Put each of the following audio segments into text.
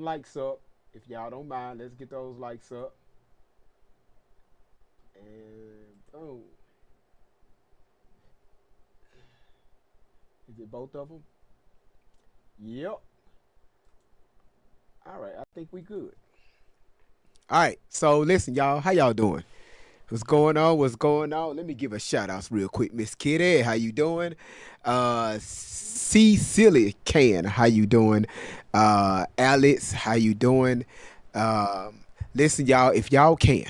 likes up. If y'all don't mind, let's get those likes up. And oh, is it both of them? Yep. All right, I think we good. All right, so listen, y'all, how y'all doing? What's going on? What's going on? Let me give a shout out real quick. Miss Kitty, how you doing? C Silly Can, how you doing? Alex, how you doing? Listen, y'all, if y'all can,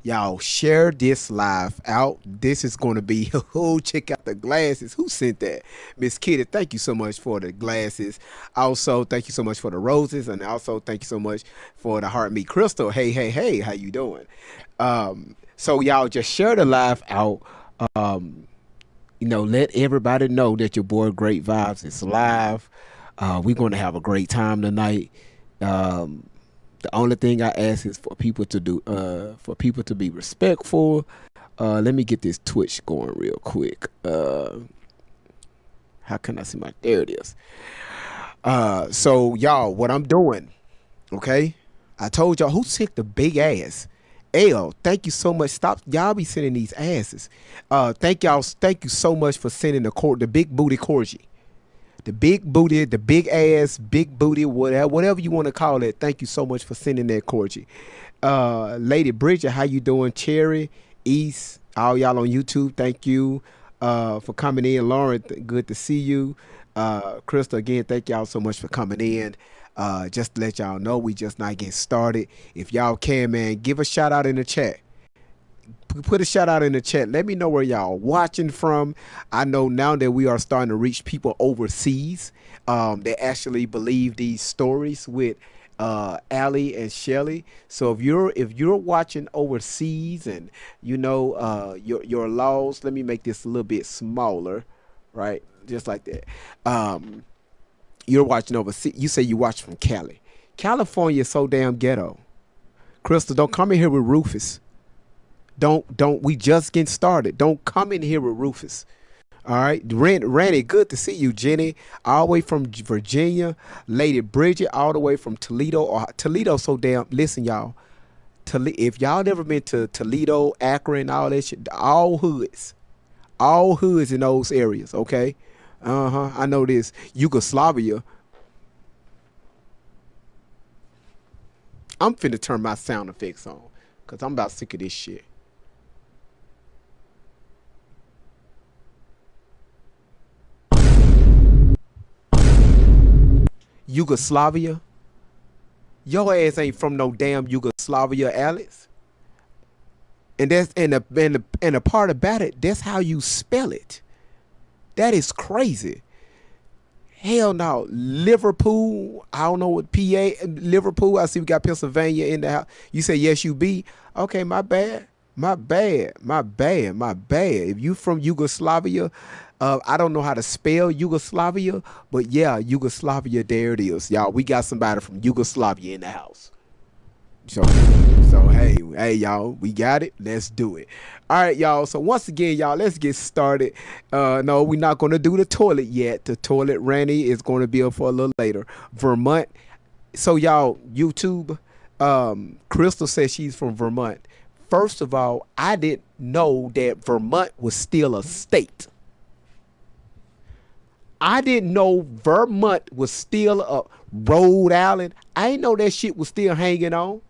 y'all share this live out. This is going to be, oh, check out the glasses. Who sent that? Miss Kitty, thank you so much for the glasses. Also, thank you so much for the roses. And also, thank you so much for the heart meat crystal. Hey, hey, hey, how you doing? So y'all just share the live out. Um, let everybody know that your boy Great Vibes is live. We're going to have a great time tonight. Um, the only thing I ask is for people to be respectful. Let me get this Twitch going real quick. How can I see my? There it is. So y'all, what I'm doing? Okay, I told y'all who sick the big ass. L, thank you so much. Stop, y'all be sending these asses. Thank you so much for sending the big booty corgi. The big booty, the big ass, big booty, whatever you want to call it. Thank you so much for sending that corgi. Lady Bridget, how you doing? Cherry, East, all y'all on YouTube, thank you for coming in. Lauren, good to see you. Crystal, again, thank y'all so much for coming in. Just to let y'all know, we just not getting started. If y'all can, man, give a shout out in the chat. Put a shout out in the chat. Let me know where y'all watching from. I know now that we are starting to reach people overseas that actually believe these stories with Allie and Shelly. So if you're watching overseas and your laws, let me make this a little bit smaller, right? Just like that. You're watching overseas. You say you watch from Cali. California is so damn ghetto. Crystal, don't come in here with Rufus. Don't. We just getting started. Don't come in here with Rufus. All right, Randy, good to see you. Jenny, all the way from Virginia. Lady Bridget, all the way from Toledo. Toledo, so damn. Listen, y'all. If y'all never been to Toledo, Akron, all that shit, all hoods in those areas. Okay, I know this. Yugoslavia. I'm finna turn my sound effects on because I'm about sick of this shit. Yugoslavia. Your ass ain't from no damn Yugoslavia, Alex. And that's and the part about it, that's how you spell it. That is crazy. Hell no. Liverpool. I don't know what PA. Liverpool. I see we got Pennsylvania in the house. You say yes, you be. Okay, my bad. My bad. My bad. My bad. If you from Yugoslavia, I don't know how to spell Yugoslavia, but yeah, Yugoslavia, there it is. Y'all, we got somebody from Yugoslavia in the house. So, hey, y'all, we got it. Let's do it. All right, y'all. So once again, y'all, let's get started. No, we're not gonna do the toilet yet. The toilet Randy is gonna be up for a little later. Vermont. So y'all, YouTube. Crystal says she's from Vermont. First of all, I didn't know that Vermont was still a state. I didn't know Vermont was still a Rhode Island. I didn't know that shit was still hanging on.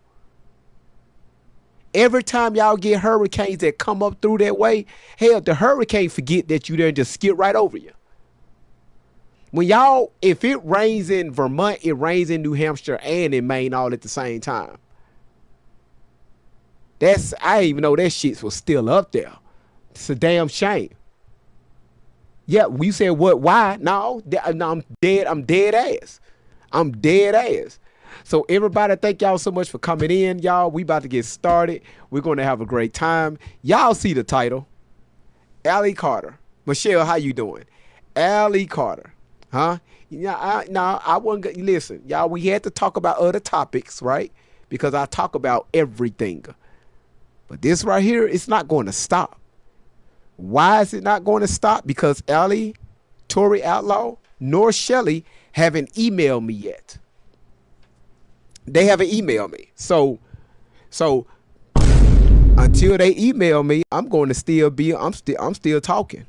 Every time y'all get hurricanes that come up through that way, hell, the hurricane forget that you there and just skip right over you. If it rains in Vermont, it rains in New Hampshire and in Maine all at the same time. I didn't even know that shit was still up there. It's a damn shame. Yeah, we said what? Why? No, no, I'm dead. I'm dead ass. I'm dead ass. So everybody, thank y'all so much for coming in, y'all. We about to get started. We're going to have a great time. Y'all see the title. Allie Carter. Michelle, how you doing? Allie Carter. Huh? I wasn't listen, y'all, we had to talk about other topics, right? Because I talk about everything. But this right here, it's not going to stop. Why is it not going to stop? Because Allie, Tori Outlaw, nor Shelly haven't emailed me yet. They haven't emailed me. So until they email me, I'm going to still be I'm still talking.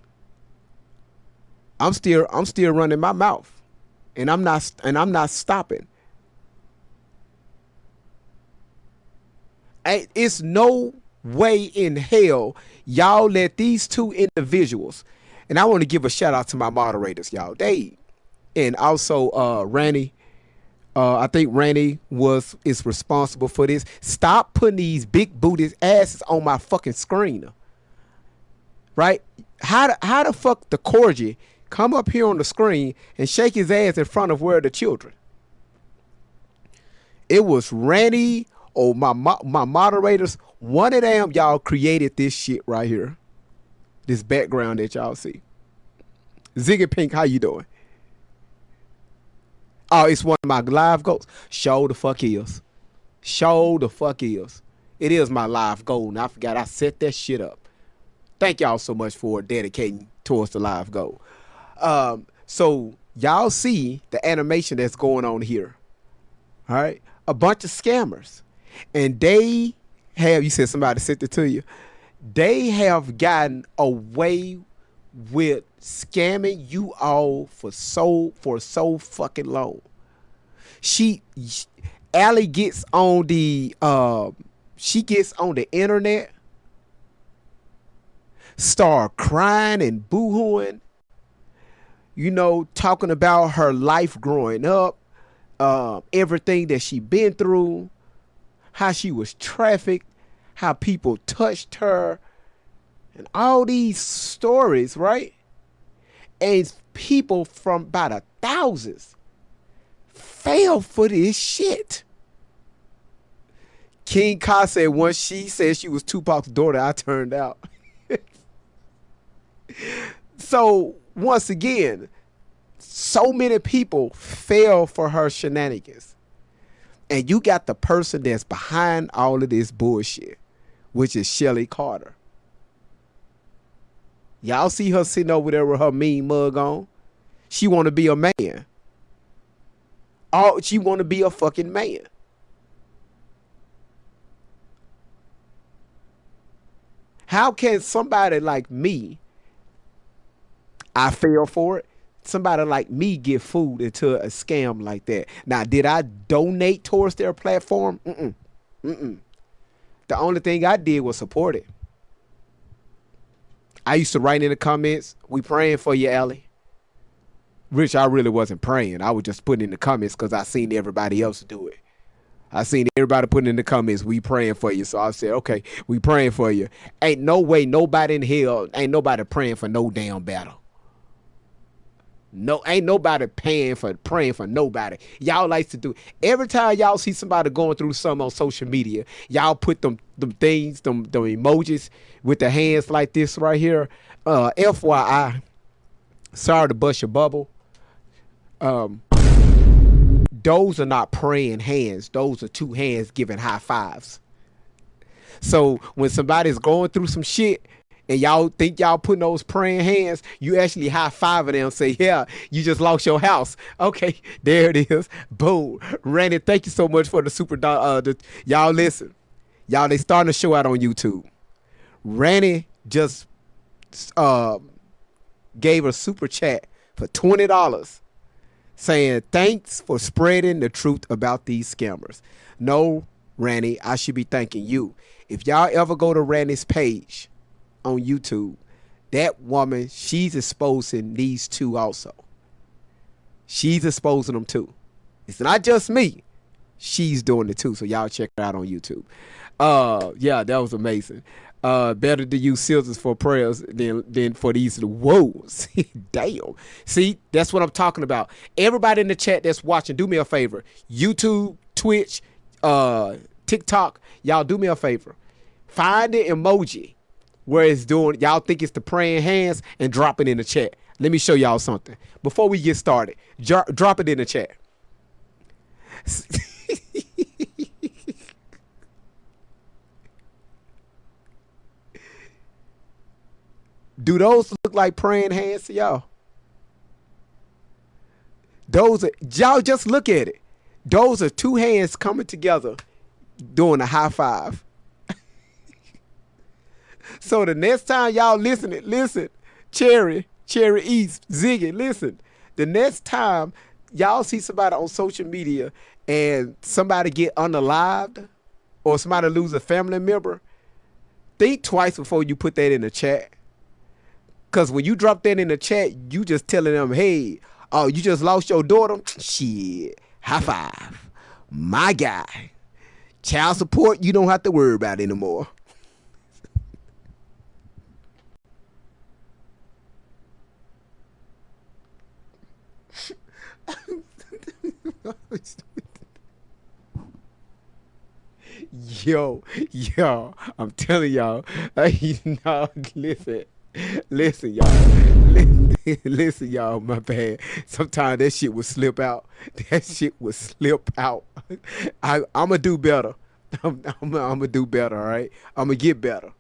I'm still running my mouth. And I'm not stopping. It's no way in hell y'all let these two individuals, and I want to give a shout out to my moderators, y'all. They and also Randy. I think Randy is responsible for this. Stop putting these big booty asses on my fucking screen. Right? How the fuck the Corgi come up here on the screen and shake his ass in front of where the children? It was Randy or my moderators. One of them, y'all created this shit right here. This background that y'all see. Ziggy Pink, how you doing? Oh, it's one of my live goals. Show the fuck is. Show the fuck is. It is my live goal. And I forgot I set that shit up. Thank y'all so much for dedicating towards the live goal. So y'all see the animation that's going on here. All right. A bunch of scammers. And they have, you said somebody sent it to you. They have gotten away with scamming you all for so fucking long. Allie gets on the internet, start crying and boo-hooing, talking about her life growing up, everything that she been through, how she was trafficked, how people touched her, and all these stories, right? And people from by the thousands fell for this shit. King Ka said once she said she was Tupac's daughter, I turned out. So once again, so many people fell for her shenanigans. And you got the person that's behind all of this bullshit, which is Shelly Carter. Y'all see her sitting over there with her mean mug on? She want to be a man. She want to be a fucking man. How can somebody like me, I fell for it, somebody like me get fooled into a scam like that? Now, did I donate towards their platform? The only thing I did was support it. I used to write in the comments, we praying for you, Allie. Which I really wasn't praying. I was just putting in the comments because I seen everybody else do it. I seen everybody putting in the comments, we praying for you. So I said, okay, we praying for you. Ain't no way nobody in hell, ain't nobody praying for no damn battle. No, ain't nobody praying for nobody. Y'all like to do, every time y'all see somebody going through something on social media, y'all put them things, them emojis with the hands like this right here. FYI, sorry to bust your bubble. Those are not praying hands. Those are two hands giving high fives. So when somebody's going through some shit and y'all think y'all putting those praying hands, you actually high five them and say, yeah, you just lost your house. Okay, there it is. Boom. Randy, thank you so much for the super. Y'all listen. Y'all, they starting to show out on YouTube. Randy just gave a super chat for $20 saying, thanks for spreading the truth about these scammers. No, Randy, I should be thanking you. If y'all ever go to Randy's page on YouTube, that woman, she's exposing these two also. She's exposing them too. It's not just me. She's doing it too. So y'all check her out on YouTube. Yeah, that was amazing. Better to use scissors for prayers than for these woes. Damn. See, that's what I'm talking about. Everybody in the chat that's watching, do me a favor. YouTube, Twitch, TikTok, y'all do me a favor. Find the emoji where it's doing, y'all think it's the praying hands, and drop it in the chat. Let me show y'all something. Before we get started, drop it in the chat. Do those look like praying hands to y'all? Those are, y'all just look at it. Those are two hands coming together doing a high five. So the next time y'all listen, Cherry East, Ziggy, listen. The next time y'all see somebody on social media and somebody get unalived or somebody lose a family member, think twice before you put that in the chat. Cause when you drop that in the chat, you just telling them, hey, oh, you just lost your daughter? Shit. High five. My guy. Child support, you don't have to worry about anymore. Yo, I'm telling y'all. No, listen, y'all. Listen, y'all. My bad. Sometimes that shit will slip out. That shit will slip out. I'm gonna do better. I'm gonna do better. All right. I'm gonna get better.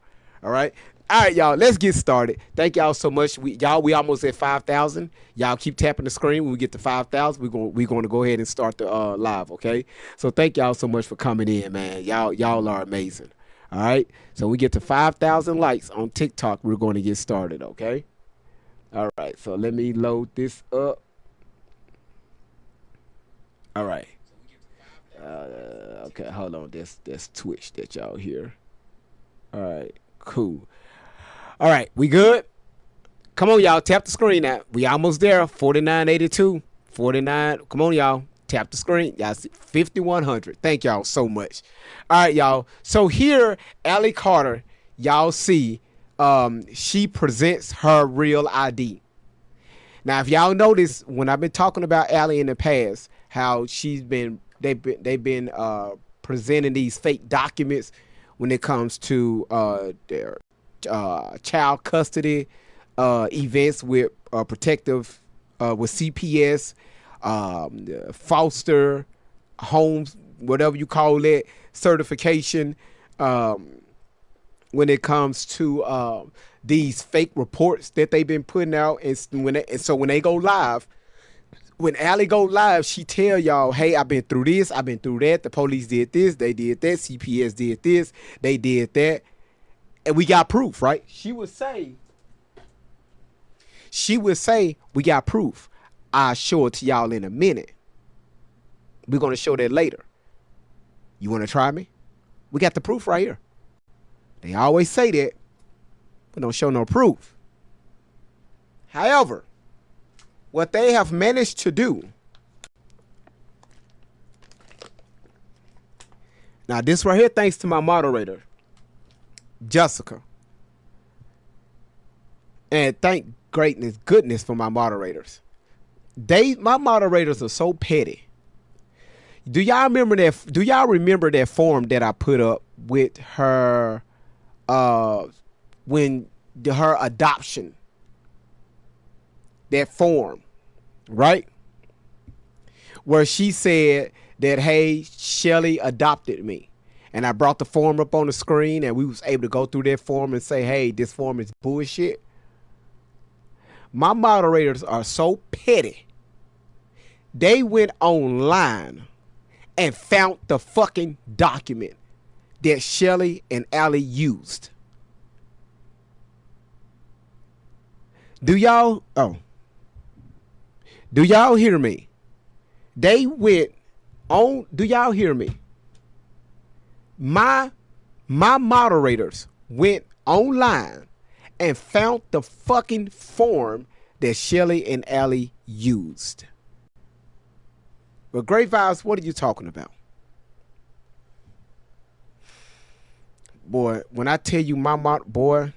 All right. All right, y'all. Let's get started. Thank y'all so much. We almost at 5,000. Y'all keep tapping the screen. When we get to 5,000, we're going to go ahead and start the live. Okay. So thank y'all so much for coming in, man. Y'all are amazing. All right. So we get to 5,000 likes on TikTok. We're going to get started. Okay. All right. So let me load this up. All right. Okay. Hold on. That's Twitch that y'all hear. All right. Cool. All right, we good? Come on, y'all. Tap the screen now. We almost there. 4982. 49. Come on, y'all. Tap the screen. Y'all see 5,100. Thank y'all so much. All right, y'all. So here, Allie Carter, y'all see, she presents her real ID. Now, if y'all notice, when I've been talking about Allie in the past, how they've been presenting these fake documents when it comes to their child custody events with protective with CPS, foster homes, whatever you call it, certification. When it comes to these fake reports that they've been putting out, and so when they go live, when Allie go live, she tell y'all, hey, I've been through this, I've been through that. The police did this, they did that. CPS did this, they did that. And we got proof, right? She would say, we got proof. I'll show it to y'all in a minute. We're going to show that later. You want to try me? We got the proof right here. They always say that, but don't show no proof. However, what they have managed to do. Now, this right here, thanks to my moderator, Jessica. And thank goodness for my moderators. My moderators are so petty. Do y'all remember that form that I put up with her her adoption? That form, right? Where she said that, hey, Shelly adopted me. And I brought the form up on the screen and we was able to go through that form and say, hey, this form is bullshit. My moderators are so petty. They went online and found the fucking document that Shelly and Allie used. Do y'all hear me? They went on. Do y'all hear me? My moderators went online and found the fucking form that Shelly and Allie used. Well, Great Vibes, what are you talking about? Boy, when I tell you boy,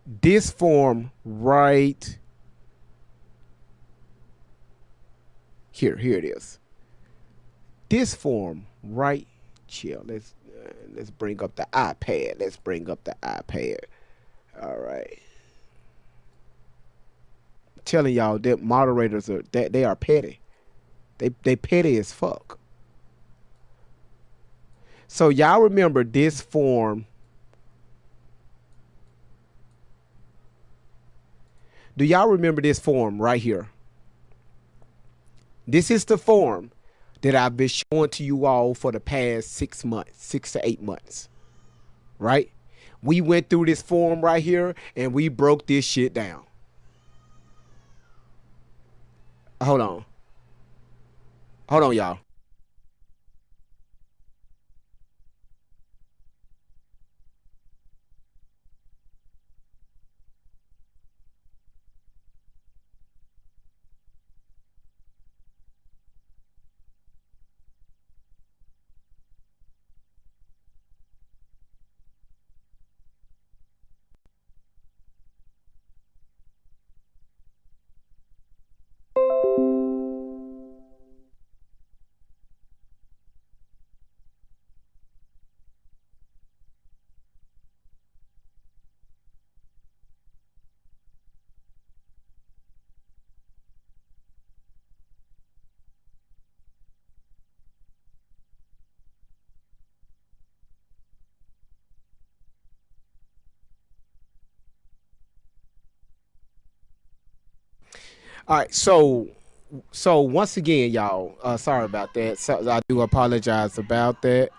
this form right here it is. This form right here. Let's bring up the iPad. All right. I'm telling y'all that moderators they are petty. They petty as fuck. So y'all remember this form. Do y'all remember this form right here? This is the form that I've been showing to you all for the past 6 months, 6 to 8 months, right? We went through this form right here and we broke this shit down. Hold on. Hold on, y'all. All right, so once again, y'all, sorry about that. So I do apologize about that.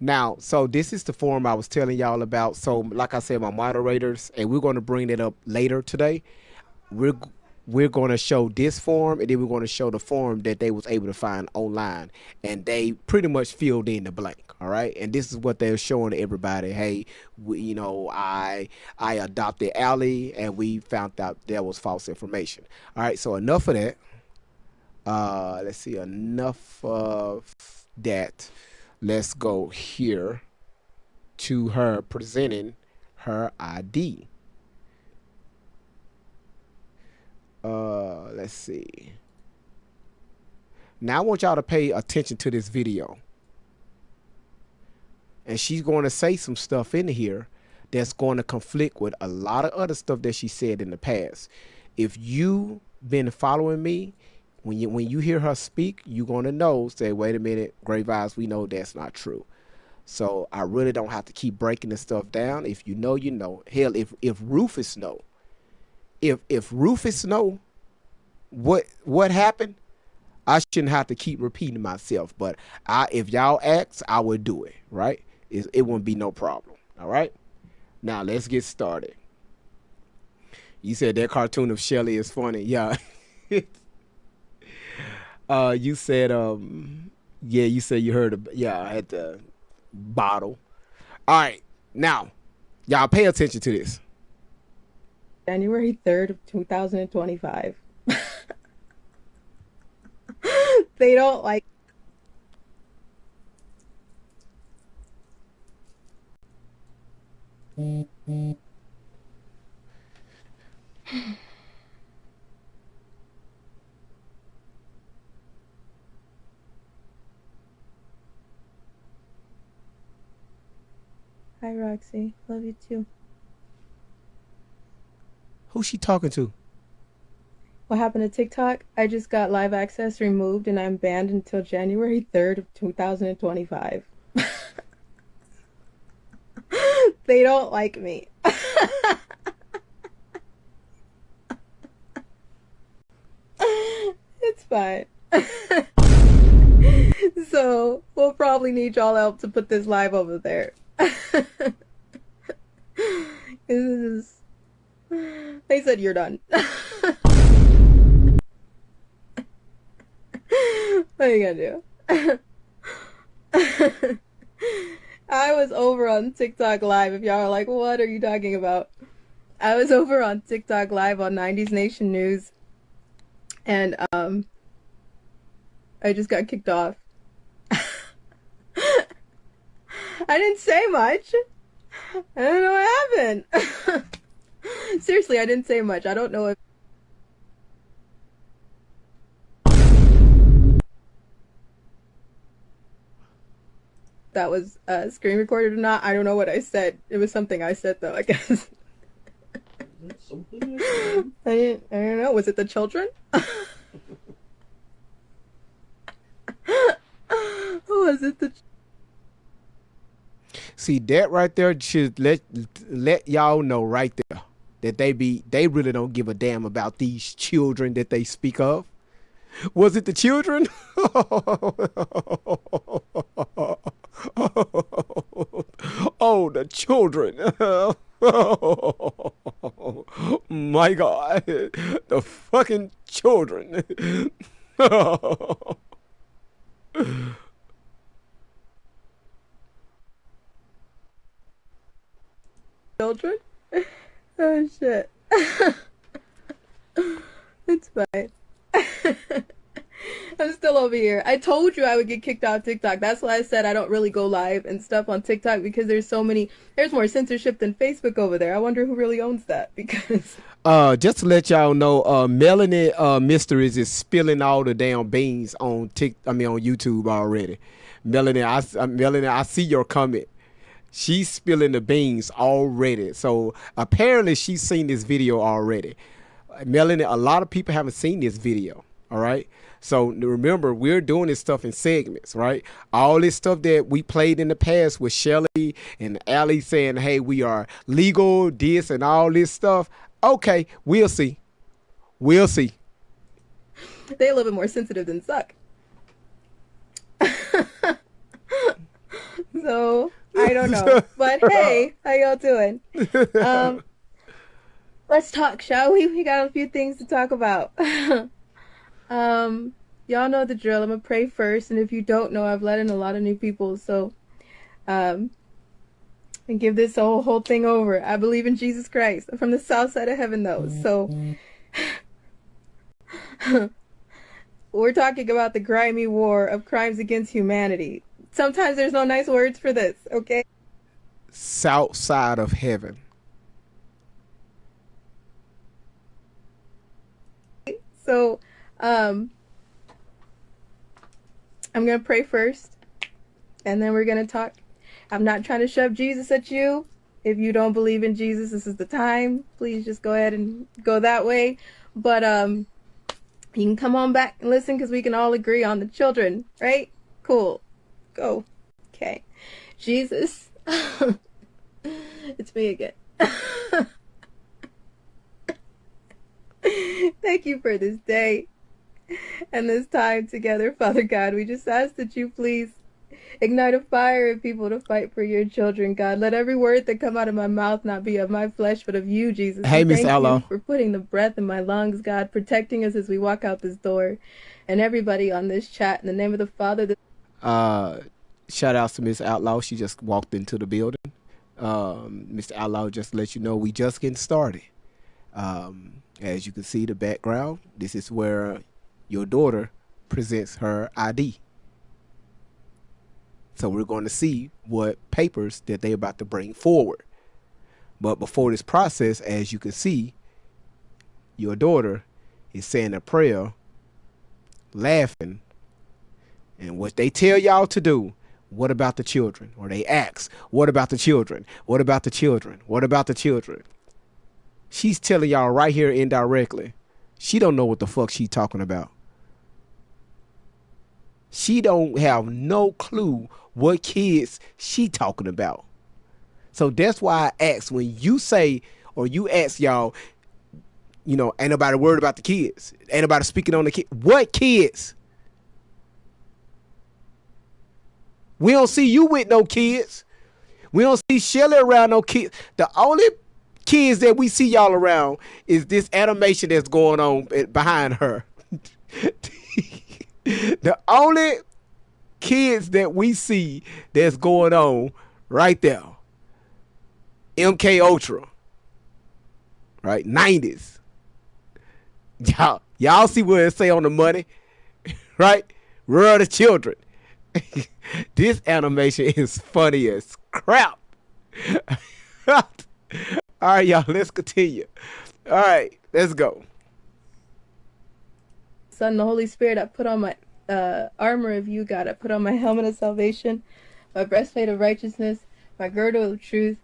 Now, so this is the forum I was telling y'all about. So, like I said, my moderators, and we're going to bring it up later today. We're we're going to show this form, and then we're going to show the form that they was able to find online, and they pretty much filled in the blank. All right, and this is what they're showing to everybody. Hey, I adopted Allie, and we found out there was false information. All right, so enough of that. Let's see, enough of that. Let's go here to her presenting her ID. Let's see. Now I want y'all to pay attention to this video. And she's going to say some stuff in here that's going to conflict with a lot of other stuff that she said in the past. If you been following me, when you hear her speak, you're going to know, say, wait a minute, Grave Eyes, we know that's not true. So I really don't have to keep breaking this stuff down. If you know, you know. Hell, if Rufus know, if Rufus know what happened, I shouldn't have to keep repeating myself. But if y'all ask, I would do it. Right? It wouldn't be no problem. All right. Now let's get started. You said that cartoon of Shelly is funny. Yeah. You said yeah. You said you heard. Yeah, I had the bottle. All right. Now, y'all pay attention to this. January 3rd of 2025. They don't like. Hi, Roxy. Love you too. Who's she talking to? What happened to TikTok? I just got live access removed and I'm banned until January 3rd of 2025. They don't like me. It's fine. So, we'll probably need y'all help to put this live over there. This is... They said you're done. What are you gonna do? I was over on TikTok Live. If y'all are like, what are you talking about? I was over on TikTok Live on 90s Nation News, and I just got kicked off. I didn't say much. I don't know what happened. Seriously, I didn't say much. I don't know if that was screen recorded or not. I don't know what I said. It was something I said though, I guess. I don't know. Was it the children? Was it the See that right there should let y'all know right there that they really don't give a damn about these children that they speak of. Was it the children? Oh, the children. My God. The fucking children. Children? Oh shit. It's fine. I'm still over here. I told you I would get kicked off TikTok. That's why I said I don't really go live and stuff on TikTok, because there's more censorship than Facebook over there. I wonder who really owns that, because Just to let y'all know, Melanie Mysteries is spilling all the damn beans on on YouTube already. Melanie, I see your comment. She's spilling the beans already. So apparently she's seen this video already. Melanie, a lot of people haven't seen this video. All right. So remember, we're doing this stuff in segments, right? All this stuff that we played in the past with Shelly and Allie saying, hey, we are legal, this and all this stuff. Okay, we'll see. We'll see. they're a little bit more sensitive than Suck. So I don't know. But hey, how y'all doing? Um, let's talk, shall we? We got a few things to talk about. Y'all know the drill. I'm gonna pray first, and if you don't know, I've let in a lot of new people, so and give this whole thing over. I believe in Jesus Christ. I'm from the south side of heaven, though, so we're talking about the grimy war of crimes against humanity. Sometimes there's no nice words for this, okay? South side of heaven. So, I'm gonna pray first, and then we're gonna talk. I'm not trying to shove Jesus at you. If you don't believe in Jesus, this is the time. Please just go ahead and go that way. But you can come on back and listen, because we can all agree on the children, right? Cool. Go. Okay. Jesus. It's me again. Thank you for this day and this time together, Father God. We just ask that you please ignite a fire in people to fight for your children, God. Let every word that come out of my mouth not be of my flesh, but of you, Jesus. Hey, We Miss thank you Ella. for putting the breath in my lungs, God, protecting us as we walk out this door, and everybody on this chat. In the name of the Father, the Uh, Shout outs to Miss Outlaw. She just walked into the building. Mr. Outlaw, just to let you know, we just getting started. As you can see the background, this is where your daughter presents her ID. So we're going to see what papers that they're about to bring forward. But before this process, as you can see, your daughter is saying a prayer, laughing, and what they tell y'all to do, what about the children? Or they ask, what about the children? What about the children? What about the children? She's telling y'all right here indirectly. She don't know what the fuck she talking about. She don't have no clue what kids she talking about. So that's why I ask, when you say, or you ask y'all, ain't nobody worried about the kids. Ain't nobody speaking on the kids. What kids? We don't see you with no kids. We don't see Shelly around no kids. The only kids that we see y'all around is this animation that's going on behind her. The only kids that we see that's going on right there, MK Ultra, right? 90s. Y'all see what it say on the money, right? Run the children. This animation is funny as crap. All right, y'all, let's continue. All right, let's go. Son, and the Holy Spirit. I put on my armor of you, God. I put on my helmet of salvation, my breastplate of righteousness, my girdle of truth.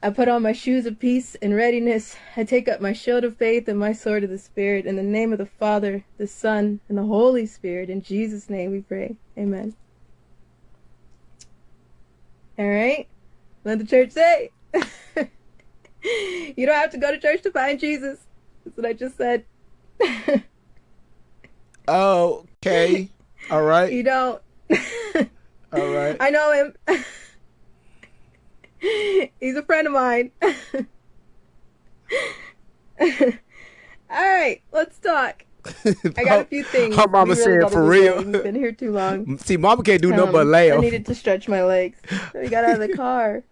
I put on my shoes of peace and readiness. I take up my shield of faith and my sword of the Spirit. In the name of the Father, the Son, and the Holy Spirit. In Jesus' name we pray. Amen. All right. Let the church say. You don't have to go to church to find Jesus. That's what I just said. Okay. All right. You don't. All right. I know him. He's a friend of mine. All right, let's talk. I got a few things. Her mama We really said gotta for get real. going. We've been here too long. See, mama can't do nothing but I laugh. needed to stretch my legs. So we got out of the car.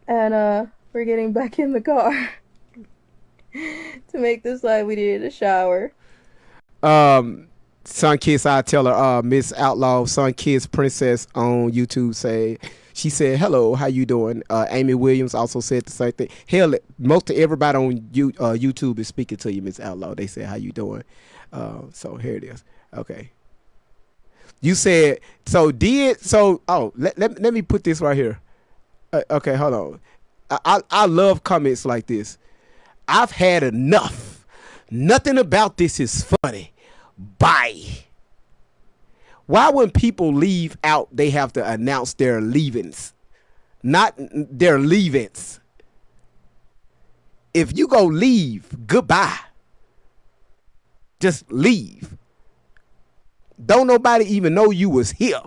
And we're getting back in the car. To make this live, we needed a shower. Sun Kiss, I tell her, Miss Outlaw, Sun Kiss Princess on YouTube she said, hello, how you doing? Amy Williams also said the same thing. Hell, most of everybody on YouTube is speaking to you, Miss Outlaw. They said, how you doing? So here it is. Okay. You said, let me put this right here. Okay, hold on. I love comments like this. I've had enough. Nothing about this is funny. Bye. Why when people leave out, they have to announce their leavings, not their leavings? If you go leave, goodbye. Just leave. Don't nobody even know you was here.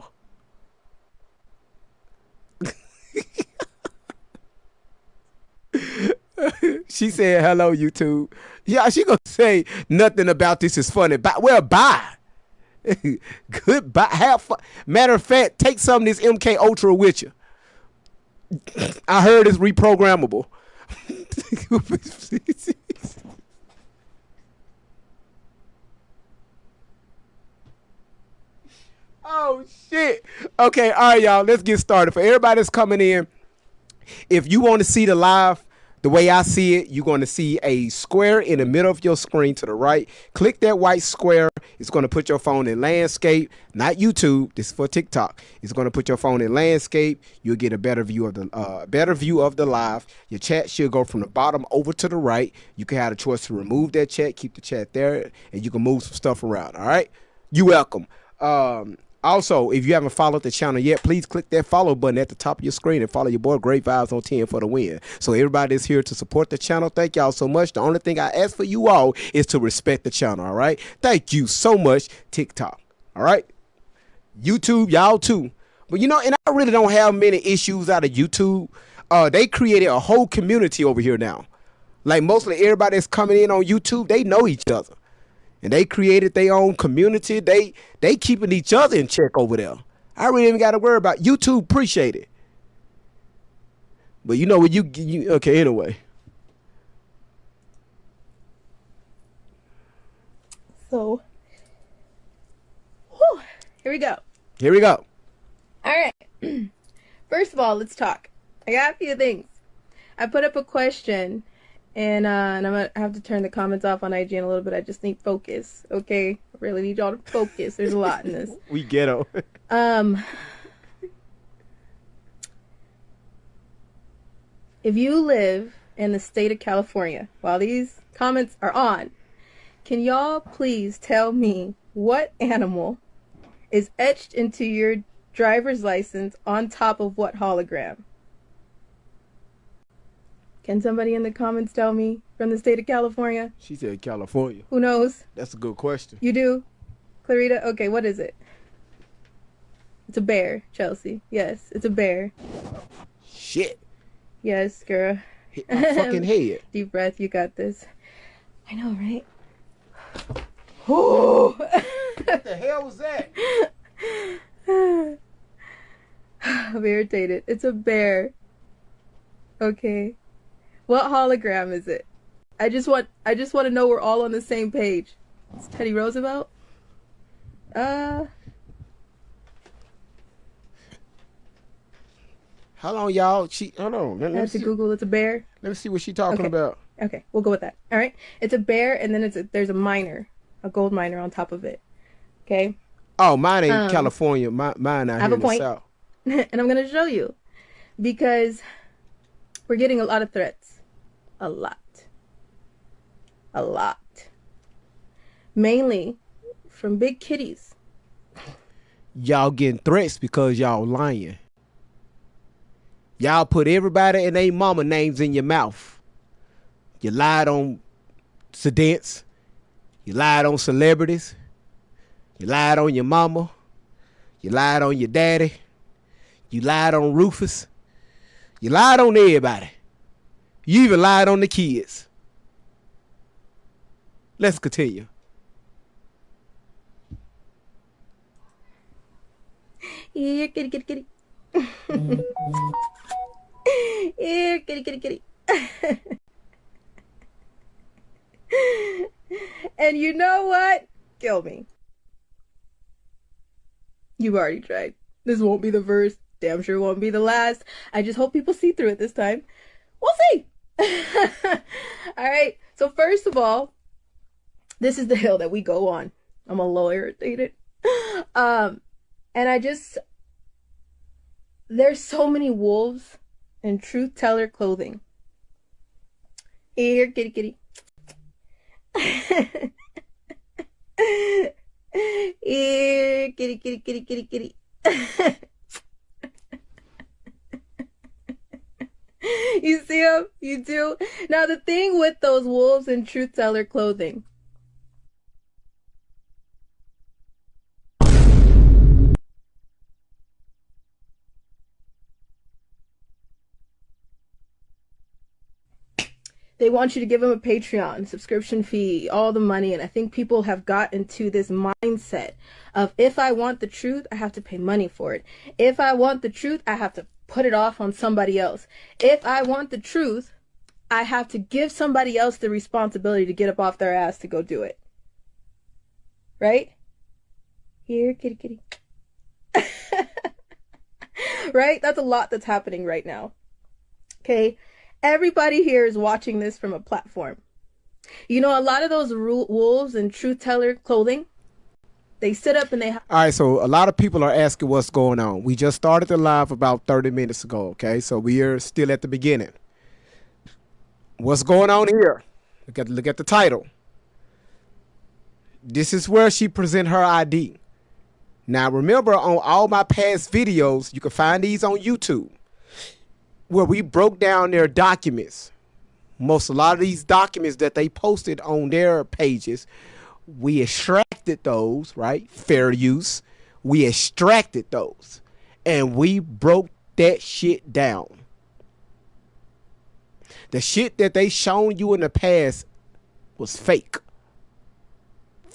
She said, hello, YouTube. Yeah, she gonna say nothing about this is funny. Well, bye. Goodbye. Have fun. Matter of fact, take some of this MK Ultra with you. I heard it's reprogrammable. Oh shit. Okay, all right, y'all. Let's get started. For everybody that's coming in, if you want to see the live the way I see it, you're going to see a square in the middle of your screen to the right. Click that white square. It's going to put your phone in landscape, not YouTube. This is for TikTok. It's going to put your phone in landscape. You'll get a better view of the live. Your chat should go from the bottom over to the right. You can have a choice to remove that chat, keep the chat there, and you can move some stuff around. All right. You're welcome. Also, if you haven't followed the channel yet, please click that follow button at the top of your screen and follow your boy Great Vibes on 10 for the win. So everybody is here to support the channel. Thank y'all so much. The only thing I ask for you all is to respect the channel, all right? Thank you so much, TikTok, all right? YouTube, y'all too. But you know, and I really don't have many issues out of YouTube. They created a whole community over here now. Like mostly everybody that's coming in on YouTube, they know each other. And they created their own community. They keeping each other in check over there. I really even got to worry about YouTube. Appreciate it. But you know when you okay, anyway. So, here we go. Here we go. All right. First of all, let's talk. I got a few things. I put up a question. And I'm going to have to turn the comments off on IG in a little bit. I just need focus, okay? I really need y'all to focus. There's a lot in this. We ghetto. If you live in the state of California, while these comments are on, can y'all please tell me what animal is etched into your driver's license on top of what hologram? Can somebody in the comments tell me from the state of California? She said California. Who knows? That's a good question. You do? Clarita? Okay, what is it? It's a bear, Chelsea. Yes, it's a bear. Shit. Yes, girl. Hit my fucking head. Deep breath, you got this. I know, right? What the hell was that? I'm irritated. It's a bear. Okay. What hologram is it? I just want to know we're all on the same page. It's Teddy Roosevelt. How long, y'all? Hold on. I have to Google. It's a bear. Let me see what she's talking about. Okay, we'll go with that. All right. It's a bear, and then there's a miner, a gold miner on top of it. Okay. Oh, mine ain't California. Mine out here in the South. And I'm gonna show you because we're getting a lot of threats. A lot. Mainly from big kitties. Y'all getting threats because y'all lying. Y'all put everybody and their mama names in your mouth. You lied on students. You lied on celebrities. You lied on your mama. You lied on your daddy. You lied on Rufus. You lied on everybody. You even lied on the kids. Let's continue. Here, kitty, kitty, kitty. Here, kitty, kitty, kitty. And you know what? Kill me. You've already tried. This won't be the first. Damn sure won't be the last. I just hope people see through it this time. We'll see. All right. So first of all, this is the hill that we go on. I'm a little irritated. And there's so many wolves in truth teller clothing. Here, kitty, kitty. Here, kitty, kitty, kitty, kitty, kitty. You see them? You do? Now, the thing with those wolves in truth teller clothing, they want you to give them a Patreon subscription fee, all the money. And I think people have got into this mindset of, if I want the truth, I have to pay money for it. If I want the truth, I have to put it off on somebody else. If I want the truth, I have to give somebody else the responsibility to get up off their ass to go do it. Right? Here, kitty, kitty. Right? That's a lot that's happening right now. Okay? Everybody here is watching this from a platform. You know, a lot of those wolves in truth teller clothing, they sit up and they... All right, so a lot of people are asking what's going on. We just started the live about 30 minutes ago, okay? So we are still at the beginning. What's going on here? Look at the title. This is where she present her ID. Now, remember, on all my past videos, you can find these on YouTube, where we broke down their documents. A lot of these documents that they posted on their pages, we extracted those, right? Fair use. We extracted those. And we broke that shit down. The shit that they shown you in the past was fake.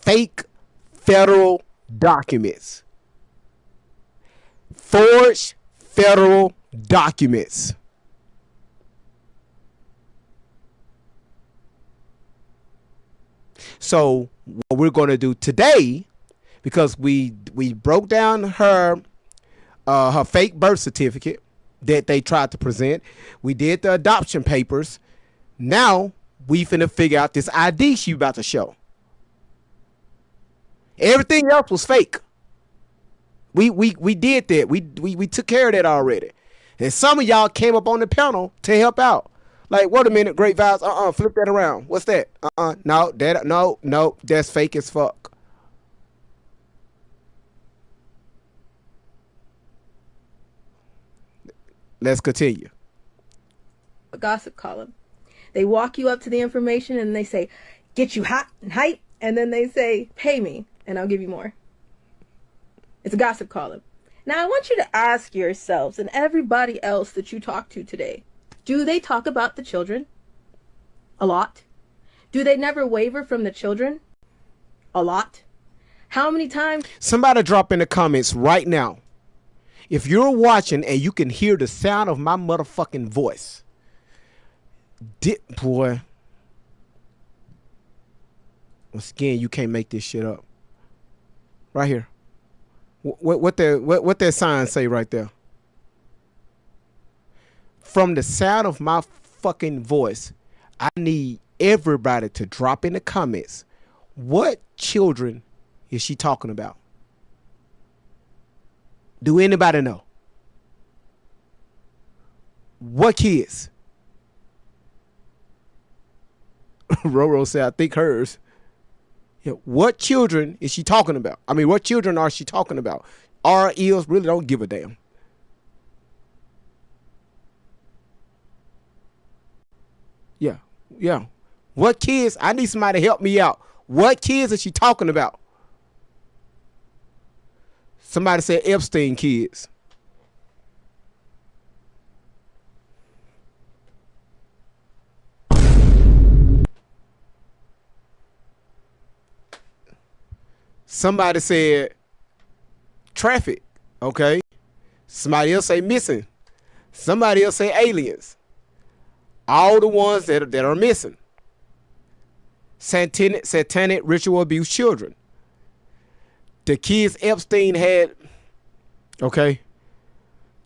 Fake federal documents. Forged federal documents. So what we're going to do today, because we broke down her fake birth certificate that they tried to present, we did the adoption papers. Now we finna figure out this ID she about to show. Everything else was fake. We did that. We took care of that already. And some of y'all came up on the panel to help out. Like, wait a minute, Great Vibes. Flip that around. What's that? No, that's fake as fuck. Let's continue. A gossip column. They walk you up to the information and they say, get you hot and hype. And then they say, pay me and I'll give you more. It's a gossip column. Now I want you to ask yourselves and everybody else that you talk to today, do they talk about the children? A lot. Do they never waver from the children? A lot. How many times? Somebody drop in the comments right now. If you're watching and you can hear the sound of my motherfucking voice. Boy. Once again, you can't make this shit up. Right here. What that sign say right there? From the sound of my fucking voice, I need everybody to drop in the comments. What children is she talking about? Do anybody know? What kids? Roro said, I think hers. Yeah, what children is she talking about? I mean, what children are she talking about? Our ears really don't give a damn. Yeah. What kids? I need somebody to help me out. What kids is she talking about? Somebody said Epstein kids. Somebody said traffic. Okay. Somebody else say missing. Somebody else say aliens. All the ones that are missing. Satanic ritual abuse children. The kids Epstein had. Okay.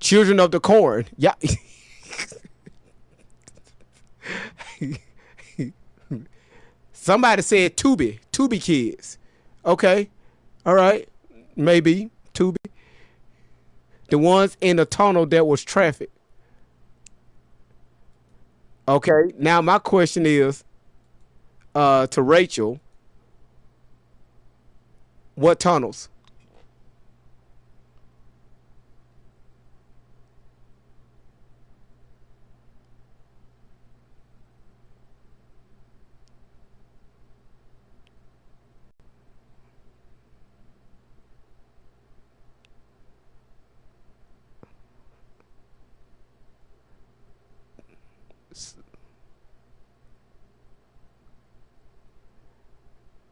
Children of the corn. Yeah. Somebody said Tubi kids. Okay. All right. Maybe Tubi. The ones in the tunnel that was traffic. Okay. Now my question is to Rachel, what tunnels?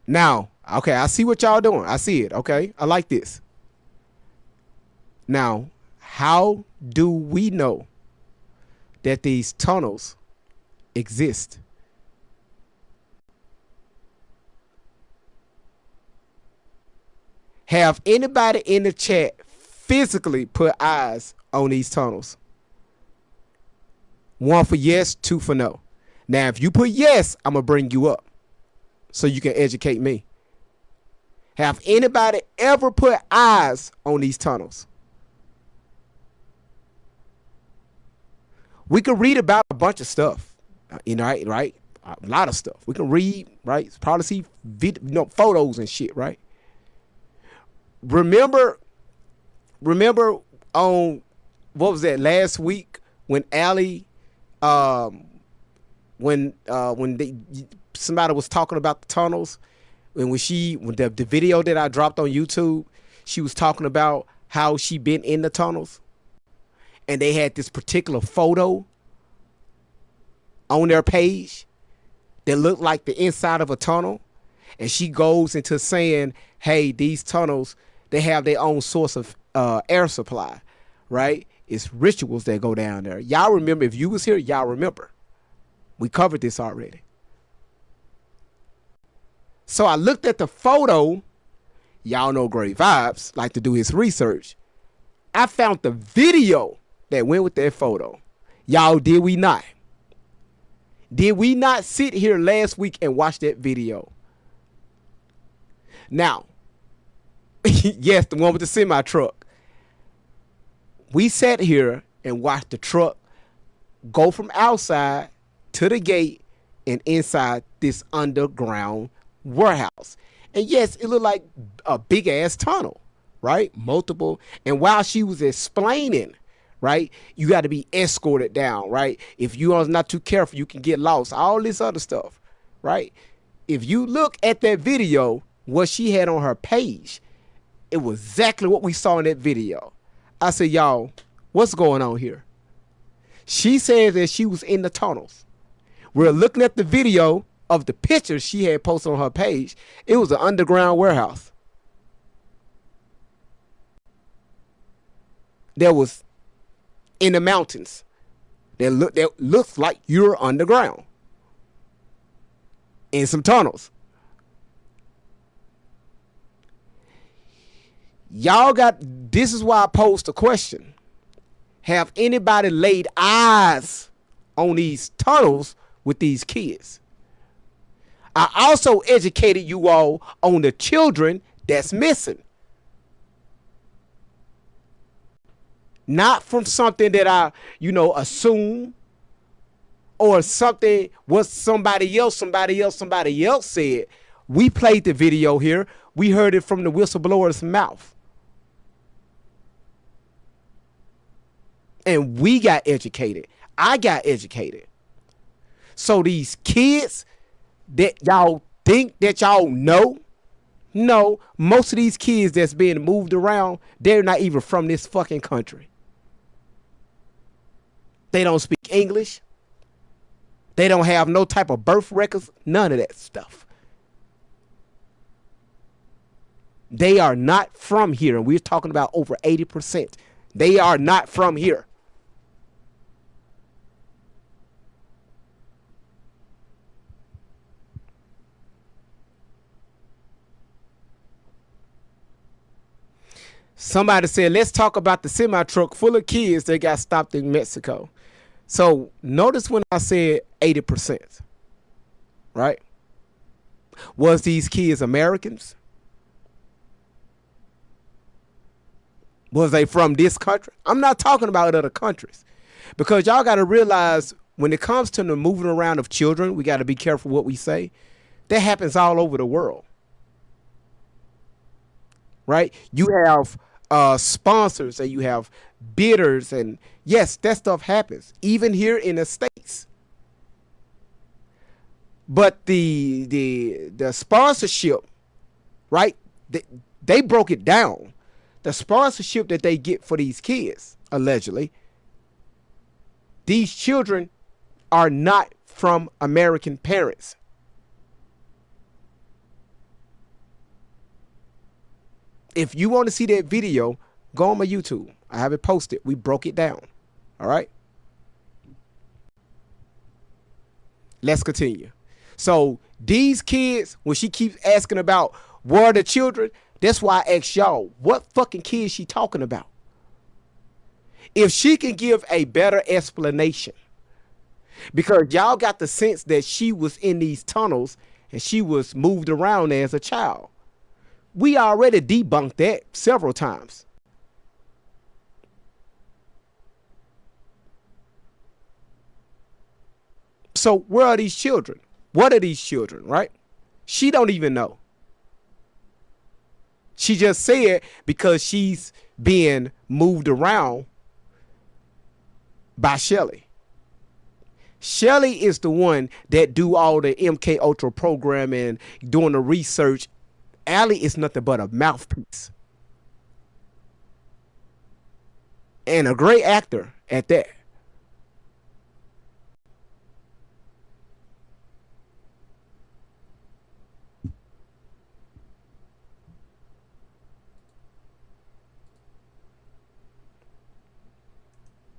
Now, okay, I see what y'all doing. I see it. Okay. I like this. Now, how do we know that these tunnels exist? Have anybody in the chat physically put eyes on these tunnels? 1 for yes, 2 for no. Now, if you put yes, I'm going to bring you up so you can educate me. Have anybody ever put eyes on these tunnels? We can read about a bunch of stuff, right? A lot of stuff. We can read, right? Probably see photos and shit, right? Remember on what was that last week when Allie, when somebody was talking about the tunnels, and when the video that I dropped on YouTube, she was talking about how she been in the tunnels, and they had this particular photo on their page that looked like the inside of a tunnel, and she goes into saying, hey, these tunnels, they have their own source of air supply, right? It's rituals that go down there. Y'all remember, if you was here, y'all remember. We covered this already. So I looked at the photo. Y'all know Great Vibes like to do his research. I found the video that went with that photo. Y'all, did we not? Did we not sit here last week and watch that video? Now, yes, the one with the semi truck. We sat here and watched the truck go from outside to the gate and inside this underground warehouse. And yes, it looked like a big ass tunnel, right? Multiple. And while she was explaining, right, you got to be escorted down, right? If you are not too careful, you can get lost. All this other stuff, right? If you look at that video, what she had on her page, it was exactly what we saw in that video. I said, y'all, what's going on here? She says that she was in the tunnels. We're looking at the video of the pictures she had posted on her page. It was an underground warehouse. That was in the mountains. That looks like you're underground in some tunnels. Y'all got, this is why I posed a question. Have anybody laid eyes on these tunnels with these kids? I also educated you all on the children that's missing. Not from something that I, assume, or something what somebody else said. We played the video here. We heard it from the whistleblower's mouth. And we got educated. I got educated. So these kids that y'all think that y'all know, no, most of these kids that's being moved around, they're not even from this fucking country. They don't speak English. They don't have no type of birth records, none of that stuff. They are not from here. And we're talking about over 80%. They are not from here. Somebody said, let's talk about the semi truck full of kids that got stopped in Mexico. So notice when I said 80%, right? Was these kids Americans? Was they from this country? I'm not talking about other countries. Because y'all got to realize when it comes to the moving around of children, we got to be careful what we say. That happens all over the world. Right? You have sponsors and you have bidders, and yes, that stuff happens even here in the States. But the sponsorship, right? They broke it down. The sponsorship that they get for these kids, allegedly, these children are not from American parents. If you want to see that video, go on my YouTube. I have it posted. We broke it down. All right. Let's continue. So these kids, when she keeps asking about where are the children, that's why I asked y'all, what fucking kids she talking about? If she can give a better explanation, because y'all got the sense that she was in these tunnels and she was moved around as a child. We already debunked that several times. So where are these children? What are these children, right? She don't even know. She just said because she's being moved around by Shelly. Shelly is the one that do all the MK Ultra programming, doing the research. Allie is nothing but a mouthpiece. And a great actor at that.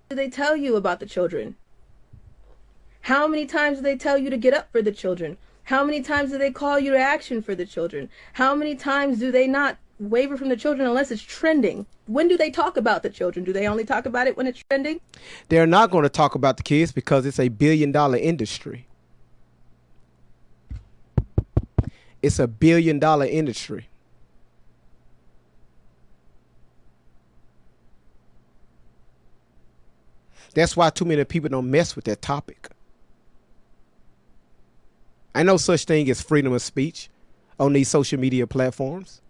Do they tell you about the children? How many times do they tell you to get up for the children? How many times do they call you to action for the children? How many times do they not waver from the children unless it's trending? When do they talk about the children? Do they only talk about it when it's trending? They're not going to talk about the kids because it's a billion-dollar industry. It's a billion-dollar industry. That's why too many people don't mess with that topic. I know such thing as freedom of speech on these social media platforms.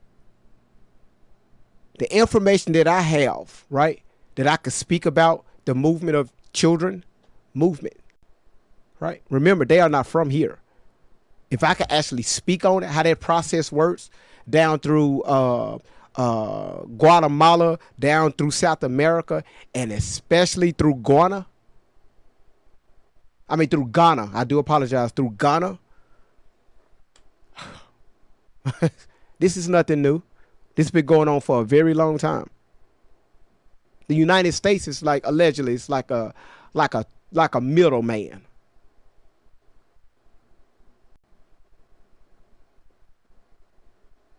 The information that I have, right, that I could speak about the movement of children, movement, right? Remember, they are not from here. If I could actually speak on it, how that process works down through Guatemala, down through South America, and especially through Ghana. Through Ghana. I do apologize. Through Ghana. This is nothing new. This has been going on for a very long time. The United States is like allegedly it's like a middleman.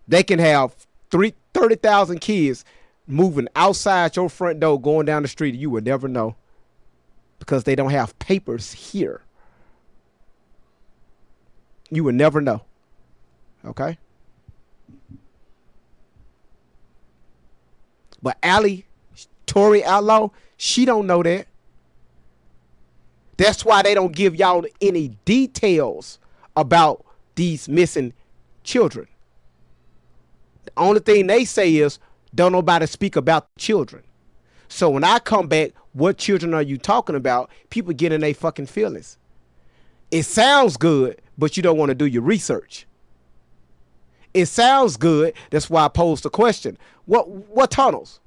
They can have 30,000 kids moving outside your front door, going down the street. You would never know because they don't have papers here. You would never know. Okay. But Allie, Tori Outlaw, she don't know that. That's why they don't give y'all any details about these missing children. The only thing they say is don't nobody speak about children. So when I come back, what children are you talking about? People get in their fucking feelings. It sounds good, but you don't want to do your research. It sounds good. That's why I posed the question. What tunnels?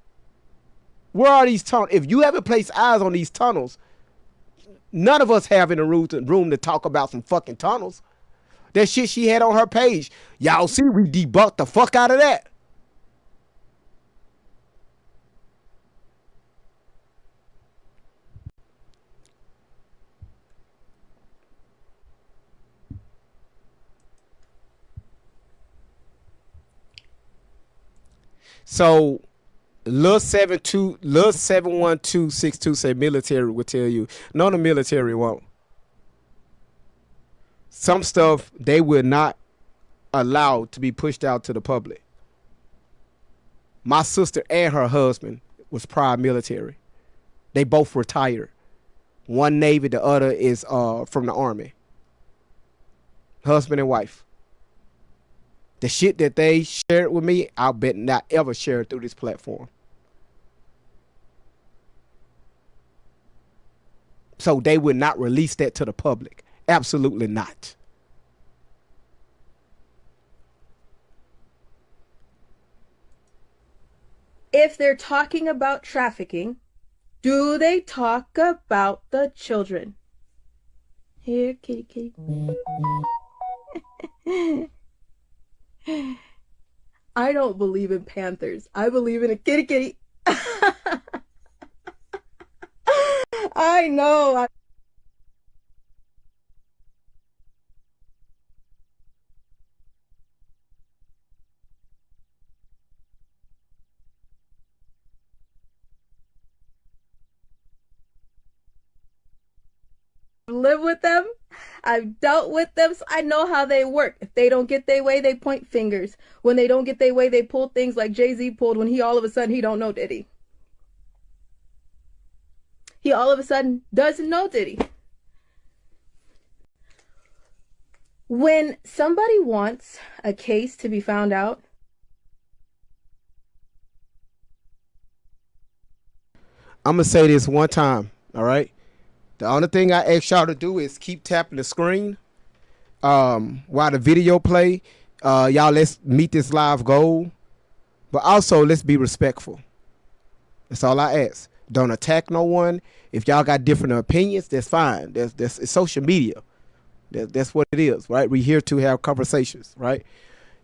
Where are these tunnels? If you haven't placed eyes on these tunnels, none of us have in a room to talk about some fucking tunnels. That shit she had on her page. Y'all see, we debunked the fuck out of that. So Lil 71262 say military will tell you. No, the military won't. Some stuff they will not allow to be pushed out to the public. My sister and her husband was prior military. They both retired. One Navy, the other is from the Army. Husband and wife. The shit that they shared with me, I'll bet not ever share it through this platform. So they would not release that to the public. Absolutely not. If they're talking about trafficking, do they talk about the children? Here, kitty, kitty. I don't believe in panthers. I believe in a kitty, kitty. I know. Live with them. I've dealt with them, so I know how they work. If they don't get their way, they point fingers. When they don't get their way, they pull things like Jay-Z pulled when he all of a sudden he don't know Diddy. He all of a sudden doesn't know Diddy. When somebody wants a case to be found out, I'm going to say this one time, all right? The only thing I ask y'all to do is keep tapping the screen while the video play. Y'all, let's meet this live goal. But also, let's be respectful. That's all I ask. Don't attack no one. If y'all got different opinions, that's fine. It's social media. That's what it is, right? We're here to have conversations, right?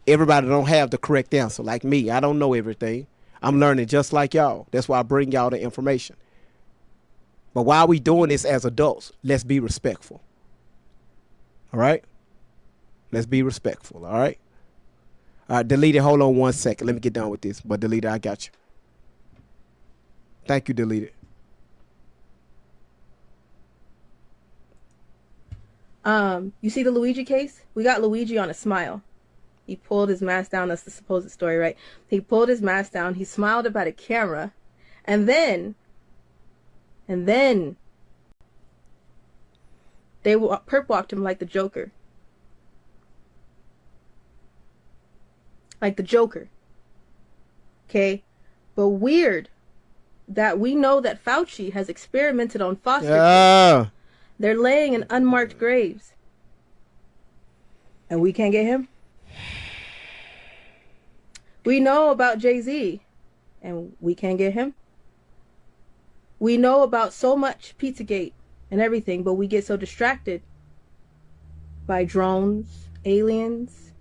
Everybody don't have the correct answer. Like me, I don't know everything. I'm learning just like y'all. That's why I bring y'all the information. But while we doing this as adults, let's be respectful. All right? Let's be respectful, all right? All right, delete it. Hold on 1 second. Let me get done with this. But delete it, I got you. Thank you, delete it. You see the Luigi case? We got Luigi on a smile. He pulled his mask down. That's the supposed story, right? He pulled his mask down. He smiled up at a camera. And then they perp walked him like the Joker. Like the Joker. Okay? But weird that we know that Fauci has experimented on foster kids. They're laying in unmarked graves. And we can't get him? We know about Jay-Z. And we can't get him? We know about so much Pizzagate and everything, but we get so distracted by drones, aliens.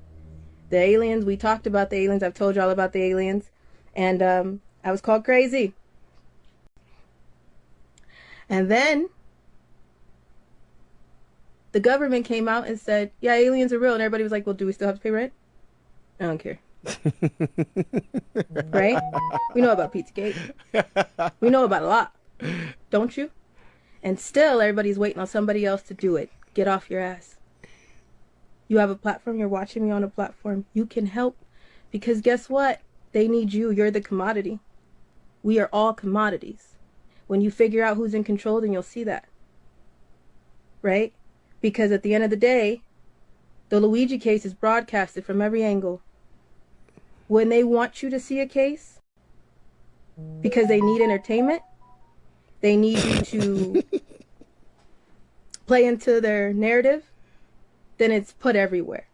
The aliens, we talked about the aliens. I've told y'all about the aliens. And I was called crazy. And then the government came out and said, yeah, aliens are real. And everybody was like, well, do we still have to pay rent? I don't care. Right? We know about Pizzagate. We know about a lot. Don't you? And still everybody's waiting on somebody else to do it. Get off your ass. You have a platform. You're watching me on a platform. You can help. Because guess what? They need you. You're the commodity. We are all commodities. When you figure out who's in control, then you'll see that. Right? Because at the end of the day, the Luigi case is broadcasted from every angle. When they want you to see a case, because they need entertainment, they need you to play into their narrative, then it's put everywhere.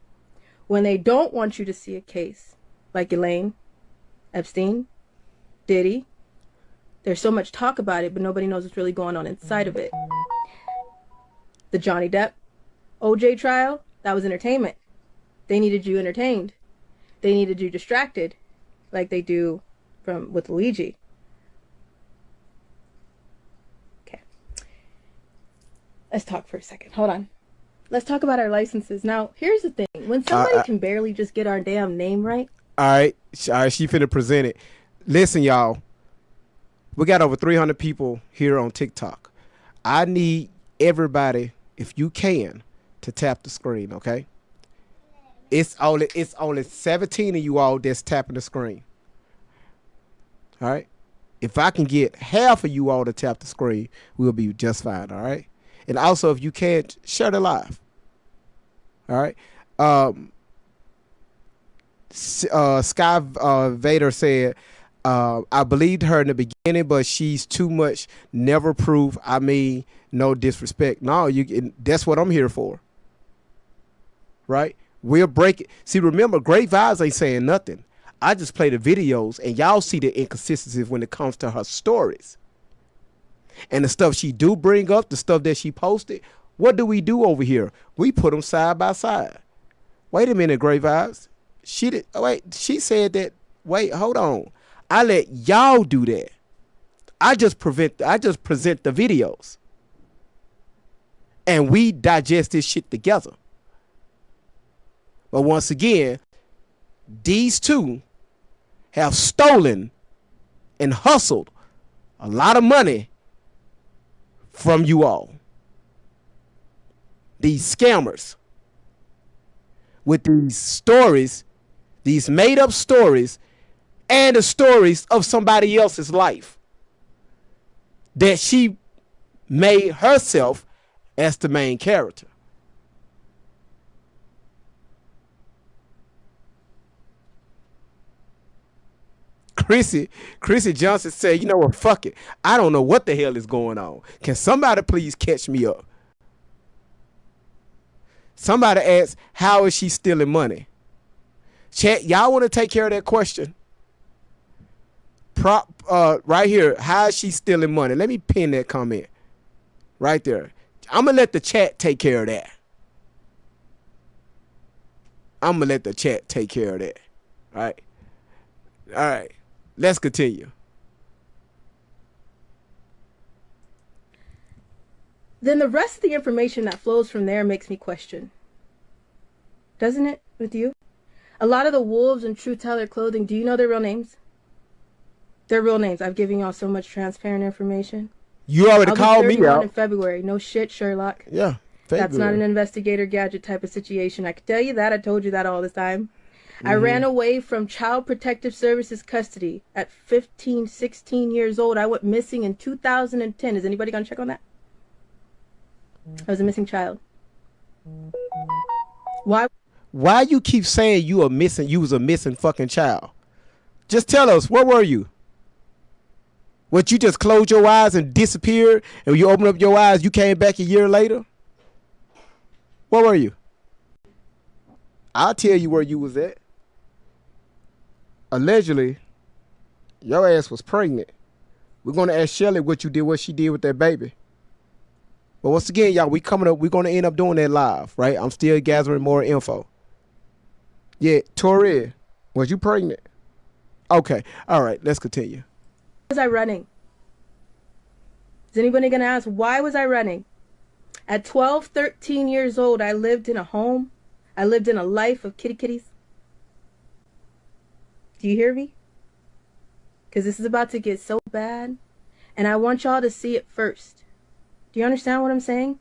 When they don't want you to see a case, like Elaine, Epstein, Diddy, there's so much talk about it, but nobody knows what's really going on inside of it. The Johnny Depp OJ trial, that was entertainment. They needed you entertained. They needed you distracted, like they do with Luigi. Okay. Let's talk for a second. Hold on. Let's talk about our licenses. Now, here's the thing. When somebody can barely just get our damn name right. All right, she finna present it. Listen, y'all. We got over 300 people here on TikTok. I need everybody, if you can, to tap the screen, okay? It's only 17 of you all that's tapping the screen. All right? If I can get half of you all to tap the screen, we'll be just fine, all right? And also, if you can't, share the live. All right? Sky Vader said, I believed her in the beginning, but she's too much never proof. I mean, no disrespect. No, that's what I'm here for. Right? We'll break it. See, remember, Great Vibes ain't saying nothing. I just play the videos, and y'all see the inconsistencies when it comes to her stories. And the stuff she do bring up, the stuff that she posted, what do we do over here? We put them side by side. Wait a minute, Great Vibes. She said that, wait, hold on. I let y'all do that. I just present the videos. And we digest this shit together. But once again, these two have stolen and hustled a lot of money from you all. These scammers with these stories, these made up stories, and the stories of somebody else's life that she made herself as the main character. Chrissy Johnson said, you know what, fuck it. I don't know what the hell is going on. Can somebody please catch me up? Somebody asked, how is she stealing money? Chat, y'all want to take care of that question? Right here, how is she stealing money? Let me pin that comment right there. I'm going to let the chat take care of that. I'm going to let the chat take care of that. All right. All right. Let's continue. Then the rest of the information that flows from there makes me question. Doesn't it with you? A lot of the wolves in True Teller clothing, do you know their real names? Their real names. I've given y'all so much transparent information. You already called me out. In February. No shit, Sherlock. Yeah. February. That's not an investigator gadget type of situation. I can tell you that. I told you that all the time. I ran away from Child Protective Services custody at 15, 16 years old. I went missing in 2010. Is anybody going to check on that? I was a missing child. Why you keep saying you was a missing fucking child? Just tell us, where were you? What, you just closed your eyes and disappeared, and when you opened up your eyes, you came back a year later? Where were you? I'll tell you where you was at. Allegedly, your ass was pregnant. We're going to ask Shelly what she did with that baby. But once again, y'all, we're going to end up doing that live, right? I'm still gathering more info. Yeah, Tori, was you pregnant? Okay, all right, let's continue. Why was I running? Is anybody going to ask, why was I running? At 12, 13 years old, I lived in a home. I lived in a life of kitties. Do you hear me? Because this is about to get so bad. And I want y'all to see it first. Do you understand what I'm saying?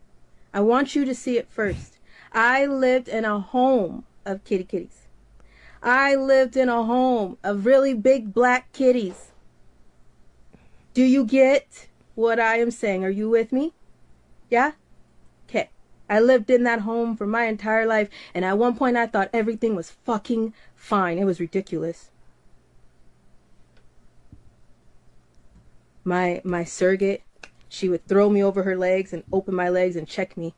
I want you to see it first. I lived in a home of kitties. I lived in a home of really big black kitties. Do you get what I am saying? Are you with me? Yeah? Okay. I lived in that home for my entire life, and at one point I thought everything was fucking fine. It was ridiculous. My surrogate, She would throw me over her legs and open my legs and check me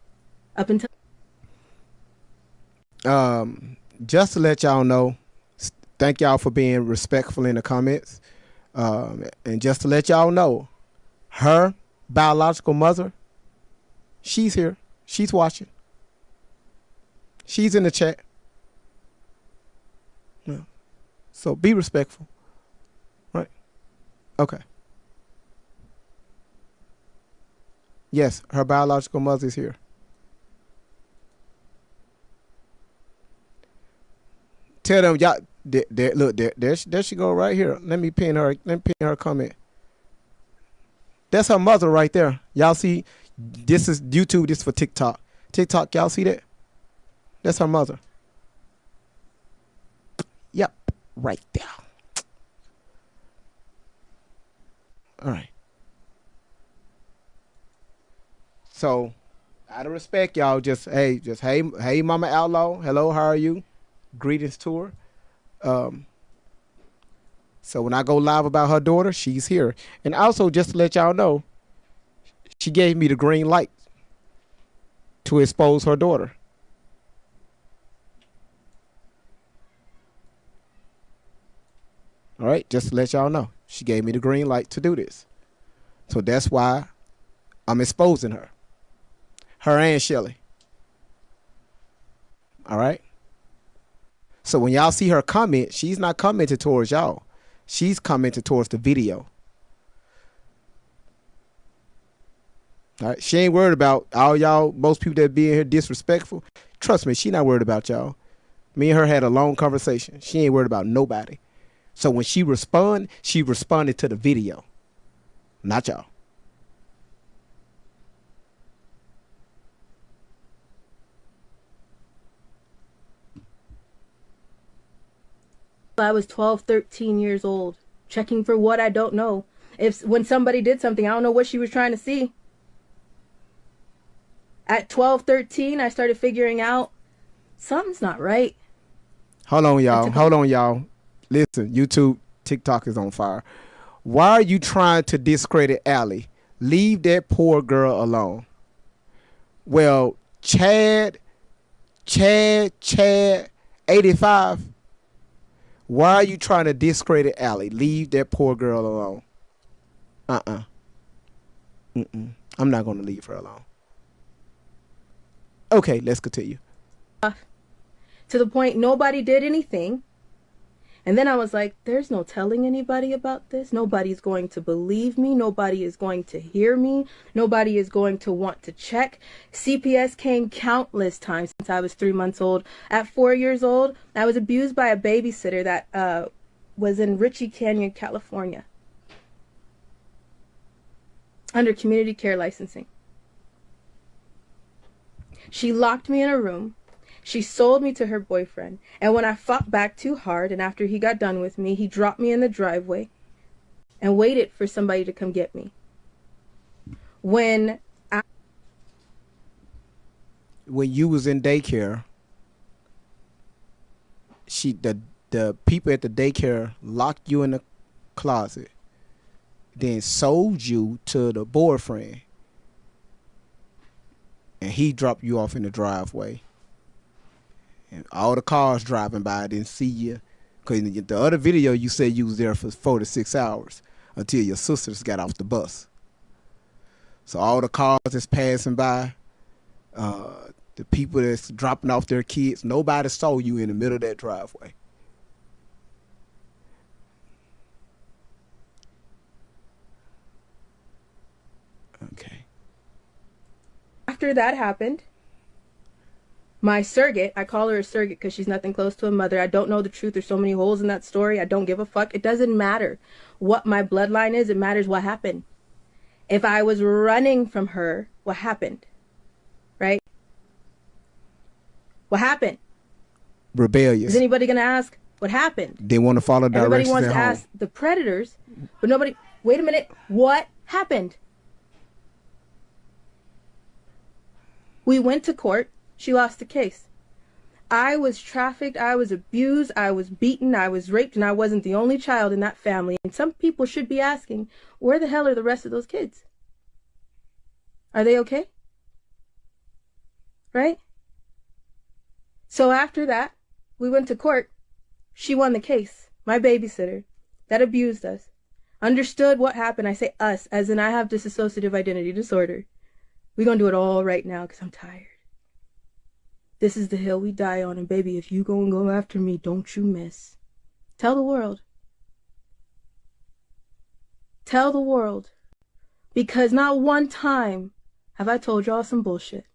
up until Just to let y'all know, thank y'all for being respectful in the comments. And just to let y'all know, her biological mother, she's here. She's watching. She's in the chat. Yeah. So be respectful. Right. Okay. Yes, her biological mother is here. Tell them, y'all, look, there she go right here. Let me pin her comment. That's her mother right there. Y'all see, this is YouTube, this is for TikTok. TikTok, y'all see that? That's her mother. Yep, right there. All right. So, out of respect, y'all, hey, Mama Outlaw. Hello, how are you? Greetings to her. So when I go live about her daughter, she's here. And also, just to let y'all know, she gave me the green light to expose her daughter. All right, just to let y'all know, she gave me the green light to do this. So that's why I'm exposing her. Her and Shelly. All right. So when y'all see her comment, she's not commenting towards y'all. She's commenting towards the video. All right. She ain't worried about all y'all, most people that be in here disrespectful. Trust me, she not worried about y'all. Me and her had a long conversation. She ain't worried about nobody. So when she responded to the video. Not y'all. I was 12, 13 years old, checking for what I don't know. When somebody did something, I don't know what she was trying to see. At 12, 13, I started figuring out something's not right. Hold on, y'all. Listen, YouTube, TikTok is on fire. Why are you trying to discredit Allie? Leave that poor girl alone. Well, Chad, 85. Why are you trying to discredit Allie? Leave that poor girl alone. I'm not going to leave her alone. Okay, let's continue. To the point nobody did anything. And then I was like, there's no telling anybody about this. Nobody's going to believe me. Nobody is going to hear me. Nobody is going to want to check. CPS came countless times since I was 3 months old. At 4 years old, I was abused by a babysitter that was in Ritchie Canyon, California, under community care licensing. She locked me in a room. She sold me to her boyfriend, and when I fought back too hard, and after he got done with me, he dropped me in the driveway and waited for somebody to come get me. When you was in daycare, the people at the daycare locked you in the closet, then sold you to the boyfriend, and he dropped you off in the driveway. And all the cars driving by didn't see you. Because the other video, you said you was there for 4 to 6 hours until your sisters got off the bus. So all the cars that's passing by, the people that's dropping off their kids, nobody saw you in the middle of that driveway. Okay. After that happened, my surrogate, I call her a surrogate because she's nothing close to a mother. I don't know the truth. There's so many holes in that story. I don't give a fuck. It doesn't matter what my bloodline is. It matters what happened. If I was running from her, what happened? Right? What happened? Rebellious. Is anybody going to ask what happened? They want to follow directions. Everybody wants to home. ask the predators, but nobody, wait a minute, what happened? We went to court. She lost the case. I was trafficked, I was abused, I was beaten, I was raped, and I wasn't the only child in that family. And some people should be asking, where the hell are the rest of those kids? Are they okay? Right? So after that, we went to court. She won the case. My babysitter that abused us understood what happened. I say us, as in I have dissociative identity disorder. We're going to do it all right now because I'm tired. This is the hill we die on, and baby, if you go after me, don't you miss. Tell the world. Tell the world. Because not one time have I told y'all some bullshit.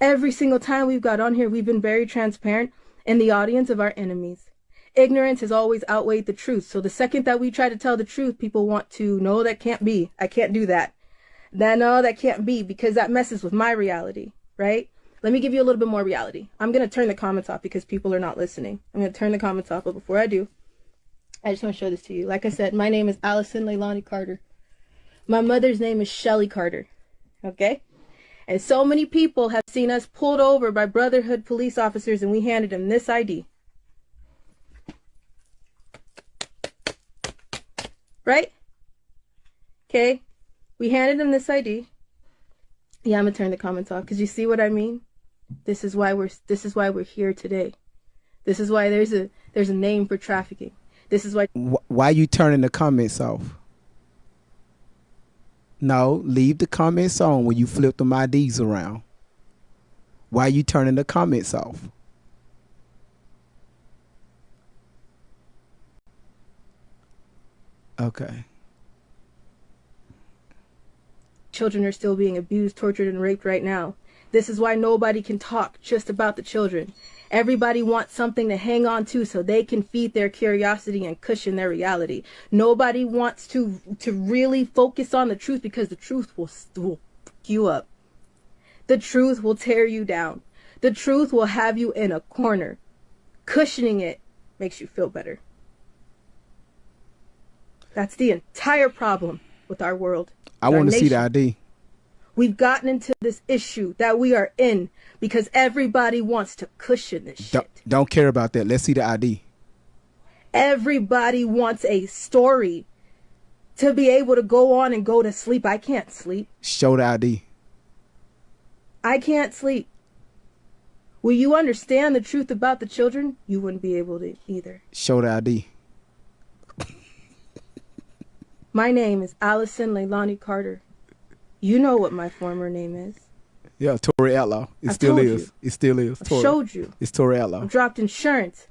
Every single time we've got on here, we've been very transparent in the audience of our enemies. Ignorance has always outweighed the truth. So the second that we try to tell the truth, people want to, no, that can't be. I can't do that. No, that can't be, because that messes with my reality, right? Let me give you a little bit more reality. I'm going to turn the comments off because people are not listening. I'm going to turn the comments off, but before I do, I just want to show this to you. Like I said, my name is Allison Leilani Carter. My mother's name is Shelly Carter, okay? And so many people have seen us pulled over by Brotherhood police officers, and we handed them this ID. Right? Okay? We handed them this ID. Yeah, I'm going to turn the comments off because you see what I mean? This is why we're here today. This is why there's a name for trafficking. This is why. Why you turning the comments off? No, leave the comments on when you flip them IDs around. Why you turning the comments off? Okay. Children are still being abused, tortured, and raped right now. This is why nobody can talk just about the children. Everybody wants something to hang on to so they can feed their curiosity and cushion their reality. Nobody wants to really focus on the truth because the truth will fuck you up. The truth will tear you down. The truth will have you in a corner. Cushioning it makes you feel better. That's the entire problem with our world. I want to see the ID. We've gotten into this issue that we are in because everybody wants to cushion this shit. Don't care about that. Let's see the ID. Everybody wants a story to be able to go on and go to sleep. I can't sleep. Show the ID. I can't sleep. Will you understand the truth about the children? You wouldn't be able to either. Show the ID. My name is Allison Leilani Carter. You know what my former name is. Yeah, Tory Outlaw. It still is. It still is. I showed you. It's Tory Outlaw. I've dropped insurance.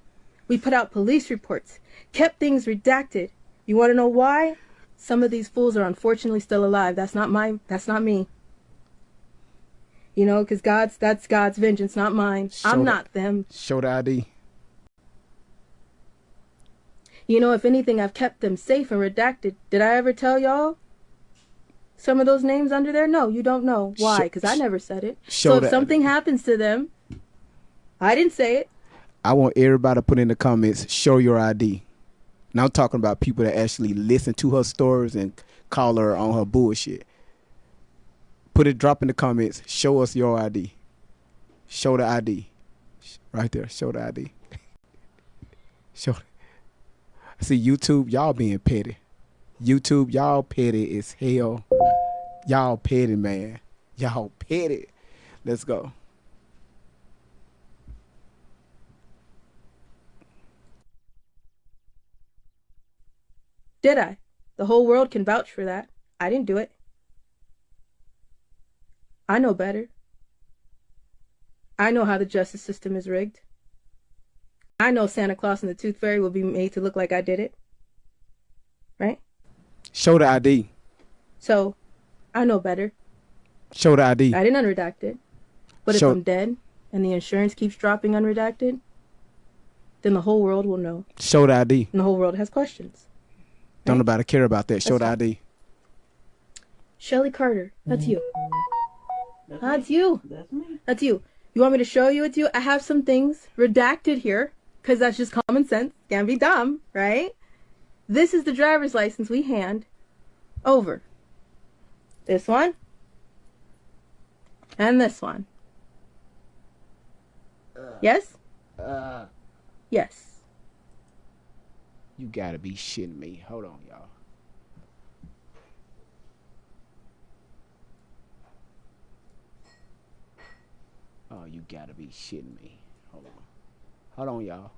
We put out police reports. Kept things redacted. You want to know why? Some of these fools are unfortunately still alive. That's not me. You know, because that's God's vengeance, not mine. I'm not them. Show the ID. You know, if anything, I've kept them safe and redacted. Did I ever tell y'all some of those names under there? No, you don't know. Why? Because I never said it. So if something happens to them, I didn't say it. I want everybody to put in the comments, show your ID. Now I'm talking about people that actually listen to her stories and call her on her bullshit. Drop in the comments, show us your ID. Show the ID. Right there, show the ID. Show. See, YouTube, y'all being petty. YouTube, y'all petty as hell. Y'all petty, man. Y'all petty. Let's go. Did I? The whole world can vouch for that. I didn't do it. I know better. I know how the justice system is rigged. I know Santa Claus and the Tooth Fairy will be made to look like I did it. Right? Show the ID. So, I know better. Show the ID. I didn't unredact it. But if I'm dead and the insurance keeps dropping unredacted, then the whole world will know. Show the ID. And the whole world has questions. Right? Don't nobody care about that. Show the ID. Shelly Carter. That's you. That's you. That's me. That's you. You want me to show you it's you? I have some things redacted here because that's just common sense. Can't be dumb, right? This is the driver's license we hand over. This one. And this one. Yes? Yes. You gotta be shitting me. Hold on, y'all. Oh, you gotta be shitting me. Hold on. Hold on, y'all.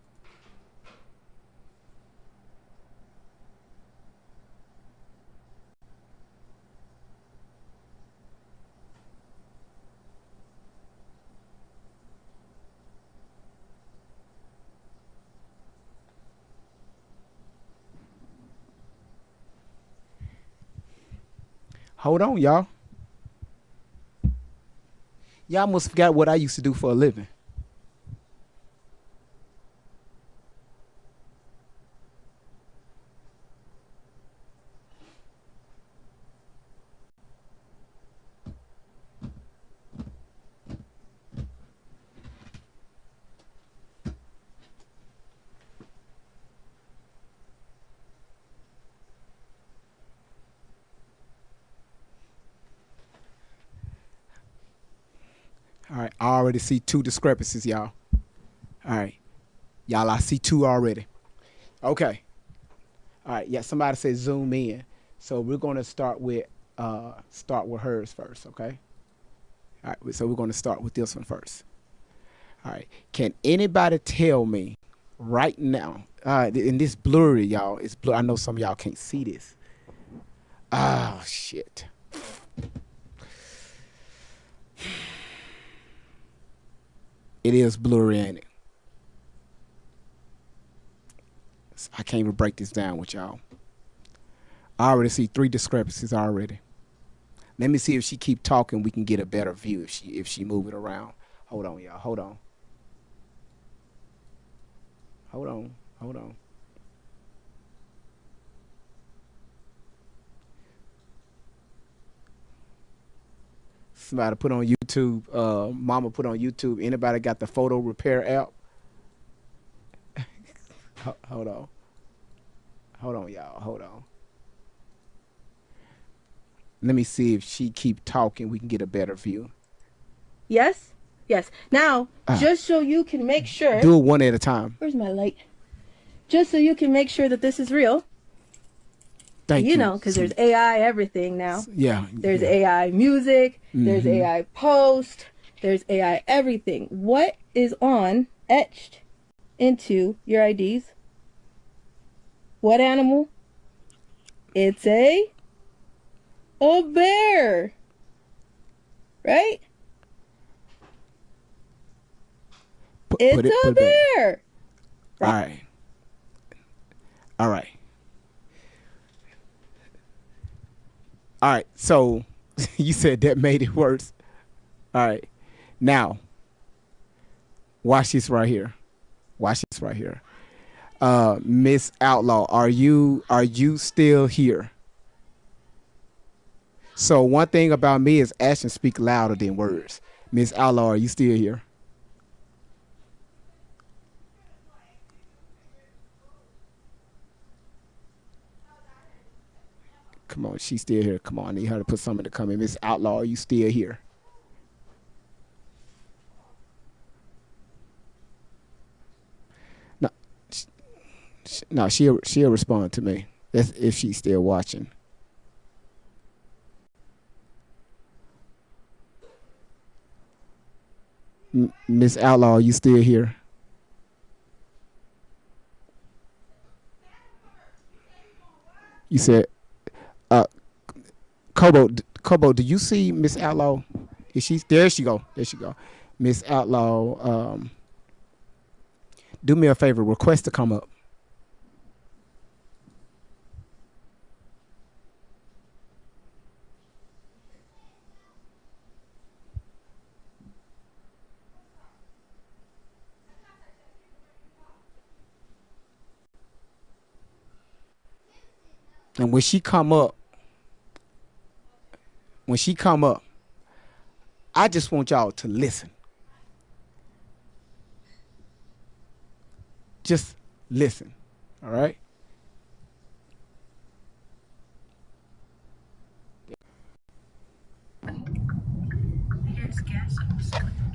Hold on, y'all. Y'all must forgot what I used to do for a living. All right, I already see two discrepancies, y'all. All right, y'all, I see two already. Okay. All right, yeah. Somebody said zoom in, so we're gonna start with hers first. Okay. All right, so we're gonna start with this one first. All right. Can anybody tell me right now? And this blurry, y'all. It's blur. I know some of y'all can't see this. Oh shit. It is blurry, ain't it? I can't even break this down with y'all. I already see three discrepancies already. Let me see if she keep talking. We can get a better view if she move it around. Hold on, y'all. Hold on. Hold on. Hold on. Somebody put on YouTube. Mama put on YouTube. Anybody got the photo repair app? Hold on. Hold on, y'all. Hold on. Let me see if she keep talking. We can get a better view. Yes? Yes. Now, just so you can make sure. Do it one at a time. Where's my light? Just so you can make sure that this is real. Thank you. You know, because there's AI everything now. Yeah. There's AI music. There's AI post. There's AI everything. What is on etched into your IDs? What animal? It's a bear. Right? It's a bear. All right. All right. All right. So you said that made it worse. All right. Now, watch this right here. Watch this right here. Miss Outlaw, are you still here? So one thing about me is actions speak louder than words. Miss Outlaw, are you still here? Come on, she's still here. Come on, I need her to put something to come in. Miss Outlaw, are you still here? No, no, she'll respond to me. That's if she's still watching. Miss Outlaw, are you still here? You said, uh, Kobo, do you see Miss Outlaw? Is she there? She go. There she go. Miss Outlaw, do me a favor. Request to come up. And when she come up, I just want y'all to listen. Just listen. All right.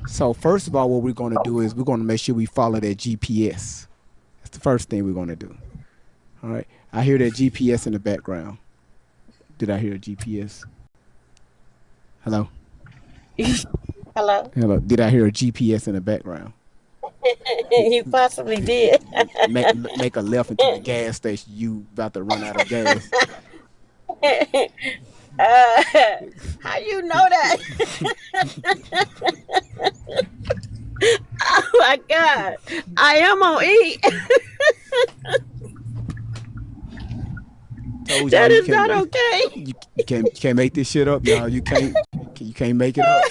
So first of all, what we're going to do is we're going to make sure we follow that GPS. That's the first thing we're going to do. All right. I hear that GPS in the background. Did I hear a GPS? Hello. Hello? Hello. Did I hear a GPS in the background? You possibly did. Make a left into the gas station. You about to run out of gas. uh, how you know that? Oh my God. I am on E. Told y'all That is not okay. you can't make this shit up, y'all. You can't make it up.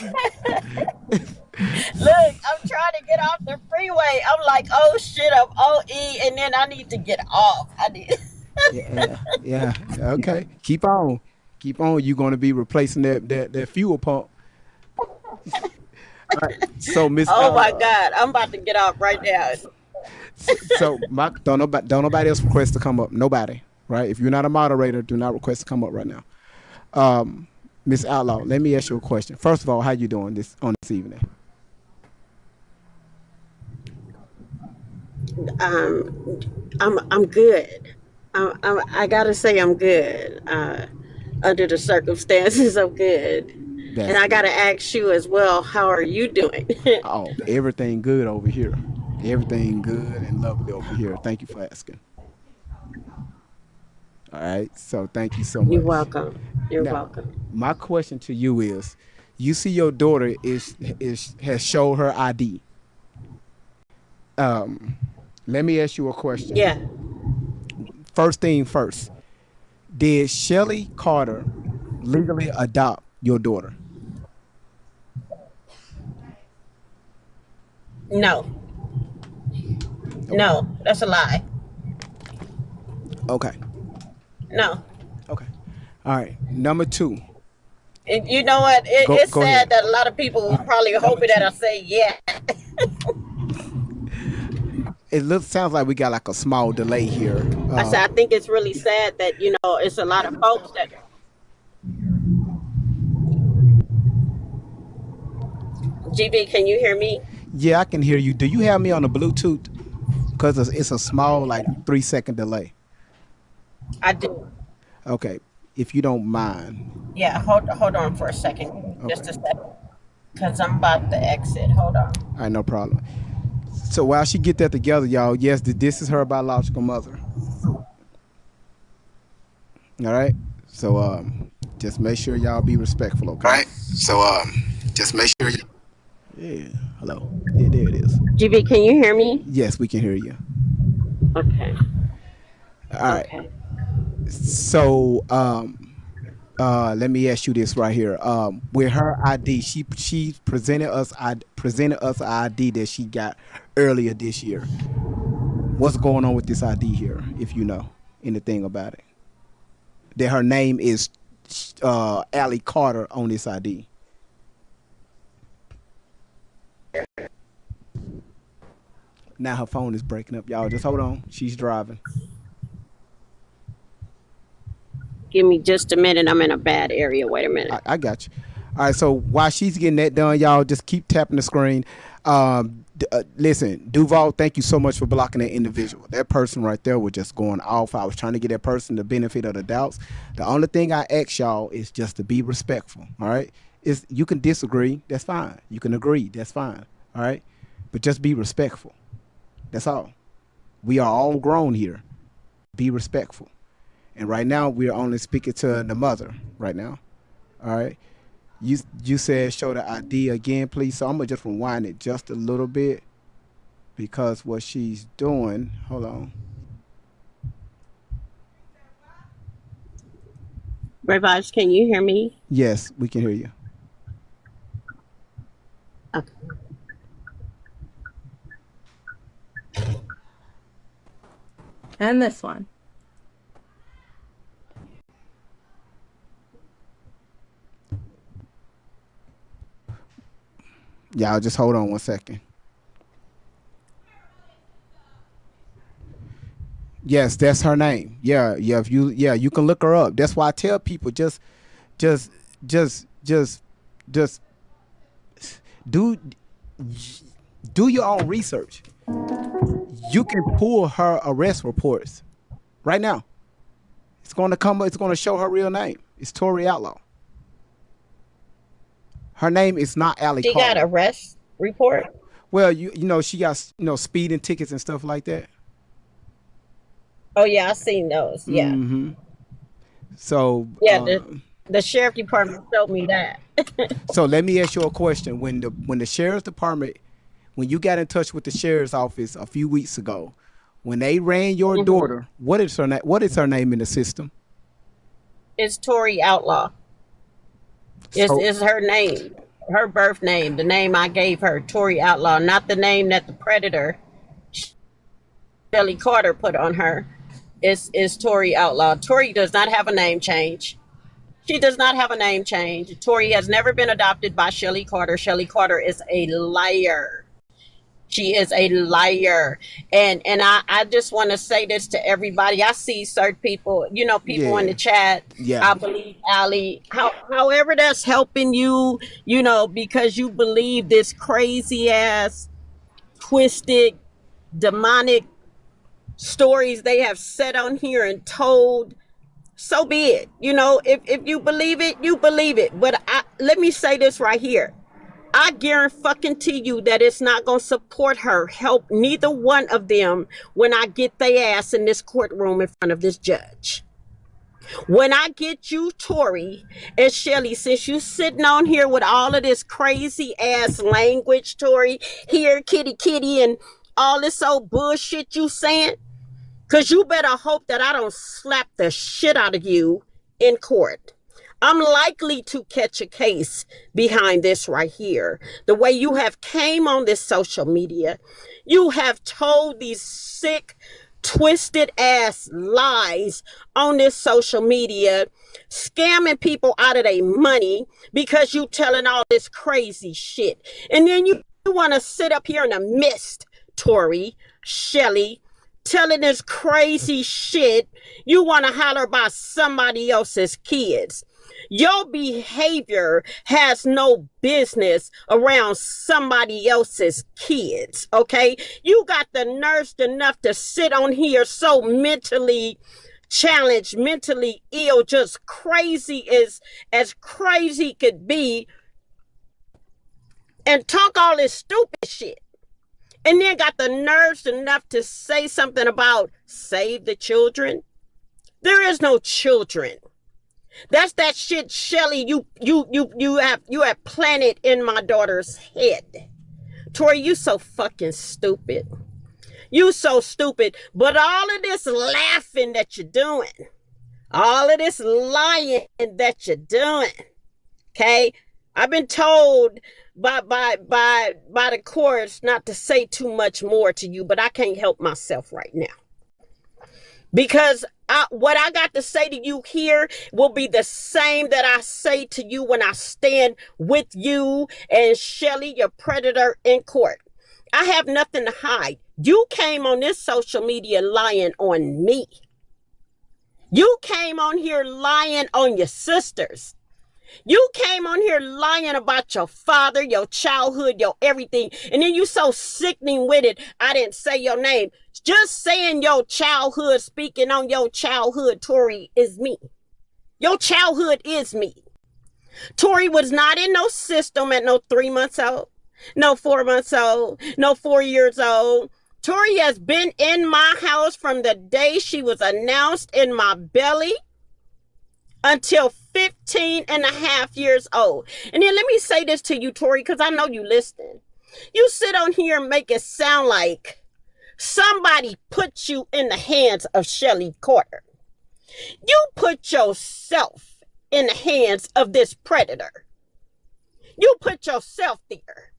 Look, I'm trying to get off the freeway. I'm like, oh shit, I'm on E, and then I need to get off. I need. Yeah, yeah. Okay. Keep on. You're gonna be replacing that fuel pump. All right. So Miss Oh my Outlaw. God, I'm about to get off right now. So my don't nobody else request to come up. Nobody. Right? If you're not a moderator, do not request to come up right now. Miss Outlaw, let me ask you a question. First of all, how you doing this evening? Um, I'm good. I gotta say I'm good. Under the circumstances, I'm good. And That's I gotta good. ask you as well. How are you doing? Oh, everything good over here. Everything good and lovely over here. Thank you for asking. All right. So thank you so You're much. welcome. You're Now, welcome. my question to you is, you see your daughter is has showed her ID. Um, Let me ask you a question. Yeah. First thing first, did Shelly Carter legally adopt your daughter? No. Okay. No. That's a lie. Okay. No. Okay. All right. Number two. And you know what? It's Go sad ahead. that a lot of people All were right. probably Number hoping that I two. say yeah. It looks sounds like we got like a small delay here. I said I think it's really sad that it's a lot of folks that. GB, can you hear me? Yeah, I can hear you. Do you have me on the Bluetooth? Because it's a small, like 3 second delay. I do. Okay, if you don't mind. Yeah. Hold on for a second. Okay, Just a second. Because I'm about to exit. Hold on. all right, no problem. So while she get that together, y'all, yes, this is her biological mother. All right. So just make sure y'all be respectful, okay? Right. So just make sure you. Yeah. Hello. Yeah, there it is. GB, can you hear me? Yes, we can hear you. Okay. All right. Okay. So let me ask you this right here. With her ID, she presented us an ID that she got earlier this year. What's going on with this ID here, if you know anything about it? That her name is Allie Carter on this ID. Now her phone is breaking up, y'all. Just hold on. She's driving. Give me just a minute. I'm in a bad area. Wait a minute. I got you. All right. So while she's getting that done, y'all just keep tapping the screen. Listen, Duval, thank you so much for blocking that individual. That person right there was just going off. I was trying to get that person the benefit of the doubts. The only thing I ask y'all is just to be respectful. All right. You can disagree. That's fine. You can agree. That's fine. All right. But just be respectful. That's all. We are all grown here. Be respectful. And right now we are only speaking to the mother right now. All right. You said show the ID again, please. So I'm gonna just rewind it just a little bit because what she's doing. Hold on. Revives, can you hear me? Yes, we can hear you. Okay. And this one. Y'all just hold on one second. Yes, that's her name. Yeah, yeah. If you can look her up. That's why I tell people just, just, just, just do do your own research. You can pull her arrest reports right now. It's going to come. It's going to show her real name. It's Tori Outlaw. Her name is not Allie She got Carter. arrest report. Well, you know she got speeding tickets and stuff like that. Oh yeah, I seen those. Yeah, Mm-hmm. So yeah. The sheriff department showed me that. so let me ask you a question. When the sheriff's department, when you got in touch with the sheriff's office a few weeks ago, when they ran your Hmm. daughter, what is her name? What is her name in the system? It's Tori Outlaw. So Is her name, her birth name, the name I gave her, Tori Outlaw, not the name that the predator Shelly Carter put on her. Is Tori Outlaw. Tori does not have a name change. She does not have a name change. Tori has never been adopted by Shelly Carter. Shelly Carter is a liar. She is a liar. And I just want to say this to everybody. I see certain people, people in the yeah, chat. yeah, I believe Ali, however that's helping you, because you believe this crazy ass, twisted, demonic stories they have said on here and told. So be it. If you believe it, you believe it. But let me say this right here. I guarantee you that it's not going to support her, help neither one of them when I get their ass in this courtroom in front of this judge. When I get you, Tori and Shelly, since you sitting on here with all of this crazy ass language, Tori, here, kitty, kitty, and all this old bullshit you saying, because you better hope that I don't slap the shit out of you in court. I'm likely to catch a case behind this right here. The way you have came on this social media, you have told these sick, twisted ass lies on this social media, scamming people out of their money because you telling all this crazy shit. And then you want to sit up here in the mist, Tori, Shelly, telling this crazy shit. You want to holler about somebody else's kids. Your behavior has no business around somebody else's kids, okay? You got the nerve enough to sit on here so mentally challenged, mentally ill, just crazy as crazy could be, and talk all this stupid shit. And then got the nerves enough to say something about save the children. There is no children. That's that shit, Shelly. You have planted in my daughter's head. Tori, you so fucking stupid. You so stupid. But all of this laughing that you're doing, all of this lying that you're doing, okay? I've been told by the courts not to say too much more to you, but I can't help myself right now. Because what I got to say to you here will be the same that I say to you when I stand with you and Shelly, your predator, in court. I have nothing to hide. You came on this social media lying on me. You came on here lying on your sisters. You came on here lying about your father, your childhood, your everything. And then you so sickening with it. I didn't say your name. Just saying your childhood, speaking on your childhood, Tori, is me. Your childhood is me. Tori was not in no system at no 3 months old, no 4 months old, no 4 years old. Tori has been in my house from the day she was announced in my belly until 15 and a half years old. And then let me say this to you, Tori, because I know you listening. You sit on here and make it sound like somebody put you in the hands of Shelly Carter. You put yourself in the hands of this predator. You put yourself there.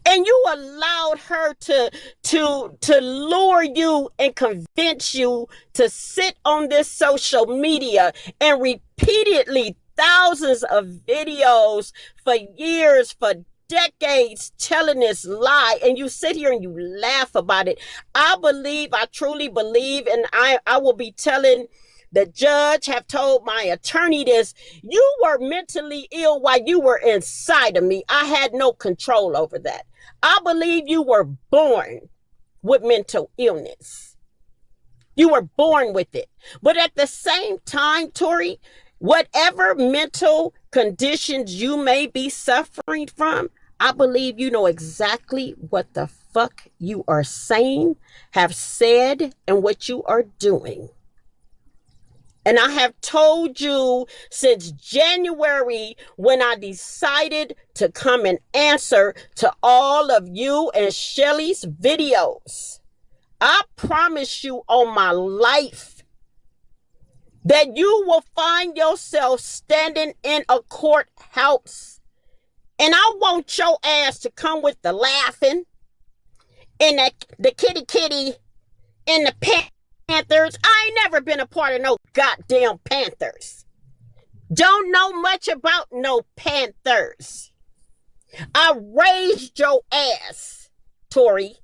And you allowed her to lure you and convince you to sit on this social media and repeatedly thousands of videos for years, for decades, telling this lie, and you sit here and you laugh about it. I truly believe, and I will be telling the judge, have told my attorney this, you were mentally ill while you were inside of me. I had no control over that. I believe you were born with mental illness. You were born with it. But at the same time, Tori, whatever mental conditions you may be suffering from, I believe you know exactly what the fuck you are saying, have said, and what you are doing. And I have told you since January when I decided to come and answer to all of you and Shelly's videos. I promise you on my life that you will find yourself standing in a courthouse. And I want your ass to come with the laughing and the kitty kitty and the Panthers. I ain't never been a part of no goddamn Panthers. Don't know much about no Panthers. I raised your ass, Tori.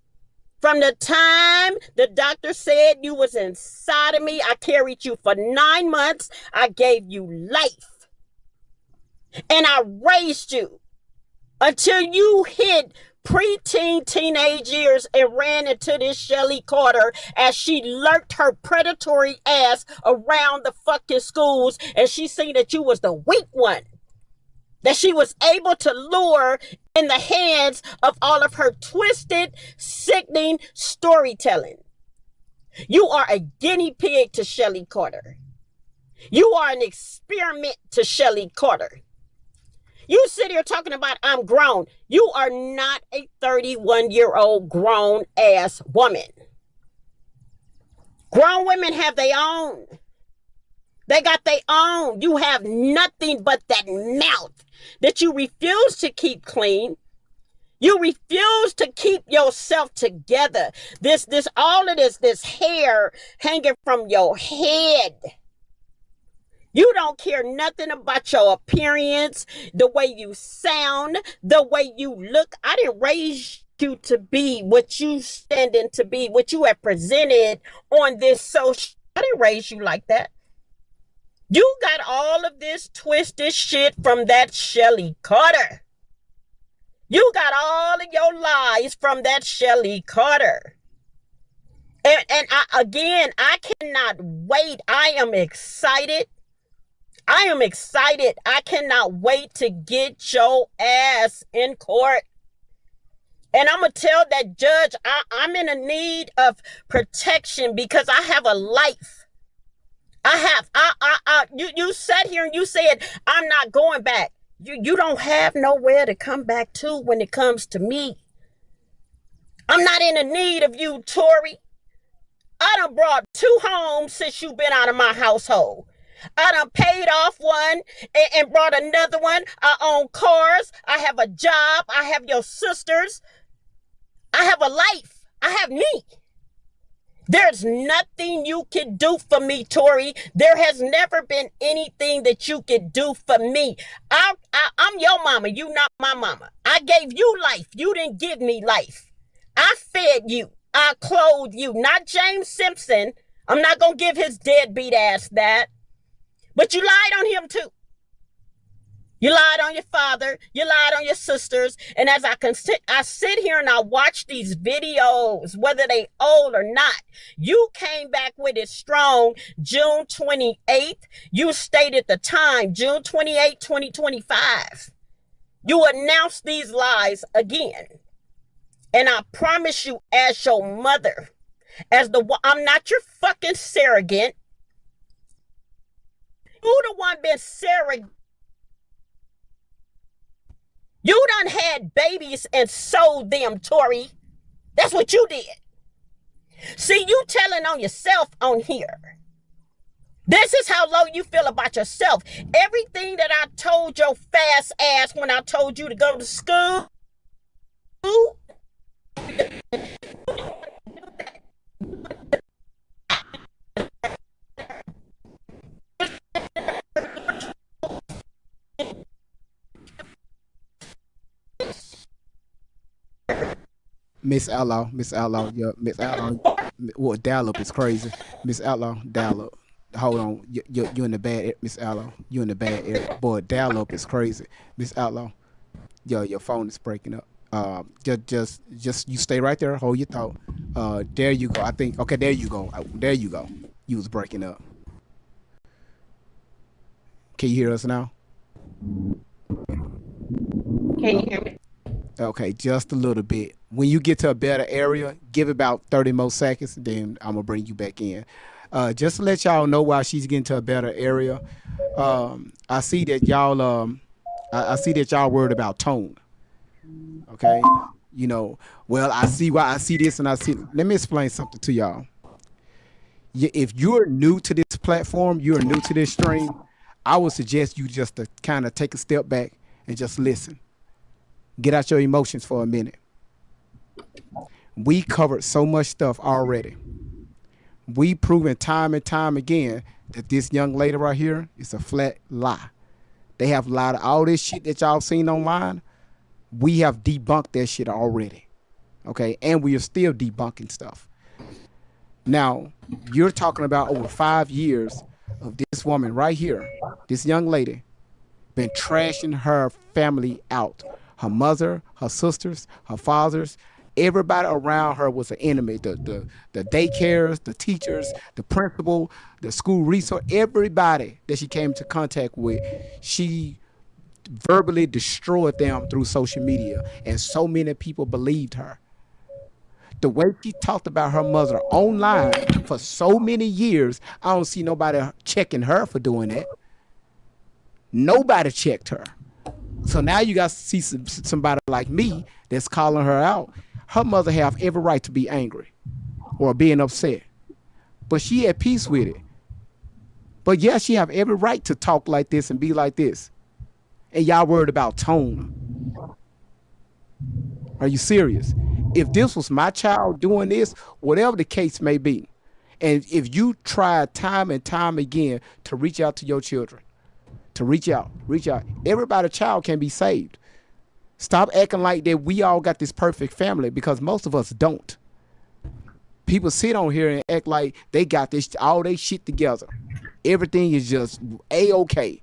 From the time the doctor said you was inside of me, I carried you for 9 months. I gave you life. And I raised you until you hit preteen teenage years and ran into this Shelly Carter as she lurked her predatory ass around the fucking schools, and she seen that you was the weak one, that she was able to lure in the hands of all of her twisted, sickening storytelling. You are a guinea pig to Shelly Carter. You are an experiment to Shelly Carter. You sit here talking about I'm grown. You are not a 31-year-old grown ass woman. Grown women have their own. They got their own. You have nothing but that mouth that you refuse to keep clean. You refuse to keep yourself together. All of this hair hanging from your head. You don't care nothing about your appearance, the way you sound, the way you look. I didn't raise you to be what you standing to be, what you have presented on this social. I didn't raise you like that. You got all of this twisted shit from that Shelly Carter. You got all of your lies from that Shelly Carter. And I cannot wait. I am excited. I cannot wait to get your ass in court. And I'm going to tell that judge I'm in a need of protection because I have a life. You sat here and you said, I'm not going back. You don't have nowhere to come back to when it comes to me. I'm not in a need of you, Tori. I done brought 2 homes since you've been out of my household. I done paid off one and brought another one. I own cars. I have a job. I have your sisters. I have a life. I have me. There's nothing you can do for me, Tori. There has never been anything that you can do for me. I'm your mama. You not my mama. I gave you life. You didn't give me life. I fed you. I clothed you. Not James Simpson. I'm not going to give his deadbeat ass that. But you lied on him too. You lied on your father. You lied on your sisters. And as I sit here and I watch these videos, whether they old or not, you came back with it strong June 28th. You stated the time, June 28th, 2025. You announced these lies again. And I promise you, as your mother, I'm not your fucking surrogate. You the one been surrogate. You done had babies and sold them, Tori. That's what you did. See, you telling on yourself on here. This is how low you feel about yourself. Everything that I told your fast ass when I told you to go to school. Miss Outlaw, yeah, Miss Outlaw. Well, dial-up is crazy. Miss Outlaw, dial-up. Hold on, you in the bad, Miss Outlaw. You in the bad area, boy. Dial-up is crazy, Miss Outlaw. Yo, your phone is breaking up. Just you stay right there. Hold your thought. There you go. I think. Okay, there you go. There you go. You was breaking up. Can you hear us now? Can you hear me? Okay, just a little bit. When you get to a better area, give it about 30 more seconds, then I'm gonna bring you back in. Just to let y'all know while she's getting to a better area. I see that y'all I see that y'all worried about tone. Okay. You know, well, I see why I see this and I see. Let me explain something to y'all. If you're new to this platform, you're new to this stream, I would suggest you just to kind of take a step back and just listen. Get out your emotions for a minute. We covered so much stuff already. We proven time and time again that this young lady right here is a flat lie. They have lied all this shit that y'all seen online. We have debunked that shit already. Okay, and we are still debunking stuff. Now, you're talking about over 5 years of this woman right here, this young lady, been trashing her family out. Her mother, her sisters, her fathers, everybody around her was an enemy. The daycares, the teachers, the principal, the school resource, everybody that she came into contact with, she verbally destroyed them through social media. And so many people believed her. The way she talked about her mother online for so many years, I don't see nobody checking her for doing that. Nobody checked her. So now you got to see somebody like me that's calling her out. Her mother have every right to be angry or being upset, but she at peace with it. But yeah, she have every right to talk like this and be like this. And y'all worried about tone. Are you serious? If this was my child doing this, whatever the case may be, and if you try time and time again to reach out to your children, to reach out, everybody's child can be saved. Stop acting like that we all got this perfect family, because most of us don't. People sit on here and act like they got this all they shit together. Everything is just a-okay.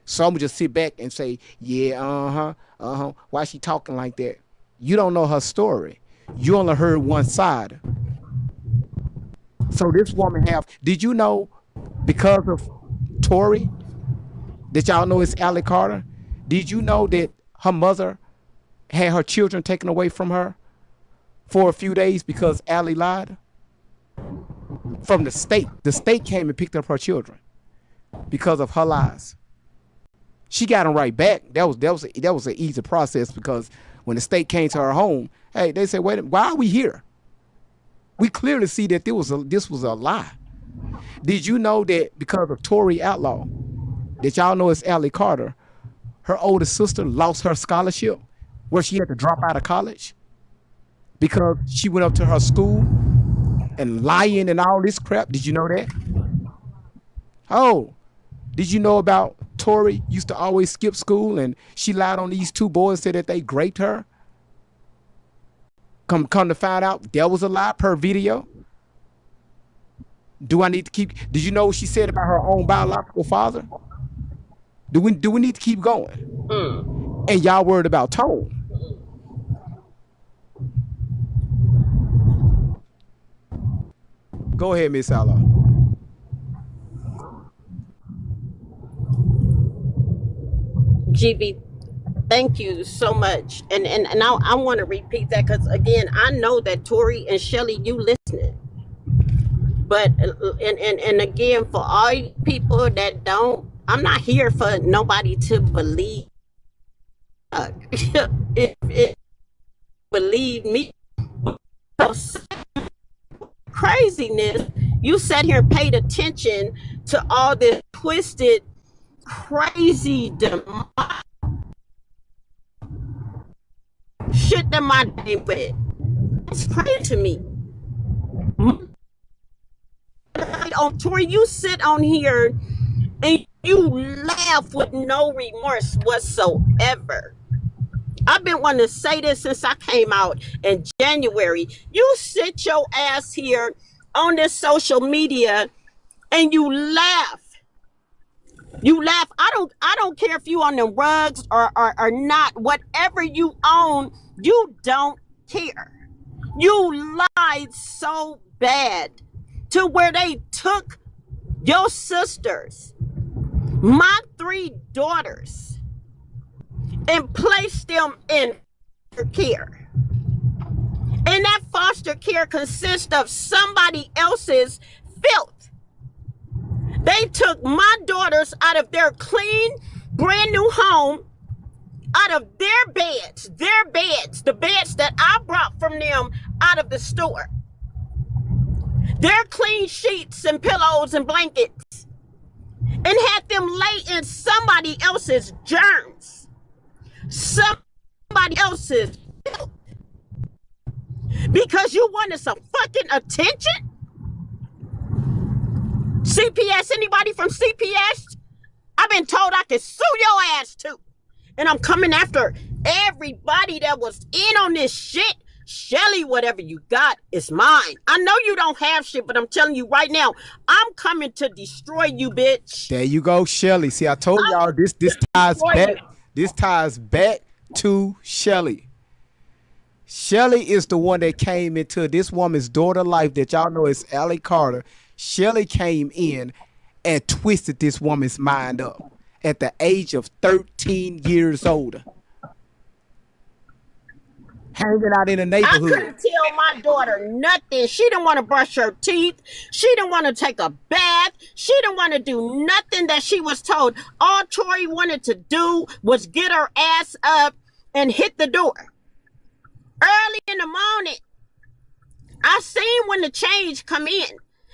So I'm gonna just sit back and say, yeah, why she talking like that? You don't know her story. You only heard one side. So this woman did you know, because of Tory, that y'all know it's Allie Carter? Did you know that her mother had her children taken away from her for a few days because Allie lied? From the state. The state came and picked up her children because of her lies. She got them right back. That was an easy process, because when the state came to her home, hey, they said, wait, why are we here? We clearly see that this was a lie. Did you know that because of Tory Outlaw, that y'all know it's Allie Carter, her older sister lost her scholarship where she had to drop out of college because she went up to her school and lying and all this crap? Did you know that? Oh, did you know about Tori used to always skip school and she lied on these two boys, said that they raped her? Come to find out, that was a lie per video. Do I need to keep? Did you know what she said about her own biological father? Do we need to keep going? And y'all worried about tone. Go ahead, Miss Allah. GB, thank you so much. And I want to repeat that because, again, I know that Tori and Shelly, you listening. But, and again, for all you people that don't, I'm not here for nobody to believe. If believe me, craziness, you sat here and paid attention to all this twisted, crazy shit that my day with. It's crazy to me. On tour, you sit on here and you laugh with no remorse whatsoever. I've been wanting to say this since I came out in January. You sit your ass here on this social media and you laugh. You laugh. I don't care if you on the rugs or not. Whatever you own, you don't care. You lied so bad to where they took your sisters, my 3 daughters, and placed them in care. And that foster care consists of somebody else's filth. They took my daughters out of their clean, brand new home, out of their beds, the beds that I brought from them out of the store. Their clean sheets and pillows and blankets, and had them lay in somebody else's germs, somebody else's filth. Because you wanted some fucking attention? CPS, anybody from CPS? I've been told I can sue your ass too. And I'm coming after everybody that was in on this shit. Shelly, whatever you got is mine. I know you don't have shit, but I'm telling you right now, I'm coming to destroy you, bitch. There you go, Shelly. See, I told y'all this ties back. This ties back to Shelly. Shelly is the one that came into this woman's daughter life that y'all know is Allie Carter. Shelly came in and twisted this woman's mind up at the age of 13 years old. Hanging out in the neighborhood. I couldn't tell my daughter nothing. She didn't want to brush her teeth. She didn't want to take a bath. She didn't want to do nothing that she was told. All Tori wanted to do was get her ass up and hit the door. Early in the morning, I seen when the change come in.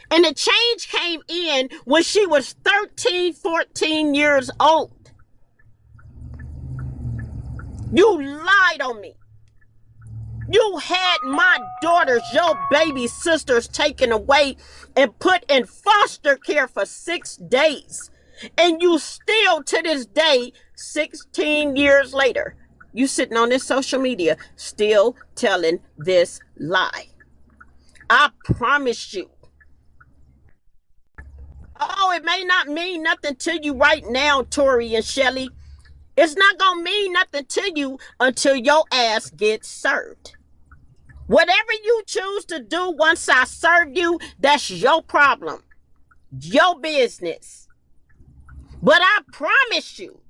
And the change came in when she was 13, 14 years old. You lied on me. You had my daughters, your baby sisters, taken away and put in foster care for 6 days. And you still, to this day, 16 years later, you sitting on this social media still telling this lie. I promise you. Oh, it may not mean nothing to you right now, Tori and Shelly. It's not going to mean nothing to you until your ass gets served. Whatever you choose to do once I serve you, that's your problem. Your business. But I promise you,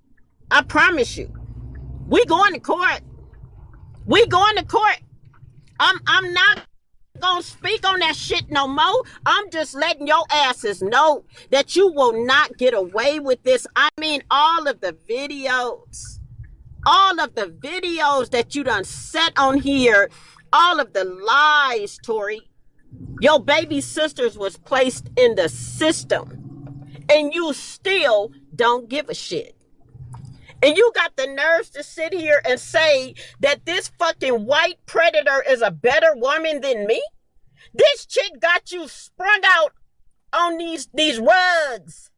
we going to court. We going to court. I'm not gonna speak on that shit no more. I'm just letting your asses know that you will not get away with this. I mean, all of the videos that you done set on here, all of the lies, Tori. Your baby sisters was placed in the system, and you still don't give a shit. And you got the nerves to sit here and say that this fucking white predator is a better woman than me? This chick got you sprung out on these rugs.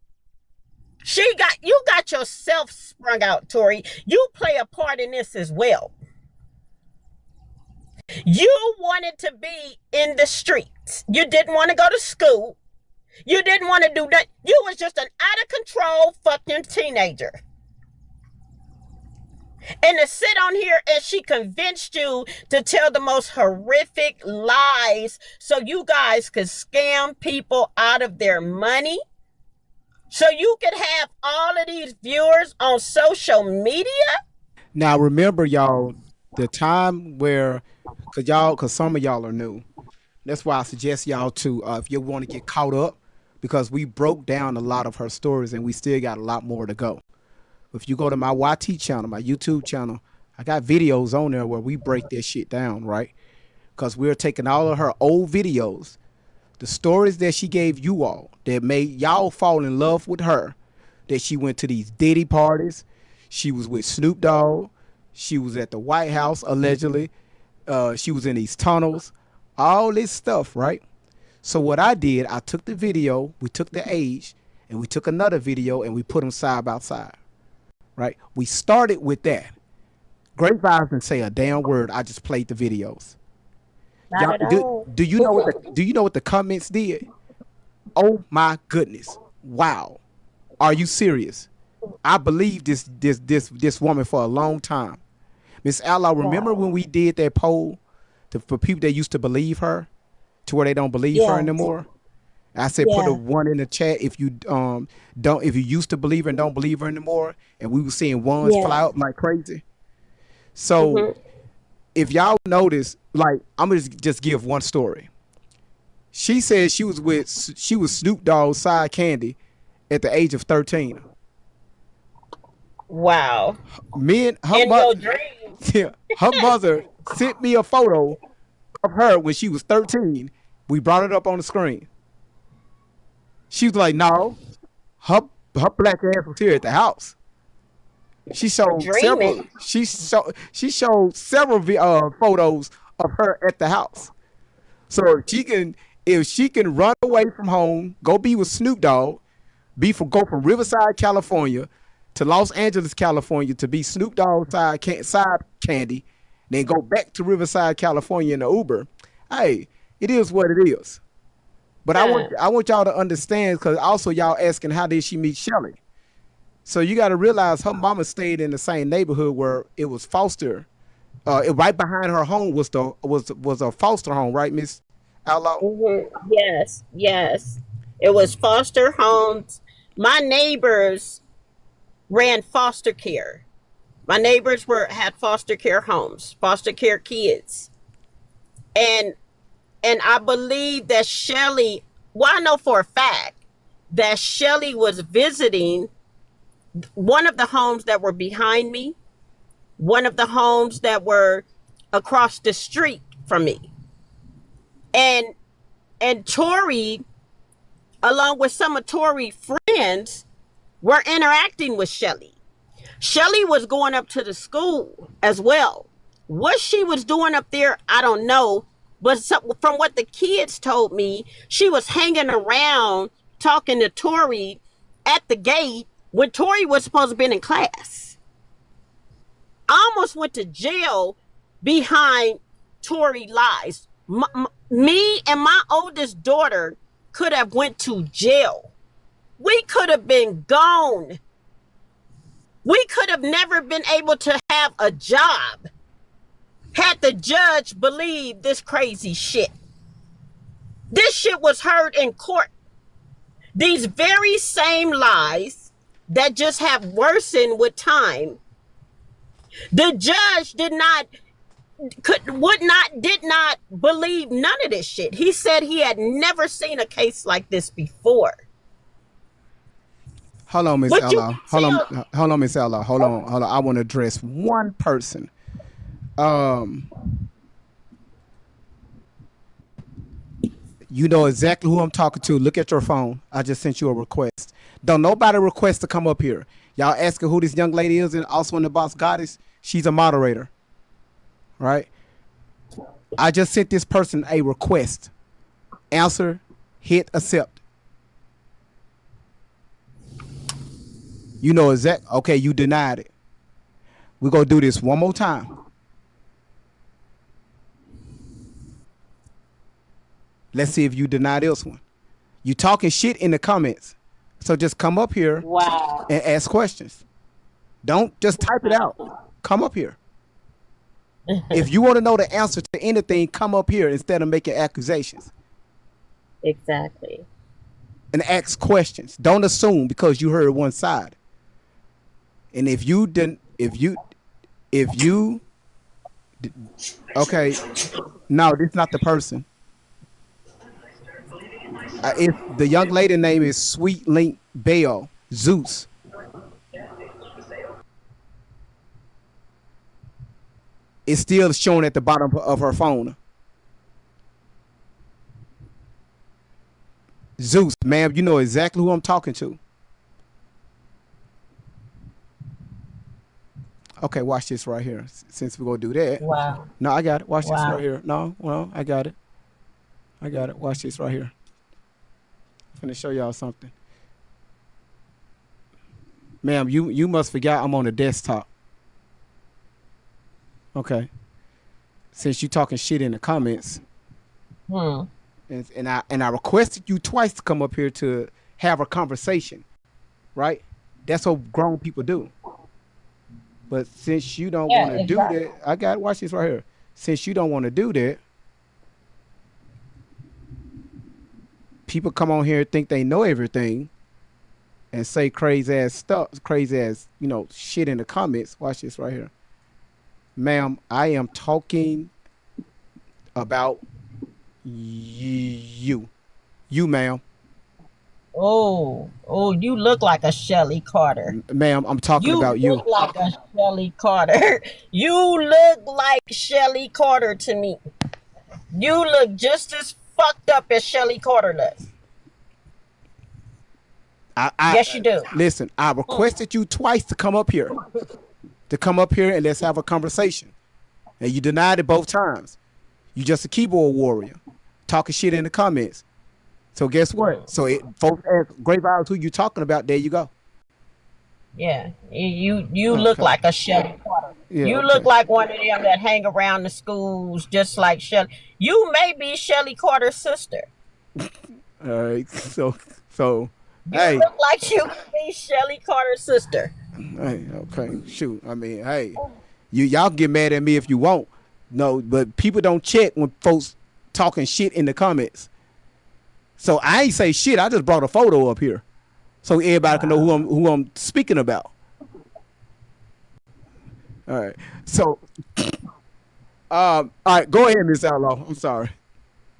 You got yourself sprung out, Tori. You play a part in this as well. You wanted to be in the streets. You didn't want to go to school. You didn't want to do that. You was just an out of control fucking teenager. And to sit on here and she convinced you to tell the most horrific lies so you guys could scam people out of their money. So you could have all of these viewers on social media. Now remember, y'all, the time where, cause some of y'all are new. That's why I suggest y'all to, if you want to get caught up, because we broke down a lot of her stories and we still got a lot more to go. If you go to my YT channel, my YouTube channel, I got videos on there where we break this shit down, right? Because we're taking all of her old videos, the stories that she gave you all that made y'all fall in love with her, that she went to these Diddy parties, she was with Snoop Dogg, she was at the White House allegedly, she was in these tunnels, all this stuff, right? So what I did, I took the video, we took the age, and we took another video and we put them side by side. Right, we started with that. Great vibes and say a damn word. I just played the videos. Do you know what the comments did? Oh my goodness! Wow, are you serious? I believe this woman for a long time. Miss Ella, remember when we did that poll for people that used to believe her, to where they don't believe her anymore? I said put a 1 in the chat if you if you used to believe her and don't believe her anymore, and we were seeing ones fly up like crazy. So Mhm. if y'all notice, like, I'm gonna just give one story. She said she was Snoop Dogg's side candy at the age of 13. Wow. Me and her In mother, your dreams. her mother sent me a photo of her when she was 13. We brought it up on the screen. She was like, "No, her her black ass was here at the house." She showed Dreaming. several. She showed several photos of her at the house. So if she can run away from home, go be with Snoop Dogg, go from Riverside, California, to Los Angeles, California, to be Snoop Dogg's side candy, then go back to Riverside, California in the Uber. Hey, it is what it is. But Huh. I want y'all to understand, because also y'all asking how did she meet Shelly. So you got to realize her mama stayed in the same neighborhood where it was foster. Right behind her home was a foster home, right, Miss Outlaw? Yes, yes. It was foster homes. My neighbors ran foster care. My neighbors were had foster care homes, foster care kids. And I believe that Shelly, well, I know for a fact that Shelly was visiting one of the homes that were behind me, one of the homes that were across the street from me. And Tori, along with some of Tori's friends, were interacting with Shelly. Shelly was going up to the school as well. What she was doing up there, I don't know. But from what the kids told me, she was hanging around talking to Tori at the gate when Tori was supposed to be in class. I almost went to jail behind Tori lies. Me and my oldest daughter could have went to jail. We could have been gone. We could have never been able to have a job had the judge believed this crazy shit. This shit was heard in court. These very same lies that just have worsened with time. The judge did not believe none of this shit. He said he had never seen a case like this before. Hold on, Miss But you Ella. can see Hold on, Miss Ella. Hold on. I want to address one person. Um, you know exactly who I'm talking to. Look at your phone. I just sent you a request. Don't nobody request to come up here. Y'all asking who this young lady is, and also in the box goddess. She's a moderator, right? I just sent this person a request. Answer, hit accept. You know exact. Okay, you denied it. We're gonna do this one more time. Let's see if you deny this one. You talking shit in the comments. So just come up here wow. and ask questions. Don't just type it out. Come up here. If you want to know the answer to anything, come up here instead of making accusations Exactly. and ask questions. Don't assume because you heard one side. And if you didn't, if you, okay, no, this is not the person. If the young lady name is Sweet Link Bell Zeus. It's still showing at the bottom of her phone. Zeus, ma'am, you know exactly who I'm talking to. Okay, watch this right here. Since we're gonna do that. Wow. No, I got it. Watch this right Wow. here. No, well, I got it. I got it. Watch this right here. I'm finna show y'all something. Ma'am, you must forget I'm on the desktop. Okay. Since you talking shit in the comments, Hmm. and I requested you twice to come up here to have a conversation, right? That's what grown people do. But since you don't Yeah, want to do exactly. that, I got watch this right here. Since you don't want to do that, people come on here and think they know everything and say crazy ass stuff, crazy ass, shit in the comments. Watch this right here. Ma'am, I am talking about you. You, ma'am. Oh, you look like a Shelly Carter. Ma'am, I'm talking You about you. look like a Shelly Carter. You look like Shelly Carter to me. You look just as fucked up as Shelly Carter does. I Yes, you do. listen. I requested you twice to come up here, and let's have a conversation, and you denied it both times. You just a keyboard warrior, talking shit in the comments. So guess what? So folks ask Great Vibes who you talking about. There you go. Yeah, you look Okay. like a Shelly Carter. Yeah. You look Okay. like one of them that hang around the schools, just like Shelly. You may be Shelly Carter's sister. All right. So, You hey, look like you could be Shelly Carter's sister. hey. Okay. Shoot. I mean, hey, y'all can get mad at me if you want. No, but people don't check when folks talking shit in the comments. So I ain't say shit. I just brought a photo up here so everybody can know who I'm speaking about. All right. So, all right. Go ahead, Miss Outlaw. I'm sorry.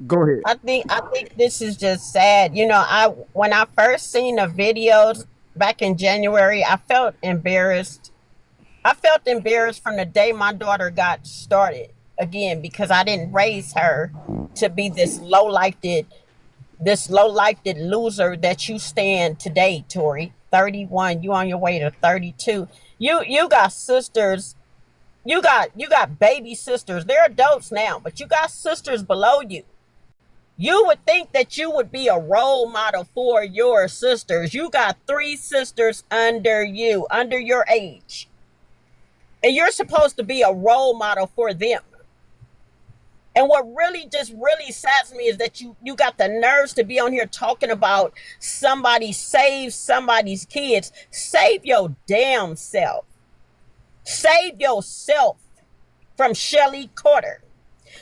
Go ahead. I think this is just sad. I when I first seen the videos back in January, I felt embarrassed. I felt embarrassed from the day my daughter got started again because I didn't raise her to be this low-lifted loser that you stand today, Tori. 31, you on your way to 32. You got sisters, you got baby sisters. They're adults now, but you got sisters below you. You would think that you would be a role model for your sisters. You got three sisters under you, under your age. And you're supposed to be a role model for them. And what really saddens me is that you got the nerves to be on here talking about somebody save somebody's kids. Save your damn self. Save yourself from Shelly Carter.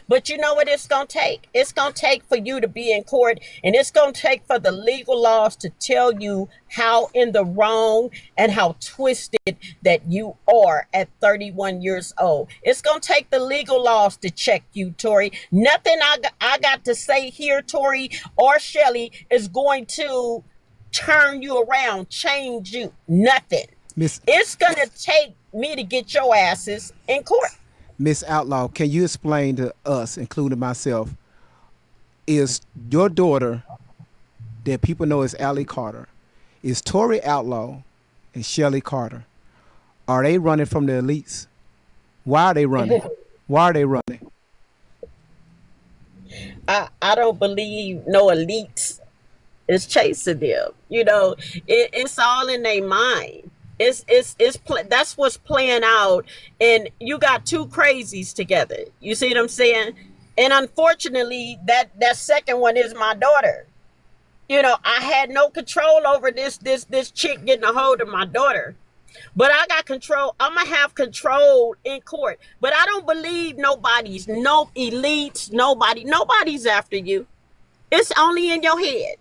But you know what it's going to take? It's going to take for you to be in court, and it's going to take for the legal laws to tell you how in the wrong and how twisted that you are at 31 years old. It's going to take the legal laws to check you, Tori. Nothing I got to say here, Tori or Shelly, is going to turn you around, change you. Nothing. Miss It's going to take me to get your asses in court. Miss Outlaw, can you explain to us, including myself, is your daughter that people know as Allie Carter, is Tori Outlaw and Shelly Carter, are they running from the elites? Why are they running? Why are they running? I don't believe no elites is chasing them. It's all in their mind. That's what's playing out, and you got two crazies together. You see what I'm saying? And unfortunately, that second one is my daughter. I had no control over this chick getting a hold of my daughter. But I got control. I'm gonna have control in court. But I don't believe nobody's no elites, nobody's after you. It's only in your head.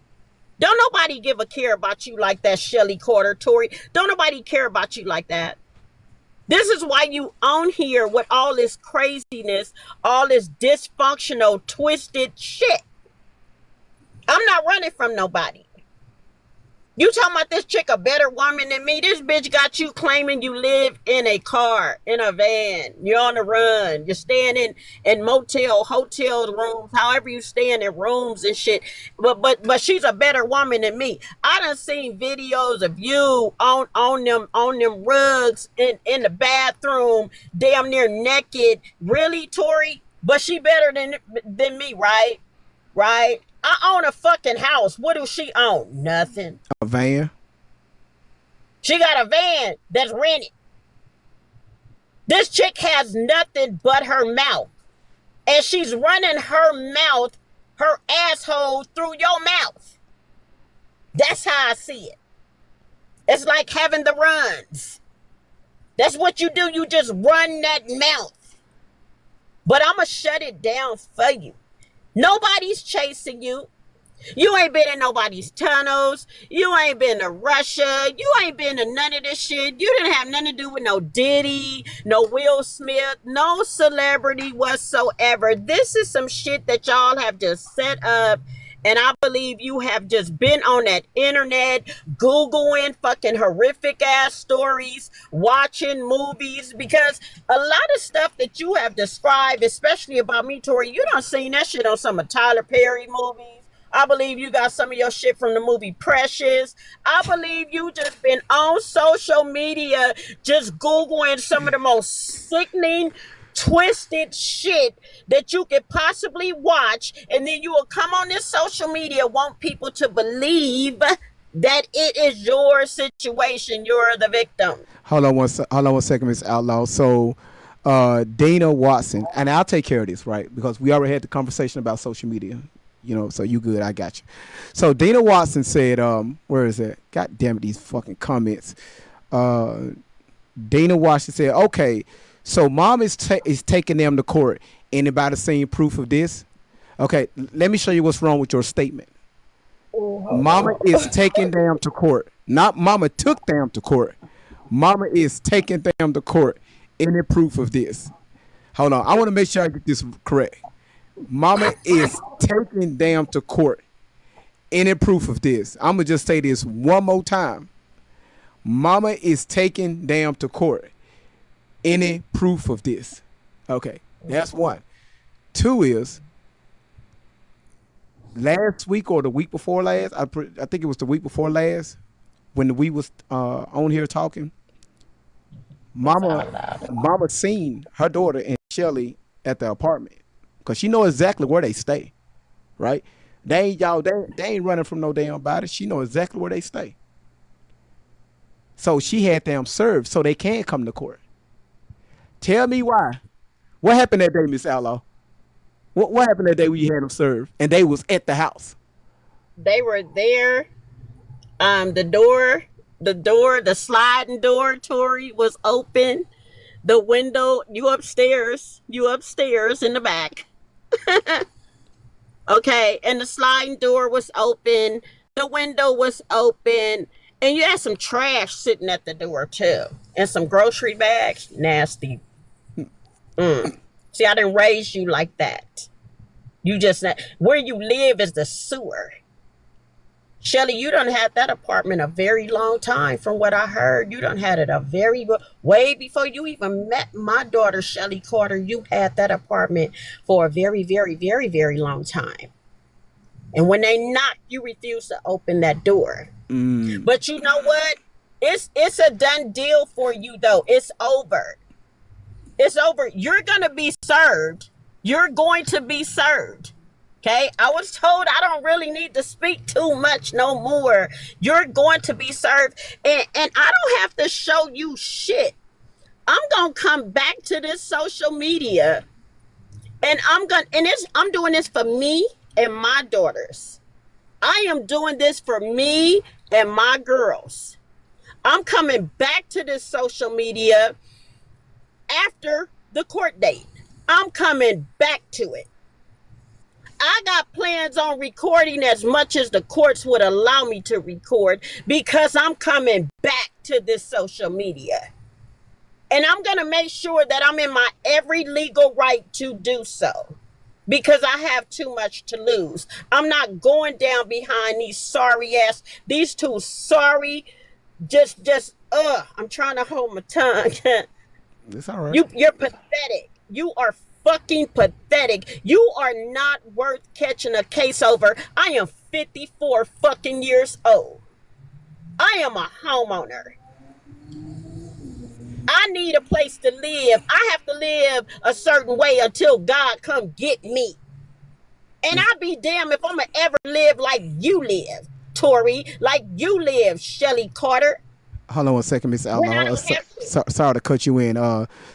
Don't nobody give a care about you like that, Shelly Carter, Tori. Don't nobody care about you like that. This is why you on here with all this craziness, all this dysfunctional, twisted shit. I'm not running from nobody. You talking about this chick a better woman than me? This bitch got you claiming you live in a car, in a van. You're on the run. You're staying in motel, hotel rooms, however you staying in rooms and shit. But she's a better woman than me. I done seen videos of you on them rugs in the bathroom, damn near naked. Really, Tori? But she better than me, right? Right? I own a fucking house. What does she own? Nothing. A van? She got a van that's rented. This chick has nothing but her mouth. And she's running her mouth, her asshole through your mouth. That's how I see it. It's like having the runs. That's what you do. You just run that mouth. But I'm going to shut it down for you. Nobody's chasing you. You ain't been in nobody's tunnels. You ain't been to Russia. You ain't been to none of this shit. You didn't have nothing to do with no Diddy, no Will Smith, no celebrity whatsoever. This is some shit that y'all have just set up. And I believe you have just been on that internet, Googling fucking horrific ass stories, watching movies, because a lot of stuff that you have described, especially about me, Tori, you done seen that shit on some of Tyler Perry movies. I believe you got some of your shit from the movie Precious. I believe you just been on social media just Googling some of the most sickening, twisted shit that you could possibly watch. And then you will come on this social media, want people to believe that it is your situation. You're the victim. Hold on one second, Miss Outlaw. So, Dana Watson, and I'll take care of this, right? Because we already had the conversation about social media. You know, so you good, I got you. So Dana Watson said, where is it? God damn it, these fucking comments. Dana Watson said, okay, so mom is taking them to court. Anybody seen proof of this? Okay, let me show you what's wrong with your statement. Mama is taking them to court. Not mama took them to court. Mama is taking them to court. Any proof of this? Hold on, I want to make sure I get this correct. Mama is taking them to court. Any proof of this? I'm going to just say this one more time. Mama is taking them to court. Any proof of this? Okay, that's one. Two is, last week or the week before last, I think it was the week before last, when we was on here talking, Mama seen her daughter and Shelly at the apartment. Because she know exactly where they stay, right? They ain't running from no damn body. She know exactly where they stay. So she had them served so they can come to court. Tell me why. What happened that day, Miss Outlaw? What happened that day when you had them served and they was at the house? They were there. The sliding door, Tori, was open. The window, you upstairs in the back. Okay, and the sliding door was open, the window was open, and you had some trash sitting at the door too, and some grocery bags. Nasty. See, I didn't raise you like that. You just, where you live is the sewer. Shelly, you done had that apartment a very long time. From what I heard, you done had it a way before you even met my daughter, Shelly Carter. You had that apartment for a very, very, very, very long time. And when they knocked, you refused to open that door. But you know what? It's a done deal for you, though. It's over. It's over. You're going to be served. You're going to be served. Okay, I was told I don't really need to speak too much no more. You're going to be served, and I don't have to show you shit. I'm gonna come back to this social media, and I'm doing this for me and my daughters. I am doing this for me and my girls. I'm coming back to this social media after the court date. I'm coming back to it. I got plans on recording as much as the courts would allow me to record, because I'm coming back to this social media. And I'm going to make sure that I'm in my every legal right to do so, because I have too much to lose. I'm not going down behind these two sorry, I'm trying to hold my tongue. It's all right. You're pathetic. You are fucking pathetic. You are not worth catching a case over. I am 54 fucking years old. I am a homeowner. I need a place to live. I have to live a certain way until God come get me. And I'll be damned if I'm gonna ever live like you live, Tori, like you live, Shelly Carter. Hold on one second, Miss Outlaw. Sorry to cut you in.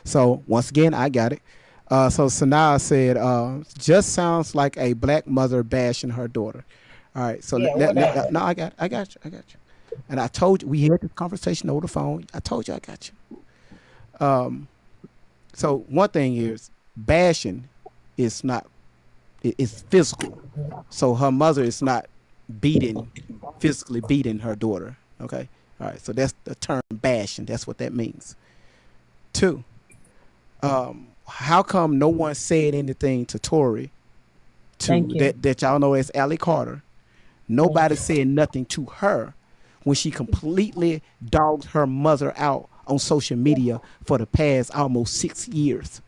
So once again, I got it. So Sanaa said, just sounds like a black mother bashing her daughter. All right. So no, I got you. And I told you, we had this conversation over the phone. I told you I got you. So one thing is, bashing is not, it's physical. So her mother is not beating, physically beating her daughter. Okay, all right. So that's the term bashing. That's what that means. Two, how come no one said anything to Tori, Thank to you. that y'all know as Allie Carter? Nobody said nothing to her when she completely dogged her mother out on social media for the past almost 6 years.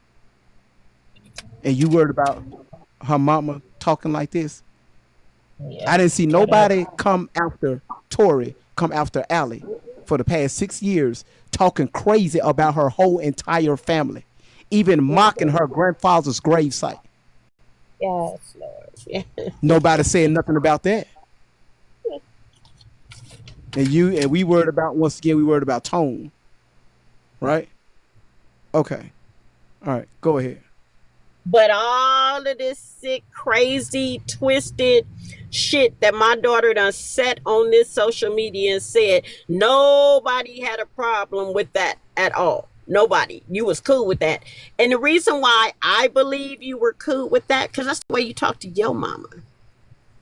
And you worried about her mama talking like this? Yeah. I didn't see Shut up. nobody come after Tori, come after Allie for the past 6 years, talking crazy about her whole entire family, even mocking her grandfather's gravesite. Yes, Lord. Yeah. Nobody said nothing about that. And we worried about, once again, we worried about tone, right? Okay. All right. Go ahead. But all of this sick, crazy, twisted shit that my daughter done set on this social media and said, nobody had a problem with that at all. Nobody. You was cool with that. And the reason why I believe you were cool with that, because that's the way you talk to your mama.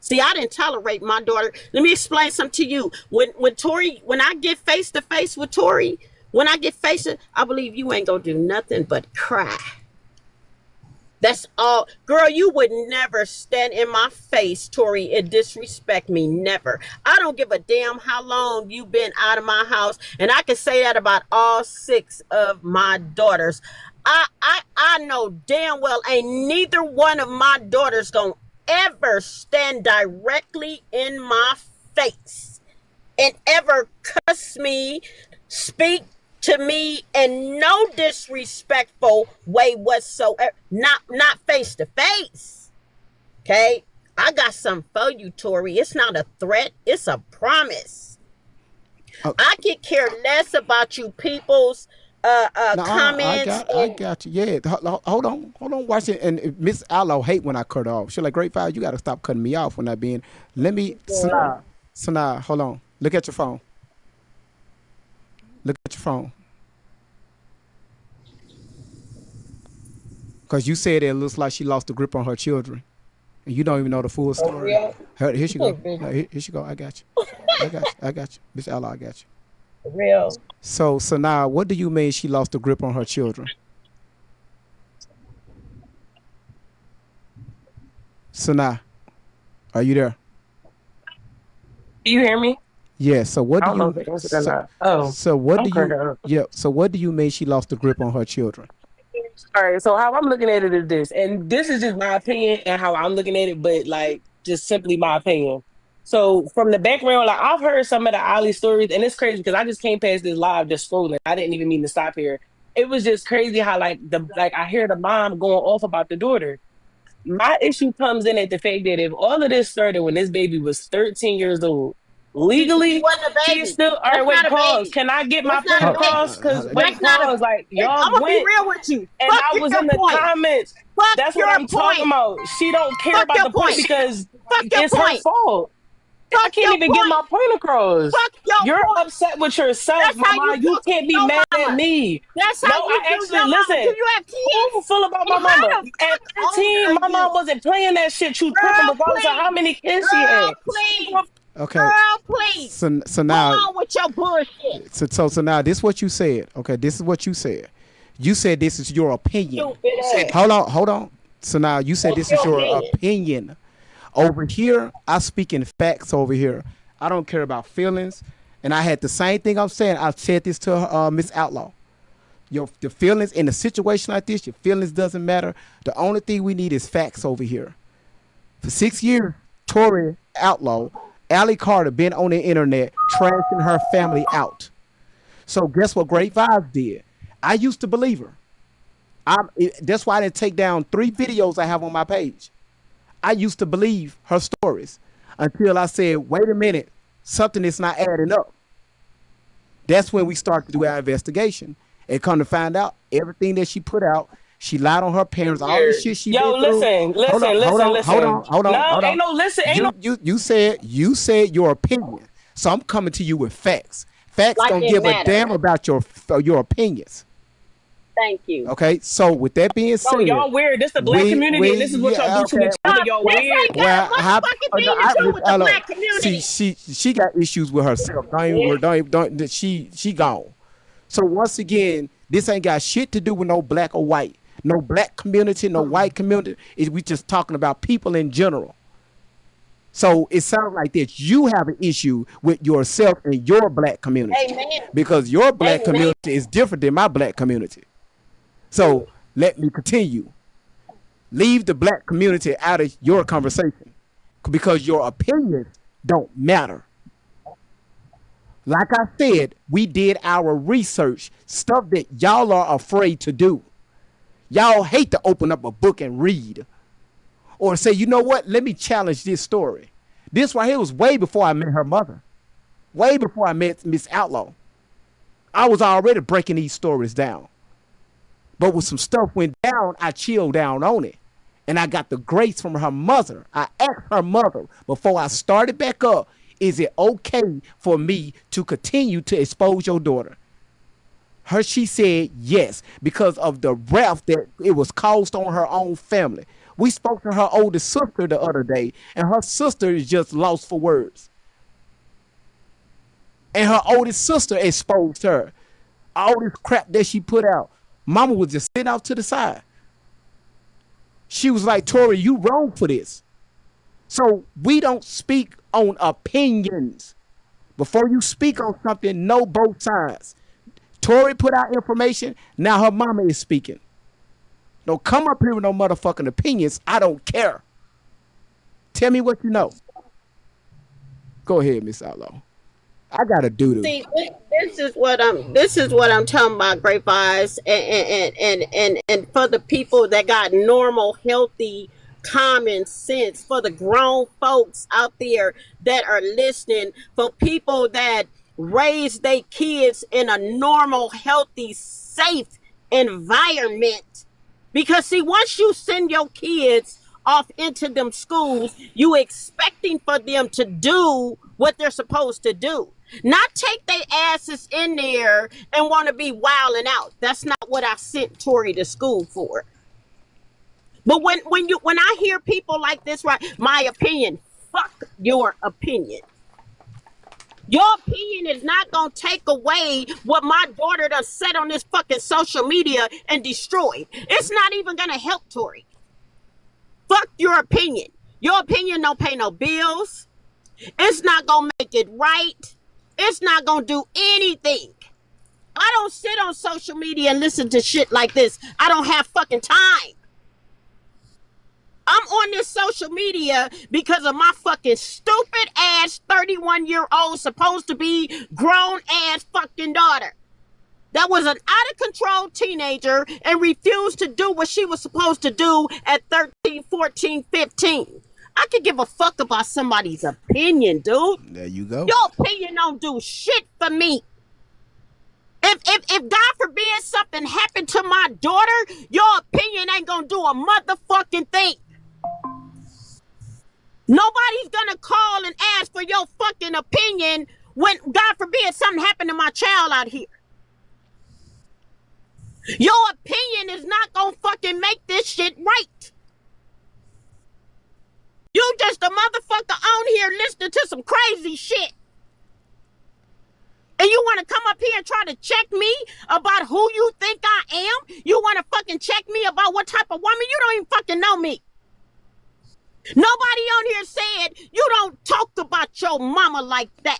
See, I didn't tolerate my daughter. Let me explain something to you. When I get face to face with Tori, when I get face to, I believe you ain't gonna do nothing but cry. That's all. Girl, you would never stand in my face, Tori, and disrespect me. Never. I don't give a damn how long you've been out of my house. And I can say that about all six of my daughters. I know damn well ain't neither one of my daughters gonna ever stand directly in my face and ever cuss me, speak to me in no disrespectful way whatsoever. Not face to face. Okay? I got something for you, Tori. It's not a threat, it's a promise. Oh, I could care less about you people's no, comments I and got you. Yeah, hold on. Watch it. And Miss Allo hate when I cut her off. She's like, "Great Fire, you got to stop cutting me off when I being." Let me, Sanaa, hold on. Look at your phone. Look at your phone. Because you said it looks like she lost the grip on her children, and you don't even know the full for story. real. Here she go. No, here she go. I got you. I got you. Miss Allo, I got you. For real. So Sanaa, what do you mean she lost the grip on her children? Sanaa, are you there? Do you hear me? Yeah. So what I do don't know you? if it answered or So, not. Oh, so what I'm do you? cracked up. Yeah. So what do you mean she lost the grip on her children? All right, so how I'm looking at it is this, and this is just my opinion and how I'm looking at it, but like just simply my opinion. So from the background, like I've heard some of the Ali stories, and it's crazy because I just came past this live just scrolling. I didn't even mean to stop here. It was just crazy how like I hear the mom going off about the daughter. My issue comes in at the fact that if all of this started when this baby was 13 years old, She legally, wasn't a she's baby. still all right. That's Wait, not a pause. baby. Can I get my That's not point a Hold, baby. across? Because That's wait, not a. pause. Like y'all I'm gonna be went real with you. and Fuck I was your in the point. comments. Fuck That's what your I'm talking point. about. She don't care Fuck about your the point point. because Fuck your it's her point. fault. I Fuck can't your even get my point. point across. Fuck your You're point. upset with yourself, That's how you mama. You talk to can't be your mad at mama. me. That's No, how you I do actually your mama. Do listen. you have Who kids? feel about And my mama? how the At fuck old 13, are my mom you? wasn't playing that shit. She was tripping Girl, regardless of how please. many kids she Girl, had. please. okay. Girl, please. So Go now, on with your bullshit. so now, this is what you said. Okay, this is what you said. You said this is your opinion. Stupid ass. Hold on. So now you said What's this is your your opinion? opinion. Over here, I speak in facts. Over here, I don't care about feelings. And I had the same thing I'm saying. I said this to Miss Outlaw. The feelings in a situation like this, your feelings doesn't matter. The only thing we need is facts over here. For 6 years, Tori Outlaw, Allie Carter been on the internet trashing her family out. So guess what Great Vibes did? I used to believe her. That's why I didn't take down 3 videos I have on my page. I used to believe her stories until I said, wait a minute, something is not adding up. That's when we start to do our investigation. And come to find out, everything that she put out, she lied on her parents, all this Weird. shit she been Yo, through. Hold listen. on, hold on, No, hold ain't on. no listen, ain't no You said your opinion. So I'm coming to you with facts. Facts Like don't it give a matter. damn about your opinions. Thank you. Okay, so with that being No, said, y'all weird. This the black we community, and this is what y'all yeah do to okay. each other. Y'all This weird. ain't got a Well, motherfucking no, thing to do Miss with the Ella, black see, community. she got issues with herself. Don't even, Yeah. she gone. So once again, this ain't got shit to do with no black or white, no black community, no white community. We just talking about people in general. So it sounds like that you have an issue with yourself and your black community Amen. because your black Amen. community is different than my black community. So let me continue. Leave the black community out of your conversation because your opinions don't matter. Like I said, we did our research, stuff that y'all are afraid to do. Y'all hate to open up a book and read or say, you know what, let me challenge this story. This right here was way before I met her mother, way before I met Miss Outlaw. I was already breaking these stories down. But when some stuff went down, I chilled down on it. And I got the grace from her mother. I asked her mother before I started back up, is it okay for me to continue to expose your daughter? She said yes, because of the wrath that it was caused on her own family. We spoke to her oldest sister the other day, and her sister is just lost for words. And her oldest sister exposed her. All this crap that she put out. Mama was just sitting out to the side. She was like, Tori, you wrong for this. So we don't speak on opinions. Before you speak on something, know both sides. Tori put out information. Now her mama is speaking. Don't come up here with no motherfucking opinions. I don't care. Tell me what you know. Go ahead, Miss Outlaw. I got a doo-doo. See, this is what I'm talking about, Great Eyes, and for the people that got normal, healthy, common sense, for the grown folks out there that are listening, for people that raise their kids in a normal, healthy, safe environment. Because see, once you send your kids off into them schools, you expecting for them to do what they're supposed to do. Not take their asses in there and want to be wilding out. That's not what I sent Tori to school for. But when I hear people like this, right, my opinion, fuck your opinion. Your opinion is not gonna take away what my daughter done said on this fucking social media and destroyed. It's not even gonna help Tori. Fuck your opinion. Your opinion don't pay no bills. It's not gonna make it right. It's not gonna do anything. I don't sit on social media and listen to shit like this. I don't have fucking time. I'm on this social media because of my fucking stupid ass 31-year-old supposed to be grown ass fucking daughter. That was an out of control teenager and refused to do what she was supposed to do at 13, 14, 15. I could give a fuck about somebody's opinion, dude. There you go. Your opinion don't do shit for me. If God forbid something happened to my daughter, your opinion ain't gonna do a motherfucking thing. Nobody's gonna call and ask for your fucking opinion when God forbid something happened to my child out here. Your opinion is not gonna fucking make this shit right. You just a motherfucker on here listening to some crazy shit. And you want to come up here and try to check me about who you think I am? You want to fucking check me about what type of woman? You don't even fucking know me. Nobody on here said you don't talk about your mama like that.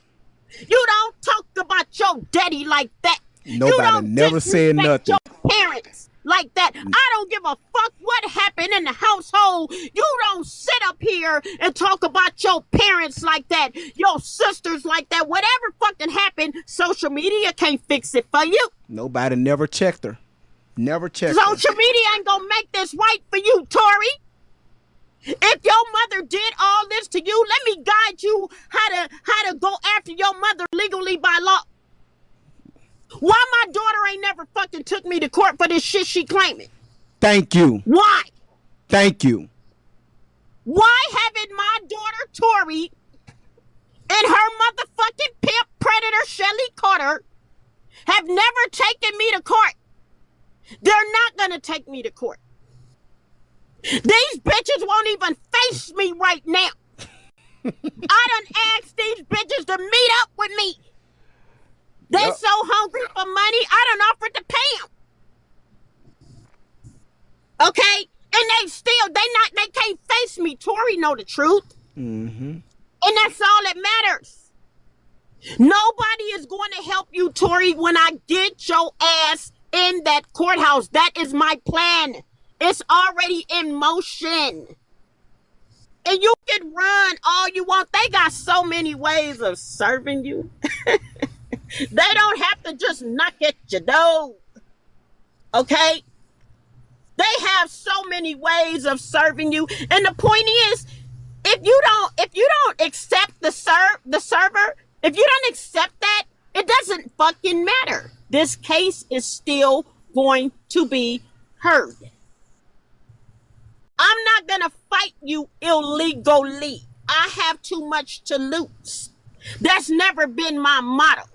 You don't talk about your daddy like that. Nobody You don't never said disrespect nothing. your parents like that. I don't give a fuck what happened in the household. You don't sit up here and talk about your parents like that, your sisters like that. Whatever fucking happened, social media can't fix it for you. Nobody never checked her. Never checked her. Social media ain't gonna make this right for you, Tori. If your mother did all this to you, let me guide you how to go after your mother legally by law. Why my daughter ain't never fucking took me to court for this shit she claiming? Thank you. Why? Thank you. Why haven't my daughter Tori and her motherfucking pimp predator Shelly Carter have never taken me to court? They're not going to take me to court. These bitches won't even face me right now. I done asked these bitches to meet up with me. They Yep. so hungry for money, I done offered to pay them. Okay? And they can't face me. Tori know the truth. Mm-hmm. And that's all that matters. Nobody is going to help you, Tori, when I get your ass in that courthouse. That is my plan. It's already in motion. And you can run all you want. They got so many ways of serving you. They don't have to just knock at your door. Okay? They have so many ways of serving you. And the point is, if you don't accept the server, if you don't accept that, it doesn't fucking matter. This case is still going to be heard. I'm not gonna fight you illegally. I have too much to lose. That's never been my motto.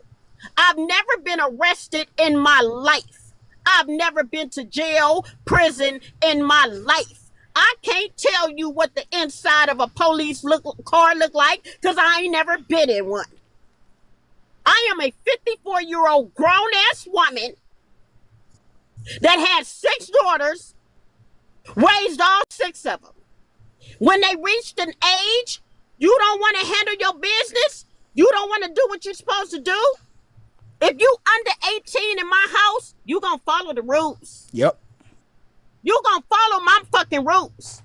I've never been arrested in my life. I've never been to jail, prison in my life. I can't tell you what the inside of a police car look like because I ain't never been in one. I am a 54-year-old grown-ass woman that had 6 daughters, raised all 6 of them. When they reached an age, you don't want to handle your business, you don't want to do what you're supposed to do. If you under 18 in my house, you gonna follow the rules. Yep. You gonna follow my fucking rules.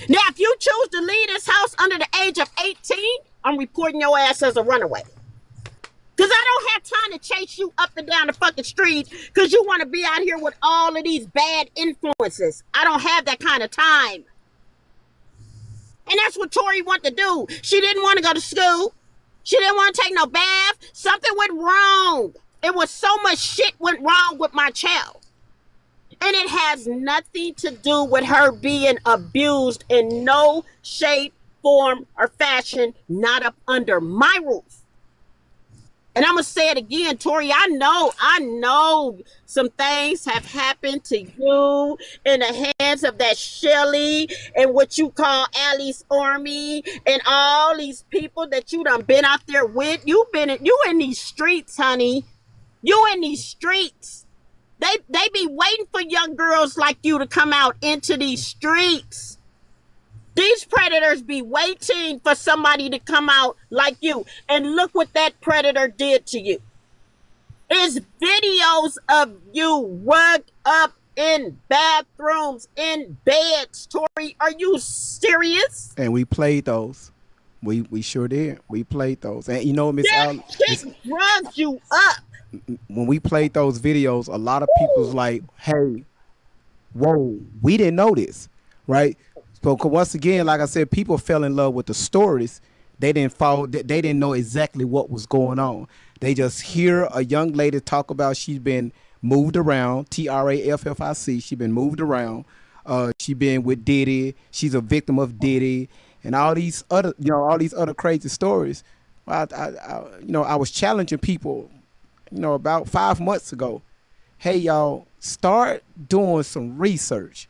Now, if you choose to leave this house under the age of 18, I'm reporting your ass as a runaway. Because I don't have time to chase you up and down the fucking street because you want to be out here with all of these bad influences. I don't have that kind of time. And that's what Tori wanted to do. She didn't want to go to school. She didn't want to take no bath. Something went wrong. It was so much shit went wrong with my child. And it has nothing to do with her being abused in no shape, form, or fashion, not up under my roof. And I'm going to say it again, Tori, I know some things have happened to you in the hands of that Shelly and what you call Alice Army and all these people that you done been out there with. You in these streets, honey. You in these streets. They be waiting for young girls like you to come out into these streets. These predators be waiting for somebody to come out like you. And look what that predator did to you. It's videos of you rugged up in bathrooms, in beds. Tori, are you serious? And we played those. We sure did. We played those. And you know, Miss That Al, shit drugged you up. when we played those videos, a lot of people's like, "Hey, whoa, we didn't know this," right? So 'cause once again, like I said, people fell in love with the stories. They didn't follow. They didn't know exactly what was going on. They just hear a young lady talk about she's been moved around. TRAFFIC. She's been moved around. She been with Diddy. She's a victim of Diddy, and all these other, all these other crazy stories. Well, I was challenging people, about 5 months ago. Hey, y'all, start doing some research.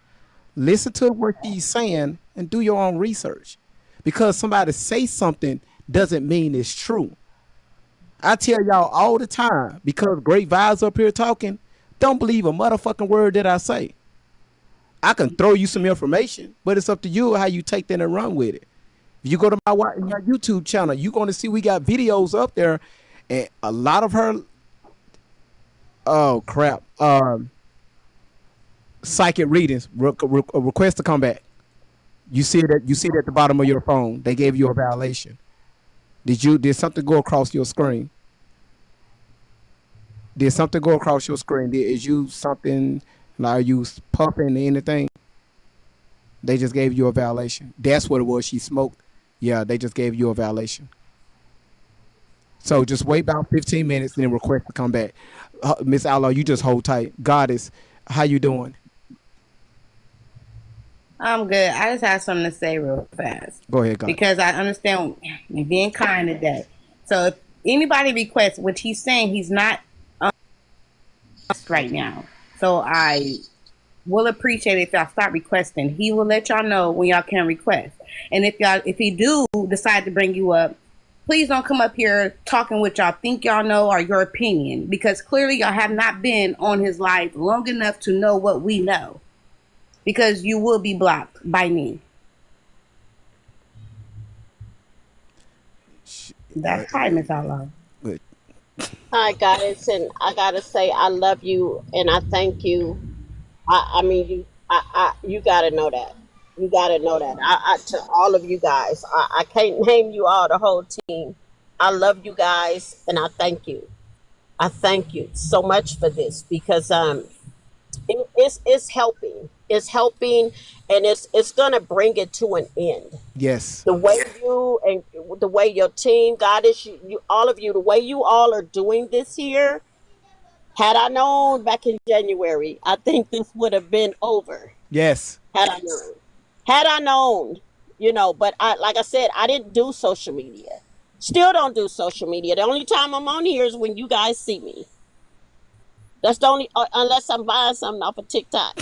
Listen to what she's saying and do your own research. Because somebody say something doesn't mean it's true. I tell y'all all the time, because Great Vibes up here talking, don't believe a motherfucking word that I say. I can throw you some information, but it's up to you how you take that and run with it. If you go to my YouTube channel, you're going to see we got videos up there, and a lot of her, oh crap, psychic readings, request to come back. You see that? You see it at the bottom of your phone. They gave you a violation. Did something go across your screen? Did something go across your screen? Is you something like, are you pumping anything? They just gave you a violation. That's what it was. She smoked. Yeah, they just gave you a violation. So just wait about 15 minutes and then request to come back. Miss Outlaw, you just hold tight. Goddess, how you doing? I'm good. I just have something to say real fast. Go ahead, Goddess. Because I understand you're being kind today. So if anybody requests, what he's saying, he's not right now. So I will appreciate it if y'all start requesting. He will let y'all know when y'all can request. And if he do decide to bring you up, please don't come up here talking what y'all think y'all know or your opinion, because clearly y'all have not been on his life long enough to know what we know. Because you will be blocked by me. Uh, That's hi, Miss Allah. but Hi guys, and I gotta say I love you and I thank you. I mean you gotta know that. You gotta know that. To all of you guys, I can't name you all, the whole team. I love you guys and I thank you. I thank you so much for this because it's helping. It's helping, and it's gonna bring it to an end. yes, The way you and the way your team, God is you all of you, the way you all are doing this here. Had I known back in January, I think this would have been over. yes, Had I known, had I known, But I, like I said, I didn't do social media. Still don't do social media. The only time I'm on here is when you guys see me. That's the only, unless I'm buying something off of TikTok.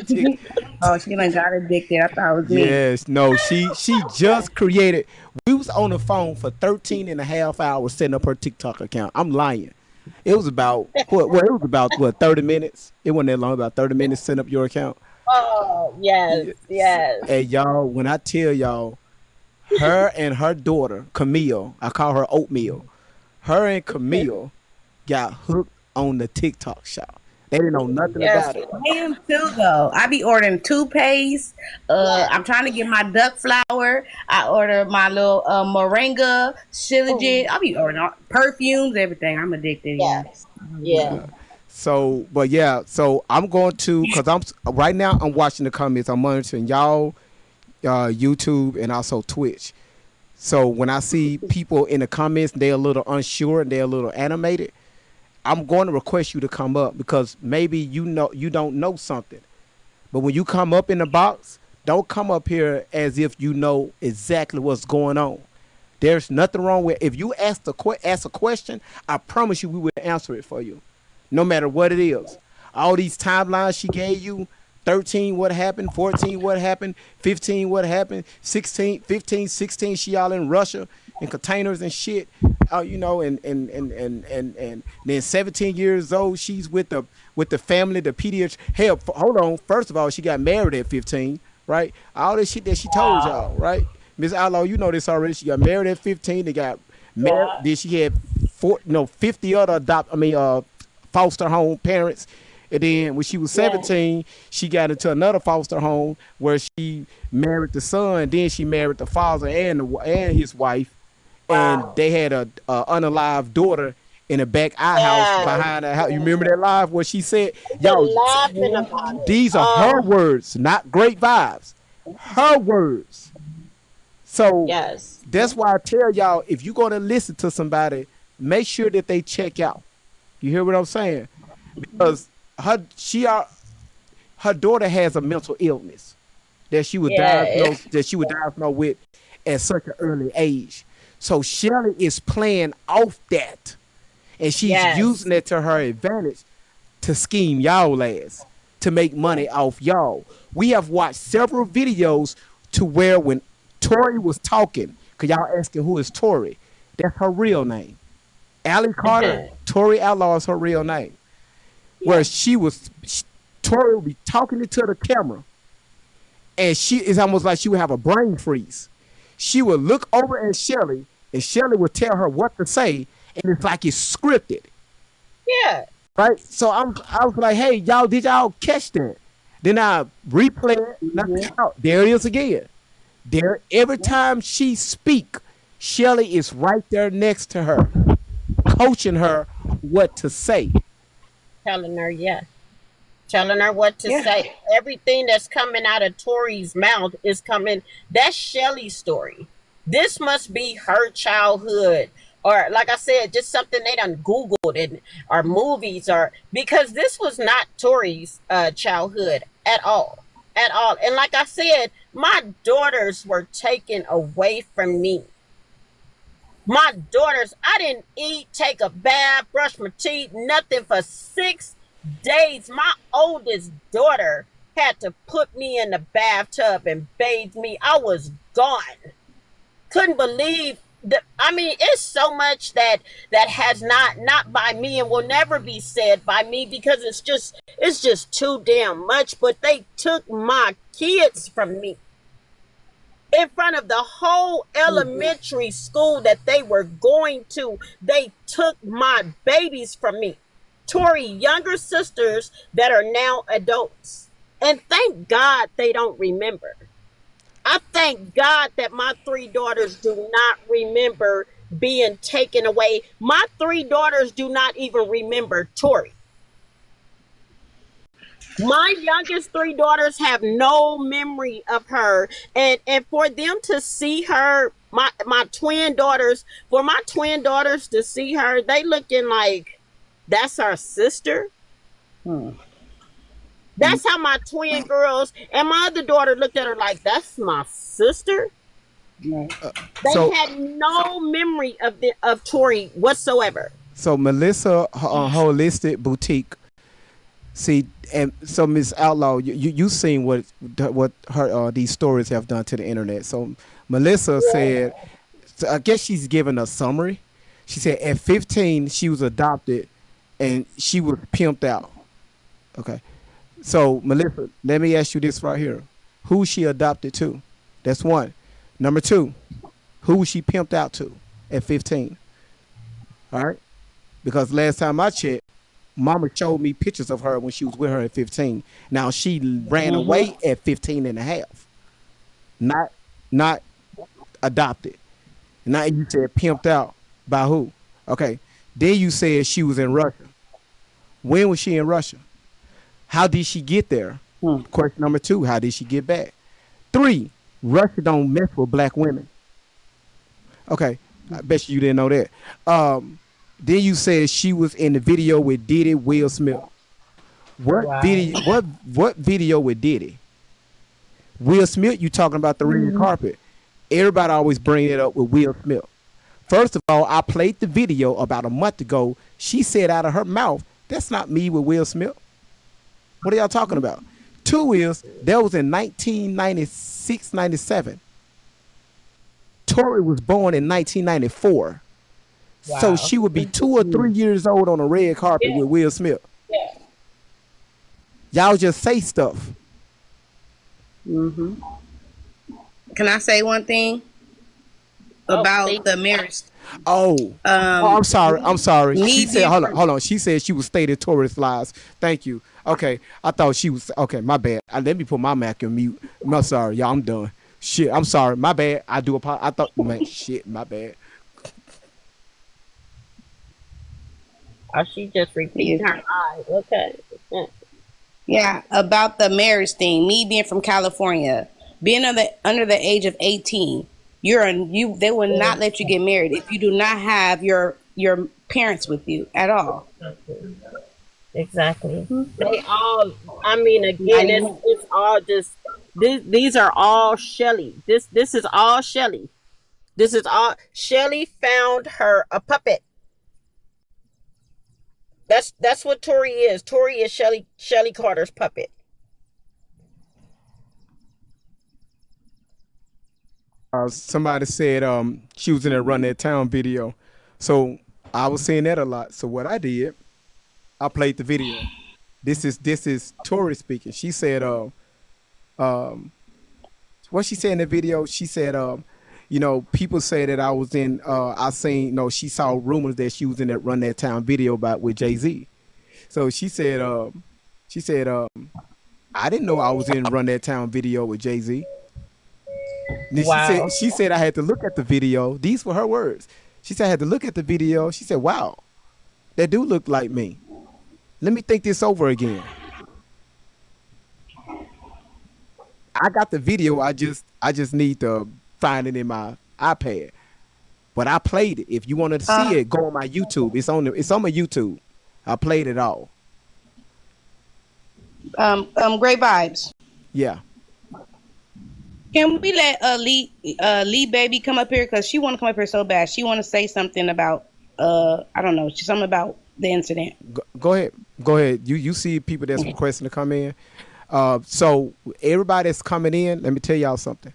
Tick- Oh, she done got addicted. I thought it was me. yes. No, she just created. We was on the phone for 13 and a half hours setting up her TikTok account. I'm lying. It was about what? Well, it was about what 30 minutes. It wasn't that long. About 30 minutes setting up your account. Oh yes, Yes. yes, Hey y'all, when I tell y'all, her and her daughter Camille, I call her Oatmeal. Her and Camille got hooked on the TikTok shop. They didn't know nothing yes, about it. I am too though. I be ordering toothpaste. yes. I'm trying to get my duck flour. I order my little moringa, Oh, shilajit. I be ordering perfumes, everything. I'm addicted, yeah. yes, yeah, So, but yeah, so I'm going to because right now I'm watching the comments. I'm monitoring y'all, YouTube and also Twitch. So when I see people in the comments, they're a little unsure and they're a little animated. I'm going to request you to come up because maybe you don't know something. But when you come up in the box, don't come up here as if you know exactly what's going on. There's nothing wrong with if you ask a question. I promise you, we will answer it for you, no matter what it is. All these timelines she gave you. 13 what happened, 14 what happened, 15 what happened, 16 15 16 she all in Russia in containers and shit, and then 17 years old she's with the family, the pediatric. Hell, hold on, first of all she got married at 15, right? All this shit that she told y'all, right? Miss Outlaw, you know this already. She got married at 15. They got married. yeah, Then she had 50 other foster home parents. And then when she was yeah, 17, she got into another foster home where she married the son. Then she married the father and his wife, and wow, they had a unalived daughter in the back eye house yes. behind the house. You remember that live where she said, We've "Y'all, been laughing about it. these are her words, not great vibes. Her words." So Yes, that's why I tell y'all, if you're gonna listen to somebody, make sure that they check out. You hear what I'm saying? Because her daughter has a mental illness yeah, that she was diagnosed with at such an early age. So Shelly is playing off that, and she's yes, using it to her advantage to scheme y'all ass to make money off y'all. We have watched several videos to where when Tori was talking, cause y'all asking who is Tori, that's her real name. Allie Carter, Tori Outlaw is her real name. Where yes, Tori would be talking into the camera, and she is almost like she would have a brain freeze. She would look over at Shelly, and Shelly would tell her what to say, and it's like it's scripted, yeah, right? So I was like, hey, y'all, did y'all catch that? Then I replay it. There it is again. There, every time she speak, Shelly is right there next to her, coaching her what to say. telling her yes. Telling her what to Yeah. say. Everything that's coming out of Tori's mouth is coming. That's Shelly's story. This must be her childhood. Or like I said, just something they done Googled and or movies or because this was not Tori's childhood at all. At all. And like I said, my daughters were taken away from me. My daughters, I didn't eat, take a bath, brush my teeth, nothing for 6 days. My oldest daughter had to put me in the bathtub and bathe me. I was gone. Couldn't believe that. I mean, it's so much that has not by me and will never be said by me because it's just too damn much. But they took my kids from me in front of the whole elementary school that they were going to. They took my babies from me. Tori younger sisters that are now adults. And thank God they don't remember. I thank God that my three daughters do not remember being taken away. My three daughters do not even remember Tori. My youngest three daughters have no memory of her, and for them to see her, my twin daughters, for my twin daughters to see her, they looking like that's our sister. Hmm. That's how my twin girls and my other daughter looked at her like that's my sister. Right. They So had no memory of Tori whatsoever. so Melissa Holistic Boutique. See, and so Miss Outlaw, you seen what her these stories have done to the internet. So Melissa said, so I guess she's giving a summary. She said at 15 she was adopted, and she was pimped out. Okay, so Melissa, let me ask you this right here: who she adopted to? That's one. Number two, who was she pimped out to at 15? All right, because last time I checked, Mama showed me pictures of her when she was with her at 15. Now she ran Mm-hmm. away at 15 and a half. Not not adopted. Now you said pimped out by who? Okay. Then you said she was in Russia. When was she in Russia? How did she get there? Hmm. Question number two, how did she get back? Three, Russia don't mess with black women. Okay. I bet you didn't know that. Then you said she was in the video with Diddy Will Smith. What Wow. video? What video with Diddy? Will Smith? You talking about the red carpet? Everybody always bring it up with Will Smith. First of all, I played the video about a month ago. She said out of her mouth, "That's not me with Will Smith." What are y'all talking about? Two is that was in 1996, 97. Tori was born in 1994. So Wow. she would be 2 or 3 years old on a red carpet Yeah. with Will Smith. Y'all just say stuff. Mm-hmm. Can I say one thing Oh, about please. the marriage? Oh, Um, I'm sorry. I'm sorry. me She said, being hold on, from hold on. She said she was stated tourist lies. Thank you. Okay. I thought she was, okay, my bad. Let me put my Mac on mute. I'm sorry. Y'all, I'm done. Shit, I'm sorry. My bad. I do apologize. I thought, man, shit, my bad. Oh, she just repeating her eye. Okay. yeah, about the marriage thing. Me being from California, being under the age of 18, they will not let you get married if you do not have your parents with you at all. Exactly. They all. I mean, Not again, it's even. it's all just. These are all Shelly. This is all Shelly. This is all Shelly found her a puppet. That's what Tori is. Tori is Shelly Carter's puppet. Somebody said she was in that Run That Town video. So I was seeing that a lot. So what I did, I played the video. This is Tori speaking. She said um what she said in the video, she said people say that I was in I seen she saw rumors that she was in that Run That Town video about with Jay-Z. So she said I didn't know I was in Run That Town video with Jay-Z. Then she said Wow. she said I had to look at the video. These were her words. She said I had to look at the video. She said, "Wow, that do look like me. Let me think this over again." I got the video. I just need to find it in my iPad. But I played it. If you wanted to see Uh, it, go on my YouTube. It's on my YouTube. I played it all. great vibes. Yeah. Can we let Lee baby come up here because she want to come up here so bad. She want to say something about I don't know, something about the incident. Go ahead. Go ahead. You see people that's requesting to come in. So everybody that's coming in, let me tell y'all something.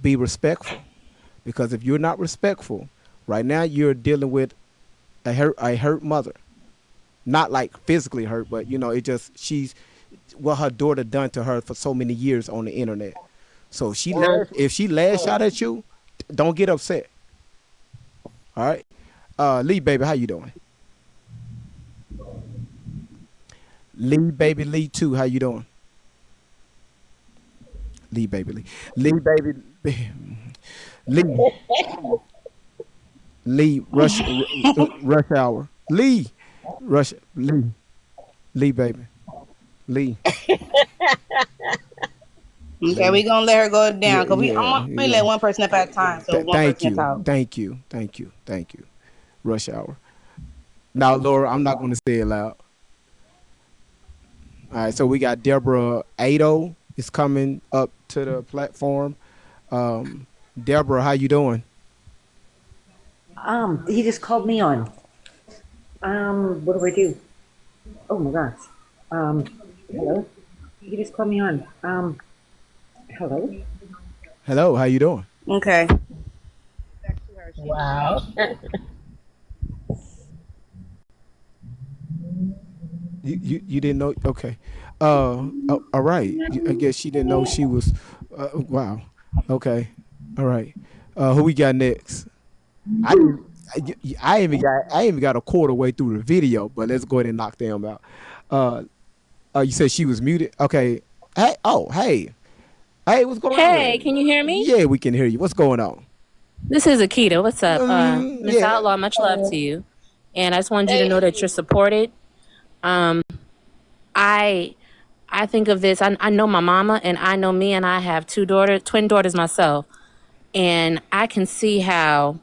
Be respectful, because if you're not respectful, right now you're dealing with a hurt mother. Not like physically hurt, but you know, it just she's what her daughter done to her for so many years on the internet. So if she lash out at you, don't get upset. All right. Lee baby, how you doing? Lee baby, Lee too, how you doing? Lee baby, Lee baby, Lee, Lee, rush hour. Lee baby, Lee. Okay, we gonna let her go down because I'm only Yeah. let one person up at a time, so one Thank person can you, talk. thank you. Rush hour. Now, Laura, I'm not going to say it loud. All right, so we got Deborah Ado is coming up to the platform. Deborah, how you doing? He just called me on. What do I do? Oh my gosh. Hello? He just called me on. Hello? Hello, how you doing? Okay. Wow. You didn't know? Okay. All right. I guess she didn't know she was. Wow. Okay. All right. Who we got next? I didn't. I even got a quarter way through the video, but let's go ahead and knock them out. Uh, you said she was muted. Okay. Hey. Oh. Hey. Hey. What's going Hey, on? can you hear me? Yeah, we can hear you. What's going on? This is Akita. What's up? Miss Yeah. Outlaw, much love to you. And I just wanted you to Thank know that you. you're supported. Um, I I think of this. I know my mama and I know me and I have twin daughters myself. And I can see how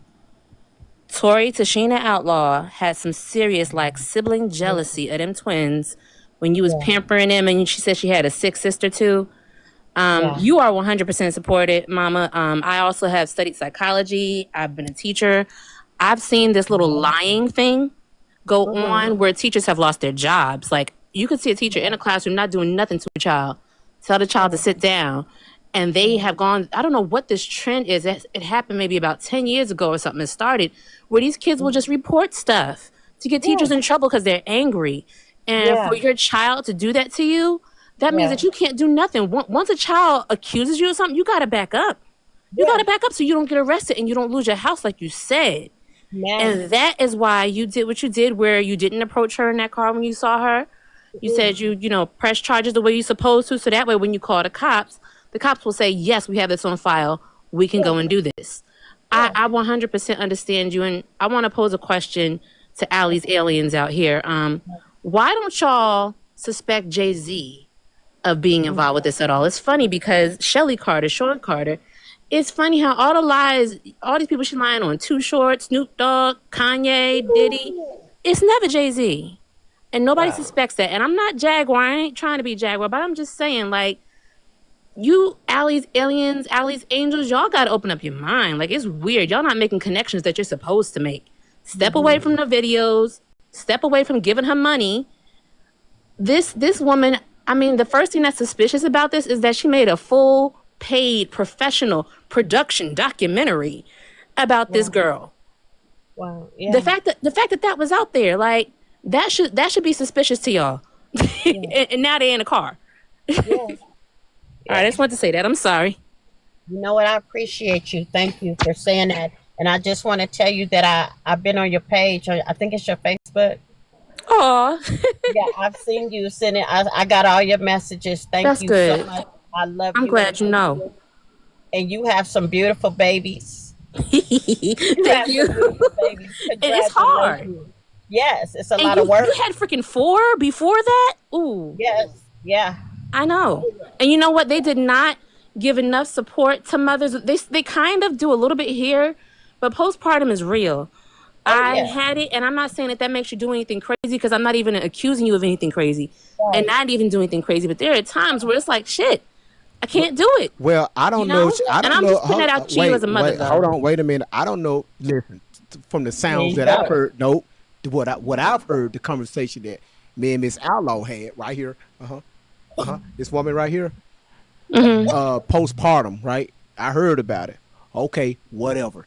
Tori Tashina Outlaw had some serious like sibling jealousy of them twins when you was Yeah. pampering them and she said she had a sick sister too. Yeah. You are 100% supported, Mama. I also have studied psychology. I've been a teacher. I've seen this little lying thing go Mm-hmm. on where teachers have lost their jobs. Like you could see a teacher in a classroom not doing nothing to a child, tell the child to sit down, and they have gone. I don't know what this trend is. It happened maybe about 10 years ago or something. It started where these kids will just report stuff to get Yeah. teachers in trouble because they're angry. And Yeah. for your child to do that to you, that means Yeah. that you can't do nothing. Once a child accuses you of something, you got to back up. You got Yeah. to back up so you don't get arrested and you don't lose your house like you said. Man. And that is why you did what you did, where you didn't approach her in that car when you saw her. You said you press charges the way you're supposed to. So that way, when you call the cops will say, yes, we have this on file. We can Yeah. go and do this. Yeah. I 100% understand you. And I want to pose a question to Allie's aliens out here. Why don't y'all suspect Jay-Z of being involved with this at all? It's funny because Shelly Carter, Sean Carter, it's funny how all the lies, all these people she's lying on, Too Short, Snoop Dogg, Kanye, Diddy, it's never Jay-Z. And nobody Wow. suspects that. And I'm not Jaguar, I ain't trying to be Jaguar, but I'm just saying, like, you Allie's aliens, Allie's angels, y'all gotta open up your mind. Like, it's weird. Y'all not making connections that you're supposed to make. Step away from the videos, step away from giving her money. This woman, I mean, the first thing that's suspicious about this is that she made a full paid professional production documentary about this Wow. girl. Wow. The Yeah. fact that that was out there, like that should be suspicious to y'all. Yeah. And now they're in a car. Yeah. All right, I Yeah. just wanted to say that. I'm sorry. You know what? I appreciate you. Thank you for saying that. And I just want to tell you that I've been on your page. I think it's your Facebook. Aw, Yeah, I've seen you sending. I got all your messages. Thank that's you so good. much. I love I'm you glad you know. and you have some beautiful babies. You Thank have you. some beautiful babies. And it's hard. Congratulations. Yes, it's a And lot of you work. had freaking four before that? Ooh, Yes. Yeah. I know. And you know what? They did not give enough support to mothers. They kind of do a little bit here, but postpartum is real. Oh I yeah. had it, and I'm not saying that that makes you do anything crazy because I'm not even accusing you of anything crazy, and Right. not even do anything crazy. But there are times where it's like, shit, I can't do it, Well, I you don't know. know. I And don't I'm know. just putting that out to you as a mother, Hold though. on. Wait a minute. I don't know. Listen, from the There sounds you that I've go. heard, no, what I've heard, the conversation that me and Miss Outlaw had right here. This woman right here, postpartum, right? I heard about it. Okay, whatever.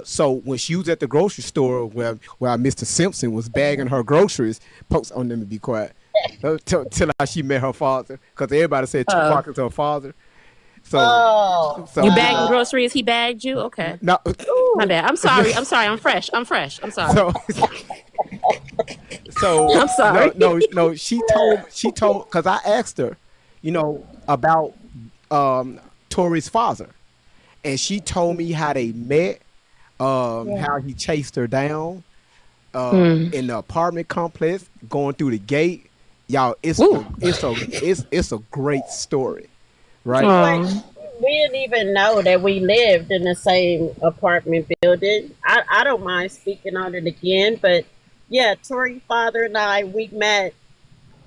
So when she was at the grocery store where Mr. Simpson was bagging her groceries, post on them to be quiet. Till she met her father, because everybody said Tupac is her father. So, Oh, so You you bagging know, wow. groceries? He bagged you? Okay. no, My bad. I'm sorry. I'm sorry. I'm fresh. I'm fresh. I'm sorry. so so I'm sorry. no. She told because I asked her, about Tori's father, and she told me how they met, how he chased her down, in the apartment complex, going through the gate. Y'all, Ooh. it's a great story, right? You ain't, Um, we didn't even know that we lived in the same apartment building. I don't mind speaking on it again, but yeah, Tori's father and I, we met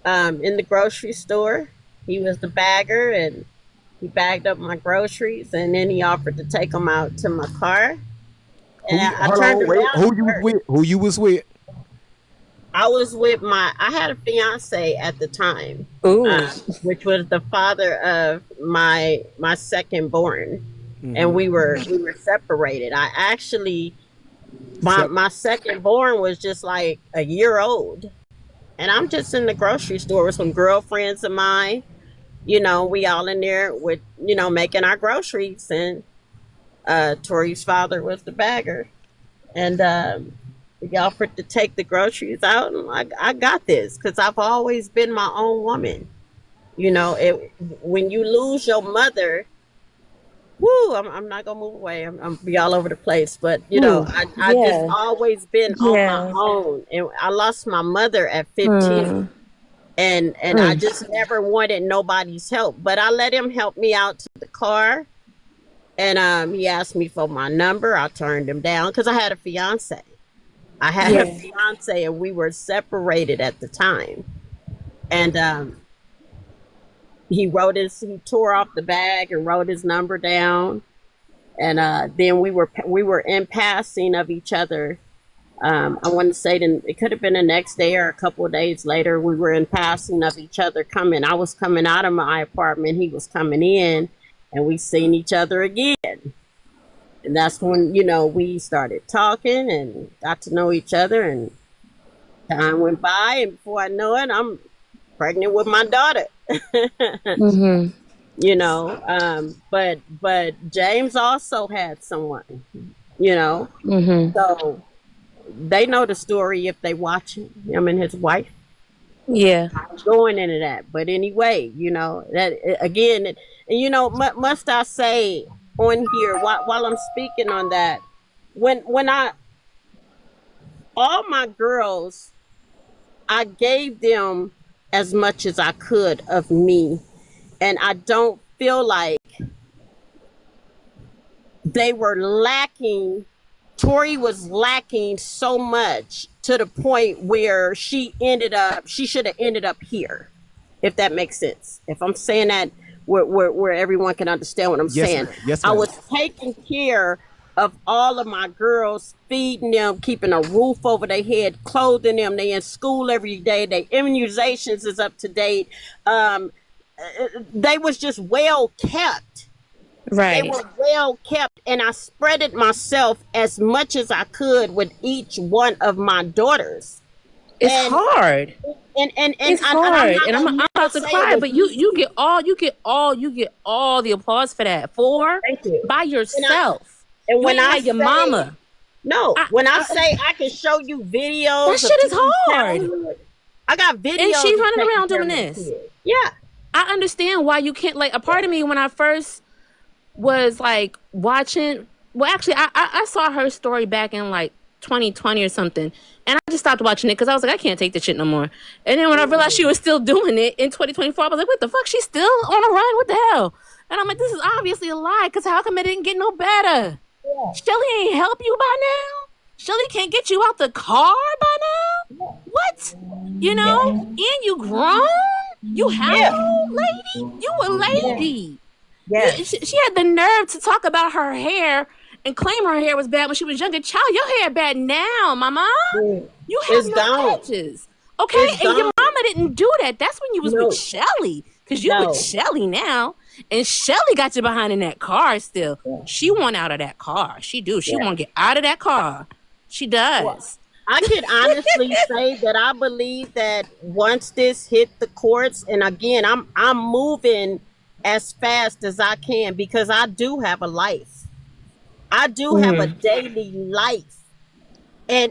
in the grocery store. He was the bagger, and he bagged up my groceries, and then he offered to take them out to my car. And I Hold turned on, him wait. down Who at you was first. with? Who you was with? I had a fiance at the time, ooh. which was the father of my second born, and we were separated. I actually my Sep- my second born was just like a year old, and I'm just in the grocery store with some girlfriends of mine. We all in there with making our groceries, and Tori's father was the bagger, and he offered to take the groceries out, and I got this because I've always been my own woman. When you lose your mother, whoo, I'm not gonna move away. I'm be all over the place, but Ooh. I just Yeah. always been on my Yeah. own, and I lost my mother at 15, Mm. and I Mm. just never wanted nobody's help. But I let him help me out to the car, and he asked me for my number. I turned him down because I had a fiance. I had a Yeah. fiance, and we were separated at the time, and he tore off the bag and wrote his number down, and then we were in passing of each other. I want to say then it could have been the next day or a couple of days later. We were in passing of each other coming. I was coming out of my apartment. He was coming in, and we seen each other again. And that's when we started talking and got to know each other. And time went by, and before I know it, I'm pregnant with my daughter. Mm-hmm. But James also had someone. You know, Mm-hmm. so they know the story if they watch him and his wife Yeah. going into that. But anyway, that again, and must I say on here while I'm speaking on that, when I all my girls, I gave them as much as I could of me, and I don't feel like they were lacking. Tori was lacking so much to the point where she should have ended up here, if that makes sense. If I'm saying that where everyone can understand what I'm yes, saying. ma'am. Yes, I ma'am. was taking care of all of my girls, feeding them, keeping a roof over their head, clothing them. They in school every day. Their immunizations is up to date. They was just well kept. They Right. were well kept, and I spread it myself as much as I could with each one of my daughters. It's And hard. It's I'm hard, not and I'm gonna never about to say it cry. was But you easy. get all the applause for that. For Thank you. by And I yourself. and You when ain't I had your say mama. no, I, when I I say I can show you that videos of shit is Tori's hard. childhood, I got And she videos of running taking around care of doing my this. kids. Yeah. I understand why you can't, like, a part of me when I first was like watching, well actually I saw her story back in like 2020 or something, and I just stopped watching it because I was like, I can't take this shit no more. And then when I realized she was still doing it in 2024, I was like, what the fuck, she's still on a run, what the hell? And I'm like, this is obviously a lie, because how come it didn't get no better? Shelly ain't help you by now? Shelly can't get you out the car by now? What? Yeah. And you grown? You Yeah. household lady? You a Yeah. lady. Yes. She had the nerve to talk about her hair and claim her hair was bad when she was younger. Child, your hair bad now, mama. Mm. You have It's no gone. edges. Okay? It's And your gone. mama didn't do that. That's when you was No. with Shelly. Because you No. with Shelly now. And Shelly got you behind in that car still. She want out of that car. She do. She want to get out of that car. She does. I can honestly say that I believe that once this hit the courts, and again, I'm moving as fast as I can because I do have a life. I do have a daily life,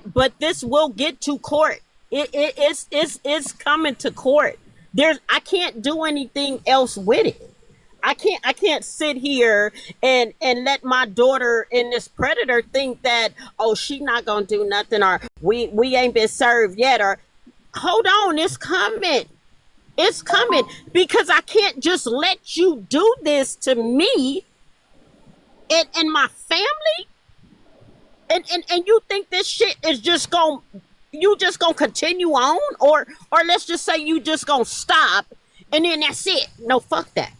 but this will get to court. It's coming to court. I can't do anything else with it. I can't sit here and let my daughter and this predator think that, oh, she not gonna do nothing, or we ain't been served yet, or hold on, it's coming. It's coming, because I can't just let you do this to me and my family. And you think this shit is just gonna continue on, or let's just say you just gonna stop and then that's it. No, fuck that.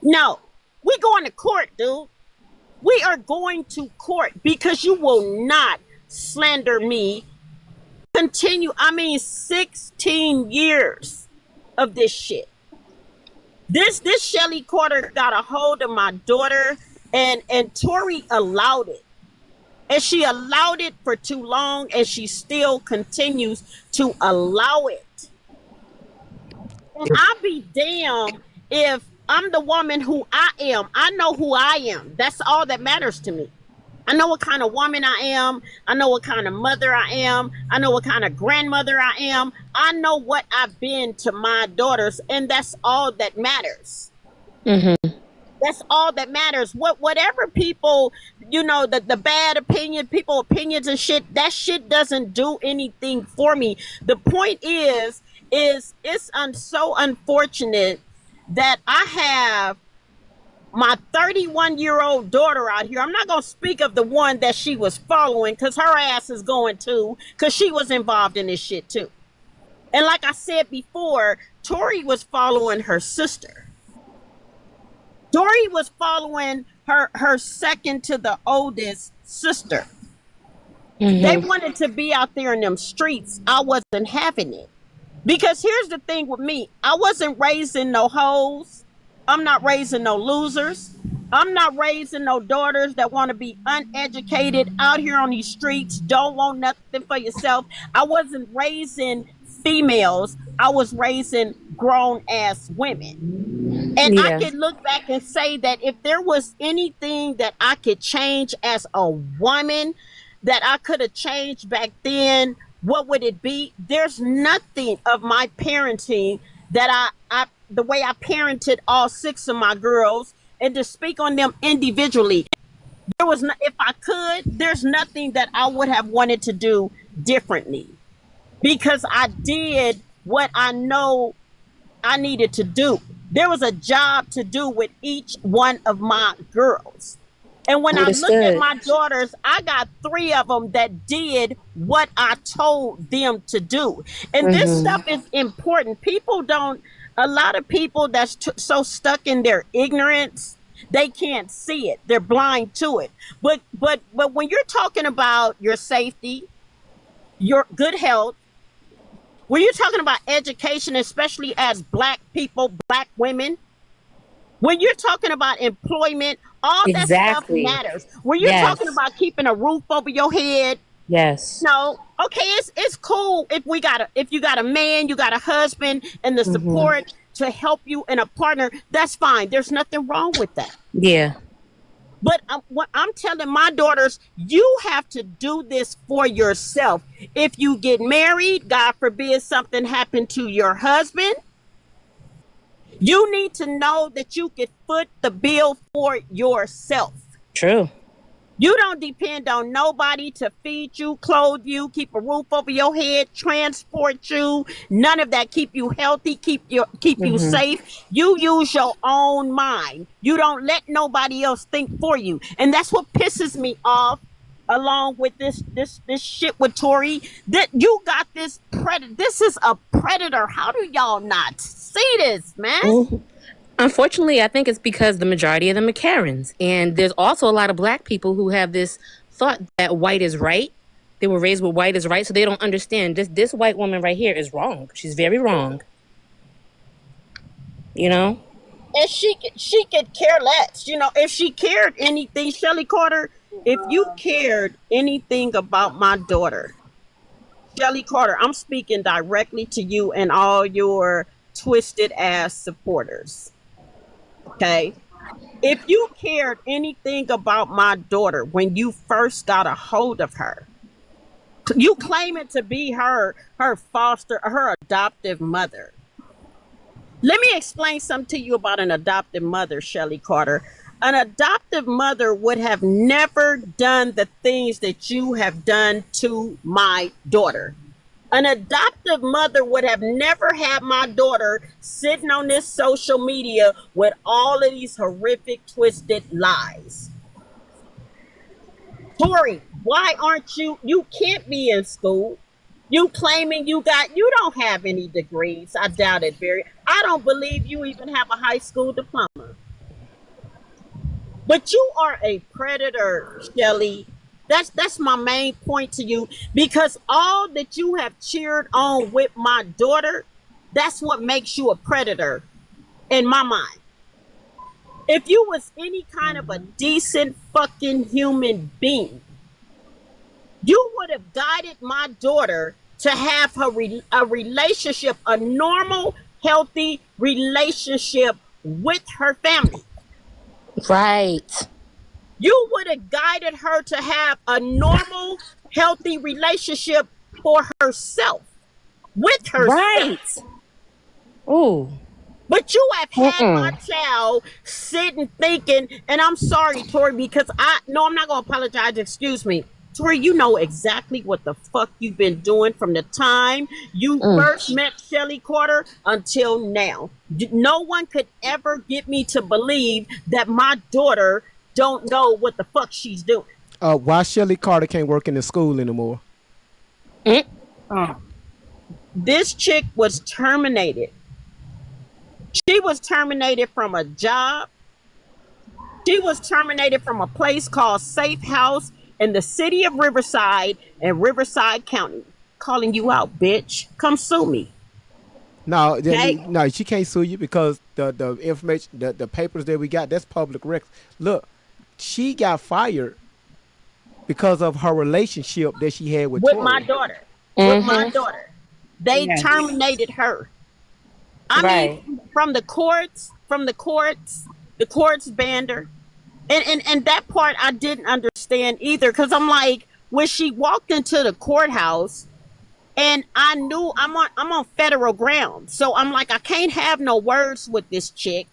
No, we going to court, dude. We are going to court because you will not slander me. Continue. 16 years of this shit. This Shelly Carter got a hold of my daughter, and Tori allowed it. And she allowed it for too long, and she still continues to allow it. And I'll be damned if I'm the woman who I am. I know who I am. That's all that matters to me. I know what kind of woman I am. I know what kind of mother I am. I know what kind of grandmother I am. I know what I've been to my daughters, and that's all that matters. That's all that matters. Whatever people, the bad opinions and shit, that shit doesn't do anything for me. The point is it's so unfortunate that I have my 31-year-old daughter out here. I'm not going to speak of the one that she was following, because her ass is going to, because she was involved in this shit too. And like I said before, Tori was following her sister. Tori was following her second to the oldest sister. They wanted to be out there in them streets. I wasn't having it. Because here's the thing with me. I wasn't raising no hoes. I'm not raising no losers. I'm not raising no daughters that want to be uneducated out here on these streets, don't want nothing for yourself. I wasn't raising females. I was raising grown ass women. And I can look back and say that if there was anything that I could change as a woman, that I could have changed back then, what would it be? There's nothing of my parenting that the way I parented all 6 of my girls, and to speak on them individually, if I could, there's nothing that I would have wanted to do differently, because I did what I know I needed to do. There was a job to do with each one of my girls. And when I look at my daughters, I got 3 of them that did what I told them to do. And this stuff is important. A lot of people that's so stuck in their ignorance, they can't see it. They're blind to it. But when you're talking about your safety, your good health, when you're talking about education, especially as Black people, Black women, when you're talking about employment, all that stuff matters. When you're talking about keeping a roof over your head, okay, it's cool if you got a man, you got a husband, and the support to help you, and a partner. That's fine. There's nothing wrong with that. Yeah. But what I'm telling my daughters, you have to do this for yourself. If you get married, God forbid something happened to your husband, you need to know that you can foot the bill for yourself. True. You don't depend on nobody to feed you, clothe you, keep a roof over your head, transport you. None of that. Keep you healthy, keep you safe. You use your own mind. You don't let nobody else think for you. And that's what pisses me off, along with this shit with Tori. That you got this predator. This is a predator. How do y'all not see this, man? Unfortunately, I think it's because the majority of them are Karens. And there's also a lot of Black people who have this thought that white is right They were raised with white is right, so they don't understand. This white woman right here is wrong. She's very wrong. You know? And she could care less. You know, if she cared anything, Shelly Carter, if you cared anything about my daughter, Shelly Carter, I'm speaking directly to you and all your twisted ass supporters. Okay? If you cared anything about my daughter when you first got a hold of her, you claim it to be her adoptive mother. Let me explain something to you about an adoptive mother, Shelly Carter. An adoptive mother would have never done the things that you have done to my daughter. An adoptive mother would have never had my daughter sitting on this social media with all of these horrific, twisted lies. Tori, why aren't you can't be in school. You claiming you don't have any degrees. I doubt it very. I don't believe you even have a high school diploma. But you are a predator, Shelly. That's my main point to you because all that you have cheered on with my daughter, that's what makes you a predator in my mind. If you was any kind of a decent fucking human being, you would have guided my daughter to have a relationship, a normal, healthy relationship with her family. Right. You would have guided her to have a normal, healthy relationship for herself, with herself. Right. Ooh. But you have had my child sitting thinking, and I'm sorry, Tori, because I'm not going to apologize. Excuse me. Tori, you know exactly what the fuck you've been doing from the time you first met Shelly Carter until now. No one could ever get me to believe that my daughter don't know what the fuck she's doing. Why Shelly Carter can't work in the school anymore? This chick was terminated. She was terminated from a job. She was terminated from a place called Safe House in the city of Riverside and Riverside County. Calling you out, bitch. Come sue me. No, Okay? no, she can't sue you because the information, the papers that we got, that's public record. Look, she got fired because of her relationship that she had with Tori. My daughter. With my daughter. They terminated her. I mean, from the courts, the courts banned her. And that part I didn't understand either because I'm like, when she walked into the courthouse and I knew I'm on federal ground. So I'm like, I can't have no words with this chick.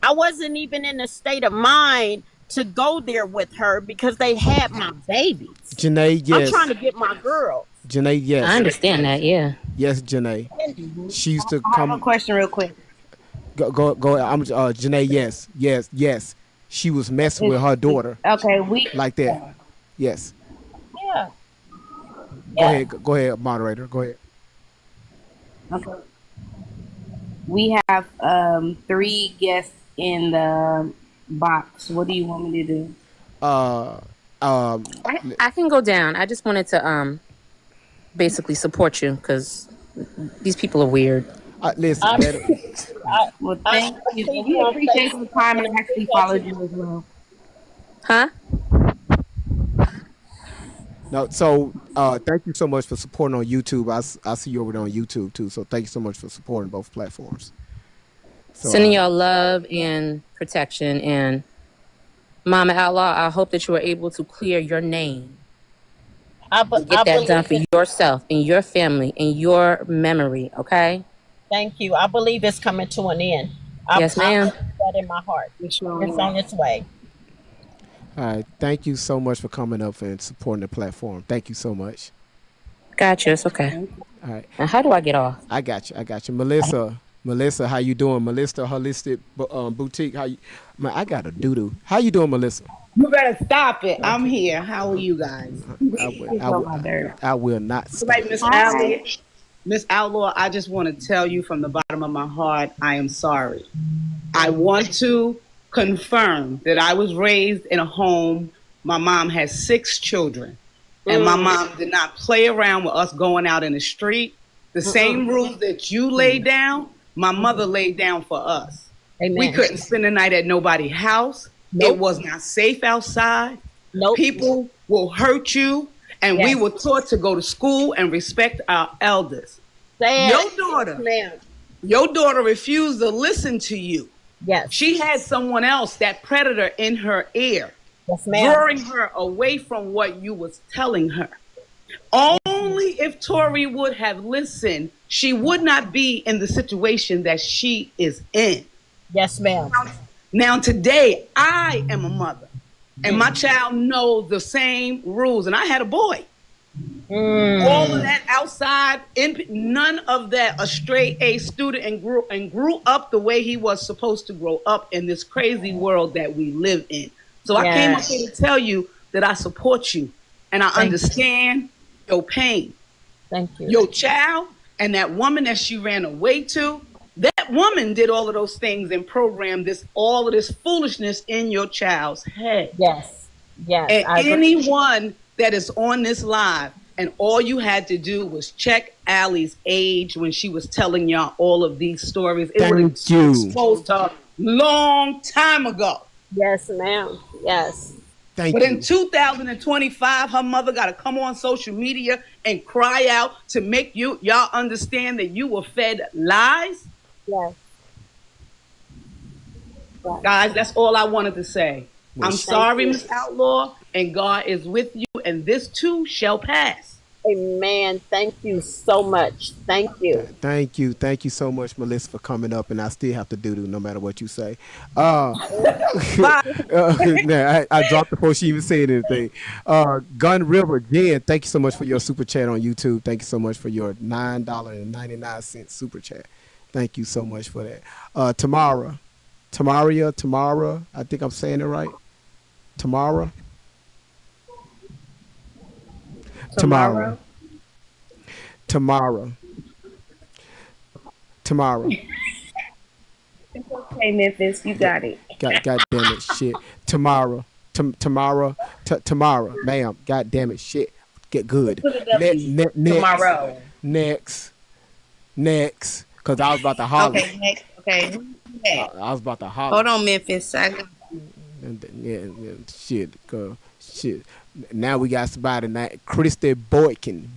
I wasn't even in a state of mind to go there with her because they had my babies. Janae, yes. I'm trying to get my girl. Janae, yes. I understand that, yeah. Yes, Janae. She used to come. I have a question real quick. Go. I'm Janae, yes. She was messing with her daughter. Okay, like that. Yes. Yeah. Go ahead, moderator. Go ahead. Okay. We have 3 guests in the box. What do you want me to do? I can go down. I just wanted to basically support you because these people are weird. Listen, well, thank you. We appreciate your time and actually followed you as well. Huh? No, so thank you so much for supporting on YouTube. I see you over there on YouTube too. So thank you so much for supporting both platforms. So, sending y'all love and protection. And Mama Outlaw, I hope that you are able to clear your name. Get that done for yourself and your family and your memory, okay? Thank you. I believe it's coming to an end. Yes, ma'am. I feel that in my heart. It's on its way. all right. Thank you so much for coming up and supporting the platform. Thank you so much. Got you. It's okay. All right. Now, how do I get off? I got you. Melissa, how you doing? Melissa Holistic Boutique. How you? Man, I got a doo-doo. How you doing, Melissa? You better stop it. I'm here. How are you guys? I will not stop. Right, Miss Outlaw. Miss Outlaw, I just want to tell you from the bottom of my heart, I am sorry. I want to confirm that I was raised in a home. My mom has 6 children. And my mom did not play around with us going out in the street. The same rules that you laid down, my mother laid down for us. Amen. We couldn't spend the night at nobody's house. Nope. It was not safe outside. Nope. People will hurt you. And we Yes. were taught to go to school and respect our elders. Sad. Your daughter refused to listen to you. Yes. She had someone else, that predator, in her ear, Yes, ma'am. drawing her away from what you was telling her. Only if Tori would have listened, she would not be in the situation that she is in. Yes, ma'am. Now today, I am a mother, and my child knows the same rules. And I had a boy. All of that outside, none of that. A straight A student and grew up the way he was supposed to grow up in this crazy world that we live in. So I came up here to tell you that I support you and I understand your pain. Thank you. Your child and that woman that she ran away to, that woman did all of those things and programmed all of this foolishness in your child's head. Yes. Yes. And anyone that is on this live, and all you had to do was check Allie's age when she was telling y'all all of these stories. It would have exposed her long time ago. Yes, ma'am. Yes. Thank But you. in 2025, her mother got to come on social media and cry out to make y'all understand that you were fed lies. Yes. Guys, that's all I wanted to say. I'm sorry, Miss Outlaw, and God is with you, and this too shall pass. Amen. Thank you so much. Thank you. Thank you. Thank you so much, Melissa, for coming up. And I still have to do no matter what you say. Nah, I dropped before she even said anything. Gun River, Jen, thank you so much for your super chat on YouTube. Thank you so much for your $9.99 super chat. Thank you so much for that. Tamara, I think I'm saying it right. Tamara. It's okay, Memphis. You got it. God damn it, shit. Tamara, ma'am. God damn it, shit. Get good. Tomorrow. Next. Cause I was about to holler. Okay, next. Okay. I was about to holler. Hold on, Memphis. Yeah, shit. Now we got somebody named Christy Boykin.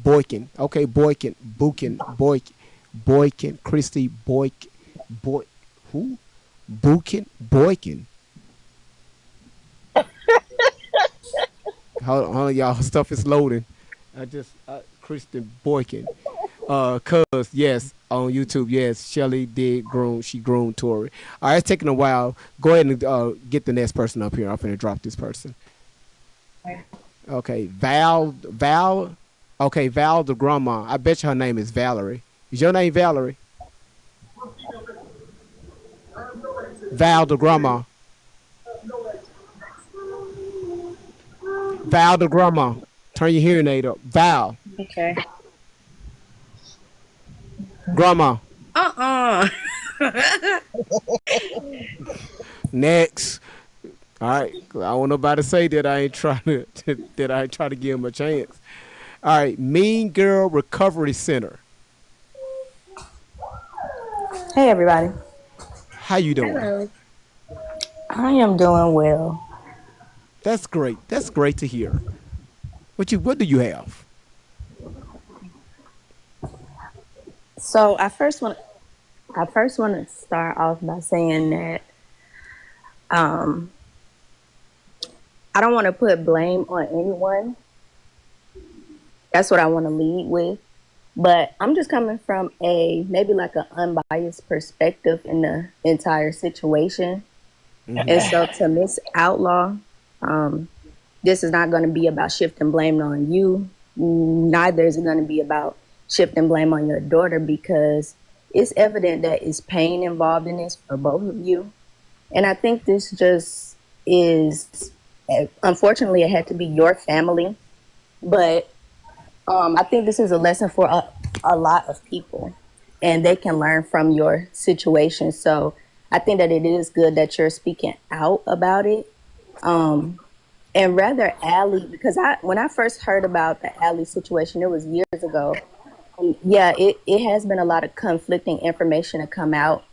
Okay, Boykin. Christy Boykin. Who? Boykin. Hold on, y'all. Stuff is loading. Kristen Boykin. Cuz, yes, on YouTube, yes, Shelly she groomed Tori. All right, it's taking a while. Go ahead and get the next person up here. I'm finna drop this person. Okay, Val, the grandma. I bet you her name is Valerie. Is your name Valerie? Val, the grandma. Val, the grandma. Turn your hearing aid up. Val. Okay. Grandma. Next. All right. I don't want nobody to say that I ain't trying to give him a chance. All right. Mean Girl Recovery Center. Hey everybody. How you doing? Hello. I am doing well. That's great. That's great to hear. What do you have? So I first want to start off by saying that I don't want to put blame on anyone. That's what I want to lead with. But I'm just coming from maybe like an unbiased perspective in the entire situation. Mm-hmm. And so to Miss Outlaw, this is not going to be about shifting blame on you. Neither is it going to be about shifting blame on your daughter, because it's evident that it's pain involved in this for both of you. And I think this just is, unfortunately, it had to be your family. But I think this is a lesson for a lot of people, and they can learn from your situation. So I think that it is good that you're speaking out about it. And And rather Allie, because when I first heard about the Allie situation, it was years ago. Yeah, it has been a lot of conflicting information to come out.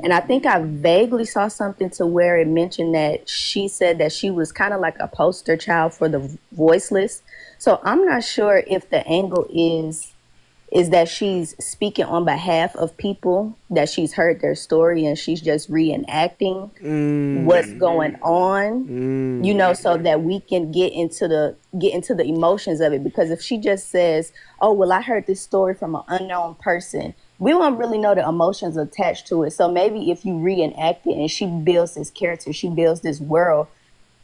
And I think I vaguely saw something to where it mentioned that she said that she was kind of like a poster child for the voiceless. So I'm not sure if the angle is that she's speaking on behalf of people that she's heard their story and she's just reenacting what's going on, so that we can get into the emotions of it. Because if she just says, oh well, I heard this story from an unknown person, we won't really know the emotions attached to it. So maybe if you reenact it and she builds this character, she builds this world,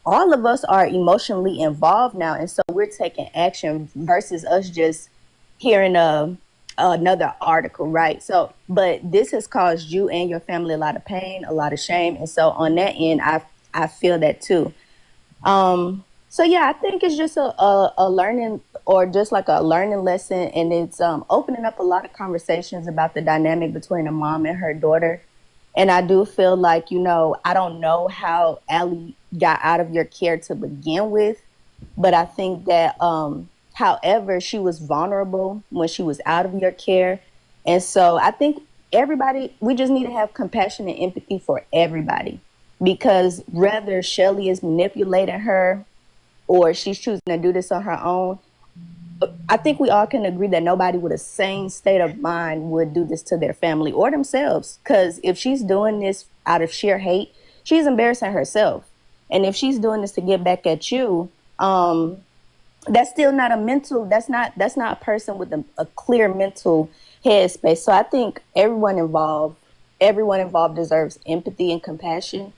all of us are emotionally involved now, and so we're taking action versus us just hearing another article, right? So, but this has caused you and your family a lot of pain, a lot of shame, and so on that end, I feel that too. So yeah, I think it's just a learning, or just like a learning lesson, and it's opening up a lot of conversations about the dynamic between a mom and her daughter. And I do feel like, I don't know how Allie got out of your care to begin with, but I think that, however, she was vulnerable when she was out of your care. And so I think we just need to have compassion and empathy for everybody, because whether Shelly is manipulating her or she's choosing to do this on her own, I think we all can agree that nobody with a sane state of mind would do this to their family or themselves. Because if she's doing this out of sheer hate, she's embarrassing herself. And if she's doing this to get back at you, that's still not a mental. That's not a person with a clear mental headspace. So I think everyone involved deserves empathy and compassion,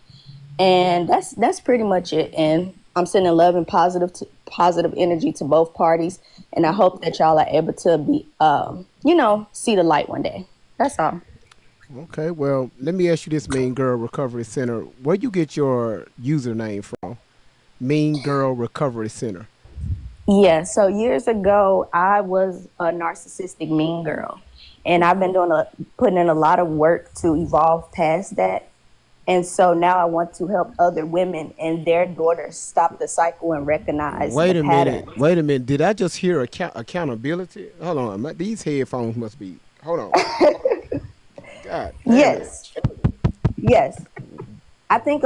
and that's pretty much it. And I'm sending love and positive energy to both parties, and I hope that y'all are able to be, see the light one day. That's all. Okay, well, let me ask you this, Mean Girl Recovery Center. Where you get your username from? Mean Girl Recovery Center. Yeah. So years ago, I was a narcissistic mean girl, and I've been putting in a lot of work to evolve past that. And so now I want to help other women and their daughters stop the cycle and recognize the Wait a minute. pattern. Wait a minute. Did I just hear accountability? Hold on. These headphones must be. Hold on. God damn it. Yes. Yes. I think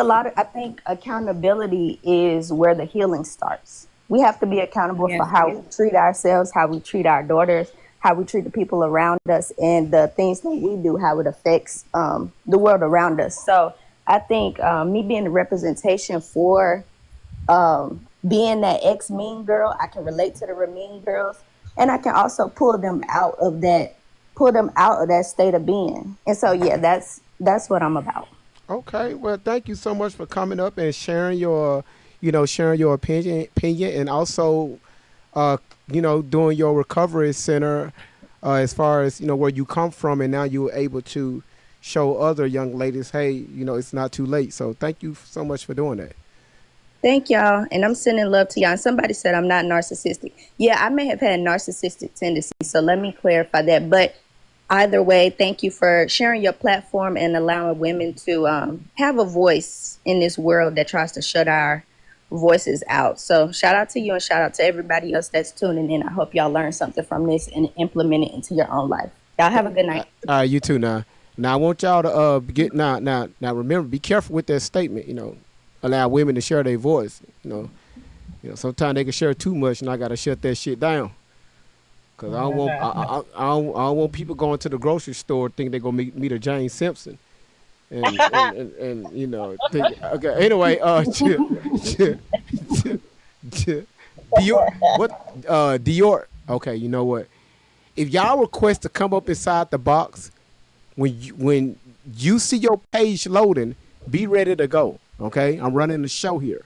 accountability is where the healing starts. We have to be accountable for Yes. how we treat ourselves, how we treat our daughters, how we treat the people around us, and the things that we do, how it affects the world around us. So I think me being a representation for being that ex mean girl, I can relate to the mean girls, and I can also pull them out of that state of being. And so yeah, that's what I'm about. Okay. Well, thank you so much for coming up and sharing your opinion, and also, uh, doing your recovery center, as far as where you come from, and now you're able to show other young ladies, hey, it's not too late. So thank you so much for doing that. Thank y'all, and I'm sending love to y'all. And somebody said I'm not narcissistic. Yeah, I may have had narcissistic tendencies, so let me clarify that. But either way, thank you for sharing your platform and allowing women to have a voice in this world that tries to shut our voices out. So shout out to you and shout out to everybody else that's tuning in. I hope y'all learned something from this and implement it into your own life. Y'all have a good night. All right, you too. Now I want y'all to get now. Remember, be careful with that statement. Allow women to share their voice. Sometimes they can share too much, and I gotta shut that shit down. Cause I don't want people going to the grocery store thinking they're gonna meet a Jane Simpson, and okay. Anyway, Dior, what Dior? Okay, you know what? If y'all request to come up inside the box when you see your page loading, be ready to go. Okay, I'm running the show here.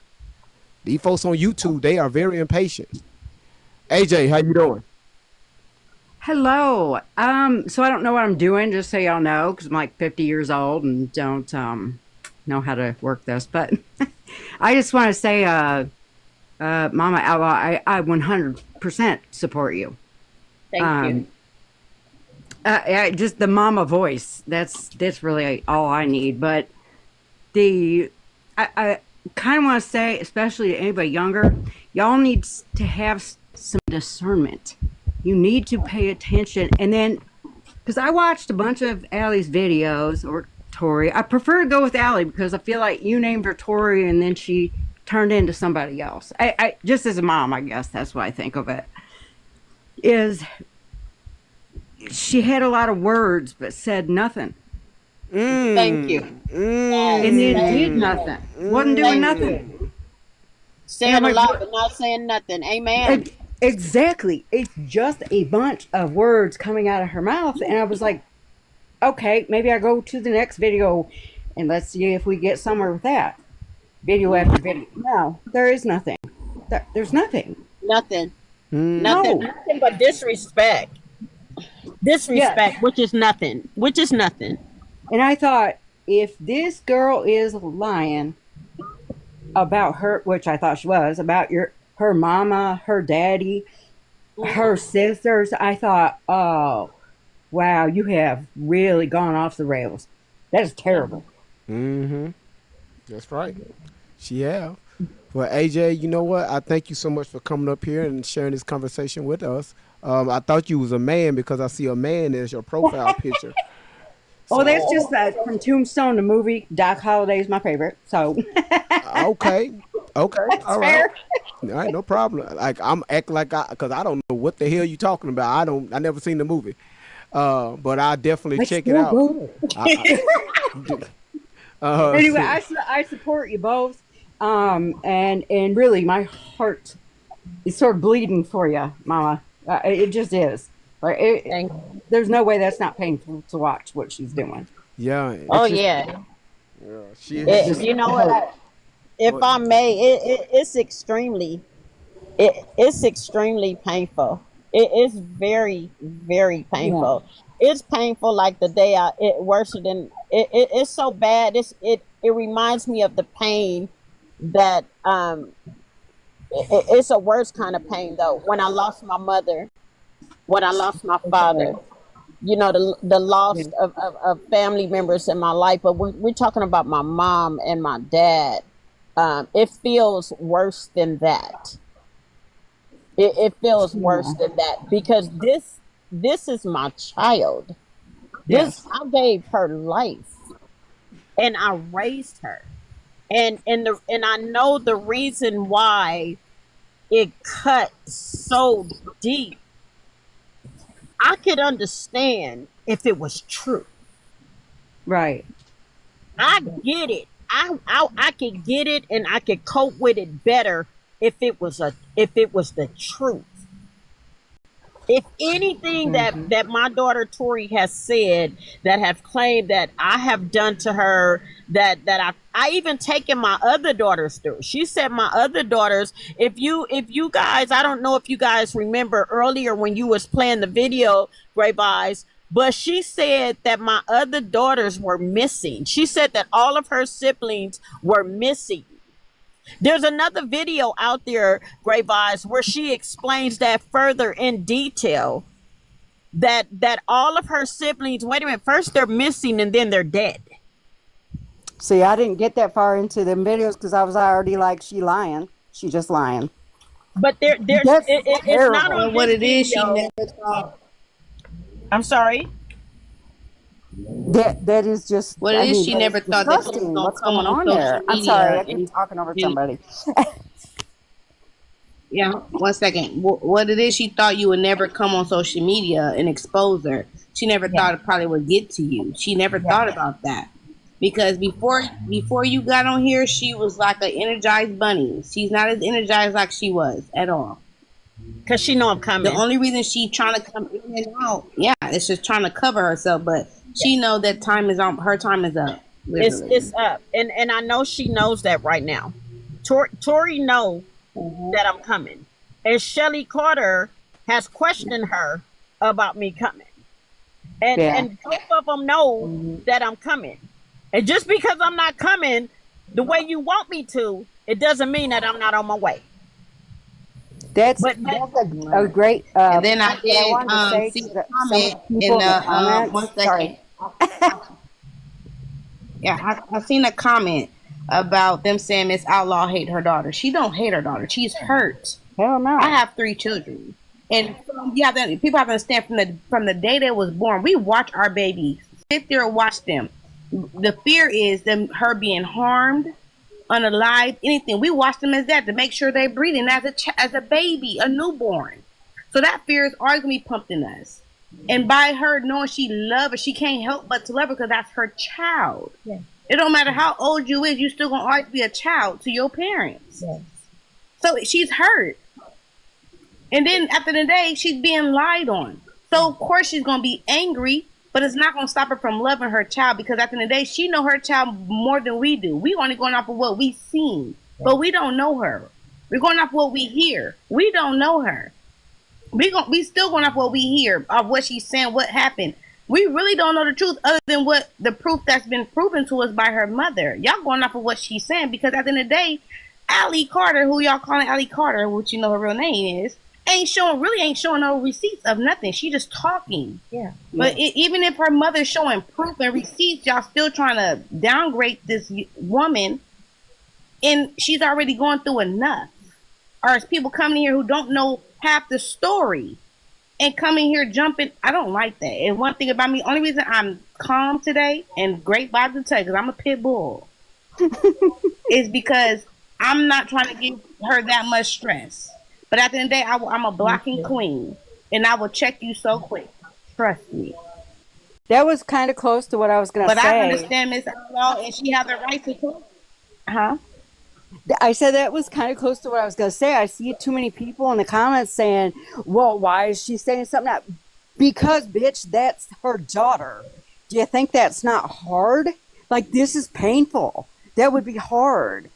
These folks on YouTube, they are very impatient. AJ, how you doing? Hello. So I don't know what I'm doing, just so y'all know, because I'm like 50 years old and don't know how to work this. But I just want to say, Mama Ella, I 100% support you. Thank you. Just the mama voice. That's really all I need. But the I kind of want to say, especially to anybody younger, y'all need to have some discernment. You need to pay attention. And then, because I watched a bunch of Allie's videos, or Tori, I prefer to go with Allie because I feel like you named her Tori and then she turned into somebody else. I just as a mom, I guess that's what I think of it. Is she had a lot of words but said nothing. Thank you. And then did nothing. Wasn't doing Thank you. nothing. Saying a lot, but not saying nothing. Amen. Exactly. It's just a bunch of words coming out of her mouth. And I was like, okay, maybe I go to the next video and let's see if we get somewhere with that. Video after video. No, there is nothing. There's nothing. Nothing. No. Nothing but disrespect. Disrespect, which is nothing. Which is nothing. And I thought, if this girl is lying about her, which I thought she was, about her mama, her daddy, her sisters, I thought, oh, wow, you have really gone off the rails. That is terrible. Mm-hmm. That's right. She have. Well, AJ, you know what? I thank you so much for coming up here and sharing this conversation with us. I thought you was a man because I see a man as your profile picture. Oh, that's just from Tombstone, the movie. Doc Holliday's my favorite. So okay, all right, fair. all right, no problem. Like I'm acting like because I don't know what the hell you talking about. I never seen the movie, but I definitely check it out. Anyway, I support you both, and really my heart is sort of bleeding for you, Mama. It just is. Like there's no way that's not painful to watch what she's doing. Yeah. Oh yeah. Yeah. You know what? If I may, it's extremely painful. It is very, very painful. Yeah. It's painful like the day worse than it's so bad. It reminds me of the pain that it's a worse kind of pain though. When I lost my mother, when I lost my father, you know, the loss of family members in my life. But we're talking about my mom and my dad. It feels worse than that. It feels worse than that because this is my child. I gave her life, and I raised her, and I know the reason why it cut so deep. I could understand if it was true. Right. I get it. I could get it, and I could cope with it better if it was the truth. If anything that my daughter Tori has said that have claimed that I have done to her, that I even taken my other daughters through. She said my other daughters, if you guys, I don't know if you guys remember earlier when you was playing the video, Brave Eyes, but she said that my other daughters were missing. She said that all of her siblings were missing. There's another video out there, Grave Eyes, where she explains that further in detail. That all of her siblings, wait a minute, first they're missing and then they're dead. See, I didn't get that far into them videos because I was already like, she lying. She just lying. But there's it's not on what this it is. She video. never thought. I'm sorry. That is just What it is. She never thought that she was gonna what's come going on social there. I'm media sorry, I keep talking over somebody. Yeah, 1 second. What it is, she thought you would never come on social media and expose her. She never thought it probably would get to you. She never thought about that. Because before you got on here, she was like an energized bunny. She's not as energized like she was at all. Because she know I'm coming. The only reason she's trying to come in and out, it's just trying to cover herself. But she know that time is on. Her time is up. It's up, and I know she knows that right now. Tori know that I'm coming, and Shelly Carter has questioned her about me coming, and both of them know that I'm coming. And just because I'm not coming the way you want me to, it doesn't mean that I'm not on my way. That's a great. And then I did see a comment in the 1 second. Yeah, I seen a comment. about them saying Miss Outlaw hate her daughter. She don't hate her daughter. She's hurt. Hell no. I have 3 children, and people have to understand from the day they was born. We watch our babies, sit there and watch them. The fear is her being harmed, unalive, anything. We watch them as that to make sure they're breathing as a baby, a newborn. So that fear is always gonna be pumped in us. And by her knowing she love her, she can't help but to love her because that's her child. Yeah. It don't matter how old you is, you still gonna always be a child to your parents. Yes. So she's hurt. And then after the day, she's being lied on. So of course she's gonna be angry, but it's not gonna stop her from loving her child because at the end of the day, she know her child more than we do. We only going off of what we seen, but we don't know her. We're going off what we hear. We don't know her. We still going off what we hear of what she's saying, what happened. We really don't know the truth other than what the proof that's been proven to us by her mother. Y'all going off of what she's saying because at the end of the day, Allie Carter, who y'all calling Allie Carter, which you know her real name is, ain't showing no receipts of nothing. She just talking. Yeah. But even if her mother's showing proof and receipts, y'all still trying to downgrade this woman, and she's already going through enough. Or is people coming here who don't know half the story and coming here jumping? I don't like that. And one thing about me, only reason I'm calm today and great vibes to tell you, because I'm a pit bull, is because I'm not trying to give her that much stress. But at the end of the day, I'm a blocking queen, and I will check you so quick. Trust me. That was kind of close to what I was going to But say. I understand Miss Outlaw, and she has the right to talk. Huh? I said that was kind of close to what I was going to say. I see too many people in the comments saying, well, why is she saying something? Because, bitch, that's her daughter. Do you think that's not hard? Like, this is painful. That would be hard.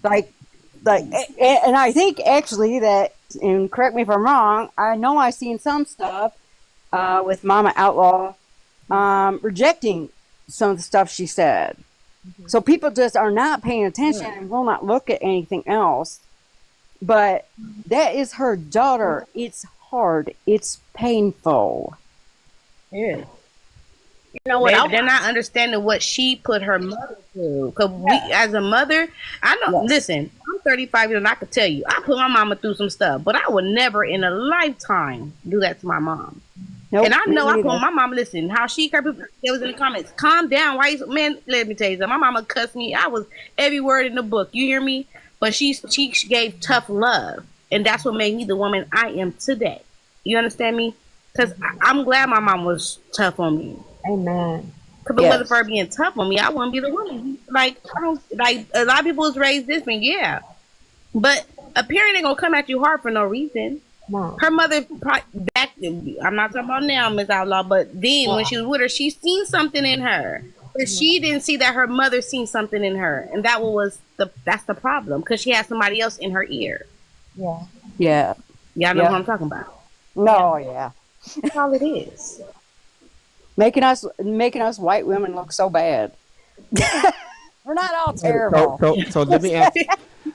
Like, and I think actually that, and correct me if I'm wrong, I know I've seen some stuff with Mama Outlaw rejecting some of the stuff she said. So people just are not paying attention and will not look at anything else. But that is her daughter. It's hard. It's painful. Yeah. You know what? They're not understanding what she put her mother through. Because we, as a mother, I know. Listen, I'm 35 years old, and I could tell you, I put my mama through some stuff, but I would never in a lifetime do that to my mom. Nope, and I know I put my mama. Listen, how she it was in the comments. Calm down, why? Man, let me tell you something. My mama cussed me. I was every word in the book. You hear me? But she gave tough love, and that's what made me the woman I am today. You understand me? Because I'm glad my mom was tough on me. Amen. Because if it wasn't for her being tough on me, I wouldn't be the woman. Like a lot of people was raised this way, yeah. But a parent ain't gonna come at you hard for no reason. No. Her mother back. I'm not talking about now, Miss Outlaw, but then when she was with her, she seen something in her, but she didn't see that her mother seen something in her, and that's the problem because she has somebody else in her ear. Yeah. Yeah. Y'all know what I'm talking about. No, yeah. That's all it is. Making us white women look so bad. We're not all terrible. So let me ask.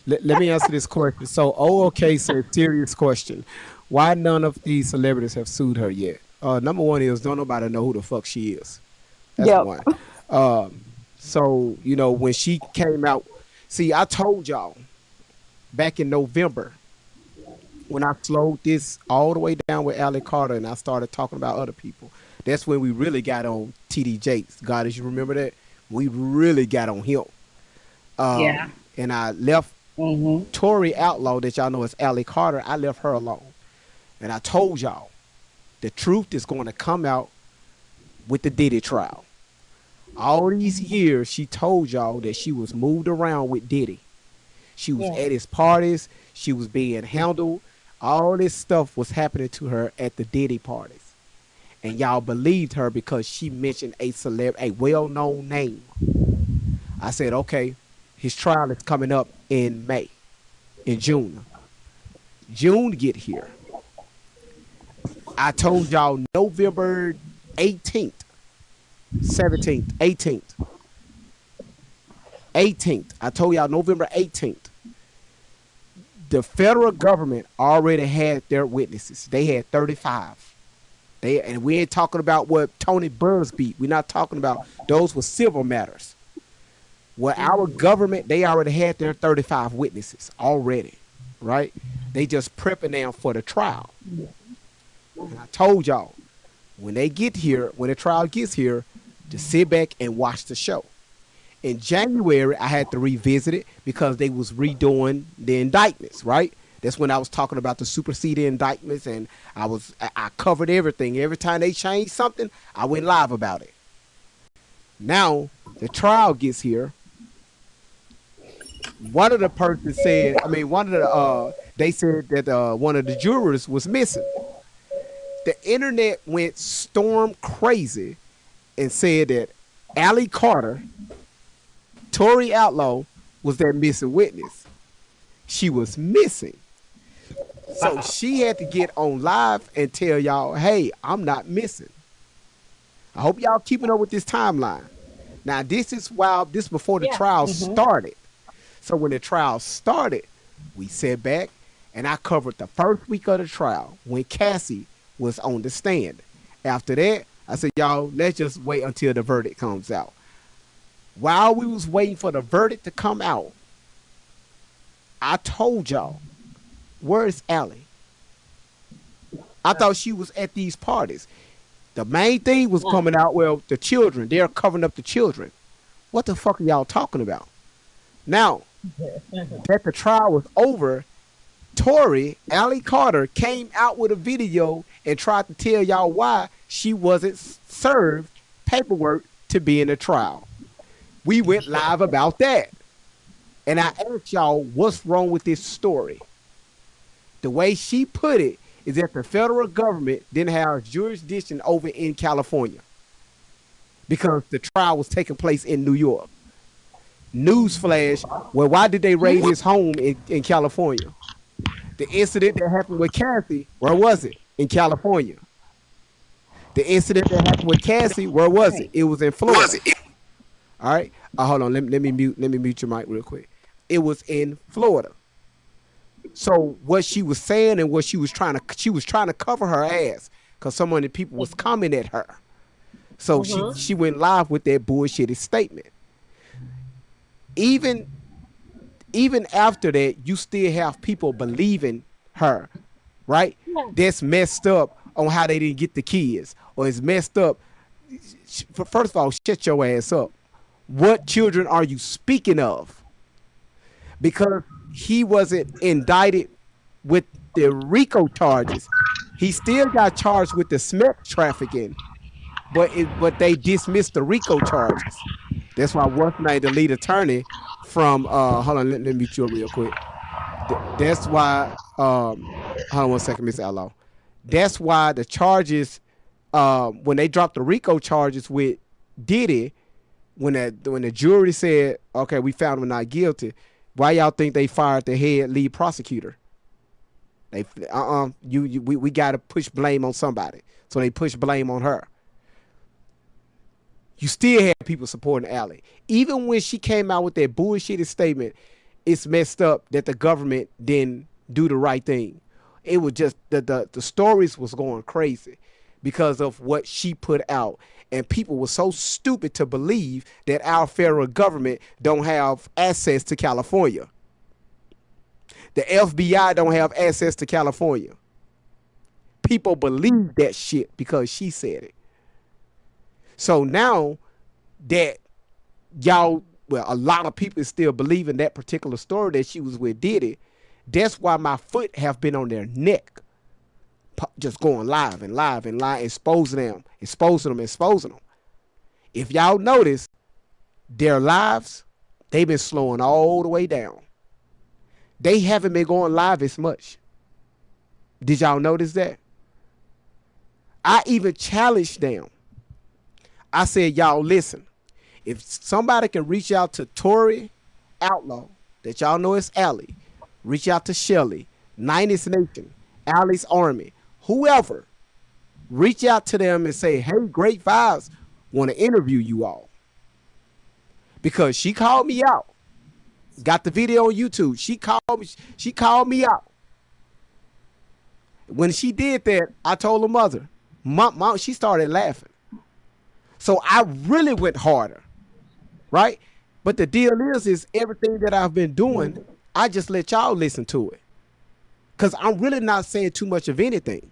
Let me answer this question. So, okay, so serious question. Why none of these celebrities have sued her yet? Number one is don't nobody know who the fuck she is. That's one. So, you know, when she came out, see, I told y'all back in November when I slowed this all the way down with Allie Carter and I started talking about other people. That's when we really got on TD Jakes. God, as you remember that? We really got on him. Yeah. And I left Tori Outlaw, that y'all know as Allie Carter, I left her alone. And I told y'all, the truth is going to come out with the Diddy trial. All these years, she told y'all that she was moved around with Diddy. She was at his parties. She was being handled. All this stuff was happening to her at the Diddy parties. And y'all believed her because she mentioned a well-known name. I said, okay, his trial is coming up in June. June get here. I told y'all November 18th, 17th, 18th. I told y'all November 18th. The federal government already had their witnesses. They had 35. And we ain't talking about what Tony Burns beat. We're not talking about those were civil matters. Well, our government, they already had their 35 witnesses already, right? They just prepping them for the trial. And I told y'all, when they get here, when the trial gets here, just sit back and watch the show. In January, I had to revisit it because they was redoing the indictments, right? That's when I was talking about the superseded indictments, and I covered everything. Every time they changed something, I went live about it. Now the trial gets here. One of the persons said, I mean, one of the they said that one of the jurors was missing. The internet went storm crazy and said that Allie Carter, Tori Outlaw, was that missing witness. She was missing. So she had to get on live and tell y'all, hey, I'm not missing. I hope y'all keeping up with this timeline. Now, this is before the trial started. So when the trial started, we sat back and I covered the first week of the trial when Cassie was on the stand. After that, I said, y'all, let's just wait until the verdict comes out. While we was waiting for the verdict to come out, I told y'all, where's Allie? I thought she was at these parties. The main thing was coming out, well, the children, they're covering up the children. What the fuck are y'all talking about? Now, that the trial was over, Tori, Allie Carter, came out with a video and tried to tell y'all why she wasn't served paperwork to be in the trial. We went live about that. And I asked y'all, what's wrong with this story? The way she put it is that the federal government didn't have jurisdiction over in California because the trial was taking place in New York. Newsflash, well, why did they raid his home in California? The incident that happened with Cassie, where was it? In California. The incident that happened with Cassie, where was it? It was in Florida. All right. Hold on. Let me mute your mic real quick. It was in Florida. So what she was saying and what she was trying to cover her ass because so many people was coming at her. So she went live with that bullshitty statement. Even after that, you still have people believing her, right? That's messed up on how they didn't get the kids, or it's messed up. First of all, shut your ass up. What children are you speaking of? Because he wasn't indicted with the RICO charges. He still got charged with the SMEC trafficking, but they dismissed the RICO charges. That's why what's name, the lead attorney from hold on, let me mute you up real quick. That's why hold on one second, Miss Outlaw. That's why the charges when they dropped the RICO charges with Diddy, when the jury said, okay, we found him not guilty, why y'all think they fired the head lead prosecutor? They we gotta push blame on somebody. So they push blame on her. You still had people supporting Allie. Even when she came out with that bullshitty statement, it's messed up that the government didn't do the right thing. It was just the stories was going crazy because of what she put out. And people were so stupid to believe that our federal government don't have access to California. The FBI don't have access to California. People believe that shit because she said it. So now that y'all, well, a lot of people still believe in that particular story that she was with Diddy, that's why my foot have been on their neck. Just going live and live and live, exposing them. If y'all notice, their lives, they've been slowing all the way down. They haven't been going live as much. Did y'all notice that? I even challenged them. I said, y'all listen, if somebody can reach out to Tori Outlaw, that y'all know is Allie, reach out to Shelly, 90s Nation, Allie's Army, whoever, reach out to them and say, hey, Great Vibes want to interview you all. Because she called me out. Got the video on YouTube. She called me out. When she did that, I told her mother. Mom, she started laughing. So I really went harder, right? But the deal is everything that I've been doing, I just let y'all listen to it. Cause I'm really not saying too much of anything.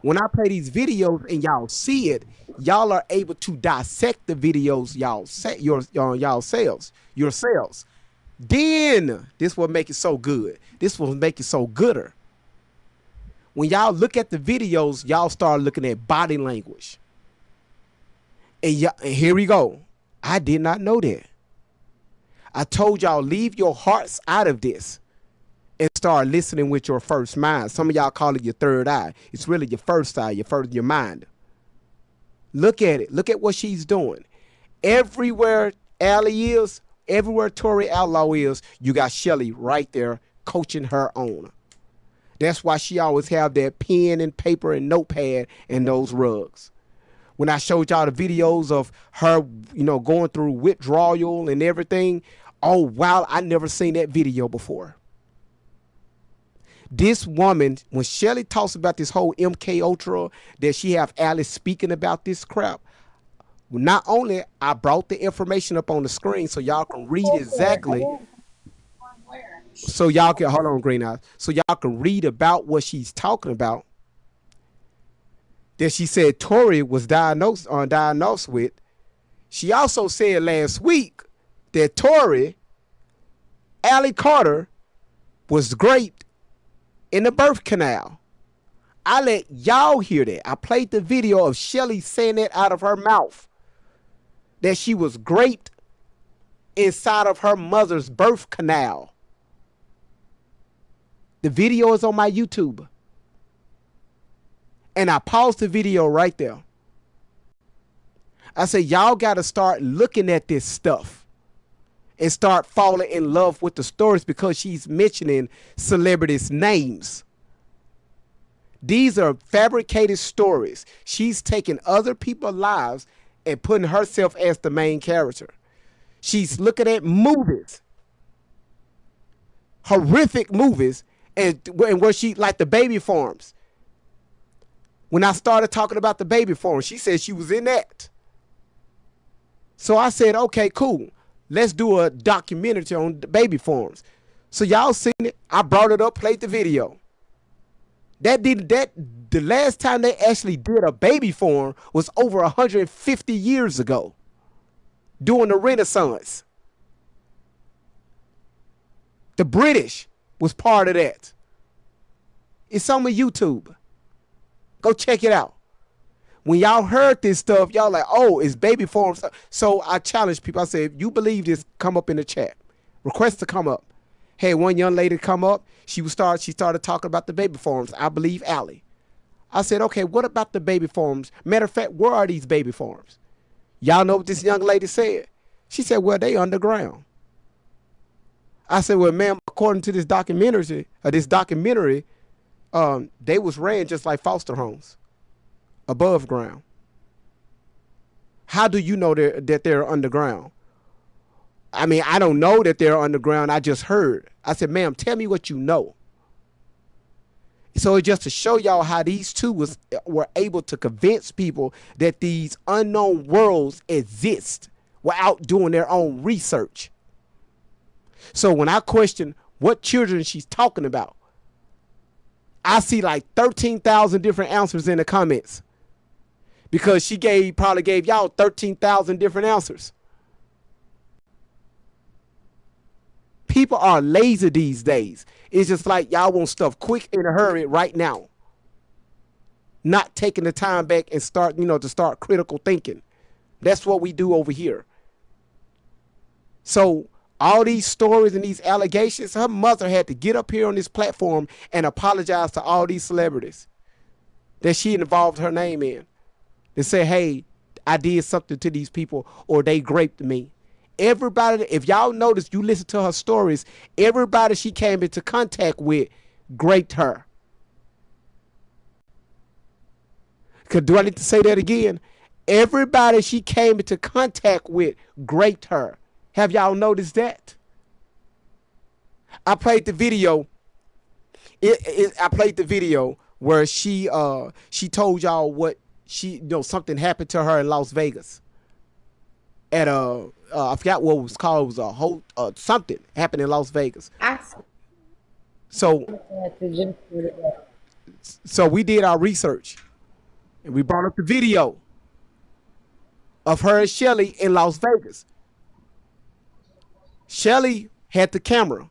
When I play these videos and y'all see it, y'all are able to dissect the videos y'all say y'all yourselves. Then this will make it so good. This will make it so gooder. When y'all look at the videos, y'all start looking at body language. And here we go. I did not know that. I told y'all leave your hearts out of this and start listening with your first mind. Some of y'all call it your third eye. It's really your first eye, your mind. Look at it. Look at what she's doing. Everywhere Allie is, everywhere Tori Outlaw is, you got Shelly right there coaching her on. That's why she always have that pen and paper and notepad and those rugs. When I showed y'all the videos of her, going through withdrawal and everything, oh wow, I never seen that video before. This woman, when Shelly talks about this whole MK Ultra, that she have Alice speaking about this crap, not only I brought the information up on the screen so y'all can read exactly, so y'all can, hold on, Green Eyes, so y'all can read about what she's talking about, that she said Tori was diagnosed with. She also said last week that Tori, Allie Carter, was raped in the birth canal. I let y'all hear that. I played the video of Shelly saying that out of her mouth, that she was raped inside of her mother's birth canal. The video is on my YouTube. And I paused the video right there. I said, y'all got to start looking at this stuff and start falling in love with the stories, because she's mentioning celebrities' names. These are fabricated stories. She's taking other people's lives and putting herself as the main character. She's looking at movies, horrific movies, and where she, like the baby farms. When I started talking about the baby farm, she said she was in that. So I said, okay, cool. Let's do a documentary on the baby farms. So y'all seen it. I brought it up, played the video. The last time they actually did a baby farm was over 150 years ago, during the Renaissance. The British was part of that. It's on my YouTube. Go check it out. When y'all heard this stuff, y'all like, oh, it's baby forms. So I challenge people. I said, if you believe this, come up in the chat. Request to come up. Hey, one young lady come up. She started talking about the baby forms. I believe Allie. I said, okay, what about the baby forms? Matter of fact, where are these baby forms? Y'all know what this young lady said? She said, well, they underground. I said, well, ma'am, according to this documentary, they was ran just like foster homes, above ground. How do you know that they're underground? I mean, I don't know that they're underground. I just heard. I said, ma'am, tell me what you know. So it's just to show y'all how these two were able to convince people that these unknown worlds exist without doing their own research. So when I question what children she's talking about, I see like 13,000 different answers in the comments, because she probably gave y'all 13,000 different answers. People are lazy these days. It's just like y'all want stuff quick in a hurry right now. Not taking the time back and start critical thinking. That's what we do over here. So all these stories and these allegations, her mother had to get up here on this platform and apologize to all these celebrities that she involved her name in. And say, hey, I did something to these people, or they raped me. Everybody, if y'all notice, you listen to her stories, everybody she came into contact with raped her. Do I need to say that again? Everybody she came into contact with raped her. Have y'all noticed that? I played the video. I played the video where she told y'all what something happened to her in Las Vegas. at a I forgot what it was called. It was a whole something happened in Las Vegas. I So we did our research and we brought up the video of her and Shelly in Las Vegas. Shelly had the camera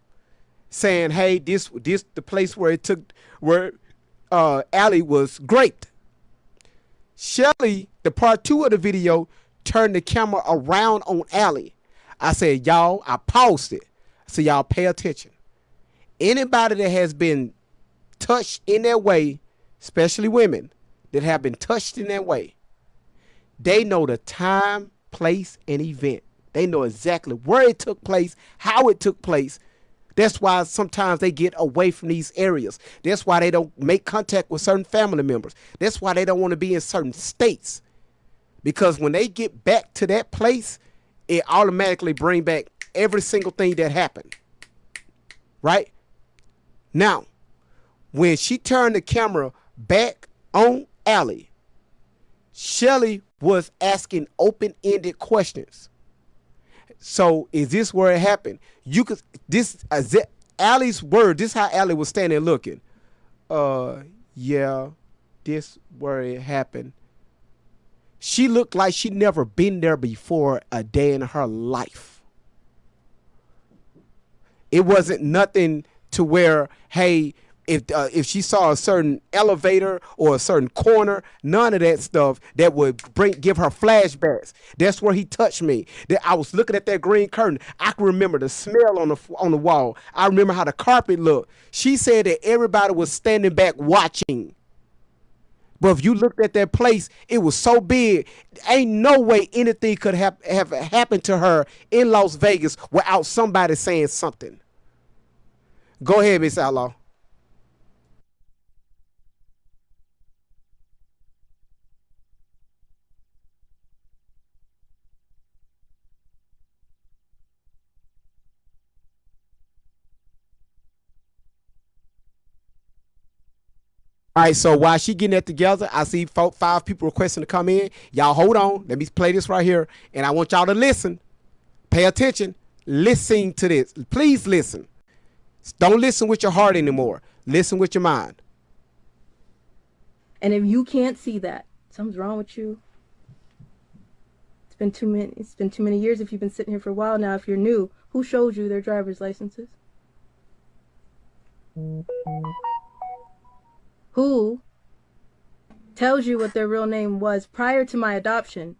saying, "Hey, this the place where it took where Allie was great." Shelly, the part 2 of the video, turned the camera around on Allie. I said, y'all, I paused it. So y'all pay attention. Anybody that has been touched in that way, especially women that have been touched in that way, they know the time, place, and event. They know exactly where it took place, how it took place. That's why sometimes they get away from these areas. That's why they don't make contact with certain family members. That's why they don't want to be in certain states. Because when they get back to that place, it automatically bring back every single thing that happened. Right? Now, when she turned the camera back on Allie, Shelly was asking open-ended questions. So is this where it happened? You could Allie's word. This is how Allie was standing looking. Yeah, this where it happened. She looked like she'd never been there before a day in her life. It wasn't nothing to where, hey, if she saw a certain elevator or a certain corner, none of that stuff that would give her flashbacks. That's where he touched me. That I was looking at that green curtain. I can remember the smell on the wall. I remember how the carpet looked. She said that everybody was standing back watching. But if you looked at that place, it was so big. Ain't no way anything could have happened to her in Las Vegas without somebody saying something. Go ahead, Miss Outlaw. All right, so while she getting that together, I see 5 people requesting to come in. Y'all hold on. Let me play this right here. And I want y'all to listen. Pay attention. Listen to this. Please listen. Don't listen with your heart anymore. Listen with your mind. And if you can't see that, something's wrong with you. It's been too many years if you've been sitting here for a while now. If you're new, who showed you their driver's licenses? Who tells you what their real name was prior to my adoption?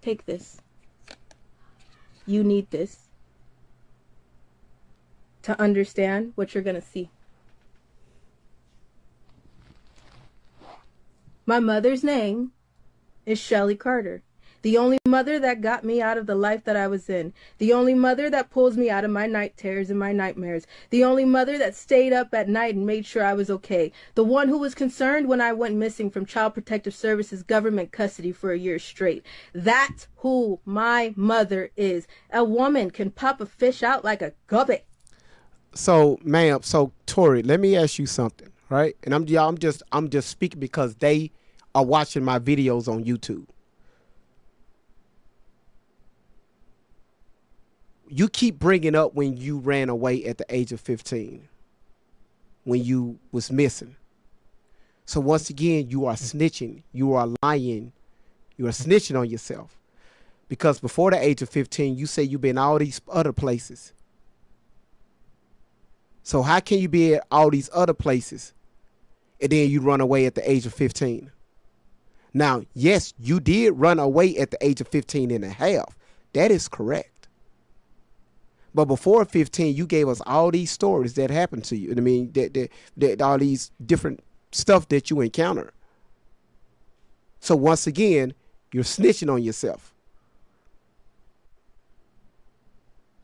Take this. You need this to understand what you're going to see. My mother's name is Shelly Carter. The only mother that got me out of the life that I was in. The only mother that pulls me out of my night terrors and my nightmares. The only mother that stayed up at night and made sure I was okay. The one who was concerned when I went missing from Child Protective Services government custody for a year straight. That's who my mother is. A woman can pop a fish out like a guppy. So, ma'am, Tori, let me ask you something, right? And I'm just speaking because they are watching my videos on YouTube. You keep bringing up when you ran away at the age of 15, when you was missing. So once again, you are snitching, you are lying, you are snitching on yourself. Because before the age of 15, you say you've been all these other places. So how can you be at all these other places and then you run away at the age of 15? Now, yes, you did run away at the age of 15 and a half. That is correct. But before 15, you gave us all these stories that happened to you. I mean, that all these different stuff that you encounter. So once again, you're snitching on yourself.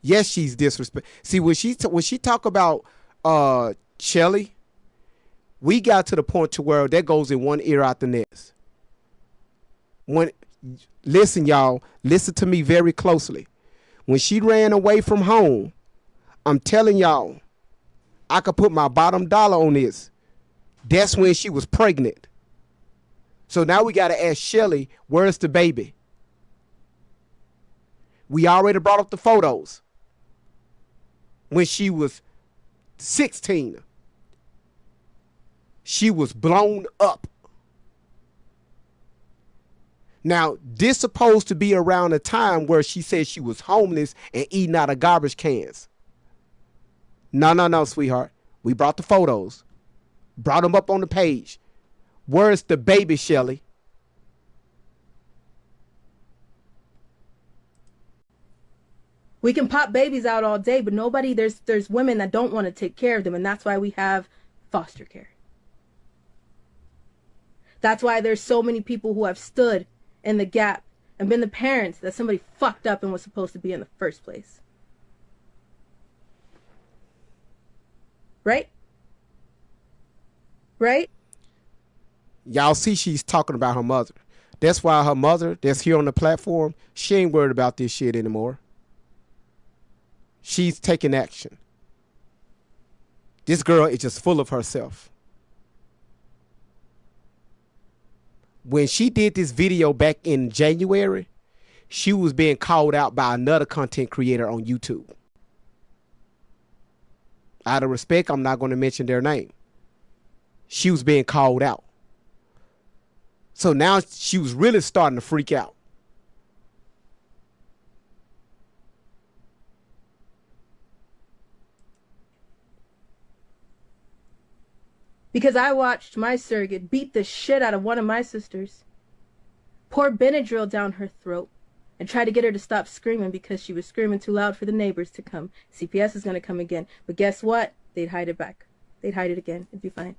Yes, she's disrespect. See, when she talk about Shelly, we got to the point to where that goes in one ear out the next. Listen, y'all, listen to me very closely. When she ran away from home, I'm telling y'all, I could put my bottom dollar on this. That's when she was pregnant. So now we got to ask Shelly, where's the baby? We already brought up the photos when she was 16. She was blown up. Now, this supposed to be around a time where she said she was homeless and eating out of garbage cans. No, sweetheart. We brought the photos. Brought them up on the page. Where's the baby, Shelly? We can pop babies out all day, but there's women that don't want to take care of them, and that's why we have foster care. That's why there's so many people who have stood in the gap and been the parents that somebody fucked up and was supposed to be in the first place. Right? Right? Y'all see she's talking about her mother. That's why her mother that's here on the platform, she ain't worried about this shit anymore. She's taking action. This girl is just full of herself. When she did this video back in January, she was being called out by another content creator on YouTube. Out of respect, I'm not going to mention their name. She was being called out. So now she was really starting to freak out. Because I watched my surrogate beat the shit out of one of my sisters, pour Benadryl down her throat, and try to get her to stop screaming because she was screaming too loud for the neighbors to come. CPS is going to come again. But guess what? They'd hide it back. They'd hide it again. It'd be fine.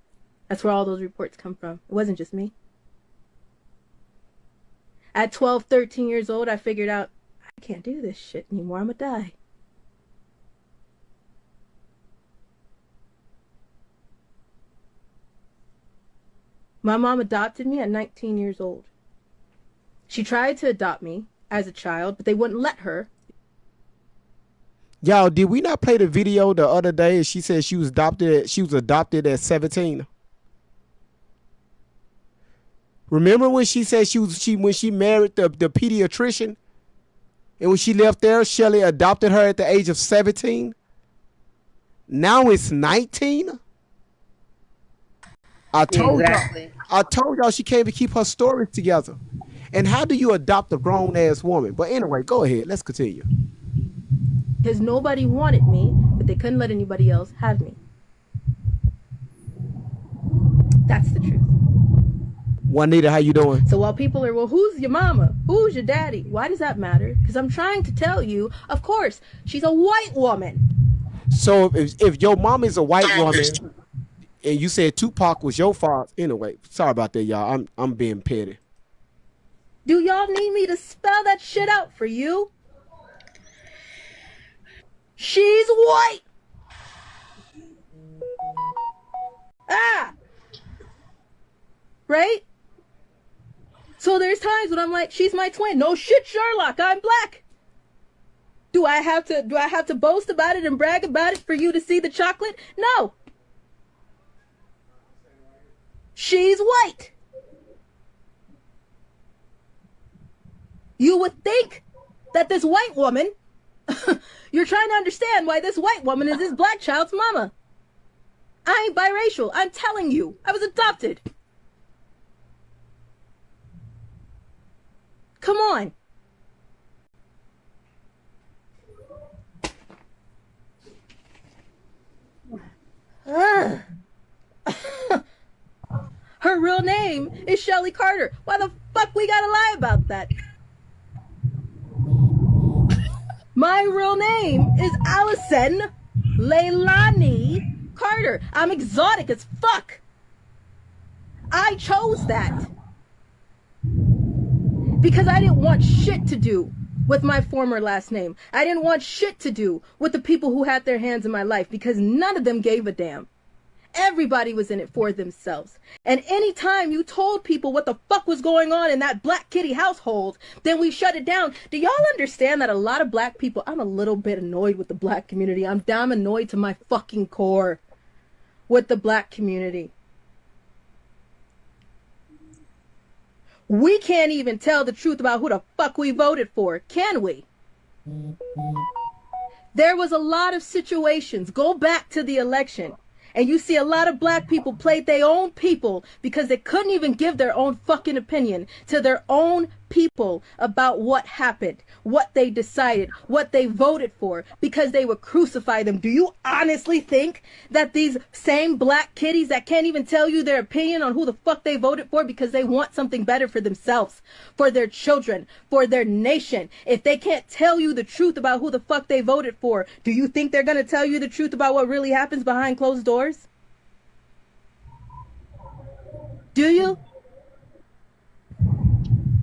That's where all those reports come from. It wasn't just me. At 12, 13 years old, I figured out, I can't do this shit anymore. I'm going to die. My mom adopted me at 19 years old. She tried to adopt me as a child, but they wouldn't let her. Y'all, did we not play the video the other day? She said she was adopted at 17. Remember when she said when she married the pediatrician, and when she left there, Shelly adopted her at the age of 17. Now it's 19. I told y'all she can't even keep her stories together. And how do you adopt a grown ass woman? But anyway, go ahead. Let's continue. Because nobody wanted me, but they couldn't let anybody else have me. That's the truth. Juanita, how you doing? So while people are, well, who's your mama? Who's your daddy? Why does that matter? Because I'm trying to tell you, of course, she's a white woman. So if your mom is a white woman, and you said Tupac was your father, anyway, sorry about that, y'all. I'm being petty. Do y'all need me to spell that shit out for you? She's white. Ah. Right? So there's times when I'm like, she's my twin. No shit, Sherlock, I'm black. Do I have to boast about it and brag about it for you to see the chocolate? No. She's white. You would think that this white woman, you're trying to understand why this white woman is this black child's mama. I ain't biracial. I'm telling you, I was adopted. Come on. Her real name is Shelly Carter. Why the fuck we gotta lie about that? My real name is Allison Leilani Carter. I'm exotic as fuck. I chose that. Because I didn't want shit to do with my former last name. I didn't want shit to do with the people who had their hands in my life because none of them gave a damn. Everybody was in it for themselves. And anytime you told people what the fuck was going on in that Black Kitty household, then we shut it down. Do y'all understand that a lot of black people, I'm a little bit annoyed with the black community. I'm damn annoyed to my fucking core with the black community. We can't even tell the truth about who the fuck we voted for, can we? There was a lot of situations. Go back to the election, and you see a lot of black people played their own people because they couldn't even give their own fucking opinion to their own people about what happened, what they decided, what they voted for, because they would crucify them. Do you honestly think that these same black kitties that can't even tell you their opinion on who the fuck they voted for because they want something better for themselves, for their children, for their nation, if they can't tell you the truth about who the fuck they voted for, do you think they're gonna tell you the truth about what really happens behind closed doors? Do you?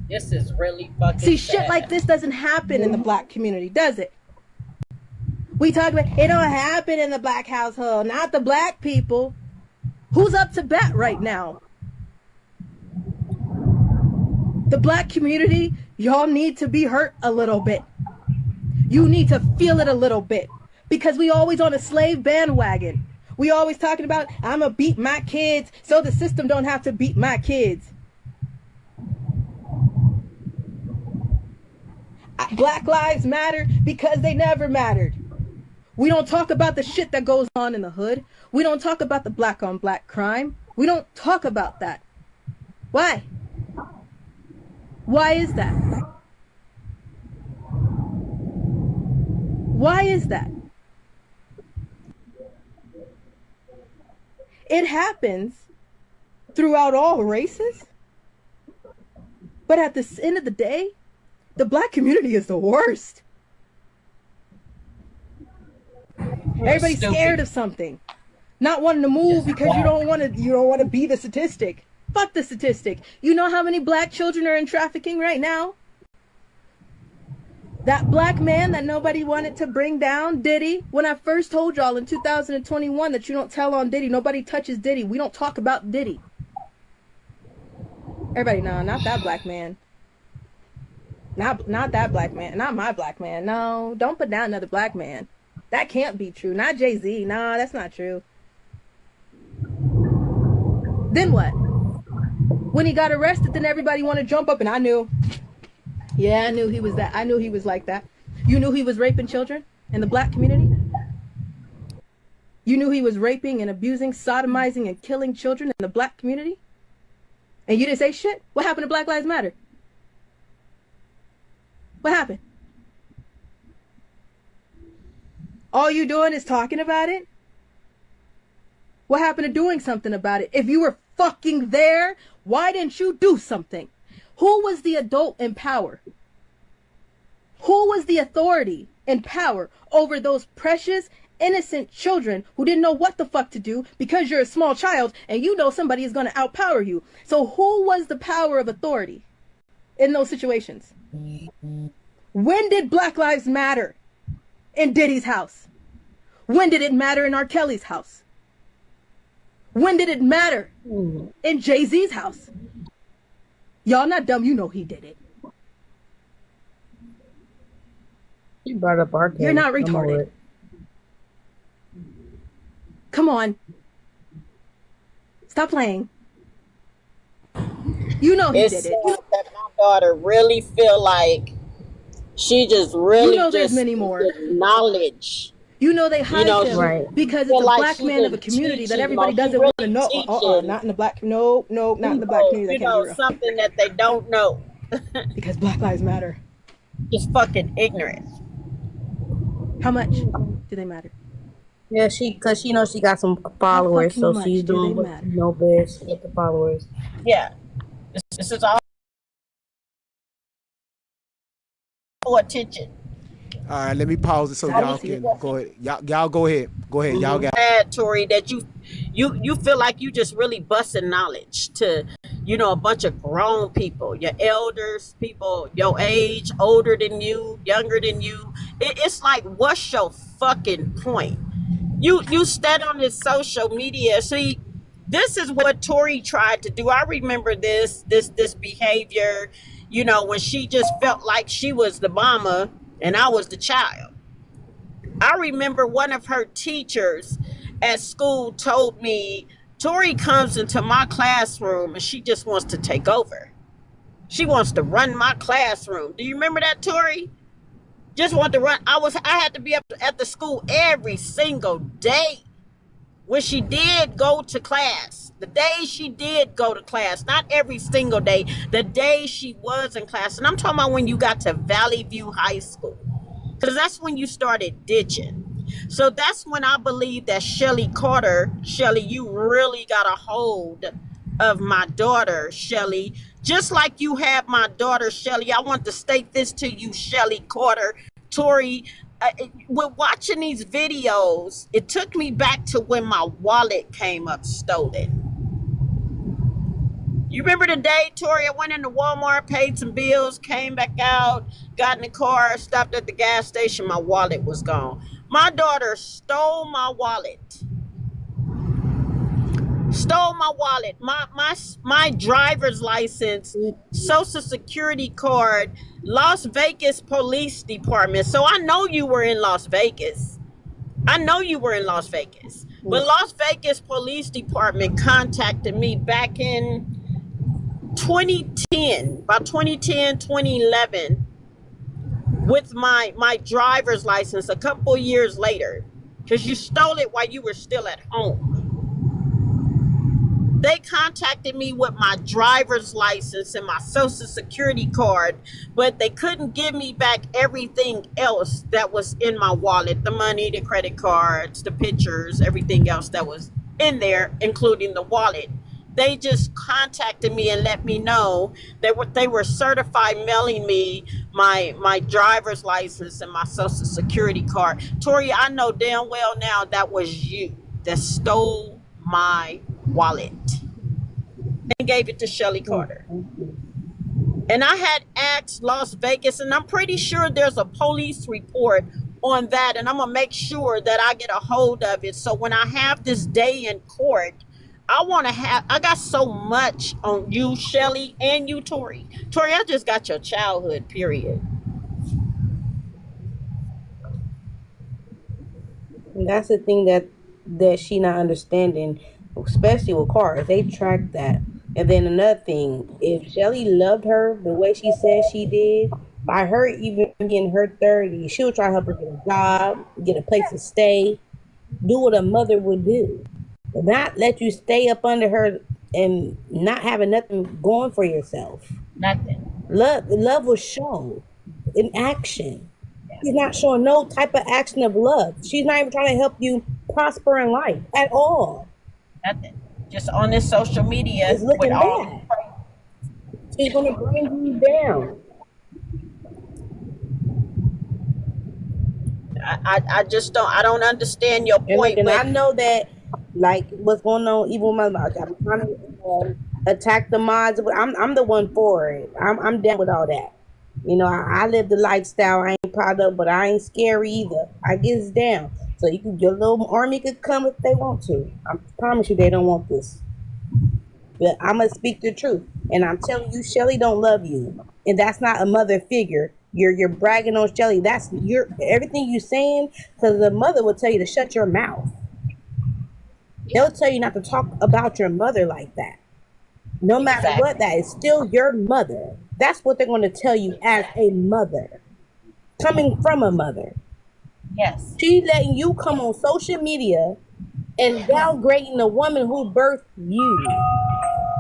This is really fucking See, sad. shit like this doesn't happen in the black community, does it? We talk about it don't happen in the black household, not the black people. Who's up to bat right now? The black community, y'all need to be hurt a little bit. You need to feel it a little bit, because we always on a slave bandwagon. We always talking about, I'ma beat my kids so the system don't have to beat my kids. Black lives matter because they never mattered. We don't talk about the shit that goes on in the hood. We don't talk about the black on black crime. We don't talk about that. Why? Why is that? Why is that? It happens throughout all races. But at the end of the day, the black community is the worst. Everybody's scared of something. Not wanting to move because you don't want to be the statistic. Fuck the statistic. You know how many black children are in trafficking right now? That black man that nobody wanted to bring down, Diddy, when I first told y'all in 2021 that you don't tell on Diddy, nobody touches Diddy. We don't talk about Diddy. Everybody, no, not that black man. Not that black man. Not my black man. No, don't put down another black man. That can't be true. Not Jay-Z. Nah, that's not true. Then what? When he got arrested, then everybody wanted to jump up, and I knew. Yeah, I knew he was that. I knew he was like that. You knew he was raping children in the black community? You knew he was raping and abusing, sodomizing, and killing children in the black community? And you didn't say shit? What happened to Black Lives Matter? What happened? All you doing is talking about it? What happened to doing something about it? If you were fucking there, why didn't you do something? Who was the adult in power? Who was the authority in power over those precious, innocent children who didn't know what the fuck to do because you're a small child and you know somebody is going to outpower you? So who was the power of authority in those situations? When did Black Lives Matter in Diddy's house? When did it matter in R. Kelly's house? When did it matter in Jay-Z's house? Y'all not dumb, you know he did it. You brought up R. Kelly. You're not retarded. Come on. Stop playing. You know he did it. That my daughter really feel like she just really you know there's many more knowledge. You know they hide him right. because it's a like black man of a community that everybody doesn't want to know. Not in the black. No, not in the black community. You know something that they don't know. Because Black Lives Matter. Just fucking ignorant. How much do they matter? Yeah, because she knows she got some followers, so much she's do doing they what matter? she know best with the followers. Yeah. This is all for attention. All right, let me pause it so y'all can go ahead. Y'all go ahead. Go ahead. Y'all got Bad, Tori, that you feel like you just really busting knowledge to, a bunch of grown people, your elders, people your age, older than you, younger than you. It's like, what's your fucking point? You stand on this social media. See, this is what Tori tried to do. I remember this behavior, when she just felt like she was the mama and I was the child. I remember one of her teachers at school told me, Tori comes into my classroom and she just wants to take over. She wants to run my classroom. Do you remember that, Tori? Just want to run. I had to be up at the school every single day when she did go to class. The day she did go to class, not every single day, the day she was in class. And I'm talking about when you got to Valley View High School, because that's when you started ditching. So that's when I believe that Shelly Carter, Shelly, you really got a hold of my daughter, Shelly. Just like you had my daughter, Shelly. I want to state this to you, Shelly Carter. Tori, with watching these videos, it took me back to when my wallet came up stolen. You remember the day, Tori, I went into Walmart, paid some bills, came back out, got in the car, stopped at the gas station, my wallet was gone. My daughter stole my wallet. Stole my wallet, my driver's license, social security card, Las Vegas Police Department. So I know you were in Las Vegas. I know you were in Las Vegas. But Las Vegas Police Department contacted me back in 2010, about 2010, 2011, with my driver's license a couple years later, because you stole it while you were still at home. They contacted me with my driver's license and my social security card, but they couldn't give me back everything else that was in my wallet, the money, the credit cards, the pictures, everything else that was in there, including the wallet. They just contacted me and let me know that they were certified mailing me my driver's license and my social security card. Tori, I know damn well now that was you that stole my wallet and gave it to Shelly Carter. And I had asked Las Vegas, and I'm pretty sure there's a police report on that, and I'm gonna make sure that I get a hold of it. So when I have this day in court, I got so much on you, Shelly, and you, Tori. Tori, I just got your childhood, period. And that's the thing that she not understanding, especially with cars. They track that. And then another thing, if Shelly loved her the way she said she did, by her even in her 30s, she would try to help her get a job, get a place to stay, do what a mother would do. But not let you stay up under her and not having nothing going for yourself. Nothing. Love was shown in action. She's not showing no type of action of love. She's not even trying to help you prosper in life at all. Nothing. Just on this social media. It's looking bad. She's gonna bring you down. I just don't understand your point. And I know that, like, what's going on, even with my, I'm trying to attack the mods, but I'm the one for it. I'm down with all that. You know, I live the lifestyle I ain't proud of, but I ain't scary either. I get down. So your little army could come if they want to. I promise you they don't want this. But I'm going to speak the truth. And I'm telling you, Shelly don't love you. And that's not a mother figure. You're bragging on Shelly. That's everything you saying, because the mother will tell you to shut your mouth. They'll tell you not to talk about your mother like that. No matter what, that is still your mother. That's what they're going to tell you as a mother. Coming from a mother. Yes. She's letting you come on social media and downgrading the woman who birthed you.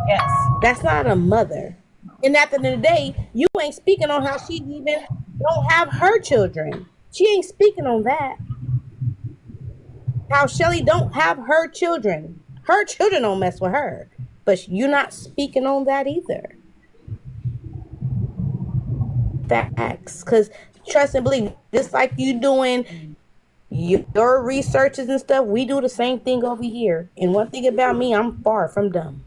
Yes. That's not a mother. And at the end of the day, you ain't speaking on how she even don't have her children. She ain't speaking on that. How Shelly don't have her children. Her children don't mess with her. But you're not speaking on that either. Facts. Because trust and believe, just like you doing your researches and stuff, we do the same thing over here. And one thing about me, I'm far from dumb.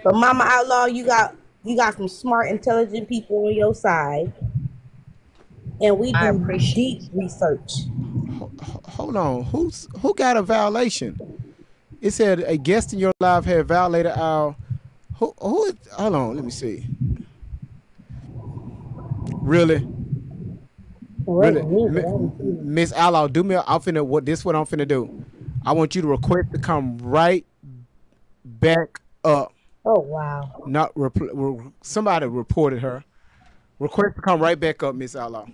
But Mama Outlaw, you got some smart, intelligent people on your side. And we do deep research. Hold on. Who got a violation? It said a guest in your life had violated our. Who? Hold on. Let me see. Really? Really? Miss Outlaw, do me. What I'm finna do. I want you to request to come right back up. Oh wow. Not somebody reported her. Request to come right back up, Miss Outlaw.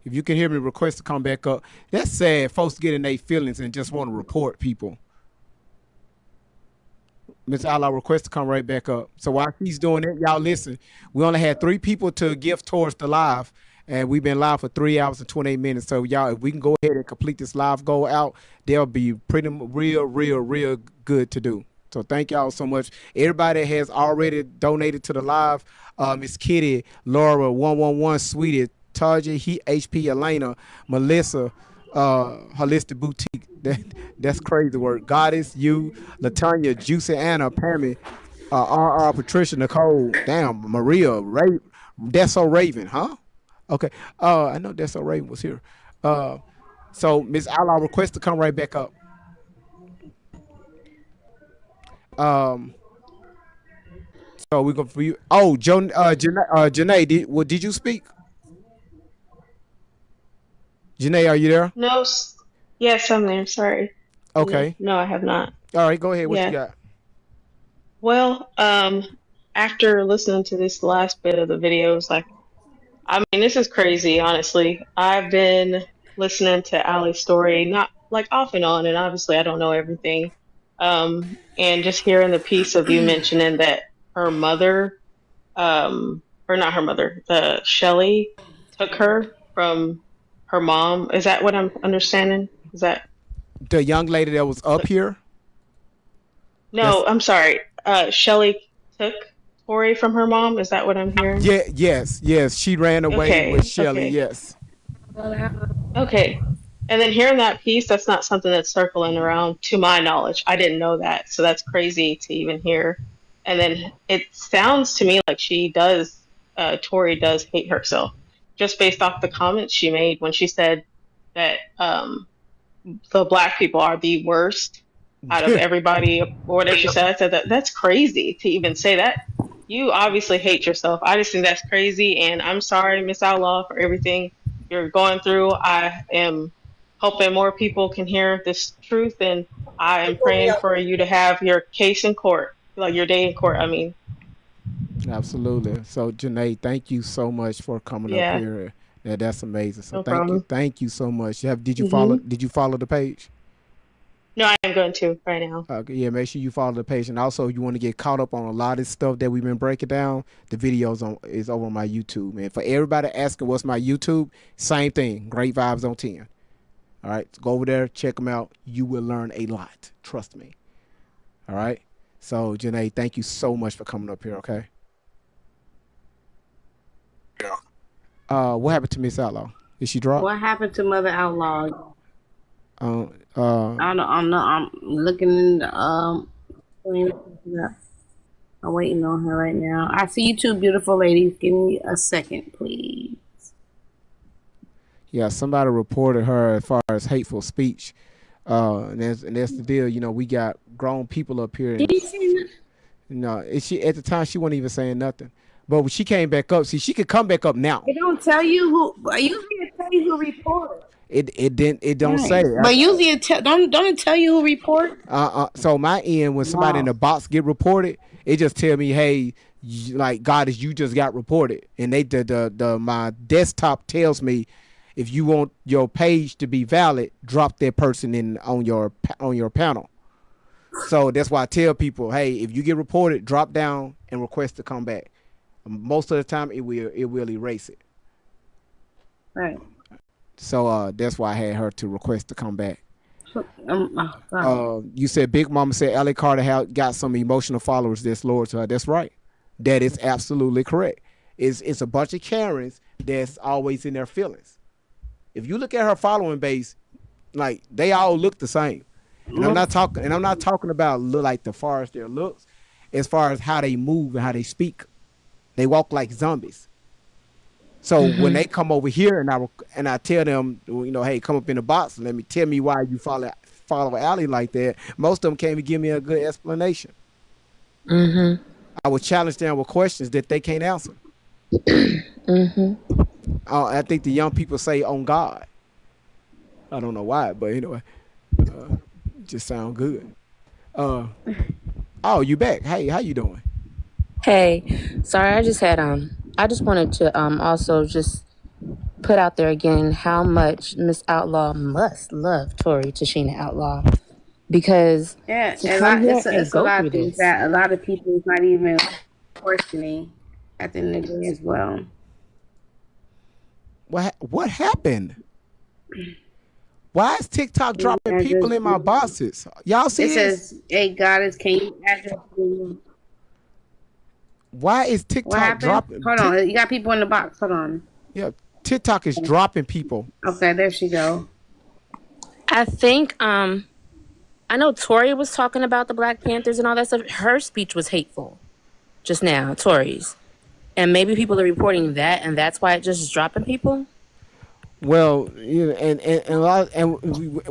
If you can hear me, request to come back up. That's sad. Folks get in their feelings and just want to report people. Miss Outlaw, request to come right back up. So while she's doing it, y'all listen. We only had 3 people to give towards the live, and we've been live for 3 hours and 28 minutes. So y'all, if we can go ahead and complete this live goal out, they'll be pretty real good to do. So thank y'all so much. Everybody has already donated to the live. Miss Kitty, Laura, 111, Sweetie, Tarja, HP, Elena, Melissa, Holistic Boutique. That's crazy work. Goddess, you, Latanya, Juicy Anna, Pammy, RR, Patricia, Nicole, damn, Maria, Ray, That's So Raven, huh? Okay. I know That's So Raven was here. So Miss Outlaw request to come right back up. So we go for you. Oh, Janae, did you speak? Janae, are you there? No, yes, I'm there. Sorry. No, Okay. no, I have not. All right, go ahead. What you Yeah. got? Well, after listening to this last bit of the videos, like, I mean, this is crazy, honestly. I've been listening to Allie's story, not like off and on, and obviously I don't know everything. And just hearing the piece of you mentioning that her mother, or not her mother, Shelley took her from her mom. Is that what I'm understanding? Is that The young lady that was up here. no? That's I'm sorry. Shelley took Tori from her mom. Is that what I'm hearing? yeah, yes. She ran away with Okay, Shelly. okay, Yes. okay. And then hearing that piece, that's not something that's circling around to my knowledge. I didn't know that, so that's crazy to even hear. And then it sounds to me like Tori does hate herself, just based off the comments she made when she said that the black people are the worst out of everybody, or whatever she said. I said that's crazy to even say that. You obviously hate yourself. I just think that's crazy, and I'm sorry, Miss Outlaw, for everything you're going through. I am hoping more people can hear this truth, and I am praying for you to have your case in court, like your day in court. I mean, Absolutely. So Janae, thank you so much for coming up yeah, here. Yeah, that's amazing. So no problem. thank you so much. Did you follow? hmm Did you follow the page? No, I am going to right now. Yeah, make sure you follow the page, and also if you want to get caught up on a lot of stuff that we've been breaking down, the videos is over on my YouTube. And for everybody asking what's my YouTube, same thing. Great Vibes on 10. All right, so go over there, check them out. You will learn a lot. Trust me. All right. So Janae, thank you so much for coming up here. Okay. What happened to Miss Outlaw? Did she drop? What happened to Mother Outlaw? Uh, I don't. I'm not. I'm looking in the I'm waiting on her right now. I see you two beautiful ladies. Give me a second, please. yeah, somebody reported her as far as hateful speech. And that's the deal. You know, we got grown people up here, Did and you see that? you know, she at the time she wasn't even saying nothing. But when she came back up, see, she could come back up now. It don't tell you who. Usually it tell you who reported. It don't Right. say. But usually don't it tell you who report? So my end, when somebody in the Wow. box get reported, it just tell me, hey, like God is you just got reported, and they the my desktop tells me if you want your page to be valid, drop that person in on your panel. So that's why I tell people, hey, if you get reported, drop down and request to come back. Most of the time, it will erase it. Right. So that's why I had her to request to come back. Oh, God. You said Big Mama said Ellie Carter got some emotional followers that's loyal to her. That's right. That is absolutely correct. It's a bunch of Karens that's always in their feelings. If you look at her following base, like they all look the same. And I'm not talking about look like the far as their looks, as far as how they move and how they speak. They walk like zombies. So when they come over here and I tell them, you know, hey, come up in the box and tell me why you follow Allie like that. Most of them can't even give me a good explanation. I would challenge them with questions that they can't answer. I think the young people say on God. I don't know why, but anyway, it just sound good. Uh, oh, you back? Hey, how you doing? Hey, sorry, I just wanted to also just put out there again how much Miss Outlaw must love Tori Tashina Outlaw because Yeah, to a come lot. here and It's a go lot through of things this. that a lot of people is not even questioning at the end of the day as well. What happened? Why is TikTok dropping Address. people in my boxes? Y'all It see this? says, "Hey, Goddess, can you address the Why is what TikTok happened?" dropping? Hold on, you got people in the box. Hold on. Yeah, TikTok is dropping people. Okay, there she go. I think I know Tori was talking about the Black Panthers and all that stuff. Her speech was hateful just now, Tori's. And maybe people are reporting that and that's why it just is dropping people. Well, you know, and a lot, and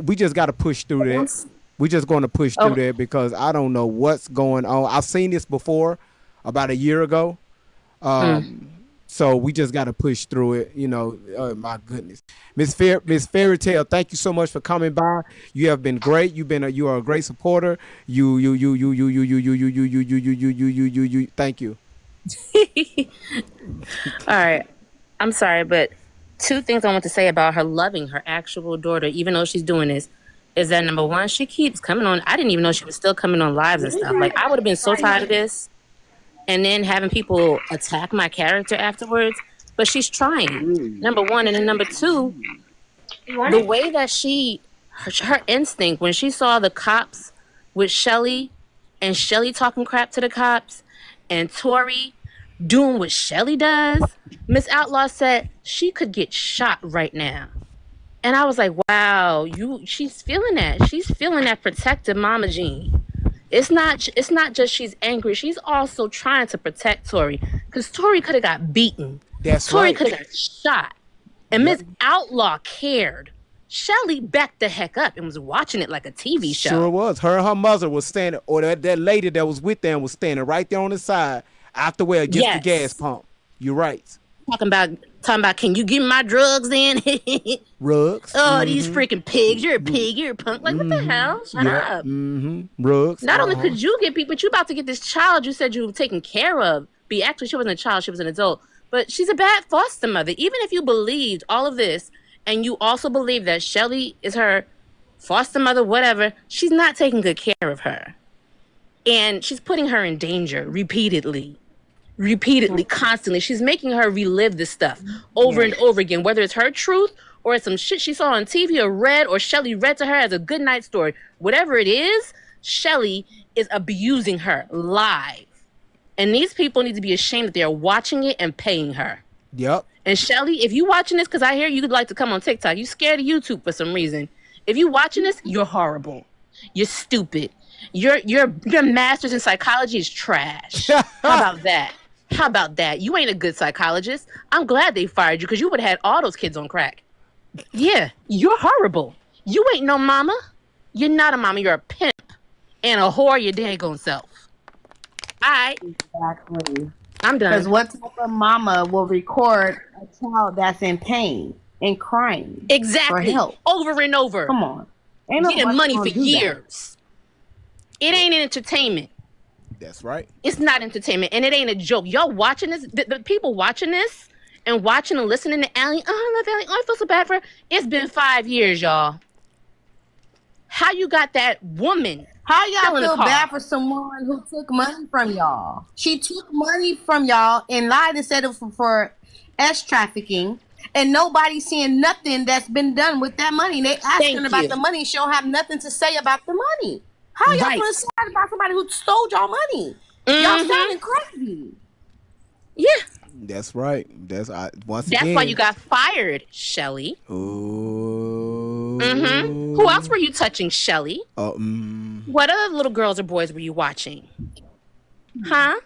we just got to push through that. We just going to push through Oh, that because I don't know what's going on. I've seen this before, about a year ago. mm. So we just got to push through it. You know, my goodness, Miss Fairy Tale, thank you so much for coming by. You have been great. You are a great supporter. You. Thank you. All right. I'm sorry, but two things I want to say about her loving her actual daughter, even though she's doing this, is that number one, she keeps coming on. I didn't even know she was still coming on lives and stuff. Like, I would have been so tired of this. And then having people attack my character afterwards. But she's trying, number one. And then number two, the way that her instinct, when she saw the cops with Shelly and Shelly talking crap to the cops and Tori doing what Shelly does, Miss Outlaw said she could get shot right now. And I was like, wow, she's feeling that. She's feeling that protective mama gene. It's not just she's angry. She's also trying to protect Tori. Because Tori could have got beaten. That's Tori right. could have got shot. And Yep. Miss Outlaw cared. Shelly backed the heck up and was watching it like a TV show. Sure was. Her and her mother was standing, or that lady that was with them was standing right there on the side after where against the gas pump. You're right. Talking about, can you give me my drugs then? Rugs. Oh, these freaking pigs. You're a pig. You're a punk. Like, what the hell? Shut up. Rugs. Not only could you get beat, but you about to get this child you said you were taking care of. Actually, she wasn't a child. She was an adult. But she's a bad foster mother. Even if you believed all of this, and you also believe that Shelly is her foster mother, whatever, she's not taking good care of her. And she's putting her in danger repeatedly, constantly. She's making her relive this stuff over and over again, whether it's her truth or it's some shit she saw on TV or read or Shelly read to her as a good night story. Whatever it is, Shelly is abusing her live. And these people need to be ashamed that they are watching it and paying her. Yep. And Shelly, if you watching this, because I hear you'd like to come on TikTok, you scared of YouTube for some reason. If you watching this, you're horrible. You're stupid. Your master's in psychology is trash. How about that? How about that? You ain't a good psychologist. I'm glad they fired you because you would have had all those kids on crack. Yeah, you're horrible. You ain't no mama. You're not a mama. You're a pimp and a whore your daggone self. All right. Exactly. I'm done. Because what type of mama will record a child that's in pain and crying Exactly. for help? Over and over. Come on. Ain't Getting nobody money gonna for do that. years. It ain't entertainment. That's right. It's not entertainment, and it ain't a joke. Y'all watching this, the people watching this and watching and listening to Allie. Oh, I love Allie. Oh, I feel so bad for her. It's been 5 years, y'all. How you got that woman? How y'all still in the feel car? bad for someone who took money from y'all? She took money from y'all and lied and said it for S trafficking, and nobody's seeing nothing that's been done with that money. They asking Thank about you. the money. She don't have nothing to say about the money. How y'all Right. feeling sad about somebody who stole y'all money? Y'all sounding crazy. Yeah. That's right. That's once That's again. why you got fired, Shelly. Ooh. Who else were you touching, Shelly? What other little girls or boys were you watching? Huh?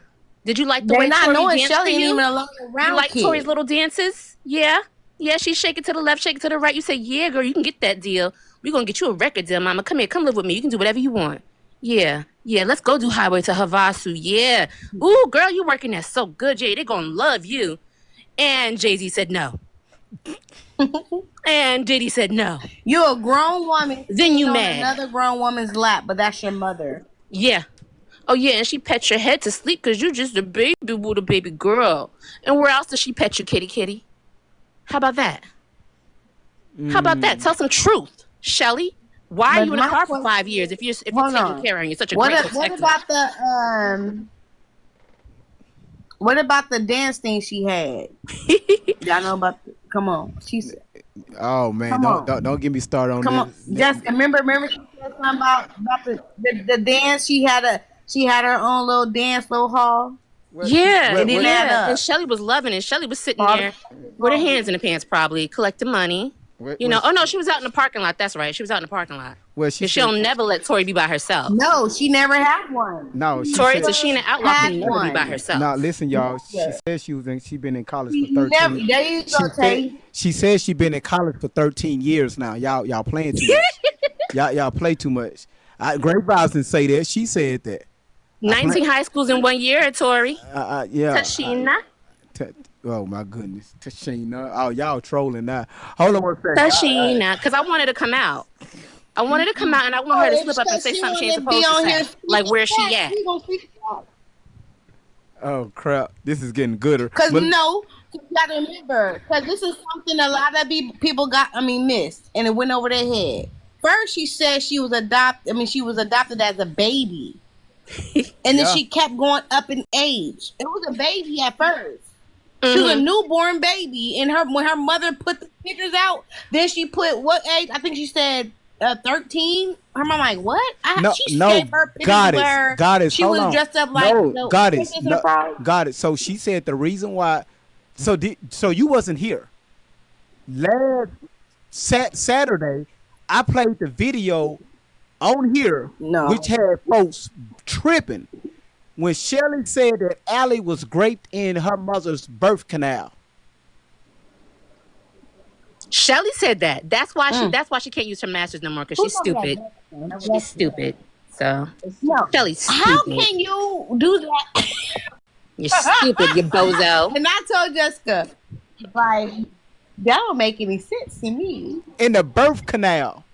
Did you like the They're way not Tori knowing danced for Shelly ain't you? even alone around You like kids. Tori's little dances? Yeah. Yeah, she shake it to the left, shake it to the right. You say, yeah, girl, you can get that deal. We're going to get you a record deal, mama. Come here, come live with me. You can do whatever you want. Yeah. Yeah, let's go do Highway to Havasu. Yeah. Ooh, girl, you working there so good, Jay. They're going to love you. And Jay-Z said no. And Diddy said no. You a grown woman. Then you on mad. another grown woman's lap, but that's your mother. Yeah. Oh yeah, and she pets your head to sleep because you just a baby with a baby girl. And where else does she pet you, kitty kitty? How about that? How about that? Tell some truth, Shelly. Why are But you in a my car for question, 5 years if you're hold taking on. care of her and you're such a great What protector? about the dance thing she had? Y'all know about? Come on, Oh man, come on, don't get me started on come on. this. Jessica, remember she said something about the dance. She had her own little dance, little hall. Yeah, It didn't add yeah. And up. Shelly was loving it. Shelly was sitting Father, there with her hands in her pants, probably collecting money. You know, oh no, she was out in the parking lot. That's right. She was out in the parking lot. Well, she Because said she'll never let Tori be by herself. no, she never had one. no. She Tori said Tashina Outlaw Had can never be by one. no. herself. Listen, y'all. She said she been in college for She never. 13. There you go, Tay. She said she been in college for 13 years now. Y'all playing too much. Y'all play too much. Great Vibes didn't say that. She said that. 19 high schools in 1 year, Tori. Yeah. Tashina. Oh my goodness, Tashina. Oh, y'all trolling now. Hold on one second. Tashina. Because I wanted to come out. I wanted to come out and I want her to slip up and say She something she want ain't to be supposed to on say. here. Like, where's she at? We gonna freak out. Oh crap, this is getting gooder. Cause no, you gotta remember, cause this is something a lot of people missed, and it went over their head. First, she said she was adopted. I mean, she was adopted as a baby, and then she kept going up in age. It was a baby at first. She was a newborn baby, and when her mother put the pictures out, then she put what age? I think she said 13. Her mom like what? She gave her pictures where Goddess, she hold was on. dressed up like No, Goddess, Princess and the Frog. Goddess. So she said the reason why. So you wasn't here last Saturday. I played the video on here, No. which had folks tripping when Shelly said that Allie was raped in her mother's birth canal. Shelly said that. That's why she can't use her masters no more because she's stupid. She's stupid. So No. Shelly's stupid. How can you do that? You're stupid, you bozo. And I told Jessica, like, that don't make any sense to me. In the birth canal.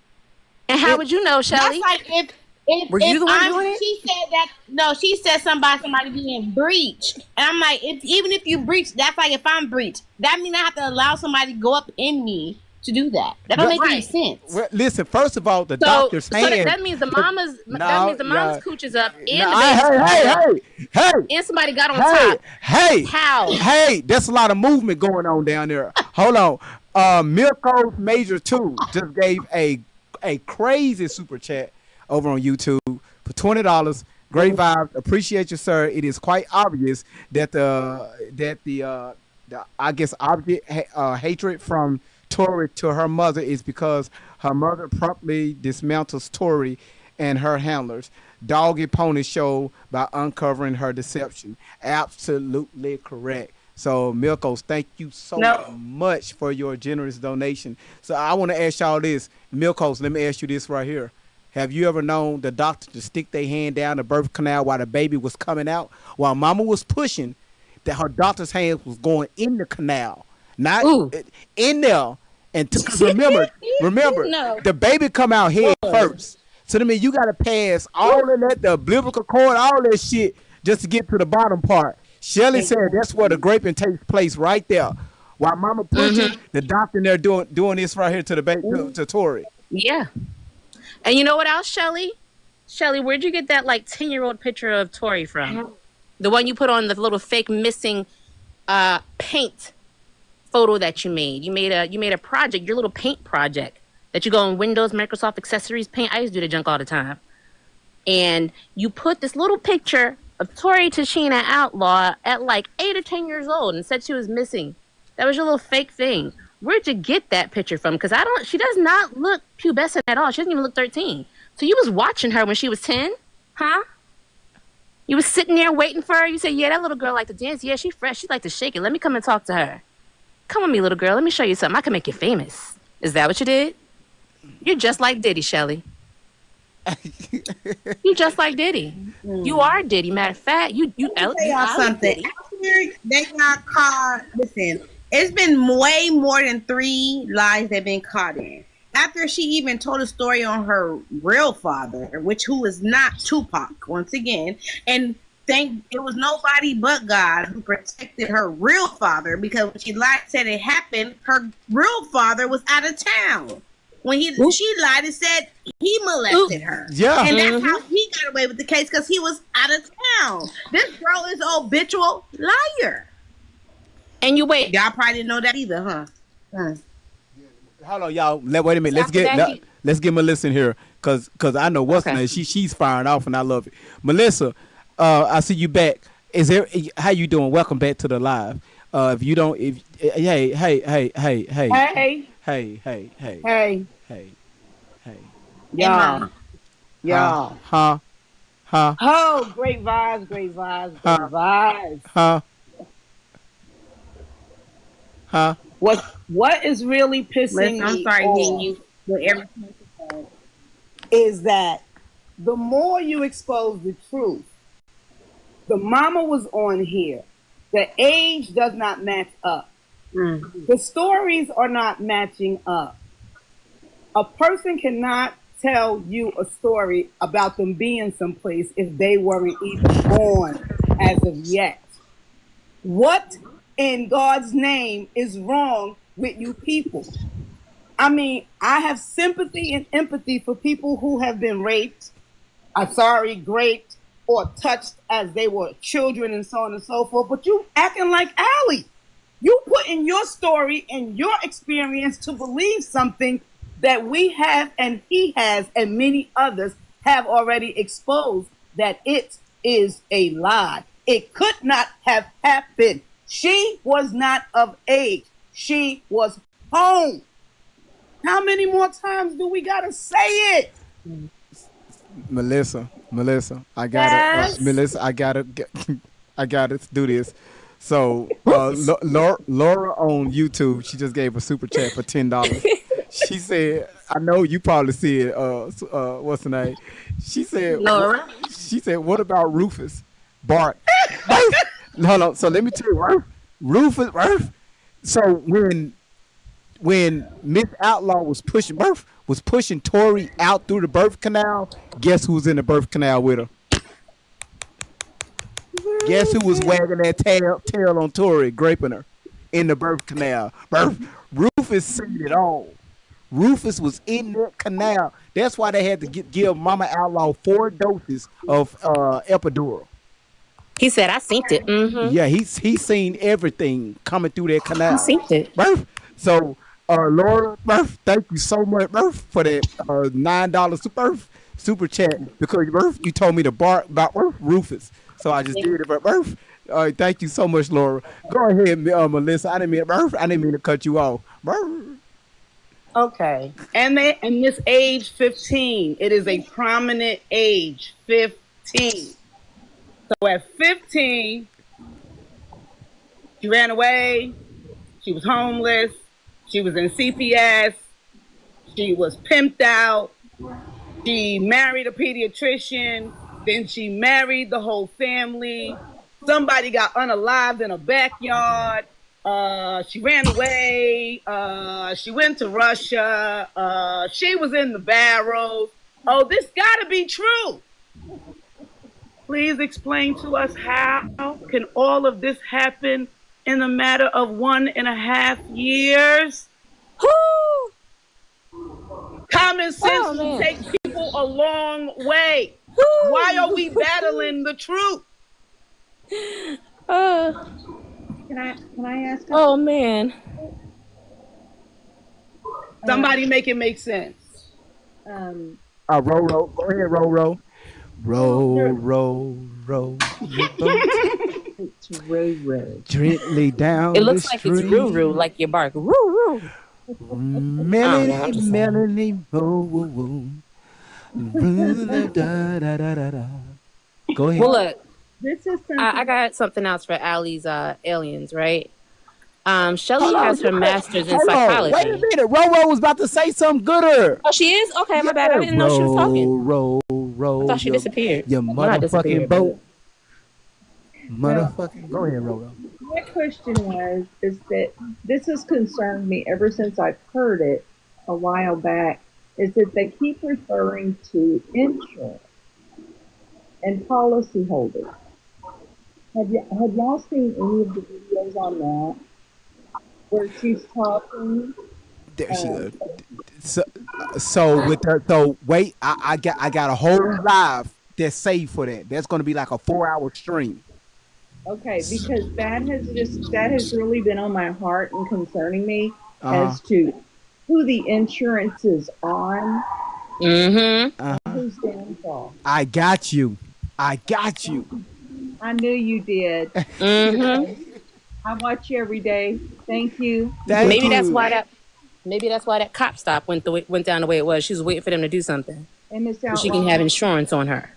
And how would you know, Shelly? That's like if Were you the one doing it? She said that. No, she said something about somebody being breached, and I'm like, even if you breach, that's like if I'm breached, that means I have to allow somebody to go up in me to do that. That don't make any sense. Well, listen, first of all, the doctor's hand. That means the mama's cooch is up and Hey, and somebody got on top. Hey, how? Hey, there's a lot of movement going on down there. Hold on. Milko's Major 2 just gave a crazy super chat over on YouTube for $20. Great vibes. Appreciate you, sir. It is quite obvious that the I guess object hatred from Tori to her mother is because her mother promptly dismantles Tori and her handlers. Doggy Pony Show by uncovering her deception. Absolutely correct. So, Milkos, thank you so much for your generous donation. So, I want to ask y'all this. Milkos, let me ask you this right here. Have you ever known the doctor to stick their hand down the birth canal while the baby was coming out? While mama was pushing, that her doctor's hands was going in the canal. Not in there. And remember, No. the baby come out head first. So, I mean, you got to pass all of that, the umbilical cord, all that shit, just to get to the bottom part. Shelly said that's where the graping takes place right there. While mama pushing, the doctor there doing this right here to the baby, to Tori. Yeah. And you know what else, Shelly? Shelly, where'd you get that like 10-year-old picture of Tori from? The one you put on the little fake missing paint photo that you made. You made a project, your little paint project that you go on Windows, Microsoft Accessories Paint. I used to do the junk all the time. And you put this little picture of Tori Tashina Outlaw at like 8 or 10 years old and said she was missing. That was your little fake thing. Where'd you get that picture from? Because she does not look pubescent at all. She doesn't even look 13. So you was watching her when she was 10? Huh? You was sitting there waiting for her? You said, yeah, that little girl like to dance. Yeah, she's fresh. She like to shake it. Let me come and talk to her. Come with me, little girl. Let me show you something. I can make you famous. Is that what you did? You're just like Diddy, Shelly. You just like Diddy. You are Diddy. Matter of fact, you tell y'all something. After they got caught. Listen, it's been way more than 3 lies they've been caught in. after she even told a story on her real father, who is not Tupac, once again, and it was nobody but God who protected her real father, because when she said it happened, her real father was out of town. When she lied and said he molested her. Yeah. And that's how he got away with the case, because he was out of town. This girl is an habitual liar. And you wait. Y'all probably didn't know that either, huh? Hold on, y'all. Wait a minute. After that, Let's get Melissa in here, cause I know what's Okay. name. She's firing off, and I love it. Melissa, I see you back. How you doing? Welcome back to the live. If you don't, hey, Y'all. huh? Oh, great vibes, great vibes, great vibes. What is really pissing Listen, I'm me sorry, off you with everything is that the more you expose the truth, the mama was on here. The age does not match up. The stories are not matching up. A person cannot tell you a story about them being someplace if they weren't even born as of yet. What in God's name is wrong with you people? I mean, I have sympathy and empathy for people who have been raped, raped, or touched as they were children and so on and so forth, but you acting like Allie. You put in your story and your experience to believe something that we have and he has and many others have already exposed, that it is a lie. It could not have happened. She was not of age. She was home. How many more times do we gotta say it? Melissa, I gotta, Melissa, I gotta do this. So, Laura on YouTube, she just gave a super chat for $10. She said, "I know you probably see it. What's the name?" She said, Laura. She said, "What about Rufus Bart?" Hold on. So let me tell you, Rufus. So when Miss Outlaw was pushing Tori out through the birth canal, guess who was in the birth canal with her? Guess who was wagging that tail on Tori, graping her in the birth canal? Rufus seen it all. Rufus was in that canal. That's why they had to give Mama Outlaw 4 doses of epidural. He said, "I seen it." Yeah, he's seen everything coming through that canal. I seen it. So, Laura, thank you so much, for that $9 super chat, because you told me to bark about Rufus, so I just did it. But thank you so much, Laura. Go ahead, Melissa. I didn't mean to cut you off. Okay. And this age 15, it is a prominent age, 15. So at 15, she ran away, she was homeless, she was in CPS, she was pimped out, she married a pediatrician, then she married the whole family. Somebody got unalived in a backyard. She ran away. She went to Russia. She was in the barrels. Oh, this gotta be true. Please explain to us, how can all of this happen in a matter of 1.5 years? Common sense will take people a long way. Why are we battling the truth? Can I ask? Oh man. Somebody make it make sense. Roro, go ahead, Roro. Row your boat gently down. It looks the like stream. it's Ruru, like your bark. Roo. Melanie, woo. Go ahead. Well, look, This is I got something else for Allie's aliens, right? Shelly has her master's in psychology. Wait a minute. Roro was about to say something gooder. Oh, she is? Okay, my bad. I didn't know she was talking. Row. I thought she disappeared. Your Well, not motherfucking disappeared, boat. Motherfucking. Go ahead, Roro. My question is that this has concerned me ever since I've heard it. a while back is that they keep referring to insurance and policyholders. Have y'all seen any of the videos on that where she's talking? There she Uh, goes. So with her, so wait, I got a whole live that's saved for that. That's gonna be like a 4 hour stream. okay, because that has really been on my heart and concerning me Uh as to who the insurance is on Mm-hmm. huh. and whose downfall. I got you. I got you. I knew you did. Mm-hmm. I watch you every day. Thank you. Thank Maybe that's you. why that maybe that's why that cop stop went down the way it was. She was waiting for them to do something And Miss so she can have Outlaw, insurance on her.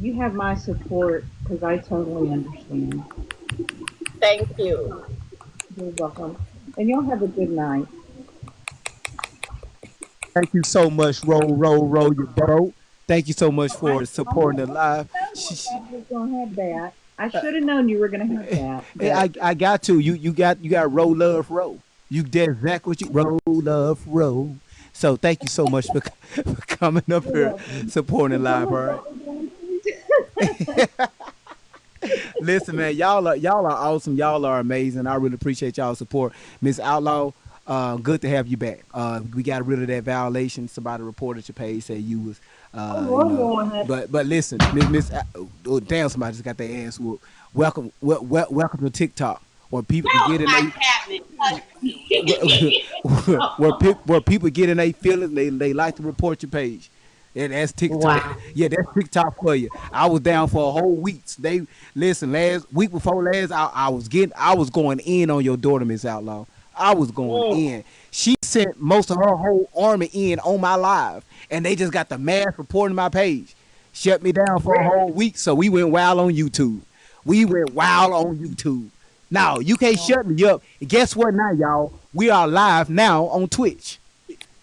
you have my support because I totally understand. Thank you. You're welcome. And y'all have a good night. Thank you so much. Roll your boat. Thank you so much for I supporting the live. was gonna have that. I should have known you were gonna have that, Hey, but I got to. You got roll love roll. You did exactly what you roll love roll. So thank you so much for, for coming up you're here welcome. supporting Can live. someone All right. stop me down, please? Listen, man, y'all are awesome. Y'all are amazing. I really appreciate y'all support, Miss Outlaw. Good to have you back. We got rid of that violation. Somebody reported your page, said you was, I you love know. going ahead. But listen, oh, damn, somebody just got their ass whooped. Welcome to TikTok, where people can No, get in I they haven't. where people get in their feelings. They like to report your page. Yeah, that's TikTok. Wow. Yeah, that's TikTok for you. I was down for a whole week. They listen. Last week before last, I was going in on your daughter, Miss Outlaw. I was going Mm. in. She sent most of her whole army in on my live, and they just got the mass reporting my page. Shut me down for a whole week, so we went wild on YouTube. We went wild on YouTube. Now you can't shut me up. And guess what? Now, y'all, we are live now on Twitch.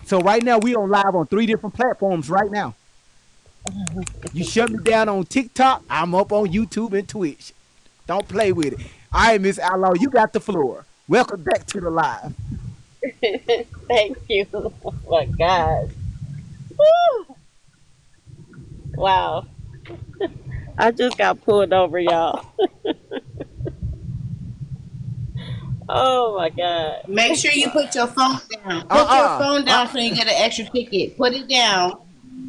So right now we on live on 3 different platforms right now. You shut me down on TikTok, I'm up on YouTube and Twitch. Don't play with it. All right, Miss Outlaw, you got the floor. Welcome back to the live. Thank you. Oh my God. Woo! Wow. I just got pulled over, y'all. Oh my God. Make sure you put your phone down. Put your Uh phone uh down so you get an extra ticket. Put it down.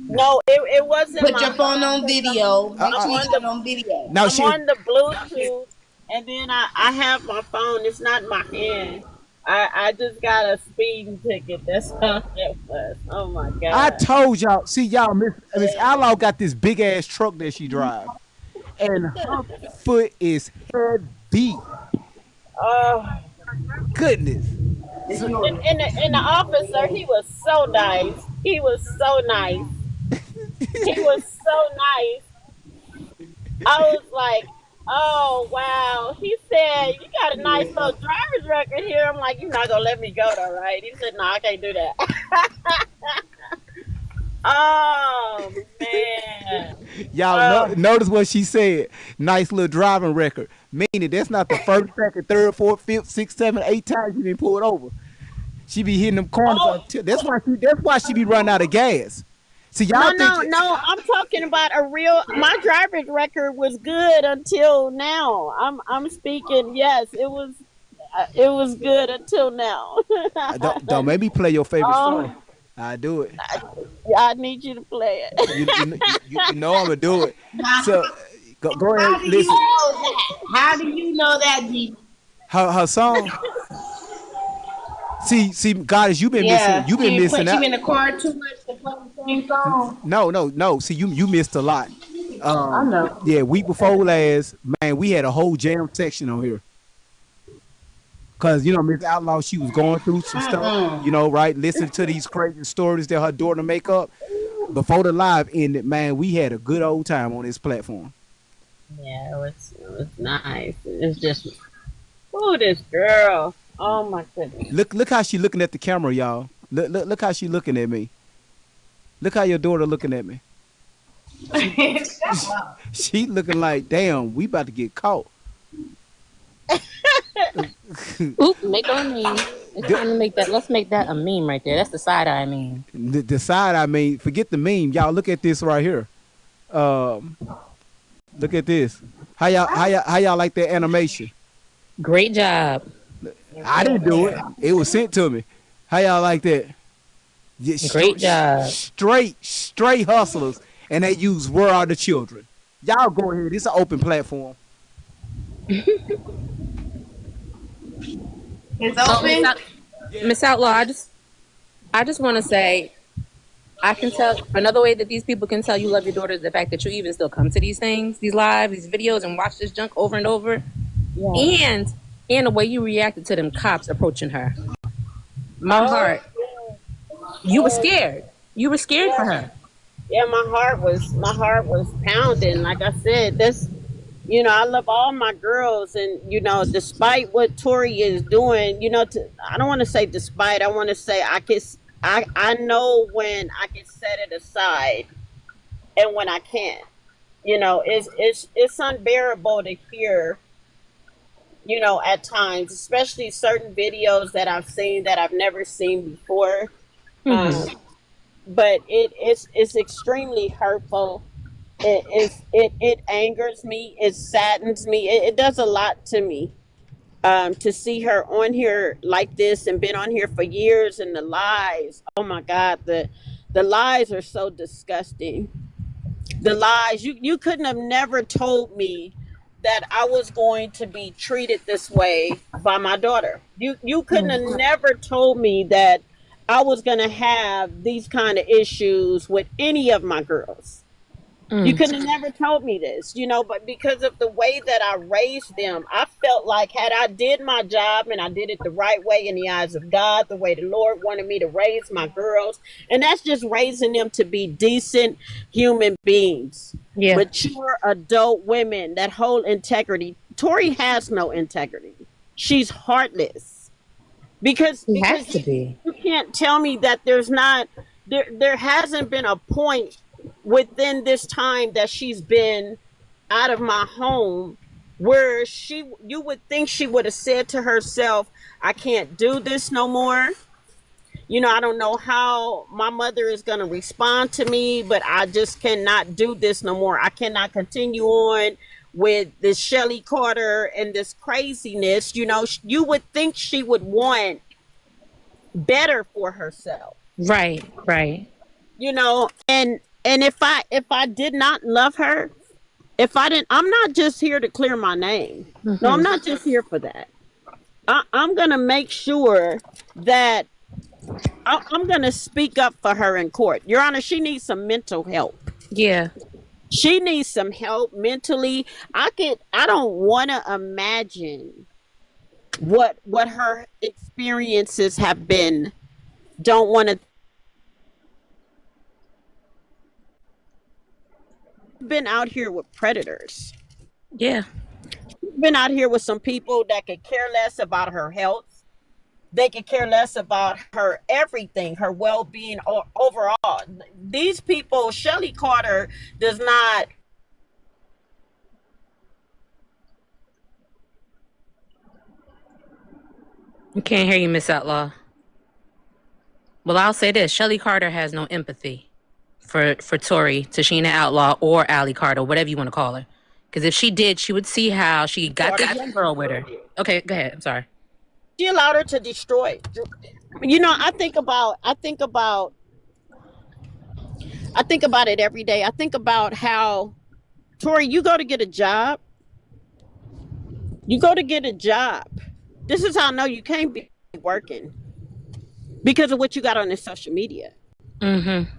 No, it wasn't Put my your phone phone on because video. Make uh. sure I'm you on got it the on video. Now I'm she. on the Bluetooth, and then I have my phone. It's not in my hand. I just got a speeding ticket. That's all it was. Oh my I God. told y'all. See y'all, Miss Outlaw got this big ass truck that she drive, and her foot is heavy. Oh, Goodness. It's So, yours. and the officer, he was so nice. He was so nice. He was so nice. I was like, oh wow. He said, you got a nice little driver's record here. I'm like, you're not gonna let me go though, right? He said, no, I can't do that. Oh man. y'all Oh, notice what she said. Nice little driving record. Meaning that's not the first, second, third, fourth, fifth, sixth, seven, eight times you been pulled over. She be hitting them corners. oh That's why she be running out of gas. See, y'all no, think no, no. I'm talking about a real my driver's record was good until now. I'm speaking, yes, it was good until now. don't make me play your favorite song. Oh, I do it. I need you to play it. You know I'm gonna do it. Now, So go how ahead, do you listen. know that? How do you know that, G? Her song. See, goddess, you've been missing. Yeah, You've been missing she out. been in the car too much to play the same song. No. See, you missed a lot. I know. Yeah, week before last, man, we had a whole jam section on here. Cause Miss Outlaw, she was going through some stuff, Mm-mm. right? Listen to these crazy stories that her daughter make up. Before the live ended, man, we had a good old time on this platform. Yeah, it was nice. It's just, oh, this girl. Oh my goodness. Look how she looking at the camera, y'all. Look how she looking at me. Look how your daughter looking at me. She looking like, damn, we about to get caught. Oop, make her name. It's time to make that. Let's make that a meme right there. That's the side eye meme. The side I mean, forget the meme. Y'all look at this right here. Um, Look at this. How y'all like that animation? Great job. I didn't do it. It was sent to me. How y'all like that? Yeah, Great job. straight hustlers, and they use "Where Are the Children." Y'all go ahead. It's an open platform. It's Oh, open. Miss Outlaw, I just want to say, I can tell another way that these people can tell you love your daughter is the fact that you even still come to these things, these live, these videos, and watch this junk over and over, and the way you reacted to them cops approaching her. My Oh, heart, you were scared. You were scared for her. yeah, my heart was pounding. Like I said, this, I love all my girls, and despite what Tori is doing, I don't want to say despite. I want to say I know when I can set it aside and when I can't. It's unbearable to hear. At times, especially certain videos that I've seen that I've never seen before. Mm-hmm. Um, but it's extremely hurtful. It angers me. It saddens me. It does a lot to me. To see her on here like this and been on here for years, and the lies. Oh my God, the lies are so disgusting. The lies, you couldn't have never told me that I was going to be treated this way by my daughter. You couldn't have never told me that I was going to have these kind of issues with any of my girls. You Mm. could have never told me this, but because of the way that I raised them, I felt like had I did my job and I did it the right way in the eyes of God, the way the Lord wanted me to raise my girls, and that's just raising them to be decent human beings, Yeah, mature adult women that hold integrity. Tori has no integrity. She's heartless because she has because to you, be. you can't tell me that there hasn't been a point within this time that she's been out of my home where you would think she would have said to herself, I can't do this no more. I don't know how my mother is going to respond to me, but I just cannot do this no more. I cannot continue on with this Shelly Carter and this craziness. You would think she would want better for herself. Right, right. And if I did not love her, if I didn't, I'm not just here to clear my name. No, I'm Mm-hmm. not just here for that. I'm gonna make sure that I'm gonna speak up for her in court. Your Honor, she needs some mental help. Yeah. She needs some help mentally. I don't want to imagine what her experiences have been. Don't want to been out here with predators. Yeah. Been out here with some people that could care less about her health. They could care less about her everything, her well-being or overall. These people, Shelly Carter does not. We can't hear you, Miss Outlaw. Well, I'll say this: Shelly Carter has no empathy for Tori, Tashina Outlaw, or Allie Carter, whatever you want to call her. Because if she did, she would see how she got this young girl with her. Okay, go ahead. I'm sorry. She allowed her to destroy. I think about it every day. I think about how Tori, you go to get a job. You go to get a job. This is how I know you can't be working because of what you got on this social media. Mm-hmm.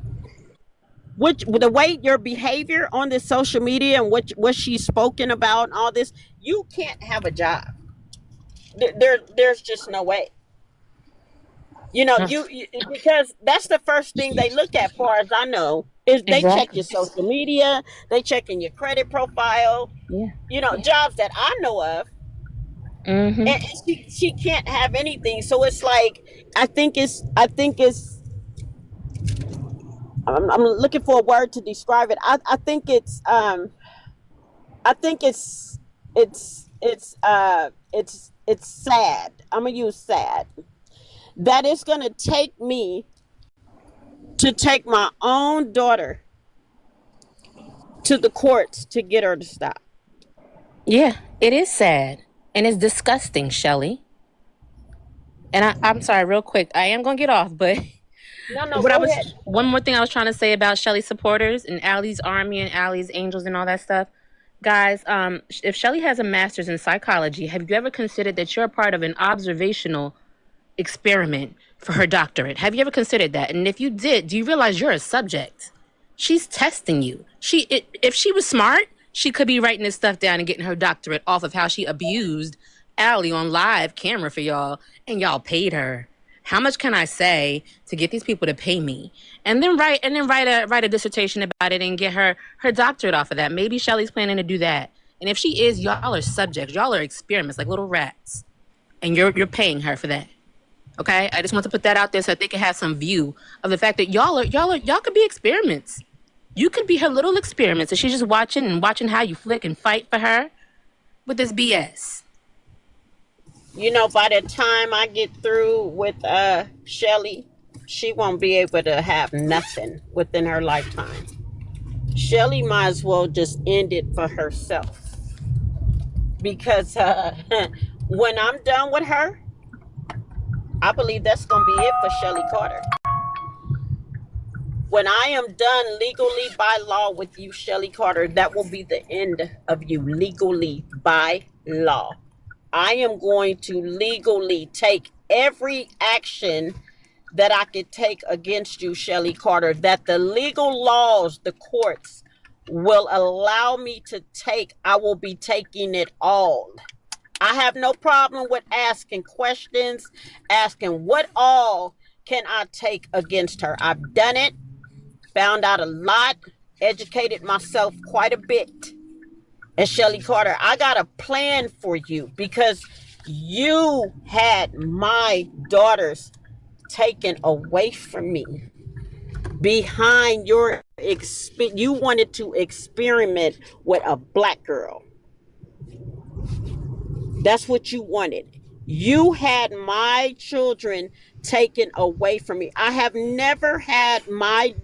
Which the way your behavior on this social media and what she's spoken about and all this, you can't have a job. There's just no way. Because that's the first thing they look at, far as I know, is they check Exactly. your social media, they checking your credit profile. Yeah. Jobs that I know of, Mm-hmm. and she can't have anything. So it's like I think it's I'm looking for a word to describe it. I think it's sad. I'm gonna use sad that it's going to take me to take my own daughter to the courts to get her to stop. Yeah, it is sad. And it's disgusting, Shelly. And I'm sorry, real quick. I am going to get off, but No, go ahead. one more thing I was trying to say about Shelly supporters and Allie's Army and Allie's Angels and all that stuff. Guys, if Shelly has a master's in psychology, have you ever considered that you're a part of an observational experiment for her doctorate? Have you ever considered that? And if you did, do you realize you're a subject? She's testing you. If she was smart, she could be writing this stuff down and getting her doctorate off of how she abused Allie on live camera for y'all, and y'all paid her. How much can I say to get these people to pay me, and then write a dissertation about it and get her doctorate off of that? Maybe Shelly's planning to do that. And if she is, y'all are subjects. Y'all are experiments like little rats, and you're paying her for that. Okay, I just want to put that out there so that they can have some view of the fact that y'all could be experiments. You could be her little experiments, and she's just watching how you flick and fight for her with this BS. You know, by the time I get through with Shelly, she won't be able to have nothing within her lifetime. Shelly might as well just end it for herself. Because when I'm done with her, I believe that's going to be it for Shelly Carter. When I am done legally by law with you, Shelly Carter, that will be the end of you legally by law. I am going to legally take every action that I could take against you, Shelly Carter, that the legal laws, the courts will allow me to take. I will be taking it all. I have no problem with asking questions, asking what all can I take against her. I've done it, found out a lot, educated myself quite a bit. And Shelly Carter, I got a plan for you because you had my daughters taken away from me behind your you wanted to experiment with a black girl. That's what you wanted. You had my children taken away from me. I have never had my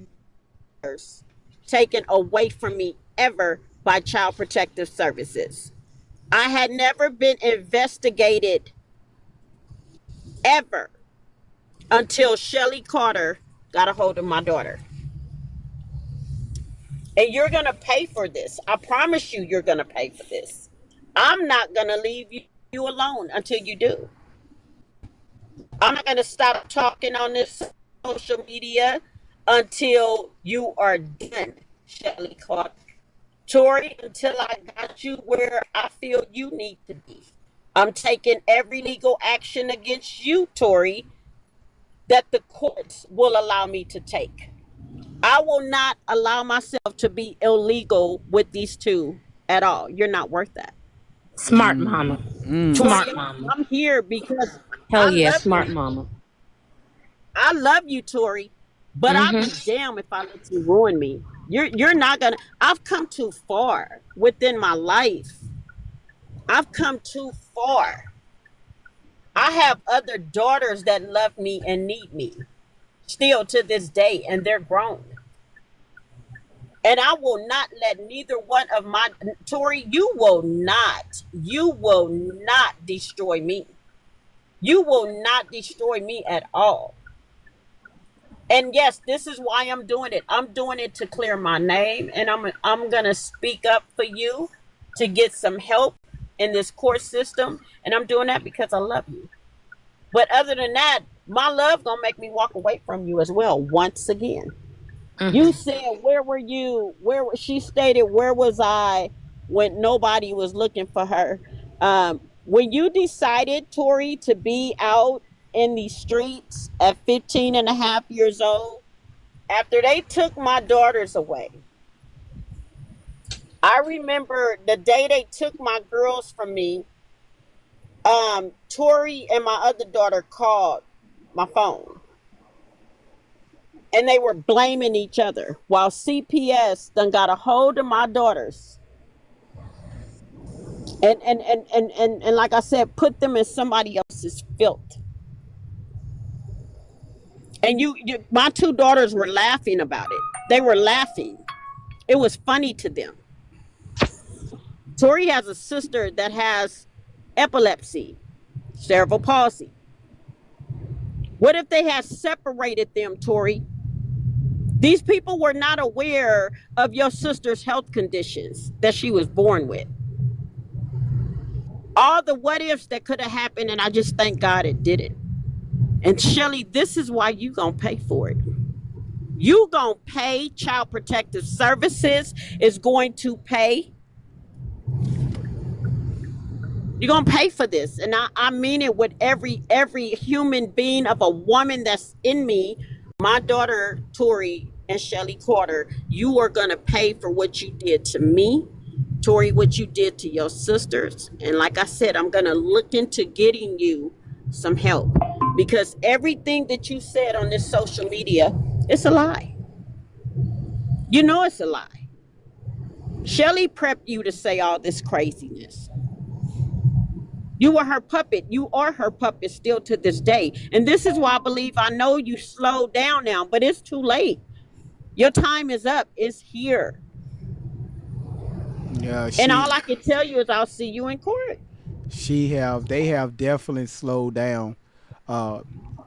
daughters taken away from me ever by Child Protective Services. I had never been investigated ever until Shelly Carter got a hold of my daughter. And you're going to pay for this. I promise you, you're going to pay for this. I'm not going to leave you alone until you do. I'm not going to stop talking on this social media until you are done, Shelly Carter. Tori, until I got you where I feel you need to be. I'm taking every legal action against you, Tori, that the courts will allow me to take. I will not allow myself to be illegal with these two at all. You're not worth that. Smart mama. Smart Tori, mama. I'm here because Hell I yeah, love smart you. mama. I love you, Tori, but I'll be damned if I let you ruin me. You're not gonna. I've come too far within my life. I've come too far. I have other daughters that love me and need me still to this day, and they're grown. And I will not let neither one of my Tori, you will not destroy me. You will not destroy me at all. And yes, this is why I'm doing it. I'm doing it to clear my name, and I'm gonna speak up for you to get some help in this court system. And I'm doing that because I love you. But other than that, my love gonna make me walk away from you as well once again. You said, where were you? She stated, where was I when nobody was looking for her? When you decided, Tori, to be out in the streets at 15 and a half years old, after they took my daughters away, I remember the day they took my girls from me, Tori and my other daughter called my phone. And they were blaming each other while CPS done got a hold of my daughters and like I said, put them in somebody else's filth. And my two daughters were laughing about it. They were laughing. It was funny to them. Tori has a sister that has epilepsy, cerebral palsy. What if they had separated them, Tori? These people were not aware of your sister's health conditions that she was born with. All the what ifs that could have happened, and I just thank God it didn't. And Shelly, this is why you gonna pay for it. You gonna pay. Child Protective Services is going to pay. You're gonna pay for this, and I mean it with every human being of a woman that's in me. My daughter Tori and Shelly Carter, you are gonna pay for what you did to me, Tori, what you did to your sisters, and like I said, I'm gonna look into getting you some help because everything that you said on this social media, it's a lie. You know it's a lie. Shelly prepped you to say all this craziness. You were her puppet. You are her puppet still to this day. And this is why I believe I know you slowed down now, but it's too late. Your time is up. It's here. Yeah, And all I can tell you is I'll see you in court. they have definitely slowed down uh,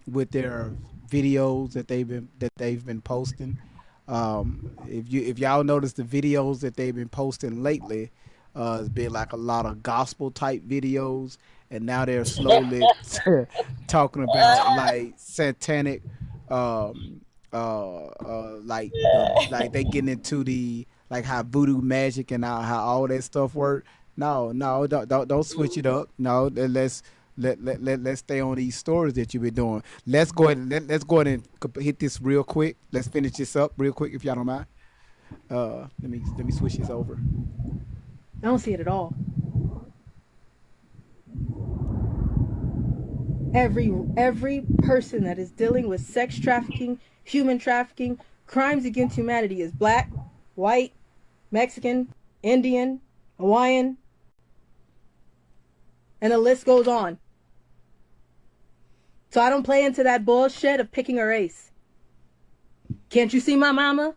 with their videos that they've been posting. If y'all notice the videos that they've been posting lately, it's been like a lot of gospel type videos, and now they're slowly talking about like satanic, um, like they getting into the like how voodoo magic and how all that stuff work. No, no, don't switch it up. No, let's stay on these stories that you've been doing. Let's go ahead and hit this real quick. Let's finish this up real quick if y'all don't mind. Let me switch this over. I don't see it at all. Every person that is dealing with sex trafficking, human trafficking, crimes against humanity is black, white, Mexican, Indian, Hawaiian, and the list goes on. So I don't play into that bullshit of picking a race. Can't you see my mama?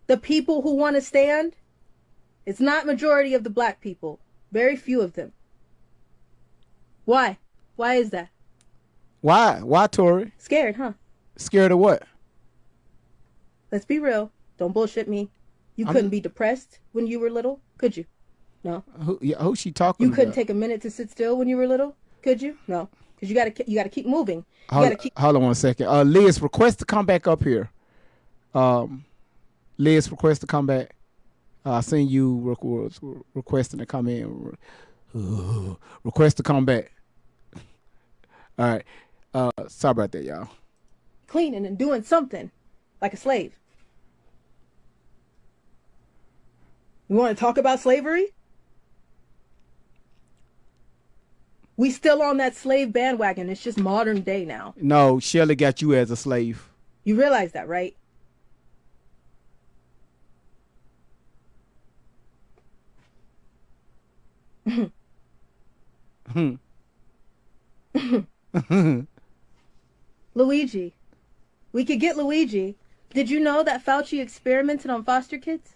The people who want to stand, it's not majority of the black people. Very few of them. Why? Why is that? Why? Why, Tori? Scared, huh? Scared of what? Let's be real. Don't bullshit me. You couldn't be depressed when you were little, could you? No. Who's she talking You couldn't about? take a minute to sit still when you were little, could you? No. Because you gotta keep moving. Hold on 1 second. Liz, request to come back up here. Liz, request to come back. I seen you requesting to come in. Request to come back. All right. Sorry about that, y'all. Cleaning and doing something like a slave. You want to talk about slavery? We still on that slave bandwagon. It's just modern day now. No, Shelly got you as a slave. You realize that, right? Luigi. We could get Luigi. Did you know that Fauci experimented on foster kids?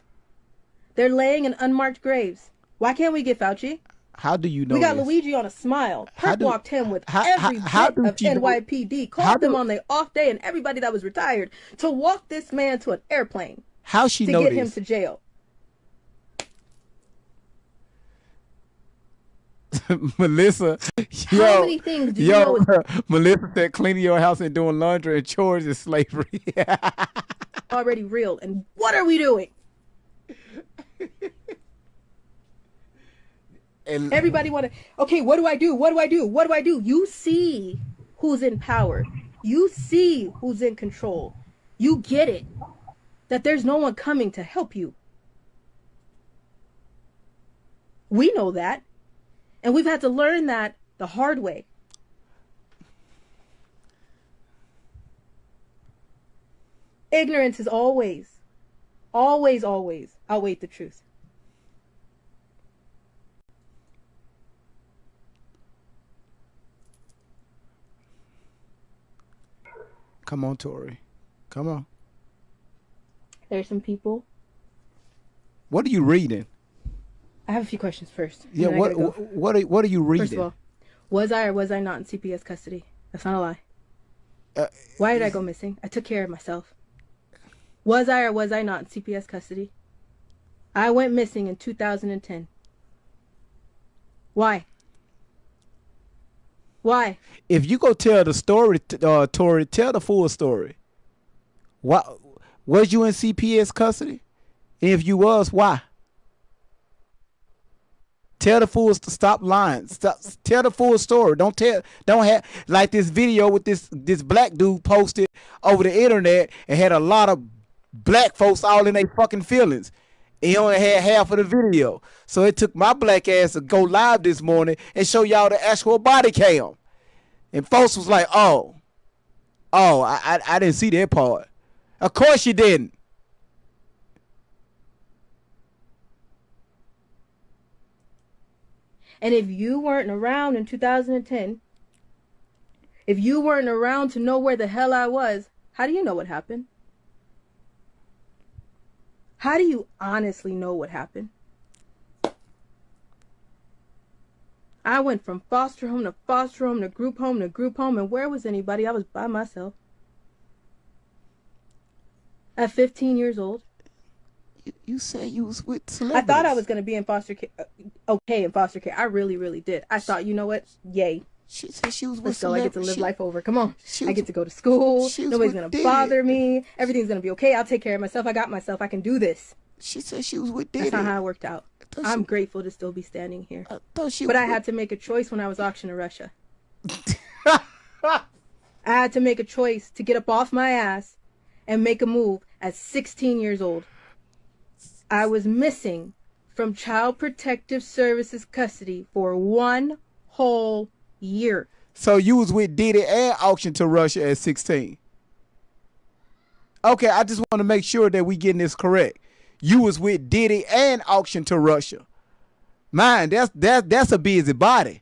They're laying in unmarked graves. Why can't we get Fauci? How do you know We got this? Luigi on a smile. Perp walked him with how every do bit of you know- NYPD. how Called them do- on their off day and everybody that was retired to walk this man to an airplane How she to know get him this? to jail. Melissa, How many things do you know is Melissa said cleaning your house and doing laundry and chores is slavery. already real? And what are we doing? And Everybody want to, okay, what do I do? What do I do? What do I do? You see who's in power. You see who's in control. You get it. That there's no one coming to help you. We know that. And we've had to learn that the hard way. Ignorance is always outweigh the truth. Come on, Tori. Come on. There's some people. What are you reading? I have a few questions first. Yeah. What are you reading? First of all, was I or was I not in CPS custody? That's not a lie. Why did I go missing? I took care of myself. Was I or was I not in CPS custody? I went missing in 2010. Why? Why? If you go tell the story, Tori, tell the full story. What was you in CPS custody? And if you was, why? Tell the full. Stop lying. Tell the full story. Don't have like this video with this black dude posted over the internet and had a lot of black folks all in their fucking feelings. He only had half of the video, so it took my black ass to go live this morning and show y'all the actual body cam. And folks was like, "Oh, I didn't see that part." Of course you didn't. And if you weren't around in 2010, if you weren't around to know where the hell I was, how do you know what happened? How do you honestly know what happened? I went from foster home to foster home to group home to group home, and where was anybody? I was by myself. At 15 years old. You said you was with celebrities. I thought I was going to be in foster care, okay, in foster care. I really, really did. I thought, you know what? Yay. She said she was with Let's go. I get to live life over. Come on. I get to go to school. Nobody's going to bother me. Everything's going to be okay. I'll take care of myself. I got myself. I can do this. She said she was with Diddy. That's not how it worked out. I'm grateful to still be standing here. But I had to make a choice when I was auctioned to Russia. I had to make a choice to get up off my ass and make a move at 16 years old. I was missing from Child Protective Services custody for 1 whole year. So you was with Diddy and auctioned to Russia at 16. Okay, I just want to make sure that we getting this correct. You was with Diddy and auctioned to Russia. Man, that's a busy body.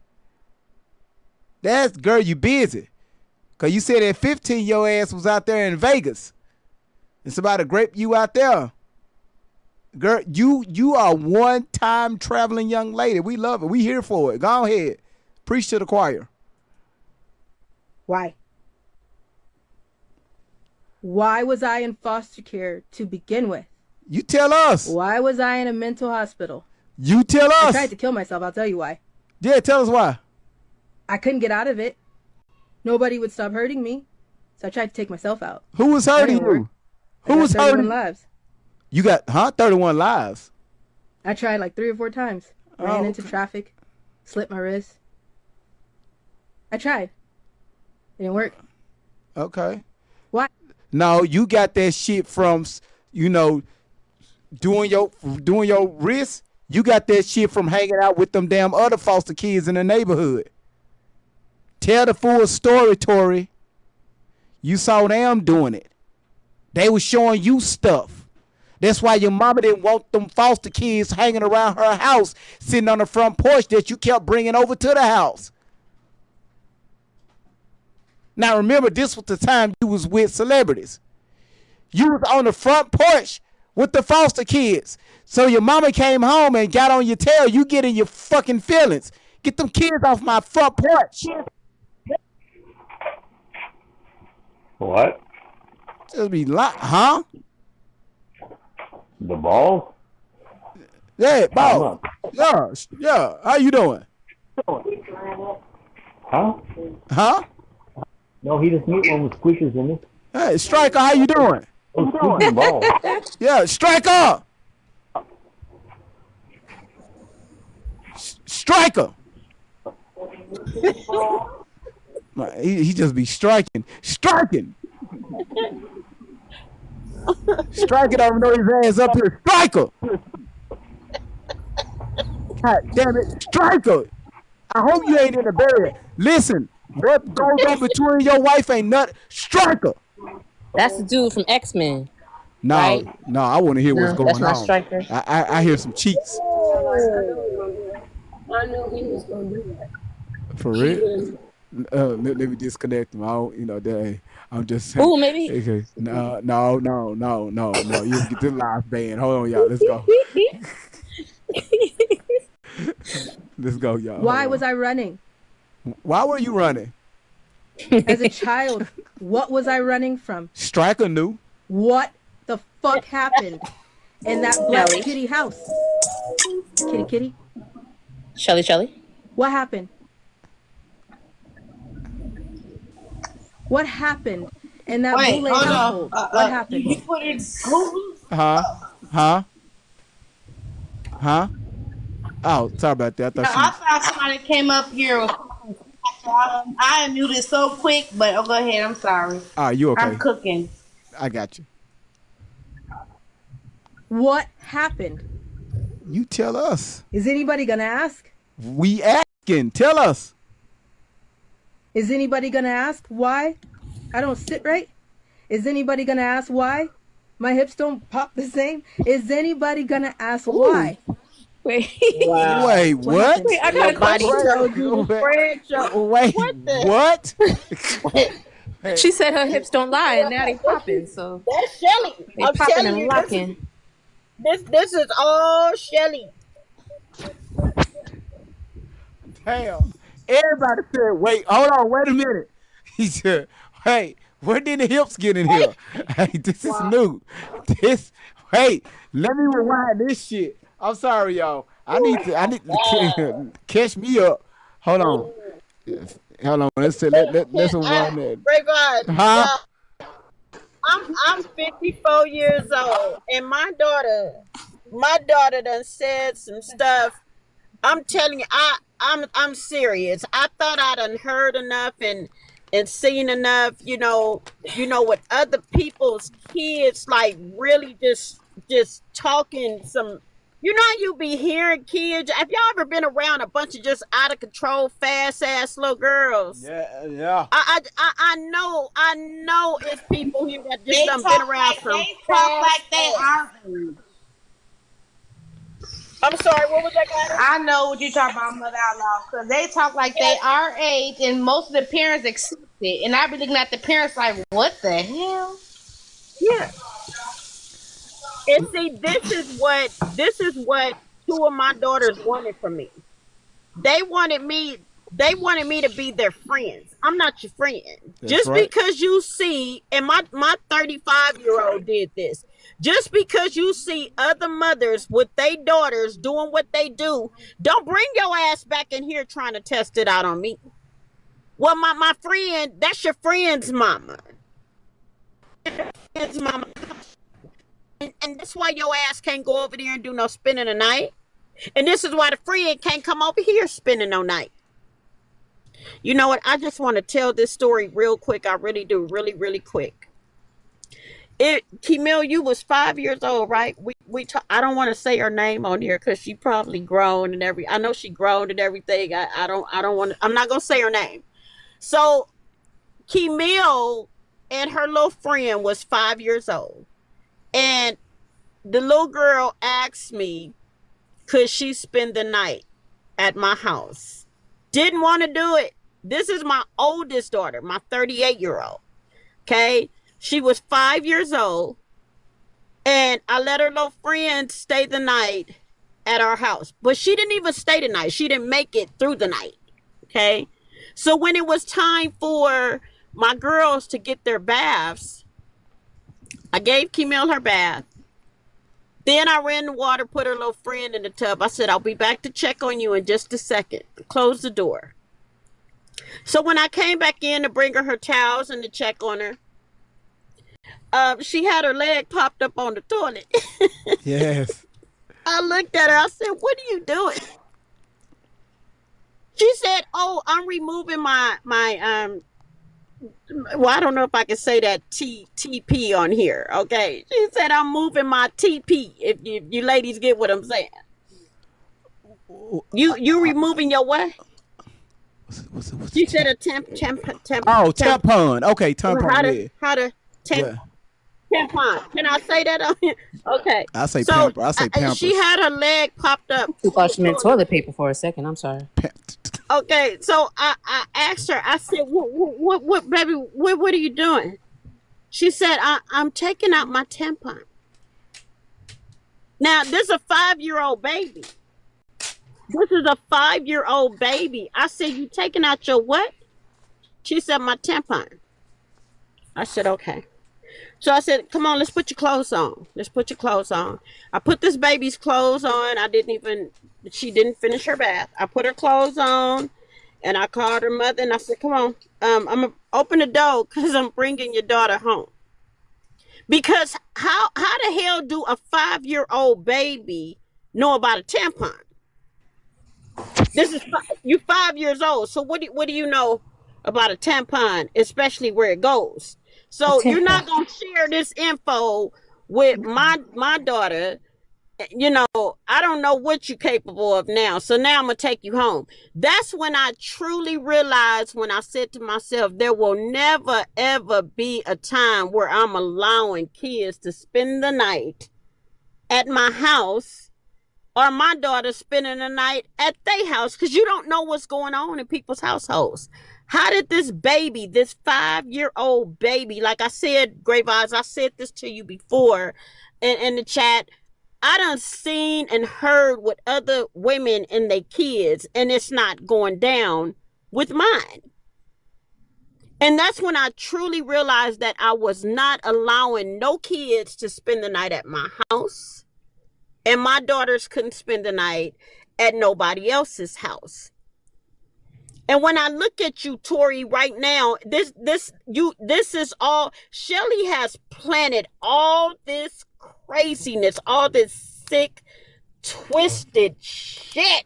That's, girl, you busy. Cause you said at 15 your ass was out there in Vegas. And somebody graped you out there. Girl, you are one-time traveling young lady. We love it. We here for it. Go ahead. Preach to the choir. Why? Why was I in foster care to begin with? You tell us. Why was I in a mental hospital? You tell us. I tried to kill myself. I'll tell you why. Yeah, tell us why. I couldn't get out of it. Nobody would stop hurting me. So I tried to take myself out. Who was hurting you? Who was hurting? Lives. You got, 31 lives. I tried like 3 or 4 times. Ran into traffic. Slipped my wrist. I tried. It didn't work. Okay. Why? No, you got that shit from, doing your wrist. You got that shit from hanging out with them damn other foster kids in the neighborhood. Tell the full story, Tori. You saw them doing it. They was showing you stuff. That's why your mama didn't want them foster kids hanging around her house, sitting on the front porch that you kept bringing over to the house. Now remember, this was the time you was with celebrities. You was on the front porch with the foster kids. So your mama came home and got on your tail. You get in your fucking feelings. Get them kids off my front porch. What? Just be like, huh? The balls? Yeah, ball. Yeah. How you doing? Huh? Huh? No, he just meet one with squeakers in it. Hey, Striker, how you doing? Oh, squeaky balls. Yeah, Striker. Striker. He just be striking. Striking. Striker don't know his ass up here. Striker. God damn it. Striker. I hope you ain't in the bed. Listen, what goes on between your wife ain't nothing. Striker. That's the dude from X-Men. No, right? No, I want to hear what's going that's on. not Striker. I hear some cheeks. I knew he was going to do that. For real? let me disconnect him. I don't, I'm just saying. Ooh, maybe. Okay. No. You'll get this live band. Hold on, y'all. Let's go. Let's go, y'all. Why Hold was on. I running? Why were you running? As a child, what was I running from? Striker knew. What the fuck happened in that black Shelly. kitty house? Kitty. Shelly. What happened? What happened in that Wait, Boule hold on. household? What happened? You put it who? Huh? Oh, sorry about that. I No, thought I she. thought somebody came up here. I knew this so quick, but go ahead. I'm sorry. You I'm okay? cooking. I got you. What happened? You tell us. Is anybody gonna ask? We asking. Tell us. Is anybody gonna ask why I don't sit right? Is anybody gonna ask why my hips don't pop the same? Is anybody gonna ask why? Wait. Wow. Wait, what? happened? Wait, I got a Nobody question. told you to spread your. Wait, What the? what? She said her hips don't lie, and now they popping. So That's Shelly. they I'm popping telling and you, locking. this is all Shelly. Damn. Everybody said, wait, hold on, wait a minute. He said, hey, where did the hips get in here? Hey, this is new. Hey, let me rewind this shit. I'm sorry, y'all. I need to catch me up. Hold on. Hold on. Let's rewind that. Rayvon, Huh? y'all, I'm 54 years old, and my daughter done said some stuff. I'm telling you, I'm serious. I thought I done heard enough and seen enough, with other people's kids, like really just talking some. You know, how you be hearing kids. Have y'all ever been around a bunch of just out of control, fast ass little girls? Yeah. I know it's people here that just They done been talk around like some they fast ass. are. I'm sorry, what was that, guy? I know what you talk about, Mother Outlaw, because they talk like they our age, and most of the parents accept it. And I be looking at the parents like, what the hell? Yeah. And see, this is what two of my daughters wanted from me. They wanted me they wanted me to be their friends. I'm not your friend. That's Just right. because you see, and my 35-year-old did this. Just because you see other mothers with their daughters doing what they do, don't bring your ass back in here trying to test it out on me. Well, my friend, that's your friend's mama. Friend's mama. And that's why your ass can't go over there and do no spending a night. And this is why the friend can't come over here spending no night. You know what? I just want to tell this story real quick. I really do, really, really quick. Kimil, you was 5 years old, right? I don't want to say her name on here because she probably grown and every. I know she grown and everything. I don't want. I'm not gonna say her name. So Kimil and her little friend was 5 years old, and the little girl asked me, could she spend the night at my house? Didn't want to do it. This is my oldest daughter, my 38-year-old. Okay. She was 5 years old, and I let her little friend stay the night at our house. But she didn't even stay the night. She didn't make it through the night. Okay. So when it was time for my girls to get their baths, I gave Kimil her bath. Then I ran the water, put her little friend in the tub. I said, I'll be back to check on you in just a second. Close the door. So when I came back in to bring her towels and to check on her, she had her leg popped up on the toilet. Yes. I looked at her. I said, what are you doing? She said, oh, I'm removing my well, I don't know if I can say that TP on here. Okay. She said, I'm moving my TP. If you ladies get what I'm saying. You removing your what? What's She said a tampon. Oh, tampon. Okay, tampon. Yeah. How to Yeah. tampon. Can I say that on here? Okay. I say So pamper. I say pampers. she had her leg popped up. You thought she meant toilet paper for a second. I'm sorry. Okay, so I asked her. I said, "What, baby? What are you doing?" She said, "I'm taking out my tampon." Now, this is a 5-year-old baby. This is a 5-year-old baby. I said, "You taking out your what?" She said, "My tampon." I said, "Okay." So I said, "Come on, let's put your clothes on. Let's put your clothes on." I put this baby's clothes on. I didn't even. She didn't finish her bath. I put her clothes on, and I called her mother, and I said, "Come on, I'm gonna open the door because I'm bringing your daughter home." Because how the hell do a 5-year-old baby know about a tampon? This is you 5 years old. So what do you know about a tampon, especially where it goes? A So you're tampon. not gonna share this info with my daughter. You know, I don't know what you're capable of now. So now I'm gonna take you home. That's when I truly realized, when I said to myself, there will never ever be a time where I'm allowing kids to spend the night at my house, or my daughter spending the night at their house, because you don't know what's going on in people's households. How did this baby, this 5-year-old baby, like I said, Grave Eyes, I said this to you before in the chat, I done seen and heard with other women and their kids, and it's not going down with mine. And that's when I truly realized that I was not allowing no kids to spend the night at my house, and my daughters couldn't spend the night at nobody else's house. And when I look at you, Tori, right now, this is all Shelly has planted, all this craziness, all this sick, twisted shit.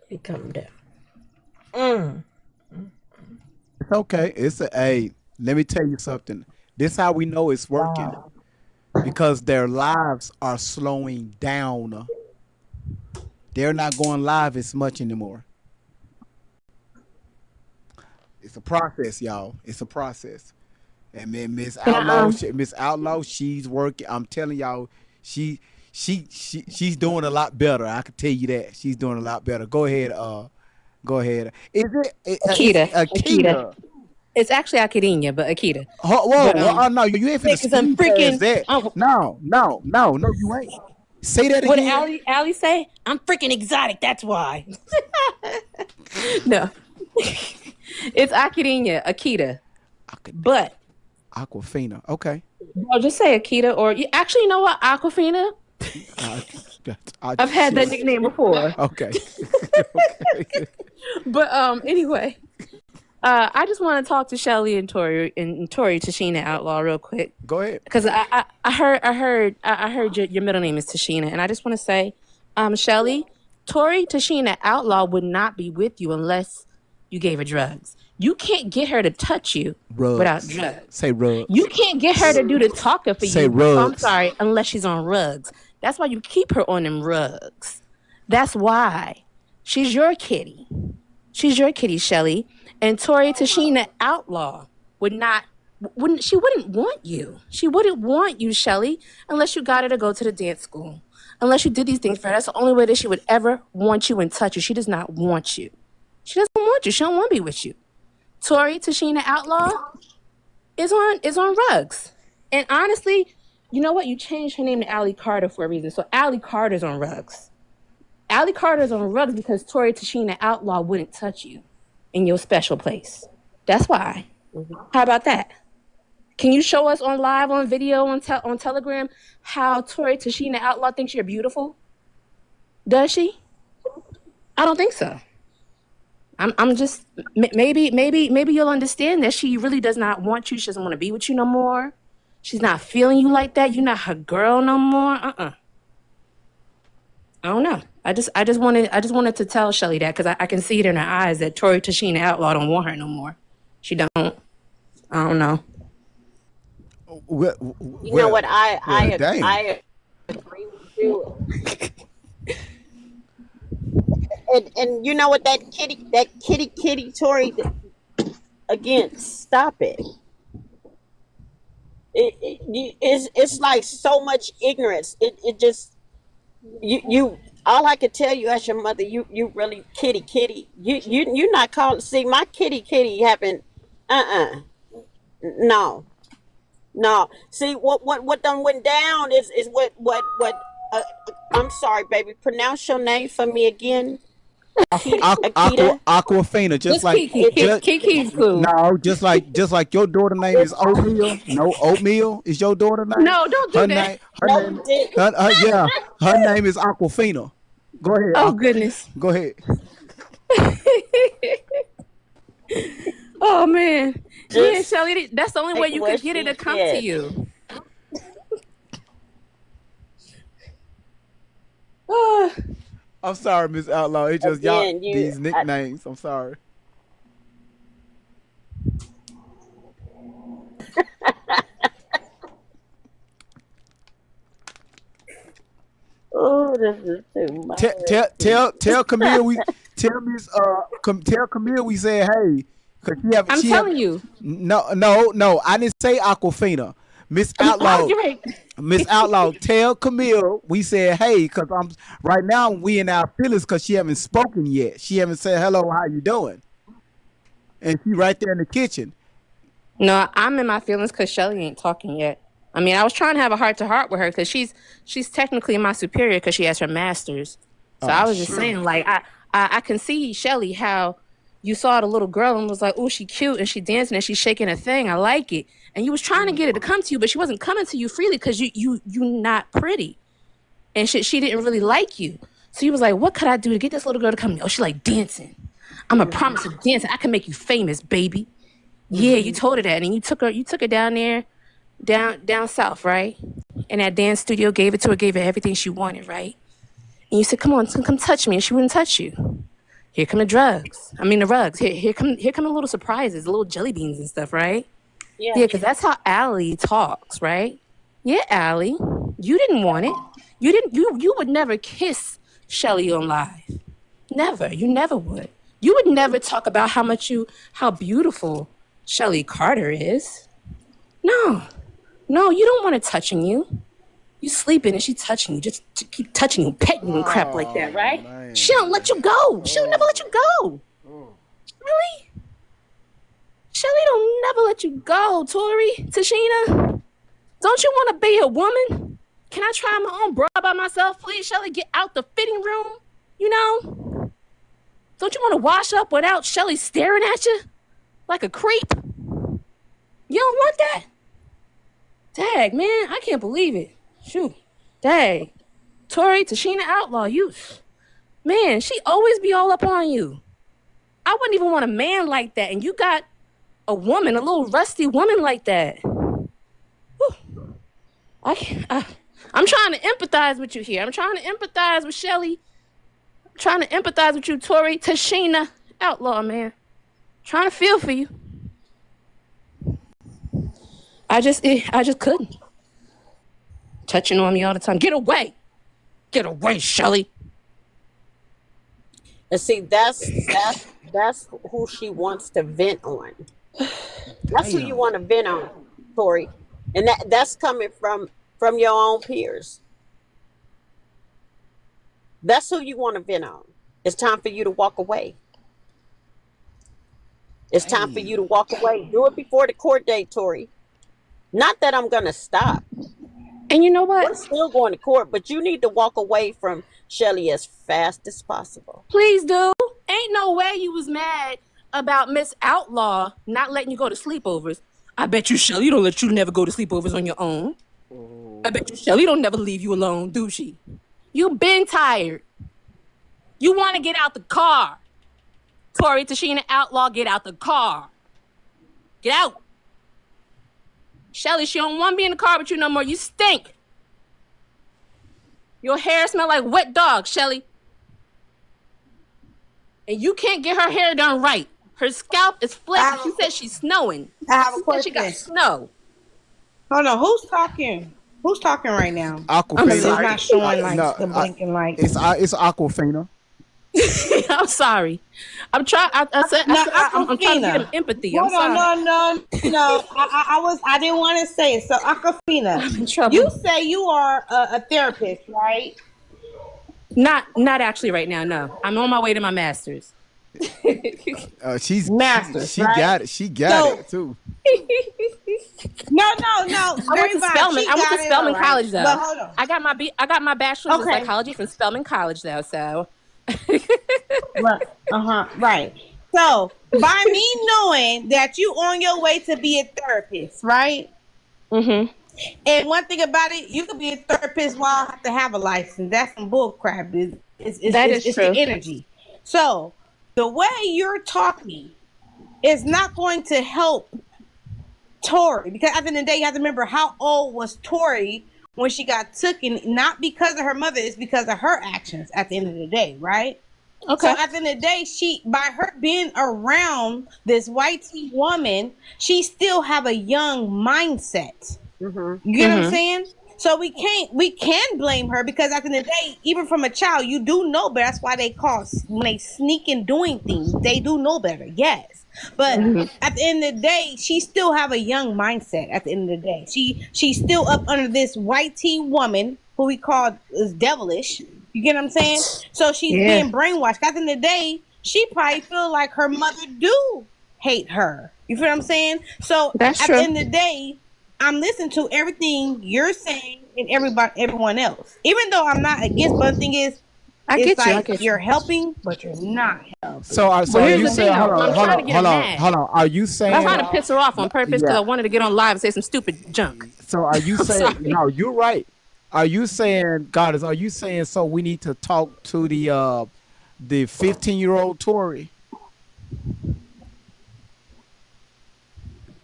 He come down. It's okay. It's a hey. Let me tell you something. This how we know it's working because their lives are slowing down. They're not going live as much anymore. It's a process, y'all. It's a process. And then Can I Miss Outlaw, she's working. I'm telling y'all, she she's doing a lot better. I can tell you that she's doing a lot better. Go ahead, go ahead. Is it's Akita. Akita. Akita? It's actually Akirinya, but Akita. Whoa, But whoa, oh, no, you ain't finna because I'm speed past freaking that. No, no, no, no, you ain't. Say that what did again. Ali say? I'm freaking exotic, that's why. No. It's Akirinya, Akita. But Aquafina. Okay. I'll just say Akita, or you actually, you know what? Aquafina. I, I've had that shit. nickname before. Okay. But anyway. I just want to talk to Shelly and Tori Tashina Outlaw real quick. Go ahead. Because I heard your middle name is Tashina, and I just want to say, Shelly, Tori Tashina Outlaw would not be with you unless you gave her drugs. You can't get her to touch you without Rugs. drugs. Say rugs. You can't get her to do the talking for Say you. Oh, I'm rugs. sorry, unless she's on rugs. That's why you keep her on them rugs. That's why. She's your kitty. She's your kitty, Shelly. And Tori Tashina Outlaw wouldn't want you. She wouldn't want you, Shelly, unless you got her to go to the dance school. Unless you did these things for her. That's the only way that she would ever want you and touch you. She does not want you. She doesn't want you. She don't want to be with you. Tori Tashina Outlaw is on rugs. And honestly, you know what? You changed her name to Allie Carter for a reason. So Allie Carter's on rugs. Allie Carter's on rugs because Tori Tashina Outlaw wouldn't touch you in your special place. That's why. How about that? Can you show us on live, on video, on Telegram how Tori Tashina Outlaw thinks you're beautiful? Does she? I don't think so. I'm just maybe you'll understand that she really does not want you. She doesn't want to be with you no more. She's not feeling you like that. You're not her girl no more. I don't know. I just wanted to tell Shelly that because I can see it in her eyes that Tori Tashina Outlaw don't want her no more. She don't. I don't know. You know what? Damn. I agree with you. And you know what? That kitty Tori, again, stop it. It's like so much ignorance. It just you all I could tell you as your mother, you really kitty. You not calling. See, my kitty haven't. No, no. See what done went down is what. I'm sorry, baby. Pronounce your name for me again. Akita. Aquafina, just Just like Kiki. just Kiki's cool. no, just like your daughter name is Oatmeal. No, Oatmeal is your daughter name. No, don't Her do that. name, her No, name, you didn't. yeah, her name is Aquafina. Go ahead, Oh goodness. go ahead. Oh man. Yeah, Just Shelly, that's the only way like you what could get it to she come to said. you. I'm sorry, Miss Outlaw. It's just y'all Again, these nicknames. I'm sorry. Oh, this is too much. Tell Camille we tell Miss tell Camille we said hey because I'm she have telling you. no I didn't say Aquafina. Miss Oh, Outlaw you're right. Miss Outlaw, tell Camille we said hey because I'm right now we in our feelings because she haven't spoken yet. She haven't said hello. How you doing? And she right there in the kitchen. No, I'm in my feelings because Shelly ain't talking yet. I mean, I was trying to have a heart to heart with her because she's technically my superior because she has her master's. So Oh I was just shit. saying, like, I can see Shelly how you saw the little girl and was like, oh, she cute and she dancing and she's shaking her thing. I like it. And you was trying to get it to come to you, but she wasn't coming to you freely because you not pretty and she didn't really like you. So you was like, what could I do to get this little girl to come? Oh, she like dancing. I'm a promise of dancing. I can make you famous, baby. Yeah, you told her that, and then you took her down there, down south, right? And that dance studio gave it to her, gave her everything she wanted, right? And you said, "Come on, come touch me," and she wouldn't touch you. Here come the drugs. I mean the rugs. Here come the little surprises, the little jelly beans and stuff, right? Yeah. Yeah, because that's how Allie talks, right? Yeah, Allie, you didn't want it. You would never kiss Shelly on live. Never. You never would. You would never talk about how beautiful Shelly Carter is. No. No, you don't want her touching you. You sleeping and she touching you, just to keep touching you, petting you and crap like that, Oh right? She man. don't let you go. She'll never let you go. Really? Shelly don't never let you go, Tori, Tashina. Don't you want to be a woman? Can I try my own bra by myself, please, Shelly? Get out the fitting room, you know? Don't you want to wash up without Shelly staring at you like a creep? You don't want that? Dag, man, I can't believe it. Shoot. Dag. Tori, Tashina Outlaw, man, she always be all up on you. I wouldn't even want a man like that, and you got a woman, a little rusty woman like that. Whew. I'm trying to empathize with you here. I'm trying to empathize with Shelly. I'm trying to empathize with you, Tori, Tashina Outlaw, man. Trying to feel for you. I just couldn't. Touching on me all the time. Get away. Get away, Shelly. And see, that's who she wants to vent on. That's who you Damn. want to vent on, Tori. And that's coming from your own peers. That's who you want to vent on. It's time for you to walk away. It's time for you to Damn. walk away. Do it before the court date, Tori. Not that I'm gonna stop. And you know what? We're still going to court, but you need to walk away from Shelly as fast as possible. Please do. Ain't no way you was mad about Miss Outlaw not letting you go to sleepovers. I bet you Shelly don't let you never go to sleepovers on your own. I bet you Shelly don't never leave you alone, do she? You been tired. You want to get out the car. Tori, Tashina Outlaw, get out the car. Get out. Shelly, she don't want to be in the car with you no more. You stink. Your hair smell like wet dog, Shelly. And you can't get her hair done right. Her scalp is flat. She said she's snowing. I have a She said she got question. snow. Hold on, who's talking? Who's talking right now? I'm Because it's Aquafina. sorry. not showing like No, the blinking light. it's Aquafina. I'm I'm sorry. I'm trying. I'm trying to get him Aquafina. empathy. I'm Hold on, sorry. no. I didn't want to say it. So, Aquafina, I'm in you trouble. say you are a therapist, right? Not actually right now. No, I'm on my way to my master's. Masters, She right? got it. She got So, it too. no. Very fine. I She went to got it, all Spelman right. College But though. hold on. I got my bachelor's in Okay. psychology from Spelman College though. So Right. Right. So, by me knowing that you on your way to be a therapist, right? mm-hmm. And one thing about it, you could be a therapist while have to have a license. That's some bull crap. That is It's the true. energy. So the way you're talking is not going to help Tori, because at the end of the day, you have to remember how old was Tori when she got taken. Not because of her mother, it's because of her actions. At the end of the day, right? So Okay. at the end of the day, by her being around this white tea woman, she still have a young mindset. You get what I'm Mm-hmm. saying? So we can blame her, because at the end of the day, even from a child, you do know better. That's why they call when they sneak in doing things, they do know better. Yes, but at the end of the day, she still have a young mindset. At the end of the day, she's still up under this white tea woman who we call is devilish. You get what I'm saying? So she's Yeah. being brainwashed. At the end of the day, she probably feel like her mother do hate her. You feel what I'm saying? So That's at the true. end of the day, I'm listening to everything you're saying and everyone else. Even though I'm not against, but the thing is, I it's get you. I like get you. you're helping, but you're not helping. So Well, are here's you the thing saying? though. I'm trying to get him mad. Hold on. Are you I'm saying? trying to piss her off on purpose because Yeah. I wanted to get on live and say some stupid junk. So are you I'm saying? sorry. No, you're right. Are you saying, Goddess? Are you saying so? We need to talk to the 15-year-old Tory,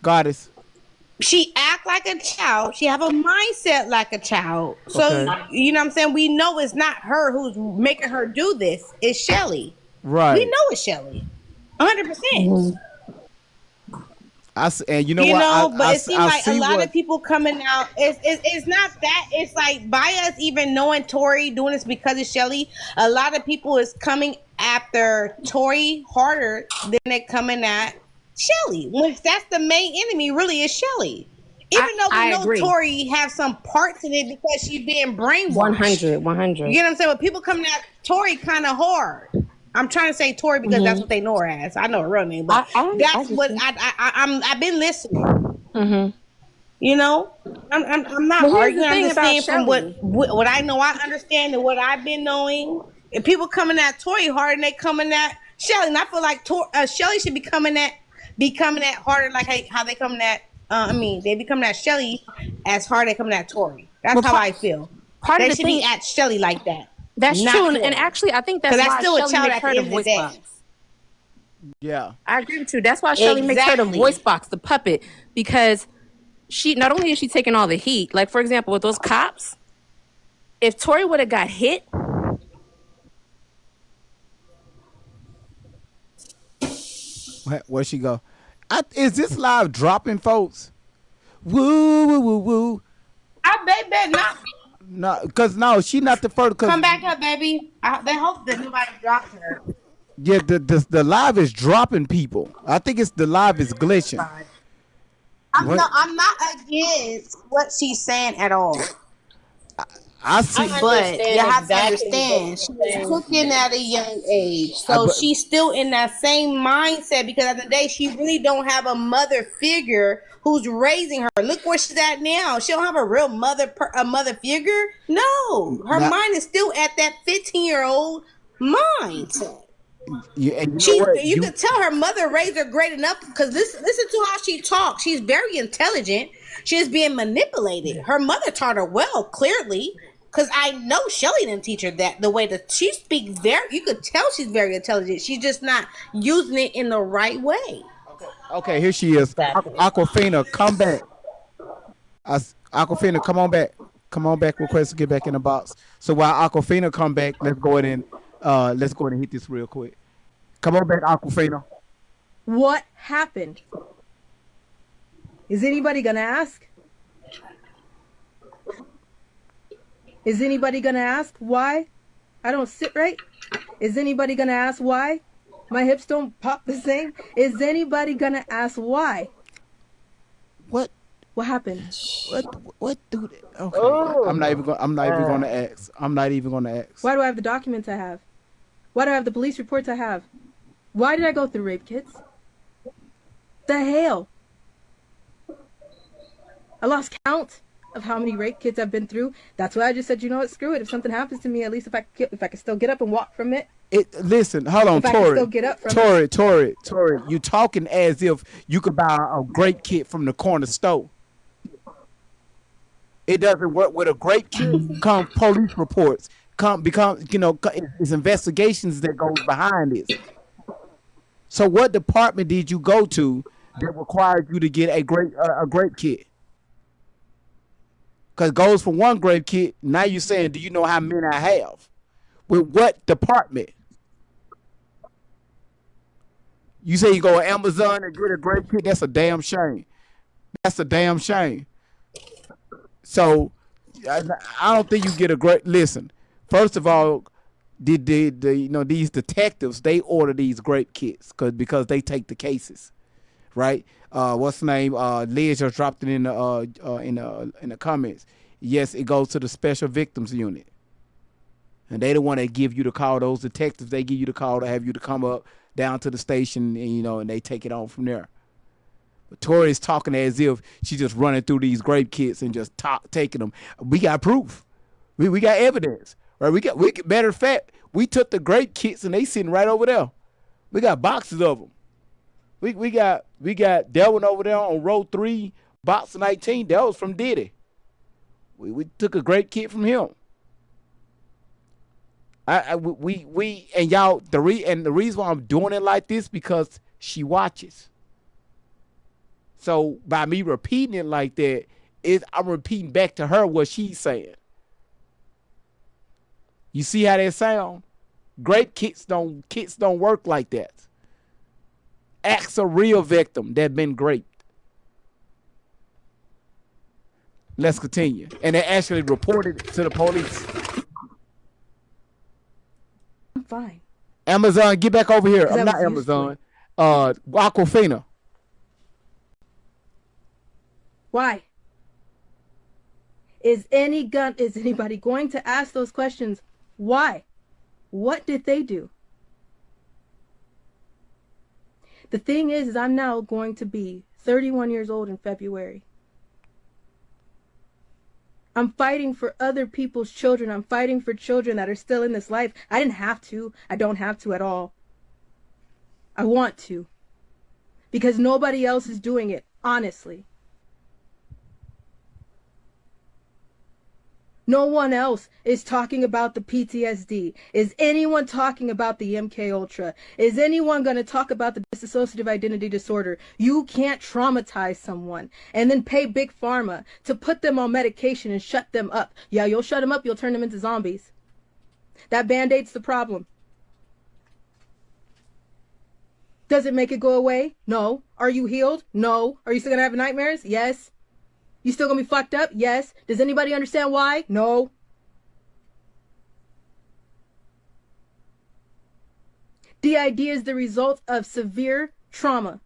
Goddess. She act like a child. She have a mindset like a child. So Okay. you know what I'm saying? We know it's not her who's making her do this. It's Shelly. We Right. know it's Shelly. 100%. And you know You what? know, but it seems I like a see lot what. of people coming out. It's not that. It's like by us even knowing Tori doing this because of Shelly, a lot of people is coming after Tori harder than they coming at Shelly. Which that's the main enemy, really, is Shelly. Even though we I know agree. Tori have some parts in it because she's being brainwashed. 100. 100. You get what I'm saying? But people coming at Tori kind of hard. I'm trying to say Tori because that's what they know her as. I know her real name, but I that's get what you. I've been listening. Mm-hmm. You know, I'm not But here's arguing. the I'm thing just about saying from Shelly. what I know, I understand, and what I've been knowing. If people coming at Tori hard and they coming at Shelly, and I feel like Shelly should be coming at harder, like how they coming at. They be coming at Shelly as hard as they coming at Tori. That's Well, how I feel. part of They the should be thing at Shelly like that. that's Not true, and Tori. actually, I think Because that's that's why still a Shelly child makes at her the the end of the voice day. box. Yeah. I agree with you. That's why Shelly makes her the Exactly. voice box, the puppet, because she not only is she taking all the heat. Like for example, with those cops, if Tori would have got hit, Where she go? Is this live dropping, folks? Woo woo woo woo. I bet not. No, because no, she not the first. Cause Come back up, baby. They hope that nobody drops her. yeah, the live is dropping people. I think it's the live is glitching. I'm What not against what she's saying at all. I see, But you understand have to exactly what understand, she you're was saying. taken at a young age, I, so but she's still in that same mindset. Because at the end of the day, she really don't have a mother figure who's raising her. Look where she's at now. She don't have a real a mother figure. No, her not, mind is still at that 15-year-old mindset. and you know what You could tell her mother raised her great enough, because listen to how she talks. She's very intelligent. She's being manipulated. Her mother taught her well, clearly, because I know Shelly didn't teach her that. The way that she speaks, you could tell she's very intelligent. She's just not using it in the right way. Okay, here she is. Aquafina, come back. Aquafina, come on back. Come on back. Request to get back in the box. So while Aquafina come back, let's go ahead and hit this real quick. Come on back, Aquafina. What happened? Is anybody gonna ask? Is anybody gonna ask why I don't sit right? Is anybody gonna ask why? My hips don't pop the same. Is anybody gonna ask why? What? What happened? What do they? Okay, Oh I'm not my even going. I'm not even going God. to ask. I'm not even going to ask. Why do I have the documents I have? Why do I have the police reports I have? Why did I go through rape kits? The hell? I lost count of how many rape kits I've been through. That's why I just said, you know what, screw it. If something happens to me, at least if I can still get up and walk from it. Listen, hold on, If I can still Tori. get up from Tori, Tori, Tori. You talking as if you could buy a grape kit from the corner store. It doesn't work with a grape kit. Come police reports. Come become it's investigations that goes behind this. So what department did you go to that required you to get a grape kit? Because it goes from one grape kit. Now you're saying, do you know how many I have? With what department? You say you go to Amazon and get a grape kit. That's a damn shame. That's a damn shame. So I don't think you get a great listen. First of all, did these detectives, they order these grape kits because they take the cases, right? What's the name? Liz just dropped it in the comments. Yes, it goes to the special victims unit, and they the one that give you the call. Those detectives, they give you the call to have you to come up down to the station, and they take it on from there. But Tori is talking as if she's just running through these grape kits and just taking them. We got proof. We got evidence, right? Matter of fact, we took the grape kits and they sitting right over there. We got boxes of them. We got that one over there on row 3, box 19. That was from Diddy. We took a grape kit from him. We and y'all the reason why I'm doing it like this because she watches. So by me repeating it like that, I'm repeating back to her what she's saying. You see how that sound? Grape kits don't work like that. Ask a real victim that been raped. Let's continue. And they actually reported it to the police. I'm fine. Amazon, get back over here. I'm I not was used to Amazon. Aquafina. Why? Is anybody going to ask those questions? Why? What did they do? The thing is I'm now going to be 31 years old in February. I'm fighting for other people's children. I'm fighting for children that are still in this life. I didn't have to. I don't have to at all. I want to. Because nobody else is doing it, honestly. No one else is talking about the PTSD. Is anyone talking about the MK Ultra? Is anyone going to talk about the dissociative identity disorder? You can't traumatize someone and then pay Big Pharma to put them on medication and shut them up. Yeah, you'll shut them up, you'll turn them into zombies. That Band-Aid's the problem. Does it make it go away? No. Are you healed? No. Are you still going to have nightmares? Yes. You still gonna be fucked up? Yes. Does anybody understand why? No. DID is the result of severe trauma.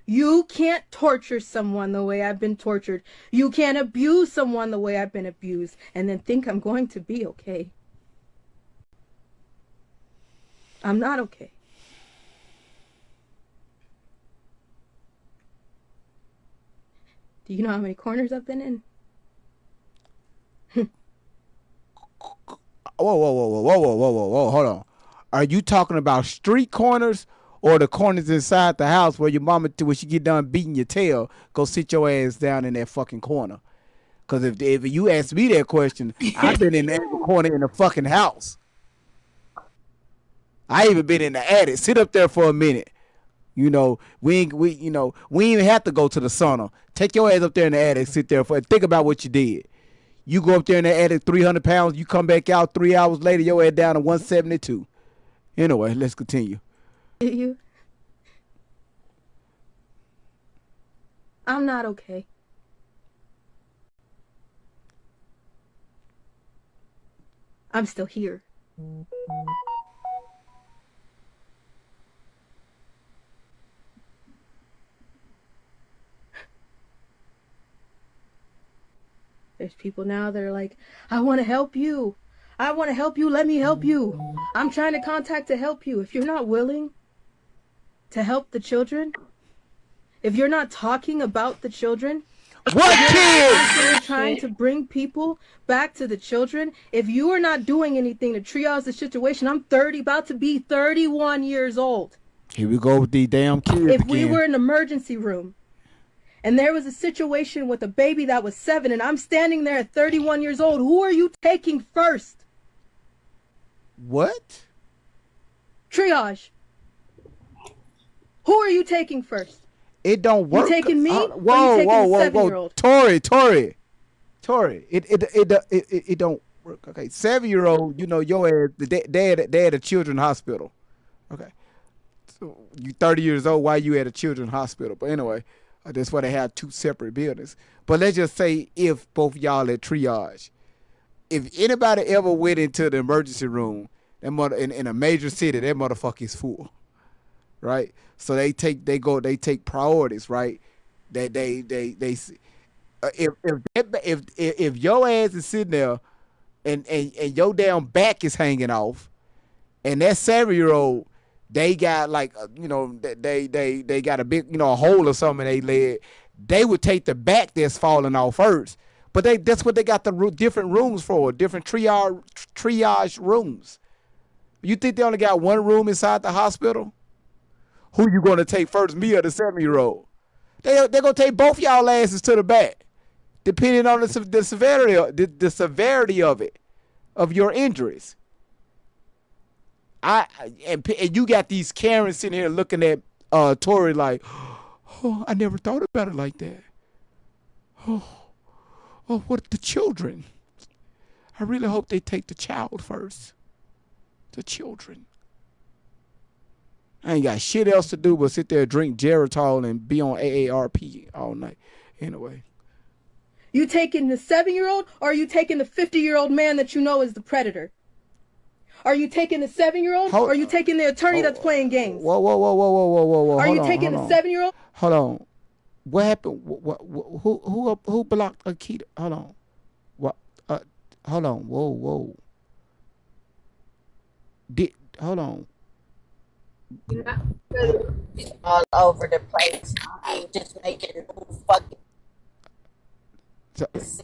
You can't torture someone the way I've been tortured. You can't abuse someone the way I've been abused and then think I'm going to be okay. I'm not okay. Do you know how many corners I've been in? Whoa, hold on. Are you talking about street corners or the corners inside the house where your mama, when she get done beating your tail, go sit your ass down in that fucking corner? Because if you ask me that question, I've been in every corner in the fucking house. I even been in the attic. Sit up there for a minute. We even have to go to the sauna. Take your ass up there in the attic, sit there think about what you did. You go up there in the attic, 300 pounds, you come back out 3 hours later, your ass down to 172. Anyway, let's continue. I'm not okay. I'm still here. There's people now that are like, I want to help you. I want to help you. Let me help you. I'm trying to contact to help you. If you're not willing to help the children, if you're not talking about the children, What constantly kids? trying to bring people back to the children, if you are not doing anything to triage the situation, I'm 30, about to be 31 years old. Here we go with these damn kids If again. we were in an emergency room and there was a situation with a baby that was 7 and I'm standing there at 31 years old, who are you taking first? What? Triage. Who are you taking first? It don't work. You taking me? Whoa, or you taking whoa, the whoa, 7-year-old? Tori. It don't work. Okay, 7-year-old. You know your ass. They at a children's hospital. Okay, so you 30 years old. Why you at a children's hospital? But anyway, that's why they have 2 separate buildings. But let's just say if both y'all at triage, if anybody ever went into the emergency room, that mother in a major city, that motherfucker is full, right? So they take priorities, right? That if your ass is sitting there and your damn back is hanging off, and that 7-year-old, they got like they got a big a hole or something in their leg, they would take the back that's falling off first. But that's what they got the different rooms for, different triage rooms. You think they only got one room inside the hospital? Who you gonna take first, me or the 7-year-old? They're gonna take both y'all asses to the back, depending on the severity of it, of your injuries. And you got these Karens sitting here looking at Tori like, oh, I never thought about it like that. Oh, what the children? I really hope they take the child first. The children. I ain't got shit else to do but sit there, drink Geritol, and be on AARP all night. Anyway. You taking the 7-year-old, or are you taking the 50-year-old man that you know is the predator? Are you taking the 7-year-old, or are you taking the attorney that's playing games? Whoa. Are you taking the 7-year-old? Hold on. What happened? Who blocked Akita? Hold on. What? Hold on. Whoa. Hold on. All over the place. I'm just making fucking sense.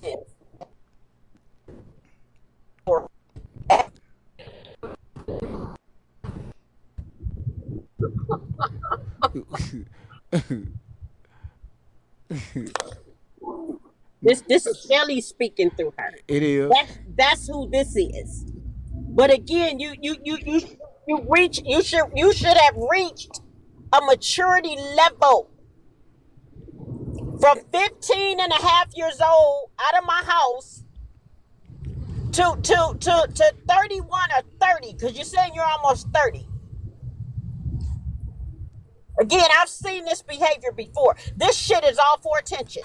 This is Shelly speaking through her. It is. That's who this is. But again, you should have reached a maturity level from 15 and a half years old out of my house to 31 or 30, because you're saying you're almost 30. Again, I've seen this behavior before. This shit is all for attention.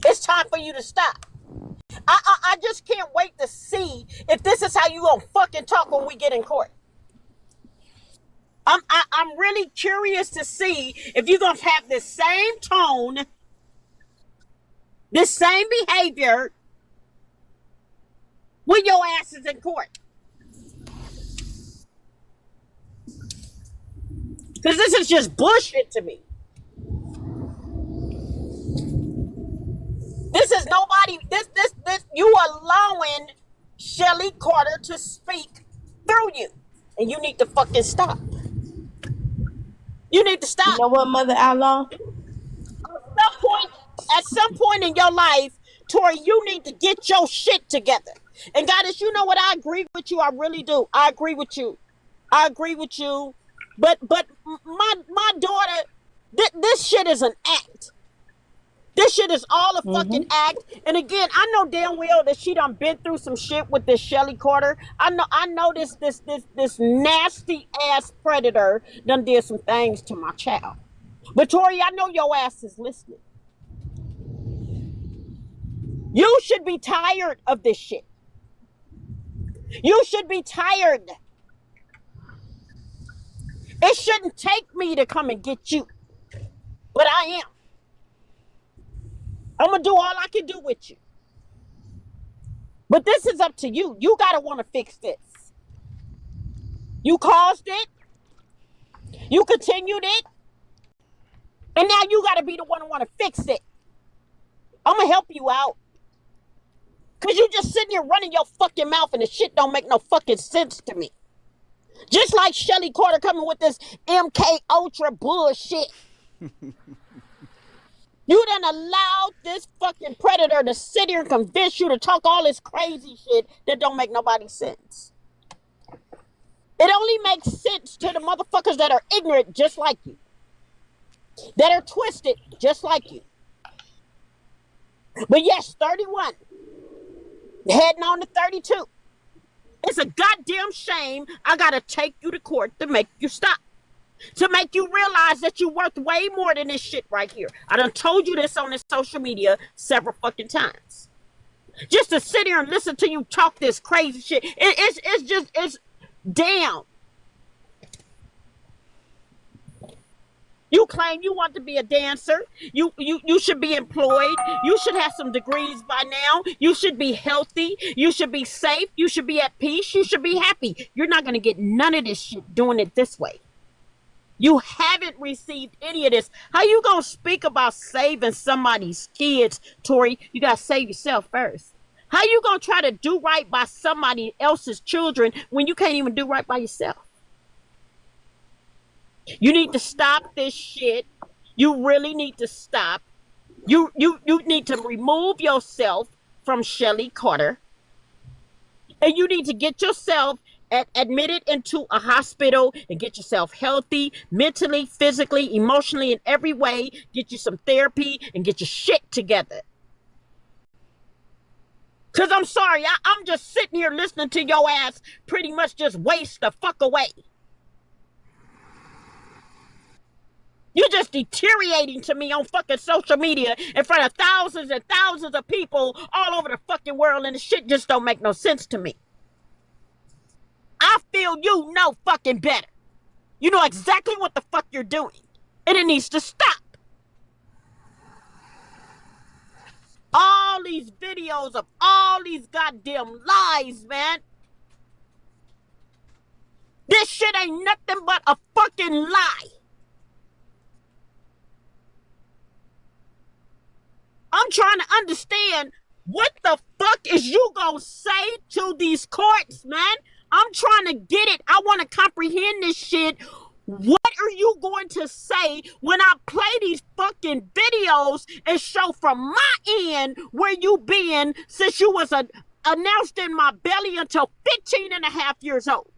It's time for you to stop. I just can't wait to see if this is how you gonna fucking talk when we get in court. I'm really curious to see if you're gonna have this same tone, this same behavior when your ass is in court. Because this is just bullshit to me. This is nobody. This. You allowing Shelly Carter to speak through you, and you need to fucking stop. You need to stop. You know what, Mother Outlaw? At some point in your life, Tori, you need to get your shit together. And Goddess, you know what? I agree with you. I really do. I agree with you. But my daughter, this shit is an act. This shit is all a fucking act. And again, I know damn well that she done been through some shit with this Shelly Carter. I know this nasty ass predator done did some things to my child. But Tori, I know your ass is listening. You should be tired of this shit. You should be tired. It shouldn't take me to come and get you. But I am. I'm gonna do all I can do with you. But this is up to you. You gotta want to fix this. You caused it. You continued it. And now you gotta be the one who want to fix it. I'm gonna help you out. Cause you just sitting here running your fucking mouth and the shit don't make no fucking sense to me. Just like Shelly Carter coming with this MK Ultra bullshit. You done allowed this fucking predator to sit here and convince you to talk all this crazy shit that don't make nobody sense. It only makes sense to the motherfuckers that are ignorant just like you. That are twisted just like you. But yes, 31. Heading on to 32. It's a goddamn shame I gotta take you to court to make you stop. To make you realize that you're worth way more than this shit right here. I done told you this on this social media several fucking times. Just to sit here and listen to you talk this crazy shit. It's damn. You claim you want to be a dancer. You should be employed. You should have some degrees by now. You should be healthy. You should be safe. You should be at peace. You should be happy. You're not going to get none of this shit doing it this way. You haven't received any of this. How you going to speak about saving somebody's kids, Tori? You got to save yourself first. How you going to try to do right by somebody else's children when you can't even do right by yourself? You need to stop this shit. You really need to stop. You need to remove yourself from Shelly Carter. And you need to get yourself admitted into a hospital and get yourself healthy, mentally, physically, emotionally, in every way. Get you some therapy and get your shit together. Because I'm sorry, I'm just sitting here listening to your ass pretty much just waste the fuck away. You're just deteriorating to me on fucking social media in front of thousands and thousands of people all over the fucking world, and the shit just don't make no sense to me. I feel you know fucking better. You know exactly what the fuck you're doing, and it needs to stop. All these videos of all these goddamn lies, man. This shit ain't nothing but a fucking lie. I'm trying to understand what the fuck is you gonna say to these courts, man? I'm trying to get it. I want to comprehend this shit. What are you going to say when I play these fucking videos and show from my end where you been since you was announced in my belly until 15 and a half years old?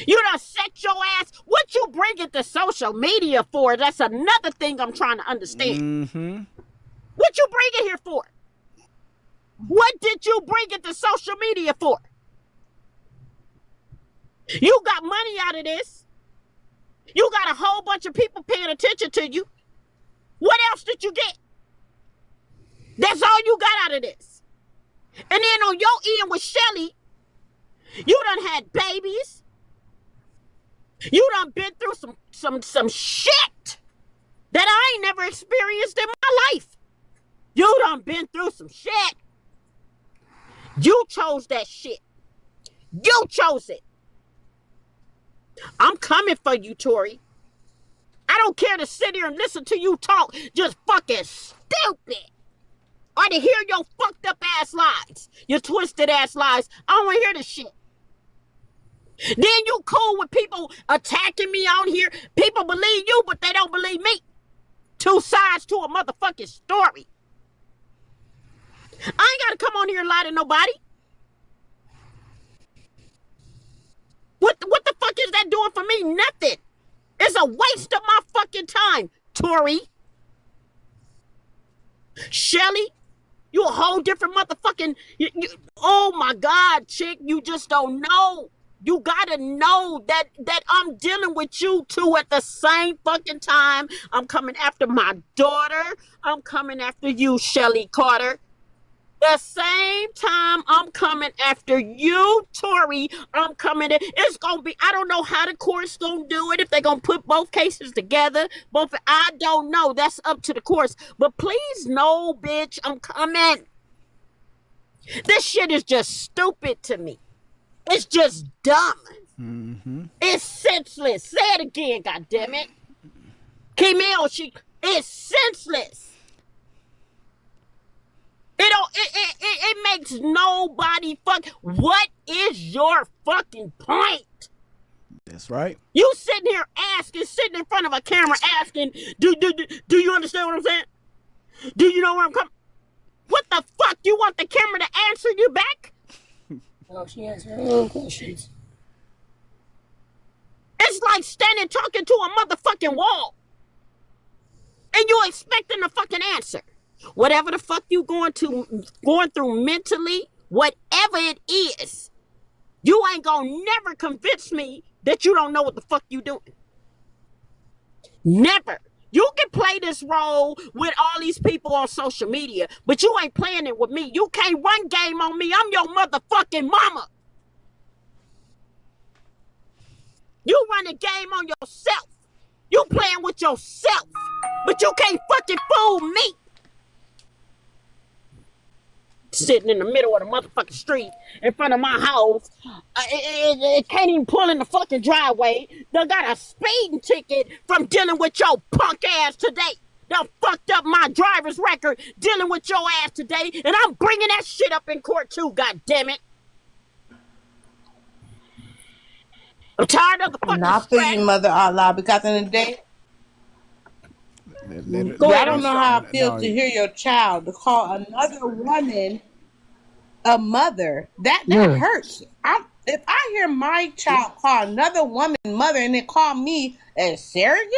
You done set your ass. What you bring it to social media for? That's another thing I'm trying to understand. Mm-hmm. What you bring it here for? What did you bring it to social media for? You got money out of this. You got a whole bunch of people paying attention to you. What else did you get? That's all you got out of this. And then on your end with Shelly, you done had babies. You done been through some shit that I ain't never experienced in my life. You done been through some shit. You chose that shit. You chose it. I'm coming for you, Tori. I don't care to sit here and listen to you talk just fucking stupid. Or to hear your fucked up ass lies. Your twisted ass lies. I don't want to hear this shit. Then you cool with people attacking me on here. People believe you, but they don't believe me. Two sides to a motherfucking story. I ain't got to come on here and lie to nobody. What the fuck is that doing for me? Nothing. It's a waste of my fucking time, Tori. Shelly, you a whole different motherfucking... oh my God, chick, you just don't know. You gotta know that I'm dealing with you two at the same fucking time. I'm coming after my daughter. I'm coming after you, Shelly Carter. The same time I'm coming after you, Tori, I'm coming in. It's gonna be, I don't know how the court's gonna do it, if they're gonna put both cases together. I don't know. That's up to the courts. But please know, bitch, I'm coming. This shit is just stupid to me. It's just dumb. Mm-hmm. It's senseless. Say it again, goddammit. Camille, it's senseless. It makes nobody fuck. What is your fucking point? That's right. You sitting here sitting in front of a camera asking, do you understand what I'm saying? Do you know where I'm coming? What the fuck? You want the camera to answer you back? Oh, she has her own questions. It's like standing talking to a motherfucking wall. And you expecting a fucking answer. Whatever the fuck you going through mentally, whatever it is, you ain't gonna never convince me that you don't know what the fuck you doing. Never. You can play this role with all these people on social media, but you ain't playing it with me. You can't run game on me. I'm your motherfucking mama. You run a game on yourself. You playing with yourself, but you can't fucking fool me. Sitting in the middle of the motherfucking street in front of my house. It can't even pull in the fucking driveway. They got a speeding ticket from dealing with your punk ass today. They fucked up my driver's record dealing with your ass today, and I'm bringing that shit up in court too, goddammit. I'm tired of the fucking Not for you, Mother Allah, because in the day, Go I ahead, don't I'm know sorry. how it feels to hear your child to call another woman a mother. That hurts. If I hear my child call another woman mother and then call me a surrogate,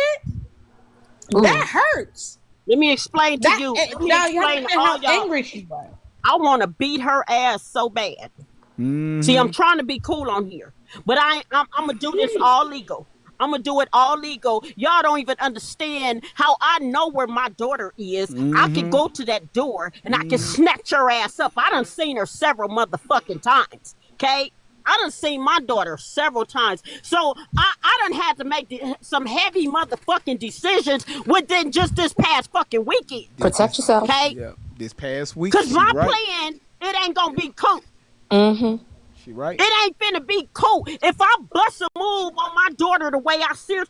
that hurts. Let me explain to you. Let me Now you explain to understand all how y'all. angry she was. I want to beat her ass so bad. Mm-hmm. See, I'm trying to be cool on here, but I'm gonna do this all legal. I'm gonna do it all legal. Y'all don't even understand how I know where my daughter is. I can go to that door and I can snatch her ass up. I done seen her several motherfucking times. Okay, I done seen my daughter several times. So I done had to make some heavy motherfucking decisions within just this past fucking weekend. Protect yourself. Okay, Yeah. This past week, cause she my right. plan, it ain't gonna be cool. Mm-hmm. She right. It ain't finna be cool. If I bust a move on my daughter the way I see her,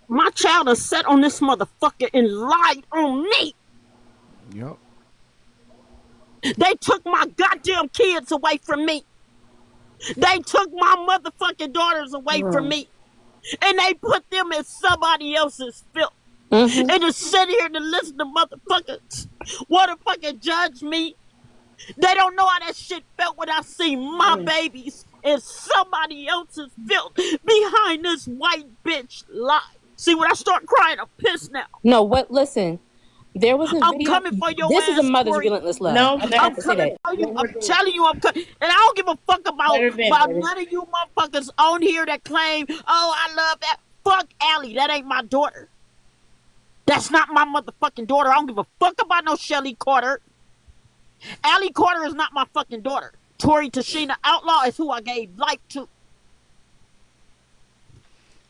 my child is set on this motherfucker and lied on me. Yep. They took my goddamn kids away from me. They took my motherfucking daughters away from me. And they put them in somebody else's filth. Mm-hmm. And to sit here to listen to motherfuckers want to fucking judge me. They don't know how that shit felt when I see my babies in somebody else's filth behind this white bitch lie. See, when I start crying, I'm pissed now. No, what? Listen, there was a I'm video. coming for your This is a ass, mother's Tori. relentless love. No, I just let have I'm to say coming that. for you. I'm telling you, I'm coming. And I don't give a fuck about her vent, baby. none of you motherfuckers on here that claim, oh, I love that. Fuck Allie. That ain't my daughter. That's not my motherfucking daughter. I don't give a fuck about no Shelly Carter. Allie Carter is not my fucking daughter. Tori Tashina Outlaw is who I gave life to.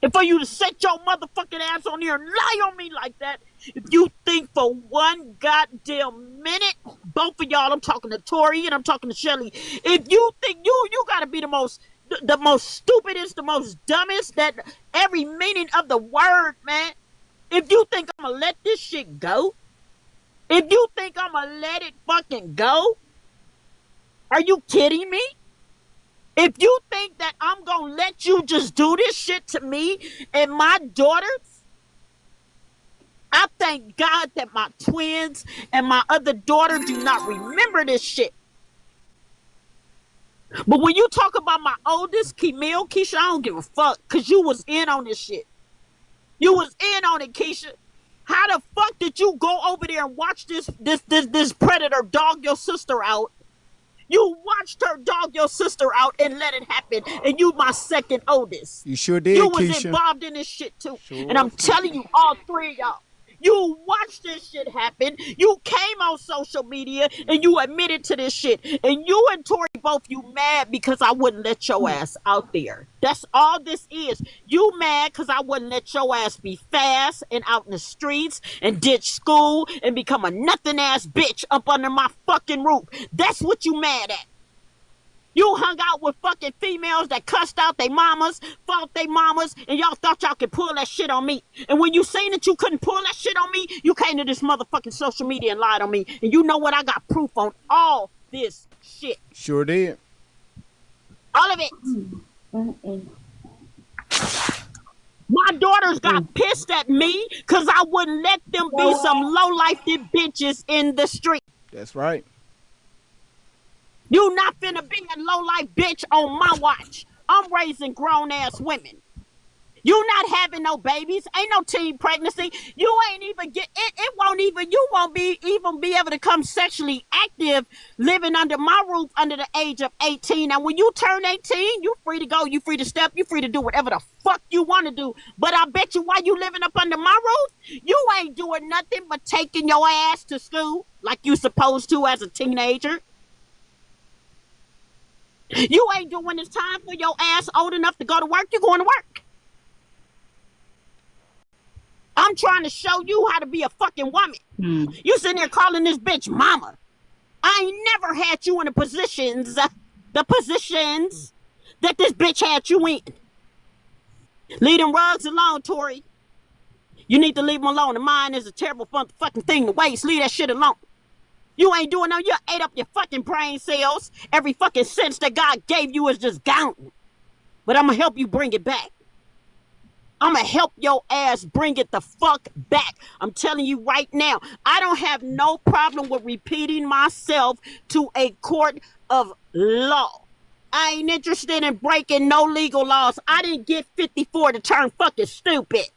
And for you to set your motherfucking ass on here and lie on me like that, if you think for one goddamn minute, both of y'all, I'm talking to Tori and I'm talking to Shelly, if you think you gotta be the most stupidest, the most dumbest, that every meaning of the word, man. If you think I'm gonna let this shit go, if you think I'm gonna let it fucking go, are you kidding me? If you think that I'm gonna let you just do this shit to me and my daughters, I thank God that my twins and my other daughter do not remember this shit. But when you talk about my oldest, Keisha, I don't give a fuck, because you was in on this shit. You was in on it, Keisha. How the fuck did you go over there and watch this predator dog your sister out? You watched her dog your sister out and let it happen, and you my second oldest. You sure did, You was Keisha. involved in this shit too. Sure And I'm was, telling you, all three of y'all, You watched this shit happen. You came on social media and you admitted to this shit. And you and Tori both, you mad because I wouldn't let your ass out there. That's all this is. You mad because I wouldn't let your ass be fast and out in the streets and ditch school and become a nothing ass bitch up under my fucking roof. That's what you mad at. You hung out with fucking females that cussed out their mamas, fought their mamas, and y'all thought y'all could pull that shit on me. And when you seen that you couldn't pull that shit on me, you came to this motherfucking social media and lied on me. And you know what? I got proof on all this shit. Sure did. All of it. My daughters got pissed at me because I wouldn't let them be some low-life bitches in the street. That's right. You not finna be a low-life bitch on my watch. I'm raising grown-ass women. You not having no babies. Ain't no teen pregnancy. You ain't even get it. It won't even. You won't be able to come sexually active living under my roof under the age of 18. Now, when you turn 18, you free to go. You free to step. You free to do whatever the fuck you want to do. But I bet you while you living up under my roof, you ain't doing nothing but taking your ass to school like you supposed to as a teenager. You ain't doing this time for your ass old enough to go to work. You're going to work. I'm trying to show you how to be a fucking woman. You sitting there calling this bitch mama. I ain't never had you in the positions that this bitch had you in. Leave them rugs alone, Tori. You need to leave them alone. The mind is a terrible fucking thing to waste. Leave that shit alone. You ain't doing nothing. You ate up your fucking brain cells. Every fucking sense that God gave you is just gone. But I'm going to help you bring it back. I'm going to help your ass bring it the fuck back. I'm telling you right now, I don't have no problem with repeating myself to a court of law. I ain't interested in breaking no legal laws. I didn't get 54 to turn fucking stupid.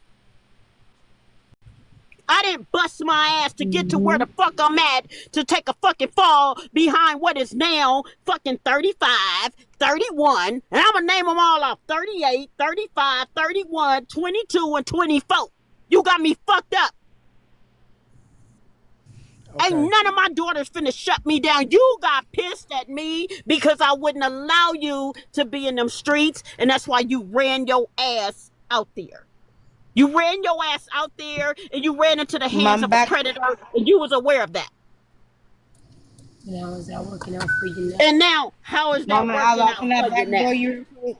I didn't bust my ass to get to where the fuck I'm at to take a fucking fall behind what is now fucking 35, 31, and I'm gonna name them all off: 38, 35, 31, 22, and 24. You got me fucked up. Okay. Ain't none of my daughters finna shut me down. You got pissed at me because I wouldn't allow you to be in them streets, and that's why you ran your ass out there. You ran your ass out there and you ran into the hands of a predator, and you was aware of that. Now, is that working out for you now? And now, how is that Mama, working out can I for you now? backdoor you real quick?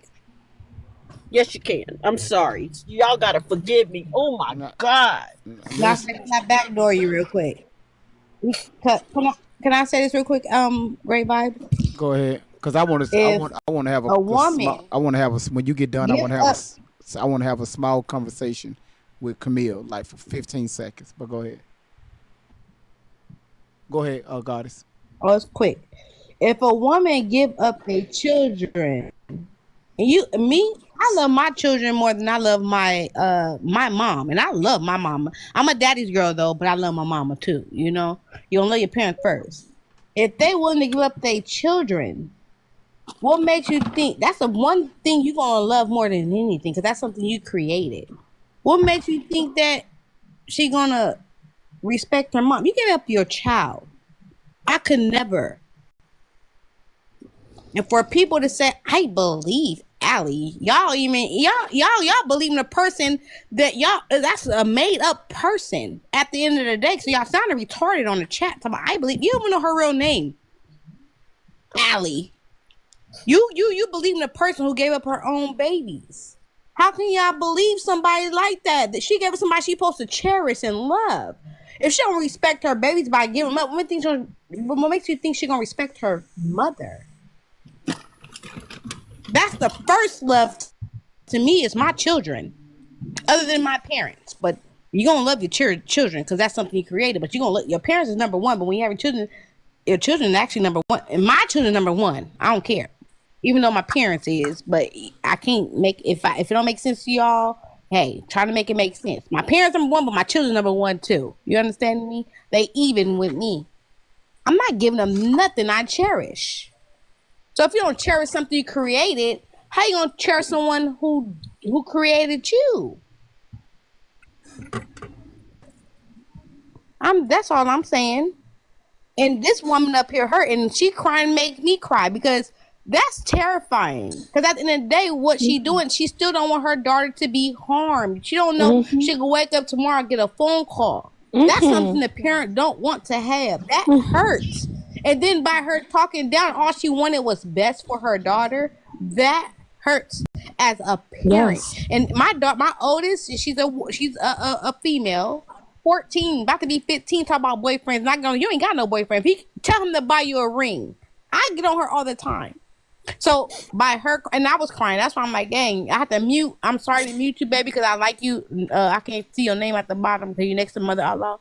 Yes, you can. I'm sorry. Y'all gotta forgive me. Oh my God. Now, can I backdoor you real quick? Can I say this real quick? Great Vibe. Go ahead, because I want to have a woman. I want to have a when you get done. I want to have a small conversation with Camille, like for 15 seconds. But go ahead. Go ahead, Goddess. Oh, it's quick. If a woman give up their children, I love my children more than I love my mom, and I love my mama. I'm a daddy's girl though, but I love my mama too. You know, you don't love your parents first. If they willing to give up their children, what makes you think that's the one thing you're gonna love more than anything? Because that's something you created. What makes you think that she gonna respect her mom? You give up your child. I could never. And for people to say, I believe Allie, y'all believe in a person that that's a made up person at the end of the day. So y'all sounded retarded on the chat. I believe you don't even know her real name. Allie. You believe in a person who gave up her own babies. How can y'all believe somebody like that? That she gave it somebody she's supposed to cherish and love. If she don't respect her babies by giving them up, what makes you think she gonna respect her mother? That's the first love to me is my children, other than my parents. But you're gonna love your children because that's something you created. But you're gonna look, your parents is number one. But when you have your children are actually number one. And my children number one. I don't care, even though my parents is. But I can't make if it don't make sense to y'all. Hey, try to make it make sense. My parents number one, but my children number one too. You understand me? They even with me. I'm not giving them nothing I cherish. So if you don't cherish something you created, how you gonna cherish someone who created you? That's all I'm saying. And this woman up here hurting, and she crying make me cry because that's terrifying. Because at the end of the day, what she doing, she still don't want her daughter to be harmed. She don't know she could wake up tomorrow and get a phone call. That's something the parent don't want to have. That hurts. And then by her talking down, all she wanted was best for her daughter. That hurts as a parent. Yes. And my oldest, she's a female. 14, about to be 15, talk about boyfriends. Not gonna, you ain't got no boyfriend. If he tell him to buy you a ring. I get on her all the time. So by her, and I was crying. That's why I'm like, dang, I have to mute. I'm sorry to mute you, baby, because I like you. I can't see your name at the bottom because you're next to Mother Allah.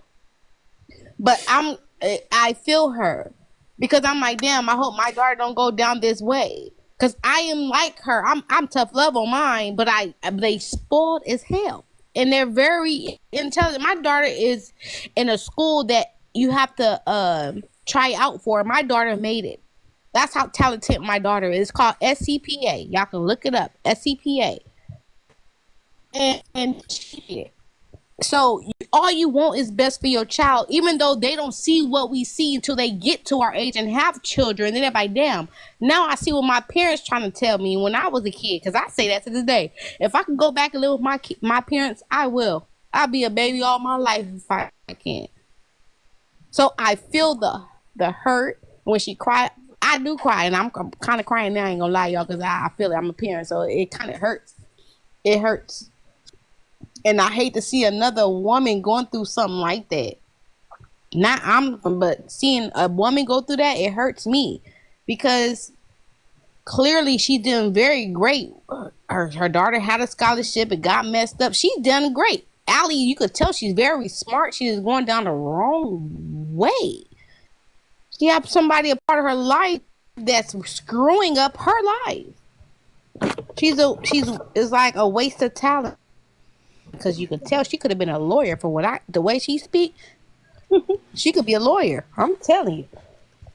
But I feel her because I'm like, damn, I hope my daughter don't go down this way. Cause I am like her. I'm tough love on mine, but they spoiled as hell. And they're very intelligent. My daughter is in a school that you have to try out for. My daughter made it. That's how talented my daughter is. It's called SCPA. Y'all can look it up. SCPA. And she did it. So all you want is best for your child, even though they don't see what we see until they get to our age and have children. And then they're like, damn, now I see what my parents trying to tell me when I was a kid. Because I say that to this day. If I could go back and live with my parents, I will. I'll be a baby all my life if I can. So I feel the hurt when she cried. I do cry, and I'm kind of crying now. I ain't gonna lie, y'all, because I feel it. I'm a parent, so it kind of hurts. It hurts. And I hate to see another woman going through something like that. But seeing a woman go through that, it hurts me because clearly she's doing very great. Her daughter had a scholarship. It got messed up. She's done great. Allie, you could tell she's very smart. She's going down the wrong way. She has somebody a part of her life that's screwing up her life. It's like a waste of talent. Because you could tell she could have been a lawyer for the way she speaks. She could be a lawyer. I'm telling you.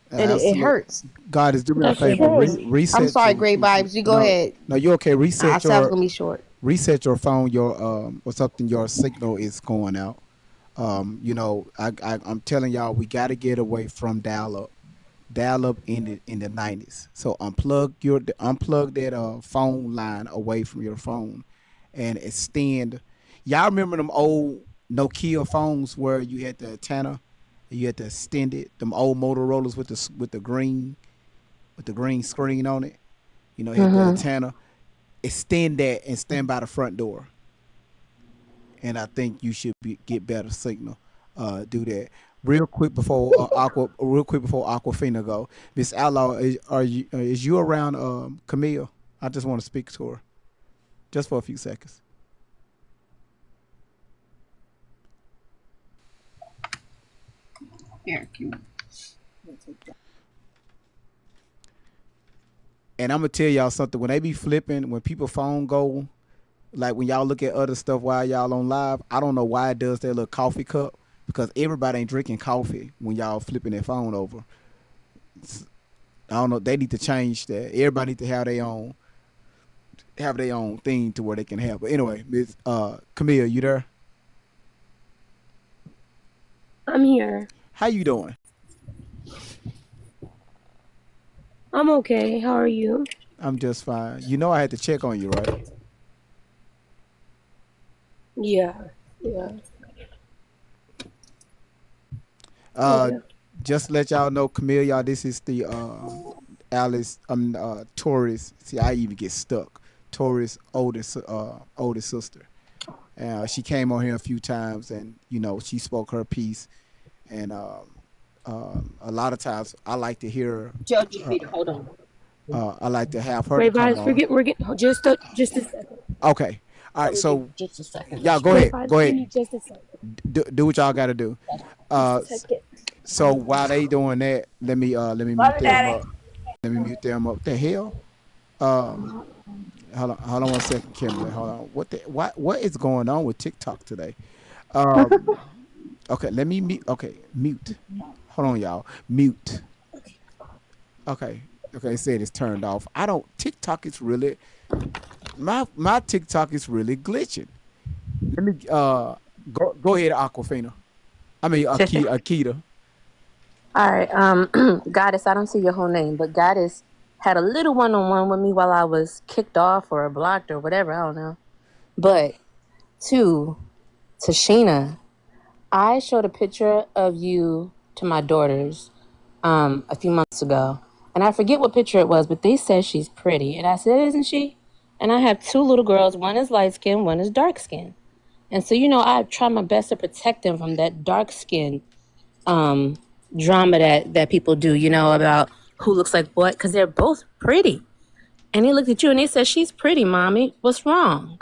And it hurts. God is doing me a favor. Reset. I'm sorry, Great Vibes. You go ahead. No, you're okay. Reset your. Gonna be short. Reset your phone. Your or something. Your signal is going out. I'm telling y'all, we got to get away from dial up in the 90s. So unplug that phone line away from your phone and extend. Y'all remember them old Nokia phones where you had the antenna, and you had to extend it. Them old Motorola's with the green screen on it. You know, hit the antenna. Extend that and stand by the front door. And I think you should get better signal. Do that real quick before Aquafina go. Miss Outlaw, is you around Camille? I just want to speak to her, just for a few seconds. And I'm gonna tell y'all something. When they be flipping, when people phone go, like when y'all look at other stuff while y'all on live, I don't know why it does that little coffee cup, because everybody ain't drinking coffee when y'all flipping their phone over. I don't know. They need to change that. Everybody need to have their own thing to where they can have. But anyway, Miss Camille, you there? I'm here. How you doing? I'm okay. How are you? I'm just fine. You know I had to check on you, right? Yeah. Just to let y'all know, Camille, y'all, this is the Alice Tori's. See, I even get stuck. Tori's oldest sister. She came on here a few times, and she spoke her piece. And a lot of times, I like to hear her. Judge Peter, hold on. I like to have her. Wait, guys, we're getting just a second. Okay. All right. So just a second. Y'all go ahead. Go ahead. Give me just a second. Do what y'all got to do. So while they doing that, let me mute them up. Let me mute them up. What the hell? Hold on 1 second, Kimberly. Hold on. What is going on with TikTok today? Okay, let me mute. Okay, mute. Hold on, y'all. Mute. Okay. It said it's turned off. TikTok is really my TikTok is really glitching. Let me go ahead, Aquafina. I mean, Akita. All right, Goddess, I don't see your whole name, but Goddess had a little one-on-one with me while I was kicked off or blocked or whatever, I don't know. But to Tashina, I showed a picture of you to my daughters a few months ago, and I forget what picture it was, but they said she's pretty, and I said, isn't she? And I have two little girls, one is light skin, one is dark skin. And so, I try my best to protect them from that dark skin um, drama that people do, about who looks like what, because they're both pretty. And he looked at you and he said, she's pretty, mommy. What's wrong?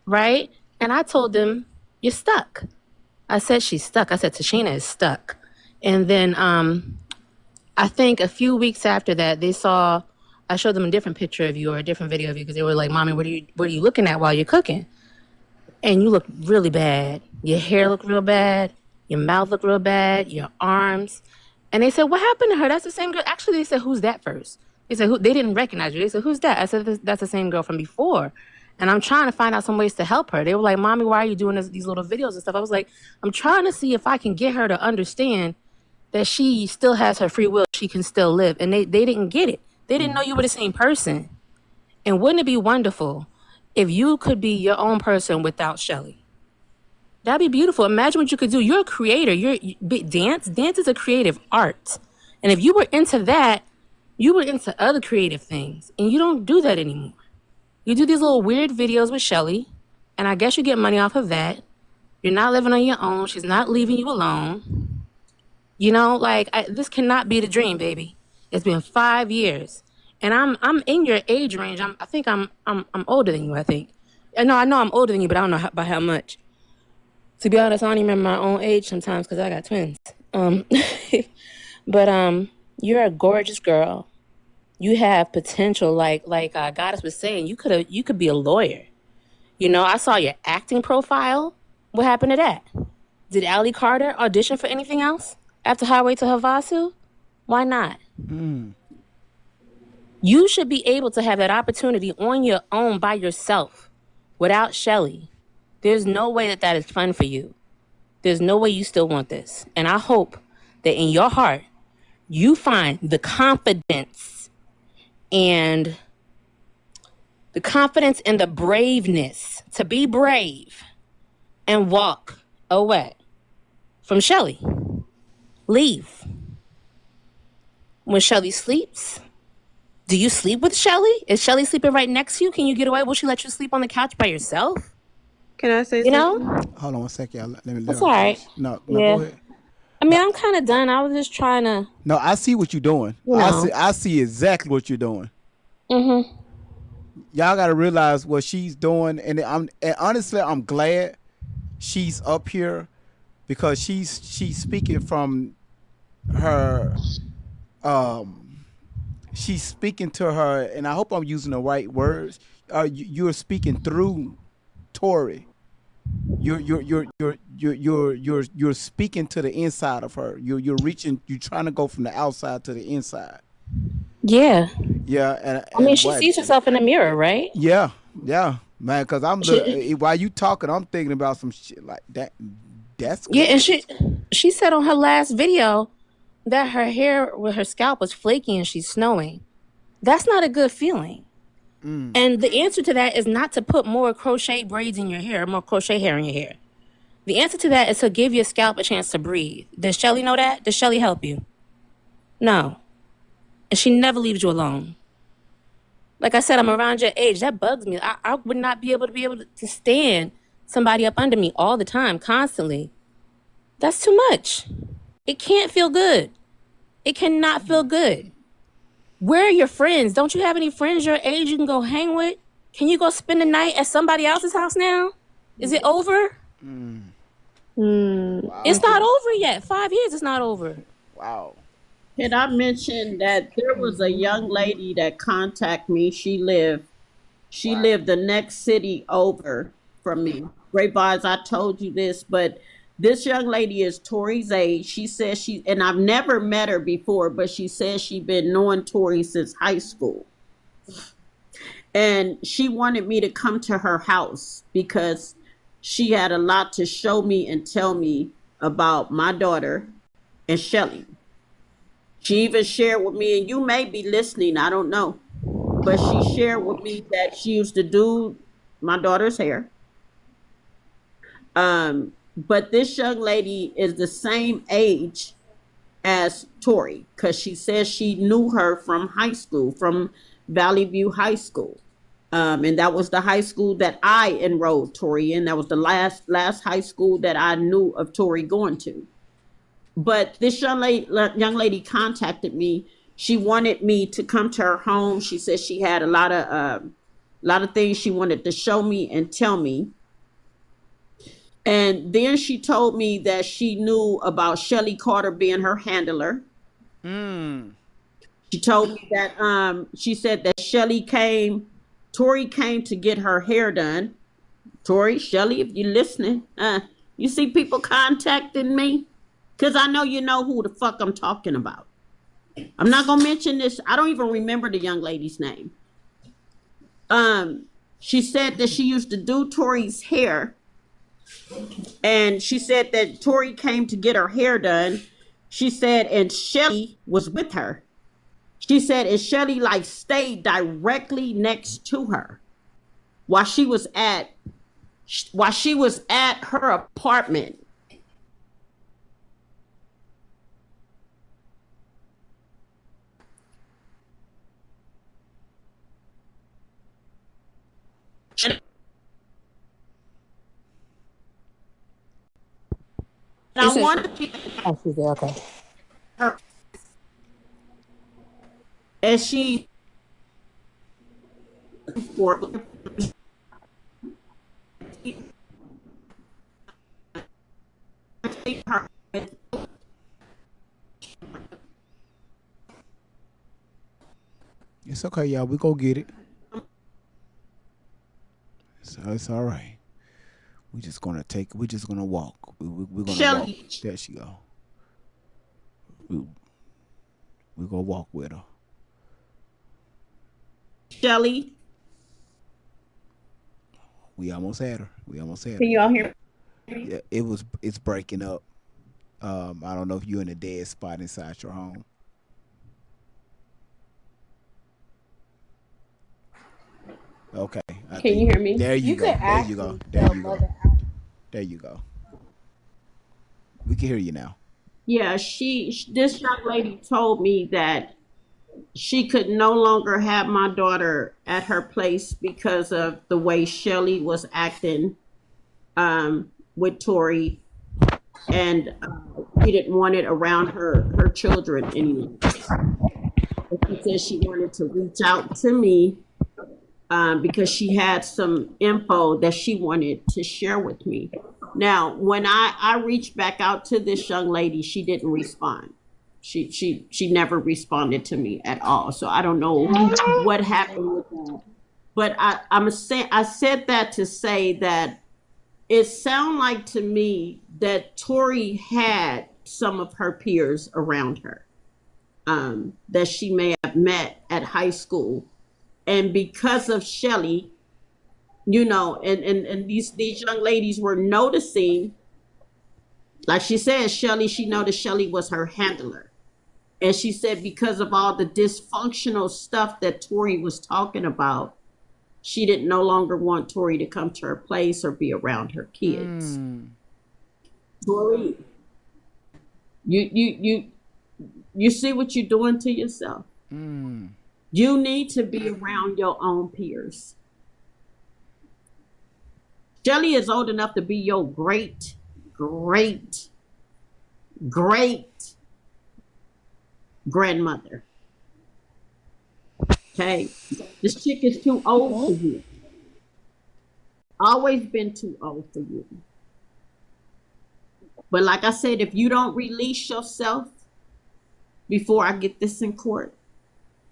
Right? And I told them, you're stuck. I said, she's stuck. I said, Tashina is stuck. And then I think a few weeks after that, I showed them a different picture of you or a different video of you because they were like, mommy, what are you looking at while you're cooking? And you look really bad. Your hair looked real bad. Your mouth looked real bad. Your arms. And they said, what happened to her? That's the same girl. Actually, they said, who's that first? They said, they didn't recognize you. They said, who's that? I said, that's the same girl from before. And I'm trying to find out some ways to help her. They were like, mommy, why are you doing these little videos and stuff? I was like, I'm trying to see if I can get her to understand that she still has her free will. She can still live. And they didn't get it. They didn't know you were the same person. And wouldn't it be wonderful if you could be your own person without Shelly? That'd be beautiful. Imagine what you could do. You're a creator. Dance is a creative art. And if you were into that, you were into other creative things. And you don't do that anymore. You do these little weird videos with Shelly. And I guess you get money off of that. You're not living on your own. She's not leaving you alone. This cannot be the dream, baby. It's been 5 years. And I'm in your age range. I think I'm older than you, I think. I know I'm older than you, but I don't know by how much. To be honest, I don't even remember my own age sometimes because I got twins. But you're a gorgeous girl. You have potential, like Goddess was saying. You could be a lawyer. I saw your acting profile. What happened to that? Did Allie Carter audition for anything else after Highway to Havasu? Why not? You should be able to have that opportunity on your own by yourself without Shelly. There's no way that is fun for you. There's no way you still want this. And I hope that in your heart, you find the confidence and the braveness to be brave and walk away from Shelly. Leave. When Shelly sleeps, do you sleep with Shelly? Is Shelly sleeping right next to you? Can you get away? Will she let you sleep on the couch by yourself? Can I say something? Hold on one second, y'all. Let me That's all right. No, Yeah. go ahead. I mean, I'm kind of done. I was just trying to. No, I see what you're doing. I see exactly what you're doing. Mm-hmm. Y'all got to realize what she's doing, and honestly, I'm glad she's up here because she's speaking from her. She's speaking to her, and I hope I'm using the right words. You're speaking through Tori. You're speaking to the inside of her. You're reaching. You're trying to go from the outside to the inside. Yeah. Yeah. I mean, she sees herself in the mirror, right? Yeah, man. Because while you talking, I'm thinking about some shit like that. That's yeah. And she said on her last video that her hair with her scalp was flaky and she's snowing. That's not a good feeling. And the answer to that is not to put more crochet braids in your hair, more crochet hair in your hair. The answer to that is to give your scalp a chance to breathe. Does Shelly know that? Does Shelly help you? No. And she never leaves you alone. Like I said, I'm around your age. That bugs me. I would not be able to stand somebody up under me all the time, constantly. That's too much. It can't feel good. It cannot feel good. Where are your friends? Don't you have any friends your age you can go hang with? Can you go spend the night at somebody else's house now? Is it over? Wow. It's not over yet. 5 years, it's not over. Wow. Can I mention that there was a young lady that contacted me? She lived the next city over from me. Great Vibes, I told you this, but this young lady is Tori's age. She says and I've never met her before, but she says she's been knowing Tori since high school. And she wanted me to come to her house because she had a lot to show me and tell me about my daughter and Shelly. She even shared with me, and you may be listening, I don't know, but she shared with me that she used to do my daughter's hair. But this young lady is the same age as Tori because she says she knew her from high school, from Valley View High School. And that was the high school that I enrolled Tori in. That was the last high school that I knew of Tori going to. But this young lady contacted me. She wanted me to come to her home. She said she had a lot of things she wanted to show me and tell me. And then she told me that she knew about Shelly Carter being her handler. She told me that she said that Tori came to get her hair done. Tori, Shelly, if you're listening, you see people contacting me? Because I know you know who the fuck I'm talking about. I'm not gonna mention this. I don't even remember the young lady's name. She said that she used to do Tori's hair, and she said that Tori came to get her hair done. She said, and Shelly was with her. She said, and Shelly like stayed directly next to her while she was at her apartment. And You I said wanted to oh, she's there. Okay. her as she for her. It's okay, y'all. We go get it. So it's all right. We're just gonna walk. We're gonna walk. Shelly, There she go. We, we're gonna walk with her. Shelly, We almost had her. We almost had can her, you all y'all. hear me? Yeah, it's breaking up. I don't know if you're in a dead spot inside your home. Okay, I Can think you hear me? there you You could go. There you go. actually There spell you go. mother out. There you go. We can hear you now. Yeah, this young lady told me that she could no longer have my daughter at her place because of the way Shelly was acting with Tori, and she didn't want it around her children anymore. And she said she wanted to reach out to me because she had some info that she wanted to share with me. Now, when I reached back out to this young lady, she didn't respond. She never responded to me at all. So I don't know what happened with that. But I said that to say that it sounded like to me that Tori had some of her peers around her that she may have met at high school, and because of Shelly, and these young ladies were noticing, like she said, she noticed Shelly was her handler. And she said because of all the dysfunctional stuff that Tori was talking about, she didn't no longer want Tori to come to her place or be around her kids. Tori, you you see what you're doing to yourself. You need to be around your own peers. Shelly is old enough to be your great, great, great grandmother. Okay? This chick is too old for you. Always been too old for you. But like I said, if you don't release yourself before I get this in court,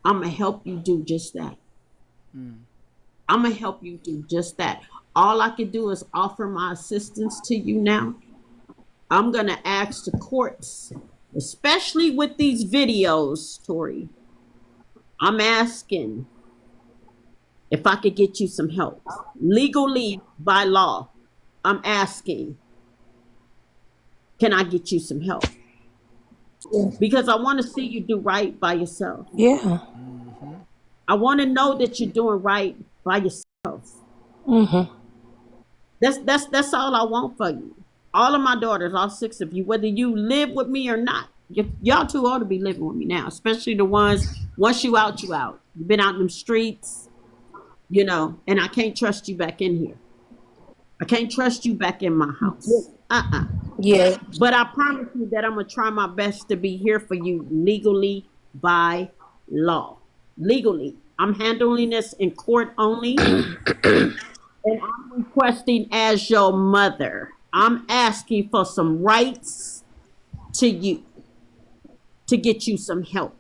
I'm going to help you do just that. I'm going to help you do just that. All I can do is offer my assistance to you now. I'm going to ask the courts, especially with these videos, Tori. I'm asking if I could get you some help. Legally, by law, I'm asking Can I get you some help? Because I want to see you do right by yourself. Yeah. I want to know that you're doing right by yourself. Mm-hmm. That's all I want for you. All of my daughters, all 6 of you, whether you live with me or not. Y'all too old to be living with me now, especially the ones once you out, you out. You've been out in them streets, and I can't trust you back in here. I can't trust you back in my house. Yeah. But I promise you that I'm gonna try my best to be here for you legally by law. Legally. I'm handling this in court only. And I'm requesting as your mother. I'm asking for some rights to you to get you some help.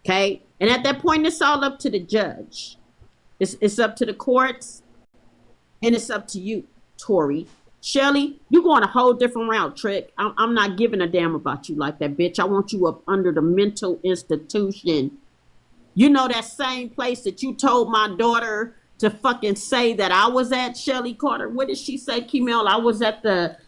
Okay? And at that point, it's all up to the judge. It's up to the courts, and it's up to you, Tori. Shelly, you going a whole different route, Trick. I'm not giving a damn about you like that, bitch. I want you up under the mental institution. You know that same place that you told my daughter to fucking say that I was at, Shelly Carter. What did she say, Kimel? I was at the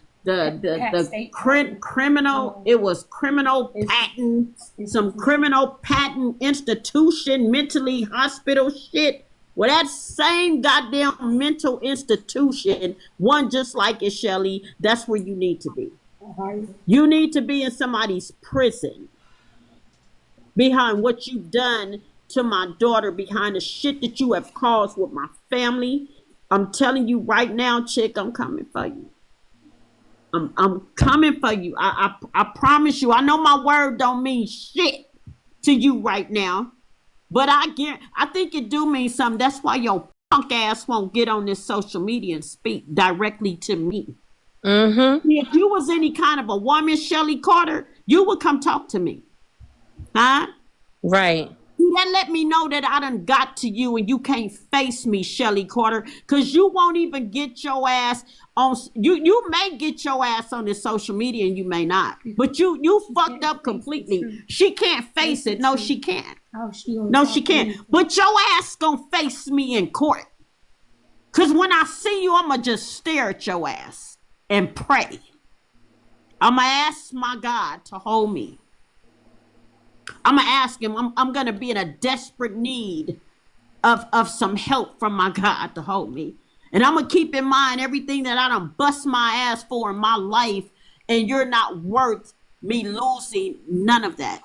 criminal. It was criminal patent, some criminal patent institution, mentally hospital shit. Well, that same goddamn mental institution, one just like it, Shelly, that's where you need to be. You need to be in somebody's prison behind what you've done to my daughter, behind the shit that you have caused with my family. I'm telling you right now, chick, I'm coming for you. I'm coming for you. I promise you. I know my word don't mean shit to you right now. But I think it do mean something. That's why your punk ass won't get on this social media and speak directly to me. Mm-hmm. If you was any kind of a woman, Shelly Carter, you would come talk to me. Huh? Right. That let me know that I done got to you and you can't face me, Shelly Carter, because you won't even get your ass on. You may get your ass on this social media and you may not. But you fucked up completely. She can't face it. No, she can't. No, she can't. But your ass gonna face me in court. Because when I see you, I'm gonna just stare at your ass and pray. I'm gonna ask my God to hold me. I'm gonna ask him. I'm gonna be in a desperate need of some help from my God to hold me. And I'm gonna keep in mind everything that I done bust my ass for in my life, and you're not worth me losing none of that.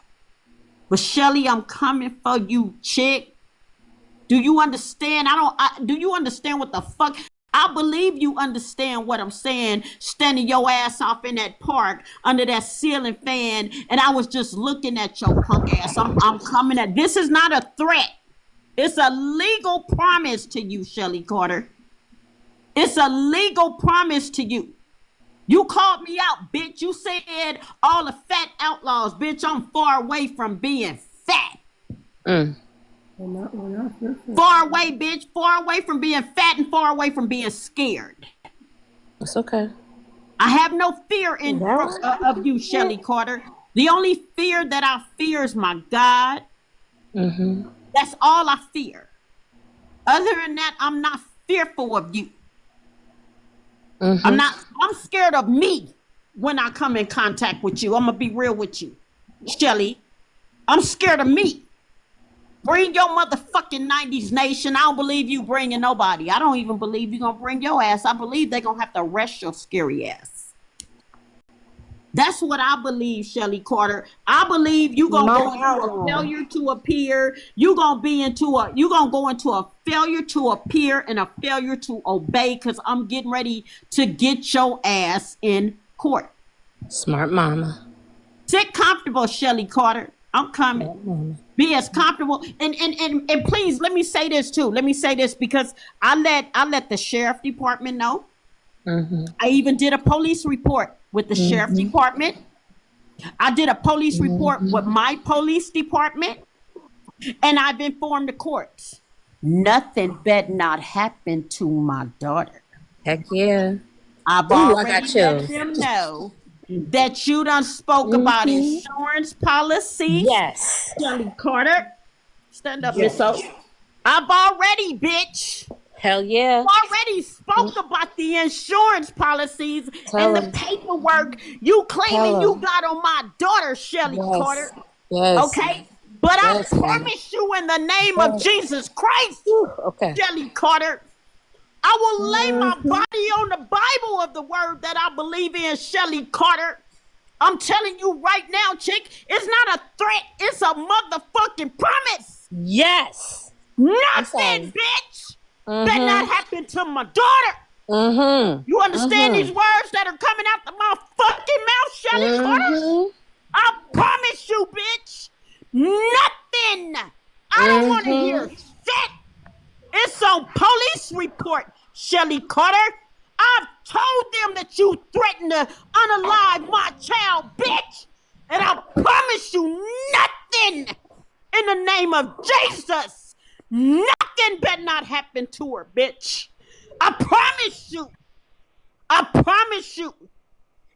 But Shelly, I'm coming for you, chick. Do you understand? Do you understand what the fuck? I believe you understand what I'm saying, standing your ass off in that park under that ceiling fan, and I was just looking at your punk ass. I'm coming at. This is not a threat. It's a legal promise to you, Shelly Carter. It's a legal promise to you. You called me out, bitch. You said all the fat outlaws, bitch. I'm far away from being fat. Far away, bitch. Far away from being fat and far away from being scared. It's okay. I have no fear of you, Shelly Carter. The only fear that I fear is my God. Mm-hmm. That's all I fear. Other than that, I'm not fearful of you. Mm-hmm. I'm scared of me when I come in contact with you. I'm going to be real with you, Shelly. I'm scared of me. Bring your motherfucking 90s nation. I don't believe you bringing nobody. I don't even believe you're going to bring your ass. I believe they're going to have to arrest your scary ass. That's what I believe, Shelly Carter. I believe you're going to go into a failure to appear. You're going to go into a failure to appear and a failure to obey, because I'm getting ready to get your ass in court. Smart mama. Sit comfortable, Shelly Carter. I'm coming. Be as comfortable. And please, let me say this too. Let me say this because I let the sheriff department know. Mm-hmm. I even did a police report with the sheriff department. I did a police report with my police department. And I've informed the courts. Nothing better not happen to my daughter. Heck yeah. I've already let them know that you done spoke about insurance policies. Yes. Shelly Carter. Stand up, Miss O. I've already, bitch. Hell yeah. Already spoke about the insurance policies Tell and the him. paperwork you claiming Tell you him. got on my daughter, Shelly Yes. Carter. Yes. Okay? But I Yes, man. promise you in the name of Yes. Jesus Christ, Whew, okay. Shelly Carter, I will lay my body on the Bible of the word that I believe in, Shelly Carter. I'm telling you right now, chick, it's not a threat. It's a motherfucking promise. Yes. Nothing, bitch, better not happen to my daughter. You understand these words that are coming out of my fucking mouth, Shelly Carter? I promise you, bitch, nothing. I don't want to hear shit. It's on police report, Shelly Carter. I've told them that you threatened to unalive my child, bitch. And I promise you nothing in the name of Jesus. Nothing better not happen to her, bitch. I promise you. I promise you.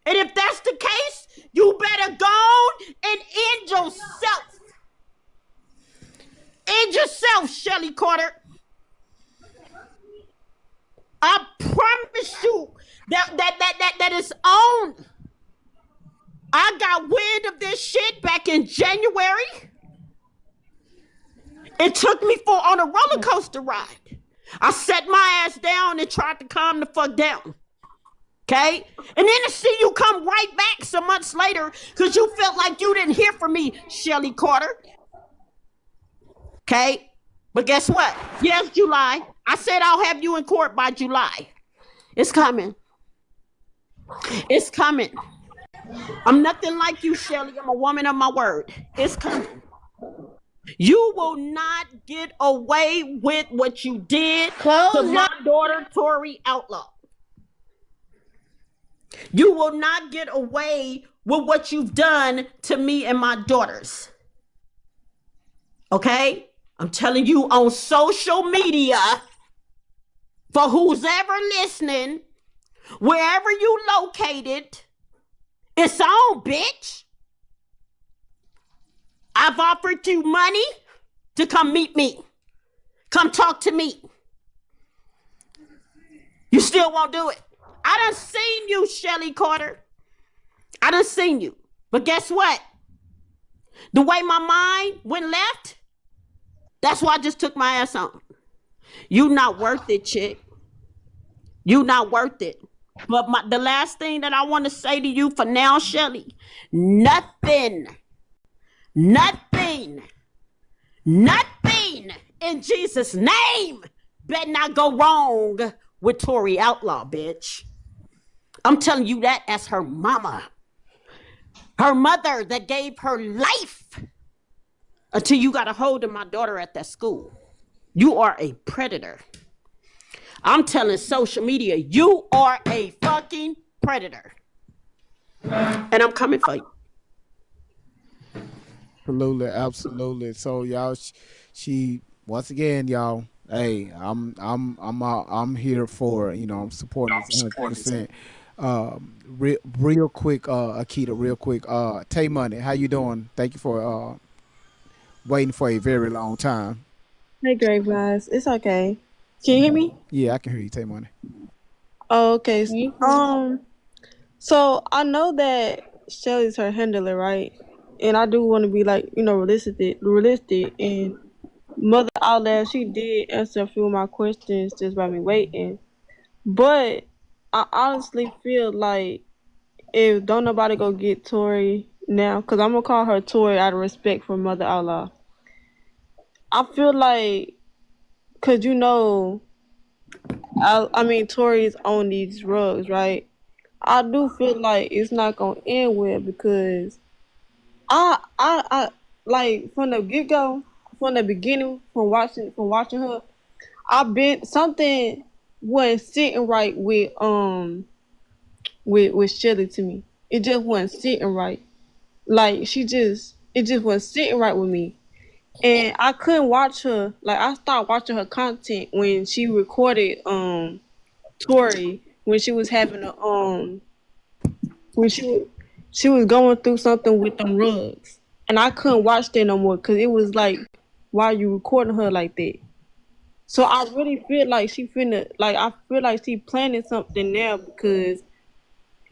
And if that's the case, you better go and end yourself. End yourself, Shelly Carter. I promise you that is on. I got wind of this shit back in January. It took me on a roller coaster ride. I set my ass down and tried to calm the fuck down. Okay? And then to see you come right back some months later because you felt like you didn't hear from me, Shelly Carter. Okay? But guess what? Yes, July. I said I'll have you in court by July. It's coming. It's coming. I'm nothing like you, Shelly. I'm a woman of my word. It's coming. You will not get away with what you did to my daughter, Tori Outlaw. You will not get away with what you've done to me and my daughters. Okay? I'm telling you on social media, for who's ever listening, wherever you located, it's on, bitch. I've offered you money to come meet me. Come talk to me. You still won't do it. I done seen you, Shelly Carter. I done seen you. But guess what? The way my mind went left, that's why I just took my ass on. You not worth it, chick. You not worth it. But the last thing that I want to say to you for now, Shelly, nothing in Jesus' name better not go wrong with Tori Outlaw, bitch. I'm telling you that as her mama. Her mother that gave her life until you got a hold of my daughter at that school. You are a predator. I'm telling social media, you are a fucking predator. And I'm coming for you. Absolutely, absolutely. So y'all, she once again, y'all. Hey, I'm here for I'm supporting this 100%. Real quick, Akita, real quick. Tay Money, how you doing? Thank you for waiting for a very long time. Hey, great guys. It's okay. Can you hear me? Yeah, I can hear you, Tay Money. Oh, okay. So I know that Shelly's her handler, right? And I do want to be like, realistic. And Mother Outlast, she did answer a few of my questions just by me waiting. But I honestly feel like if don't nobody go get Tori now, because I'm gonna call her Tori out of respect for Mother Outlaw. I feel like, cause I mean Tori's on these drugs, right? I do feel like it's not gonna end well because I like from the get go, from the beginning, from watching her, I've been something wasn't sitting right with Shelly to me. It just wasn't sitting right. Like it just wasn't sitting right with me. And I couldn't watch her. Like I stopped watching her content when she recorded Tori when she was having a when she was going through something with them rugs, and I couldn't watch that no more because it was like, why are you recording her like that? So I really feel like she finna, like, I feel like she planning something now because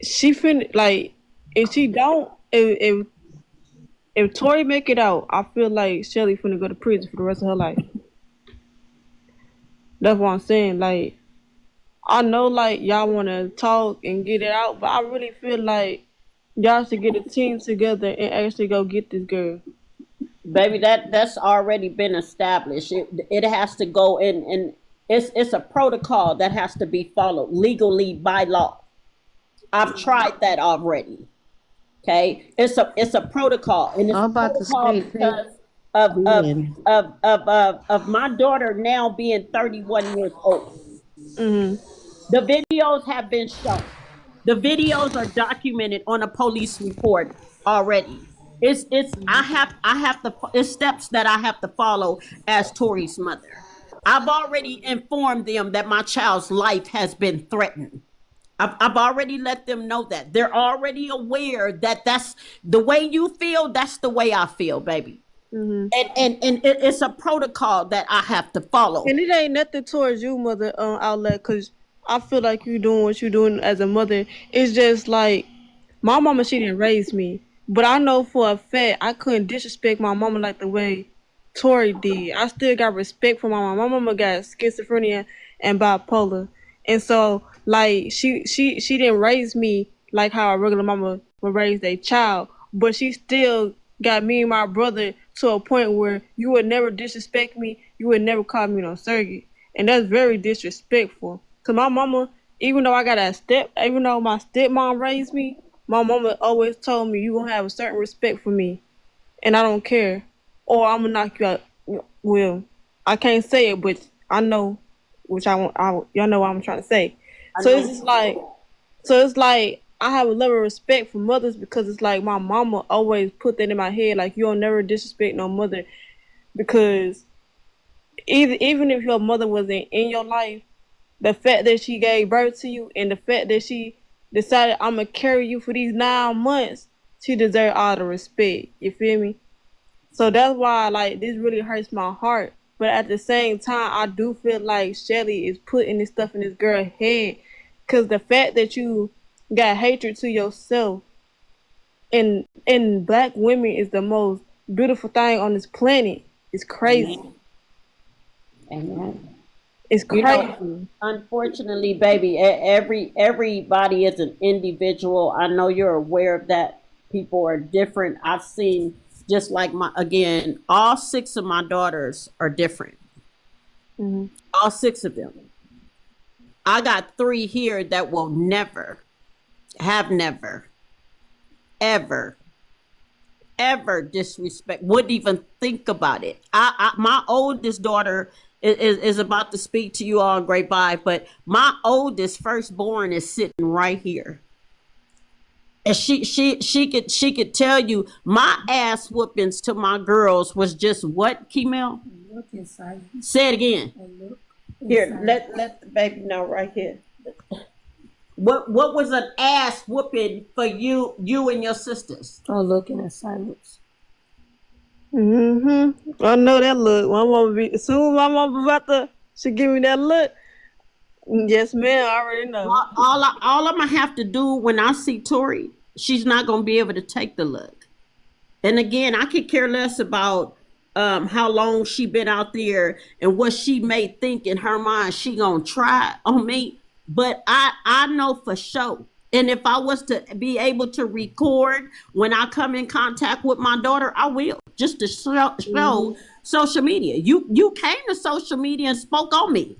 she finna, like, if she don't, if Tori make it out, I feel like Shelly finna go to prison for the rest of her life. That's what I'm saying. Like, I know, like, y'all want to talk and get it out, but I really feel like y'all should get a team together and actually go get this girl. Baby, that's already been established. It has to go in, and it's a protocol that has to be followed legally by law. I've tried that already. Okay, it's a protocol, and it's I'm a about to protocol screen paper. because of of Then. of my daughter now being 31 years old. Mm-hmm. The videos have been shown. The videos are documented on a police report already. It's I have to it's steps that I have to follow as Tori's mother. I've already informed them that my child's life has been threatened. I've already let them know that. They're already aware that that's the way you feel, that's the way I feel, baby. Mm-hmm. And it's a protocol that I have to follow. And it ain't nothing towards you, mother, outlet, because I feel like you doing what you doing as a mother. It's just like my mama, she didn't raise me, but I know for a fact I couldn't disrespect my mama like the way Tori did. I still got respect for my mama. My mama got schizophrenia and bipolar, and so like she didn't raise me like how a regular mama would raise a child, but she still got me and my brother to a point where you would never disrespect me, you would never call me no surrogate, and that's very disrespectful. Cause my mama, even though my stepmom raised me, my mama always told me you gonna have a certain respect for me, and I don't care, or I'm gonna knock you out. Well, I can't say it, but I know, which I want. Y'all know what I'm trying to say. I So know. it's just like, I have a level of respect for mothers because it's like my mama always put that in my head, like you don't never disrespect no mother because even if your mother wasn't in your life, the fact that she gave birth to you and the fact that she decided I'm gonna carry you for these 9 months, she deserves all the respect. You feel me? So that's why like this really hurts my heart. But at the same time, I do feel like Shelly is putting this stuff in this girl's head, cause the fact that you got hatred to yourself and black women is the most beautiful thing on this planet. It's crazy. Amen. Amen. It's You know, crazy. unfortunately, baby, everybody is an individual. I know you're aware of that. People are different. I've seen just like my again, all six of my daughters are different. Mm-hmm. All six of them. I got three here that will never, have never, ever, ever disrespect. Wouldn't even think about it. My oldest daughter is about to speak to you all great bye, but my oldest firstborn is sitting right here. And she could tell you my ass whoopings to my girls was just what, Kimel? Look inside. Say it again. Look Here, inside. let the baby know right here. What was an ass whooping for you and your sisters? Oh, look in the silence. Mm-hmm. I know that look. My mama be as soon as my mama about to she give me that look. Yes, ma'am. I already know. All I'm gonna have to do when I see Tori, she's not gonna be able to take the look. And again, I could care less about how long she been out there and what she may think in her mind she gonna try on me. But I know for sure. And if I was to be able to record when I come in contact with my daughter, I will just to Mm-hmm. show social media. You came to social media and spoke on me.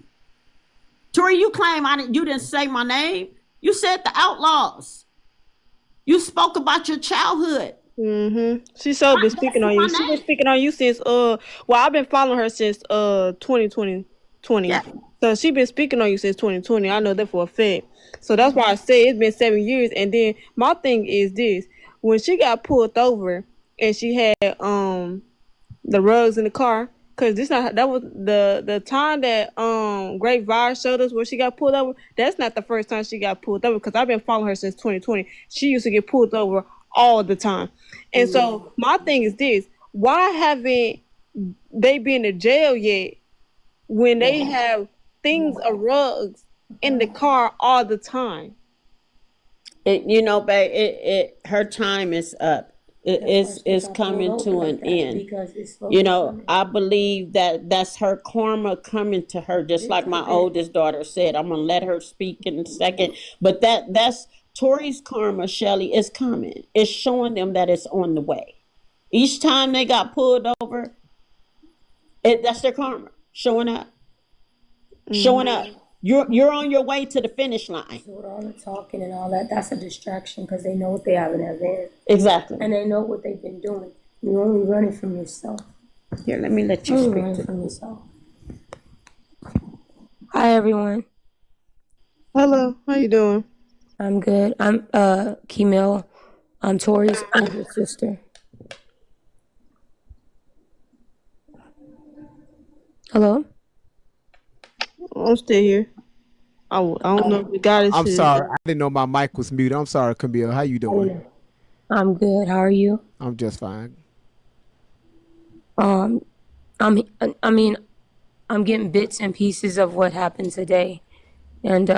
Tori, you claim you didn't say my name. You said the outlaws. You spoke about your childhood. Mm-hmm. She so been That's speaking on you. my She been name. speaking on you since well I've been following her since 2020. Yeah. So she been speaking on you since 2020. I know that for a fact. So that's why I say it's been 7 years. And then my thing is this: when she got pulled over and she had the rugs in the car, because this not that was the time that Great Vire showed us where she got pulled over. That's not the first time she got pulled over because I've been following her since 2020. She used to get pulled over all the time. And Mm-hmm. so my thing is this: why haven't they been to jail yet when they have things of rugs in the car all the time? You know, babe, her time is up. It's coming to an end. You know, I believe that that's her karma coming to her, just like my oldest daughter said. I'm gonna let her speak in a second, but that's Tori's karma. Shelly, is coming. It's showing them that it's on the way. Each time they got pulled over, that's their karma showing up, showing up. You're on your way to the finish line. So with all the talking and all that, that's a distraction because they know what they have in their van. Exactly. And they know what they've been doing. You're only running from yourself. Here, let me let you You're speak running to from yourself. Hi everyone. Hello, how you doing? I'm good. I'm Kimel. I'm Tori's older sister. Hello? I'm still here. I don't know if the goddess I'm is. sorry. I didn't know my mic was muted. I'm sorry, Camille. How you doing? I'm good. How are you? I'm just fine. Um, I mean, I'm getting bits and pieces of what happened today, and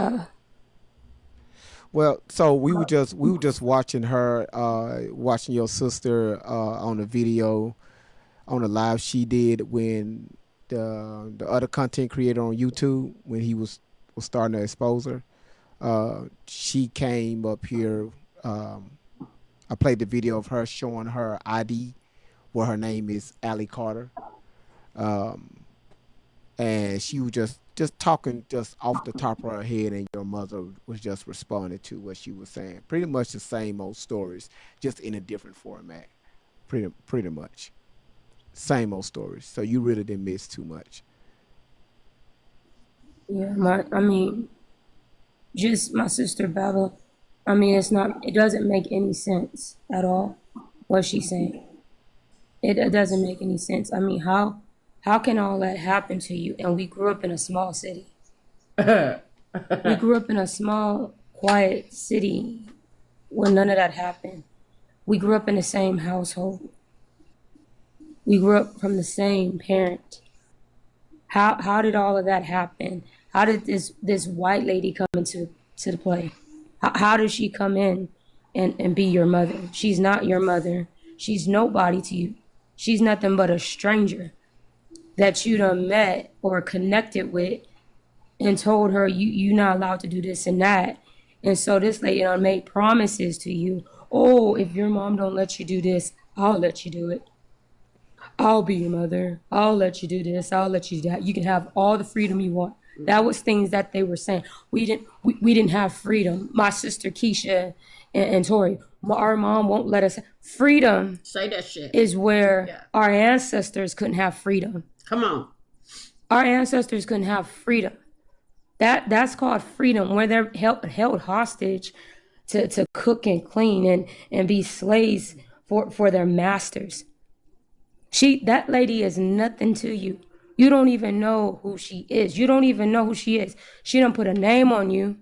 Well, so we were just watching her, watching your sister on a video, on a live she did when the other content creator on YouTube, when he was starting to expose her. She came up here. I played the video of her showing her ID, where her name is Allie Carter. And she was just talking just off the top of her head, and your mother was just responding to what she was saying. Pretty much the same old stories, just in a different format. Pretty much same old stories. So you really didn't miss too much. yeah, I mean, just my sister Bella. I mean, it doesn't make any sense at all what she's saying. It doesn't make any sense. I mean, how can all that happen to you? And we grew up in a small city. We grew up in a small, quiet city where none of that happened. We grew up in the same household. We grew up from the same parent. How did all of that happen? How did this white lady come into the play? How did she come in and be your mother? She's not your mother. She's nobody to you. She's nothing but a stranger that you done met or connected with and told her you're not allowed to do this and that. And so this lady done made promises to you. Oh, if your mom don't let you do this, I'll let you do it. I'll be your mother. I'll let you do this. I'll let you do that. You can have all the freedom you want. That was things that they were saying. We didn't have freedom. My sister Keisha and Tori, our mom won't let us. Freedom Say that shit. is where our ancestors couldn't have freedom. Come on. Our ancestors couldn't have freedom. That's called freedom, where they're held hostage to cook and clean and be slaves for their masters. That lady is nothing to you. You don't even know who she is. You don't even know who she is. She done put a name on you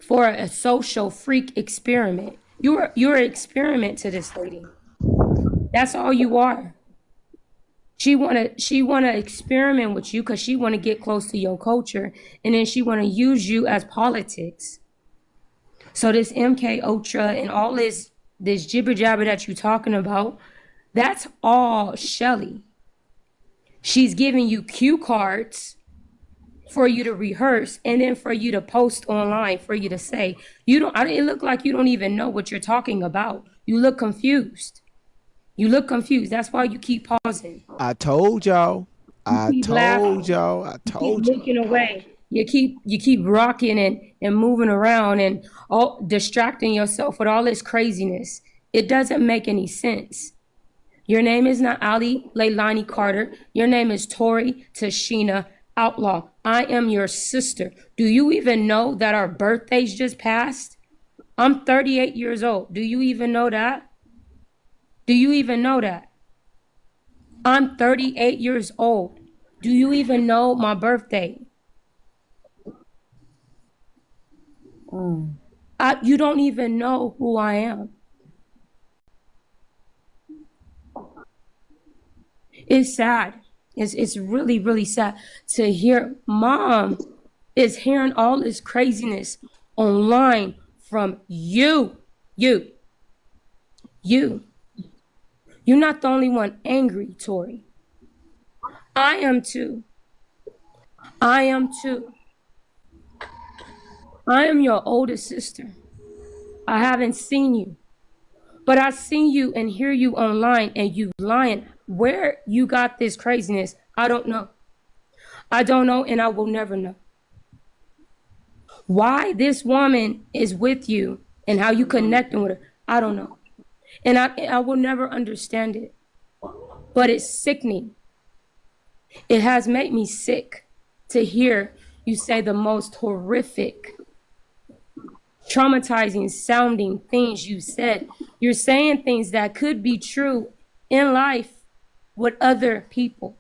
for a social freak experiment. You're an experiment to this lady. That's all you are. She wanna experiment with you because she wanna get close to your culture, and then she wanna use you as politics. So this MK Ultra and all this jibber jabber that you're talking about, that's all Shelly. She's giving you cue cards for you to rehearse and then for you to post online, for you to say, it look like you don't even know what you're talking about. You look confused. You look confused. That's why you keep pausing. I told y'all. I keep told laughing. y'all. I You told keep you. looking away. You keep rocking and moving around and all distracting yourself with all this craziness. It doesn't make any sense. Your name is not Ali Leilani Carter. Your name is Tori Tashina Outlaw. I am your sister. Do you even know that our birthdays just passed? I'm 38 years old. Do you even know that? Do you even know that? I'm 38 years old. Do you even know my birthday? You don't even know who I am. It's sad. It's really, really sad to hear mom is hearing all this craziness online from you. You. You're not the only one angry, Tori. I am too. I am too. I am your older sister. I haven't seen you, but I seen you and hear you online and you lying. Where you got this craziness, I don't know. I don't know and I will never know. Why this woman is with you and how you connecting with her, I don't know. And I will never understand it. But it's sickening. It has made me sick to hear you say the most horrific, traumatizing sounding things you said. You're saying things that could be true in life with other people,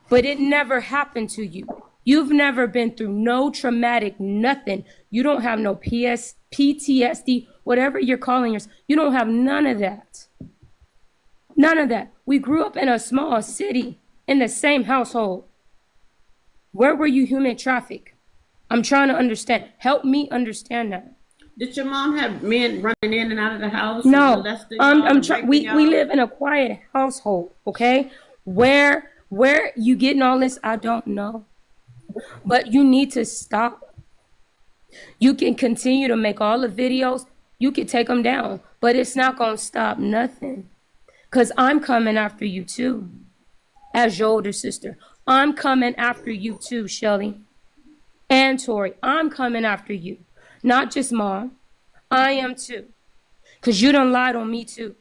but it never happened to you. You've never been through no traumatic nothing. You don't have no PTSD, whatever you're calling yourself. You don't have none of that. None of that. We grew up in a small city in the same household. Where were you human trafficked? I'm trying to understand. Help me understand that. Did your mom have men running in and out of the house? No, I'm trying. We live in a quiet household, okay? Where you getting all this? I don't know, but you need to stop. You can continue to make all the videos. You can take them down, but it's not gonna stop nothing. Cause I'm coming after you too, as your older sister. I'm coming after you too, Shelly and Tori. I'm coming after you. Not just mom. I am too. Because you done lied on me too.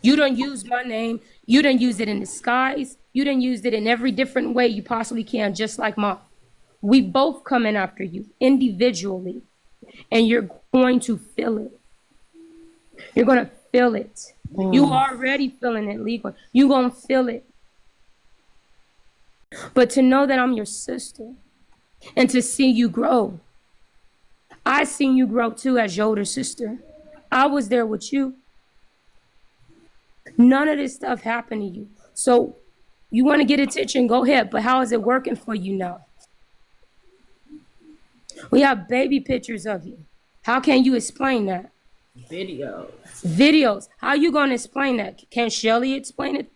You done use my name. You done use it in disguise. You done used it in every different way you possibly can, just like mom. We both coming after you individually. And you're going to feel it. You're going to feel it. You already feeling it, legal. You going to feel it. But to know that I'm your sister and to see you grow. I seen you grow too as your older sister. I was there with you. None of this stuff happened to you. So you want to get attention, go ahead. But how is it working for you now? We have baby pictures of you. How can you explain that? Videos. How you going to explain that? Can Shelly explain it?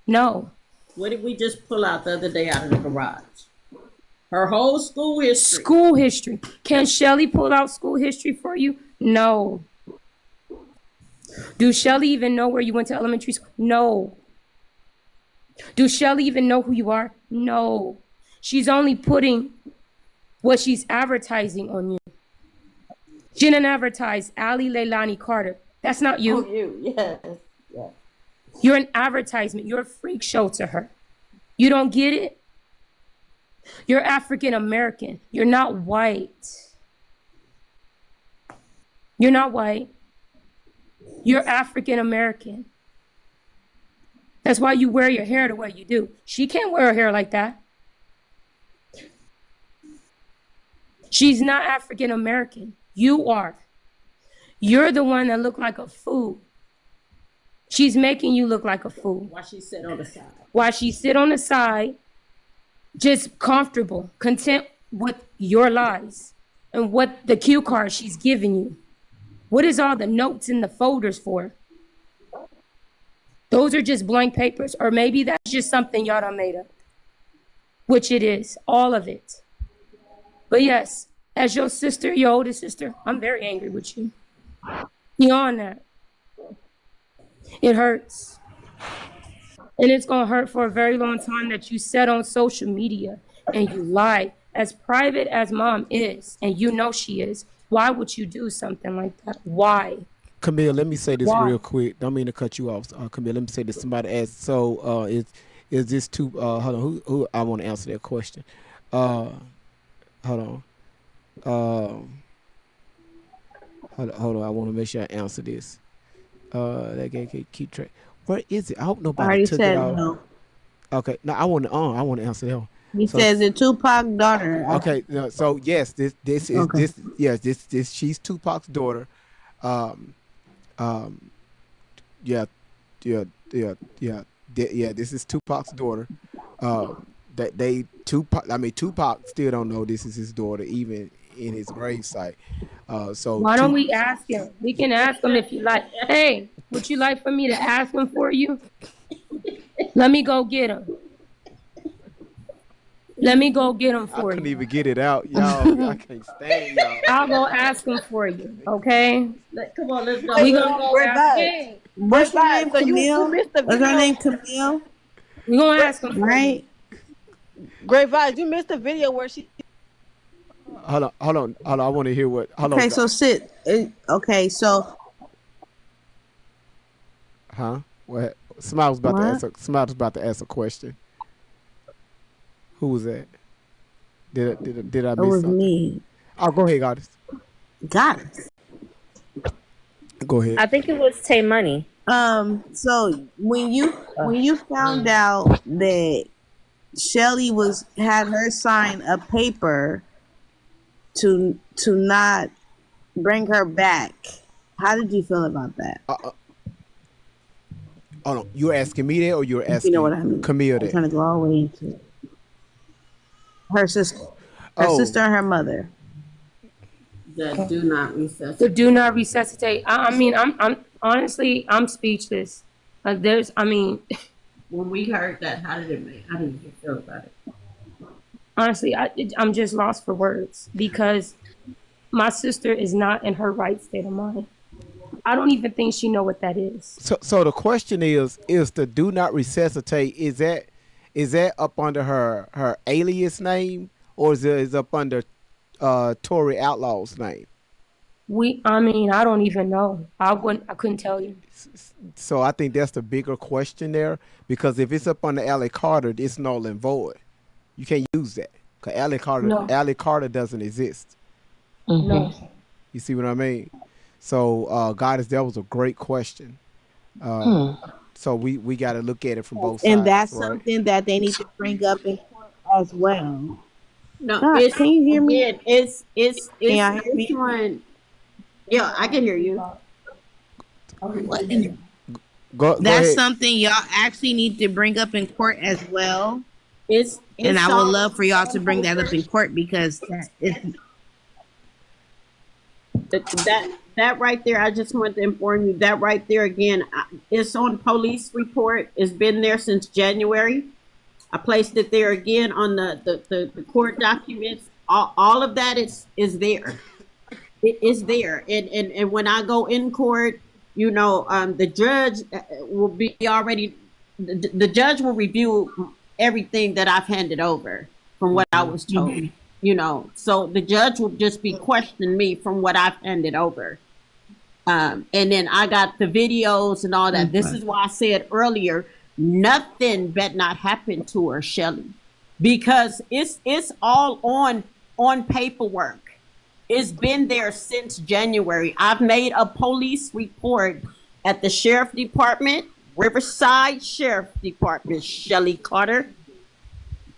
No. What did we just pull out the other day out of the garage? Her whole school history. School history. Can Shelly pull out school history for you? No. Do Shelly even know where you went to elementary school? No. Do Shelly even know who you are? No. She's only putting what she's advertising on you. She didn't advertise Ali Leilani Carter. That's not you. Oh, you, yes. Yeah. You're an advertisement. You're a freak show to her. You don't get it? You're African American. You're not white. You're not white. You're African American. That's why you wear your hair the way you do. She can't wear her hair like that. She's not African American. You are. You're the one that look like a fool. She's making you look like a fool. Why she sit on the side? Why she sit on the side, just comfortable, content with your lies and what the cue card she's giving you. What is all the notes in the folders for? Those are just blank papers, or maybe that's just something y'all done made up, which it is, all of it. But yes, as your sister, your older sister, I'm very angry with you. Beyond that, it hurts. And it's going to hurt for a very long time that you said on social media and you lied. As private as mom is, and you know she is, why would you do something like that? Why? Camille, let me say this real quick. Don't mean to cut you off, Camille. Let me say this. Somebody asked, so is this too, hold on, who I want to answer that question. Hold on. Hold on, I want to make sure I answer this. That guy keep track. Where is it? I hope nobody took it off. No. Okay, no, I want to answer that one. He says it's Tupac's daughter. Okay, no, so yes, this is Okay. this she's Tupac's daughter. Yeah, this is Tupac's daughter. That they Tupac. I mean, Tupac still don't know this is his daughter, even in his gravesite. So Why don't we ask him? We can ask him if you like. Hey, would you like for me to ask him for you? Let me go get him. Let me go get him I for couldn't you. even get it out, y'all. I can't stand y'all. I'll go ask him for you, okay? Come on, let's We go. gonna go Great ask. vibes. Hey, What's her name? So you Camille? missed the What's her video. name? Camille? we gonna ask him for you. Right? Great vibes. You missed the video where she. Hold on. I want to hear what. Hold on. Okay, so sit. Okay, so Huh? What? Somebody was about to what? ask. Somebody was about to ask a question. Who was that? Did I It miss was something? me. Oh, go ahead, Goddess. Goddess. Go ahead. I think it was Tay Money. So when you found out that Shelly had her sign a paper to not bring her back, how did you feel about that? Hold on. You're asking me that, or you're asking You know what I mean? Camille I'm that? trying to go all the way into it. Her sister. Her Oh, sister and her mother. That do not The resuscitate. do not resuscitate. I mean, I'm honestly, I'm speechless. I mean, When we heard that, how did you feel about it? honestly, I'm just lost for words because my sister is not in her right state of mind. I don't even think she know what that is. so the question is the do not resuscitate, is that up under her alias name, or is up under Tory Outlaw's name? I mean, I don't even know. I couldn't tell you. So I think that's the bigger question there, because if it's up under Allie Carter, it's null and void. You can't use that because No, Allie Carter doesn't exist. no. You see what I mean? So, Goddess, that was a great question. So we got to look at it from both And sides, that's right? something that they need to bring up in court as well. No, God, it's can you hear me? again, it's Can y'all hear it's me? one. Yeah, I can hear you. What in- Go That's ahead. something y'all actually need to bring up in court as well. And It's I would all love for y'all to bring that up in court because that is that right there. I just want to inform you that right there again. It's on police report. It's been there since January. I placed it there again on the court documents. All of that is there. It is there. And when I go in court, the judge will be already. The judge will review everything that I've handed over from what I was told. So the judge will just be questioning me from what I've handed over. And then I got the videos and all that. This is why I said earlier, nothing better not happen to her, Shelly, because it's all on paperwork. It's been there since January. I've made a police report at the sheriff department, Riverside Sheriff Department, Shelly Carter.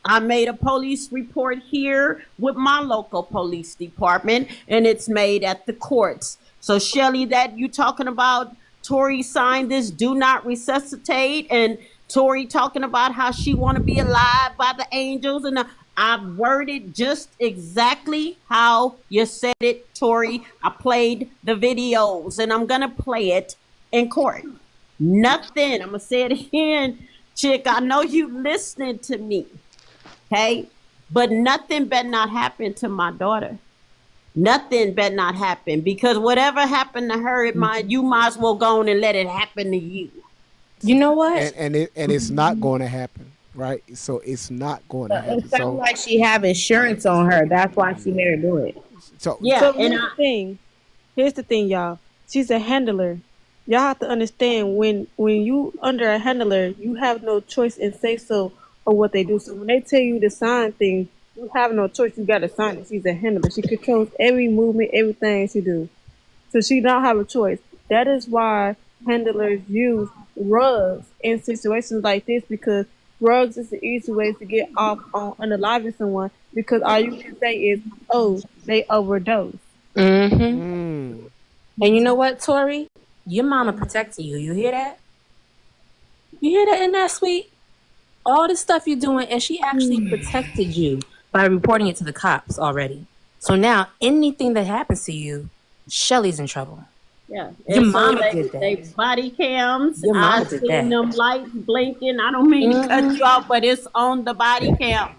I made a police report here with my local police department, and it's made at the courts. So, Shelly, that you talking about, Tori signed this "Do Not Resuscitate," and Tori talking about how she want to be alive by the angels, and I worded just exactly how you said it, Tori. I played the videos, and I'm gonna play it in court. Nothing. I'm gonna say it again, chick. I know you listening to me. Okay. But nothing better not happen to my daughter. Nothing better not happen because whatever happened to her, you might as well go on and let it happen to you. You know what? And it's not going to happen, right? So it's not going to happen. it sounds So like she have insurance on her. That's why she made her do it. Yeah, So and here's the thing. Here's the thing, y'all. She's a handler. Y'all have to understand when you under a handler, you have no choice and say so of what they do. So when they tell you to sign things, you have no choice. You got to sign it. She's a handler. She controls every movement, everything she do. So she don't have a choice. That is why handlers use drugs in situations like this because drugs is the easy way to get off on unaliving someone because all you can say is, oh, they overdose. Mm-hmm. And you know what, Tori? Your mama protecting you. You hear that? You hear that in that sweet? all the stuff you're doing, and she actually protected you by reporting it to the cops already. So now anything that happens to you, Shelly's in trouble. Yeah, Your and so mama did they that. body cams. Your I mama did seen that. them lights blinking. I don't mean to cut you off, but it's on the body cam.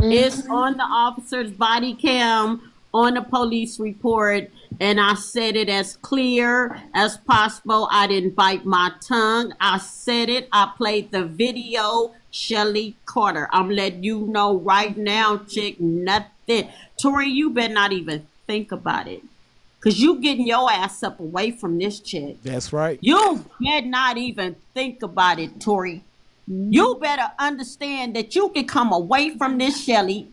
It's on the officer's body cam on the police report, and I said it as clear as possible. I didn't bite my tongue. I said it. I played the video. Shelly Carter. I'm letting you know right now, chick. Nothing. Tori, you better not even think about it. Cause you getting your ass up away from this chick. That's right. You better not even think about it, Tori. You better understand that you can come away from this, Shelly,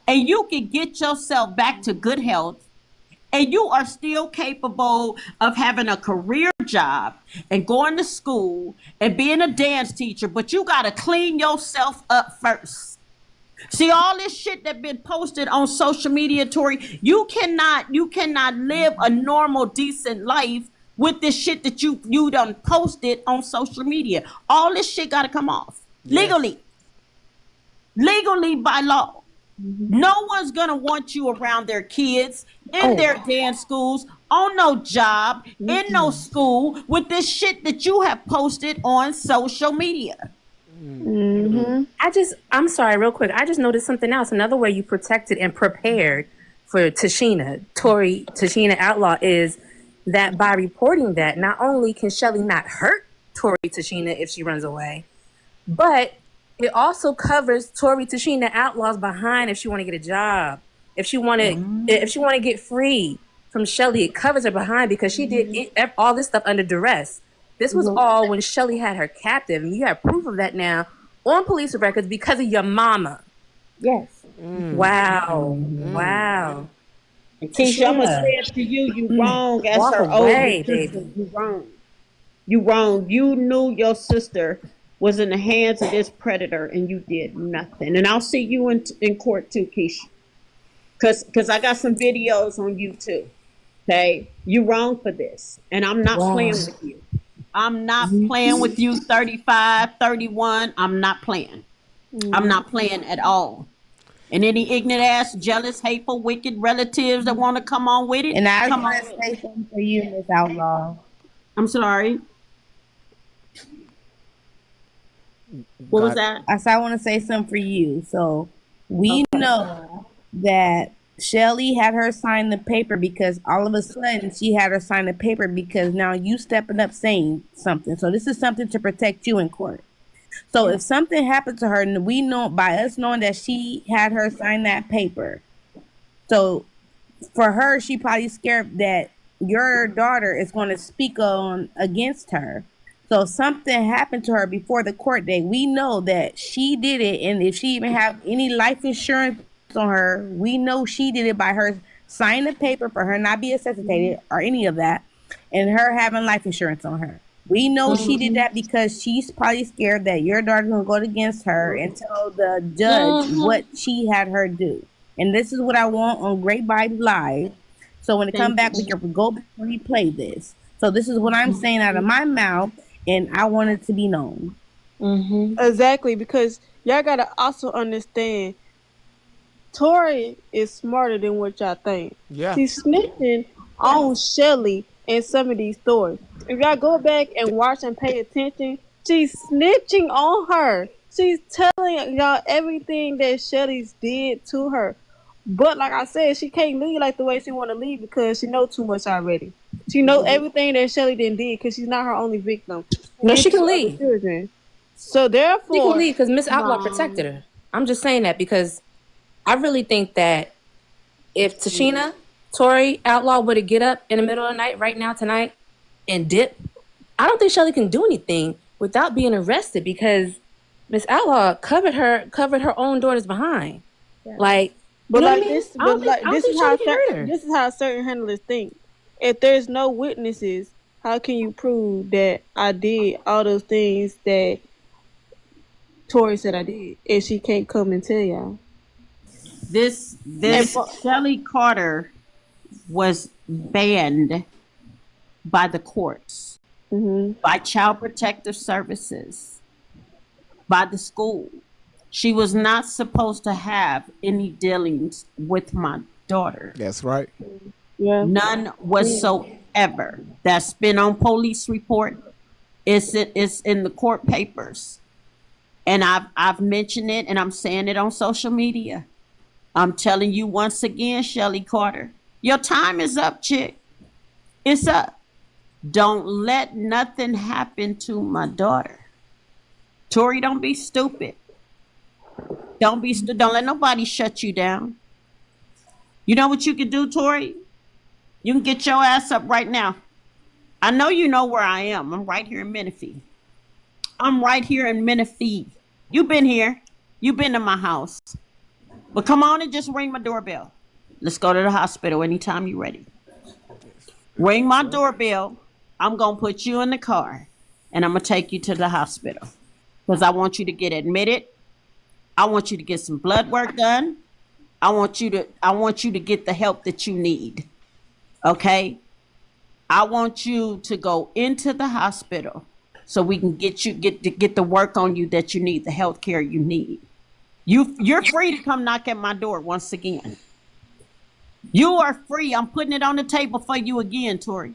and you can get yourself back to good health, and you are still capable of having a career job and going to school and being a dance teacher, but you got to clean yourself up first. See all this shit that been posted on social media, Tori. You cannot live a normal, decent life with this shit that you done posted on social media. All this shit got to come off legally by law. No one's gonna want you around their kids in their dance schools, on no job, in no school with this shit that you have posted on social media. I'm sorry, real quick. I just noticed something else. Another way you protected and prepared for Tashina Outlaw, is that by reporting that, not only can Shelly not hurt Tori Tashina if she runs away, but it also covers Tori Tashina Outlaw's behind if she want to get a job, if she want to get free from Shelly. It covers her behind because she did all this stuff under duress. This was all when Shelly had her captive, and you have proof of that now on police records because of your mama. Yes. Wow. Wow. And Keisha, I'm gonna say it to you, you wrong as Walk her older away, sister. baby. You wrong. You wrong. You knew your sister was in the hands of this predator and you did nothing. And I'll see you in court too, Keisha. Cause I got some videos on YouTube. Okay. You wrong for this. And I'm not playing with you. I'm not playing with you 35, 31. I'm not playing. I'm not playing at all. And any ignorant ass, jealous, hateful, wicked relatives that want to come on with it. And I come want to say something for you, Miss Outlaw. I'm sorry. What was that? I want to say something for you. So we know that Shelly had her sign the paper because all of a sudden she had her sign the paper because now you stepping up saying something. So this is something to protect you in court. So if something happened to her, and we know by us knowing that she had her sign that paper. So for her, she probably scared that your daughter is going to speak on against her. So if something happened to her before the court date, we know that she did it. And if she even have any life insurance on her, we know she did it by her signing the paper for her not be resuscitated or any of that, and her having life insurance on her. We know she did that because she's probably scared that your daughter's going to go against her and tell the judge what she had her do. And this is what I want on Great Bible Live. So when it come back, we can go back and replay this. So this is what I'm saying out of my mouth, and I want it to be known. Exactly, because y'all got to also understand, Tori is smarter than what y'all think. Yeah. She's snitching on Shelly in some of these stories. If y'all go back and watch and pay attention, she's snitching on her. She's telling y'all everything that Shelly's did to her. But like I said, she can't leave like the way she want to leave because she know too much already. She know everything that Shelly did because she's not her only victim. No, she can leave. Children. So therefore, She can leave because Miss Outlaw protected her. I'm just saying that because I really think that if Tashina, Tori Outlaw were to get up in the middle of the night right now tonight and dip, I don't think Shelly can do anything without being arrested because Miss Outlaw covered her own daughter's behind. Like, but you know like what I mean? this, but like this is how certain handlers think. If there's no witnesses, how can you prove that I did all those things that Tori said I did, and she can't come and tell y'all? This Shelly Carter was banned by the courts, by Child Protective Services, by the school. She was not supposed to have any dealings with my daughter. That's right. Yeah. None whatsoever. That's been on police report. It's in the court papers. And I've mentioned it and I'm saying it on social media. I'm telling you once again, Shelly Carter, your time is up, chick. It's up. Don't let nothing happen to my daughter. Tori, don't be stupid. Don't let nobody shut you down. You know what you can do, Tori? You can get your ass up right now. I know you know where I am. I'm right here in Menifee. I'm right here in Menifee. You've been here. You've been to my house. But come on and just ring my doorbell. Let's go to the hospital anytime you're ready. Ring my doorbell. I'm going to put you in the car and I'm going to take you to the hospital because I want you to get admitted. I want you to get some blood work done. I want you to get the help that you need. Okay? I want you to go into the hospital so we can get the work on you that you need, the health care you need. You're free to come knock at my door once again. You are free. I'm putting it on the table for you again, Tori.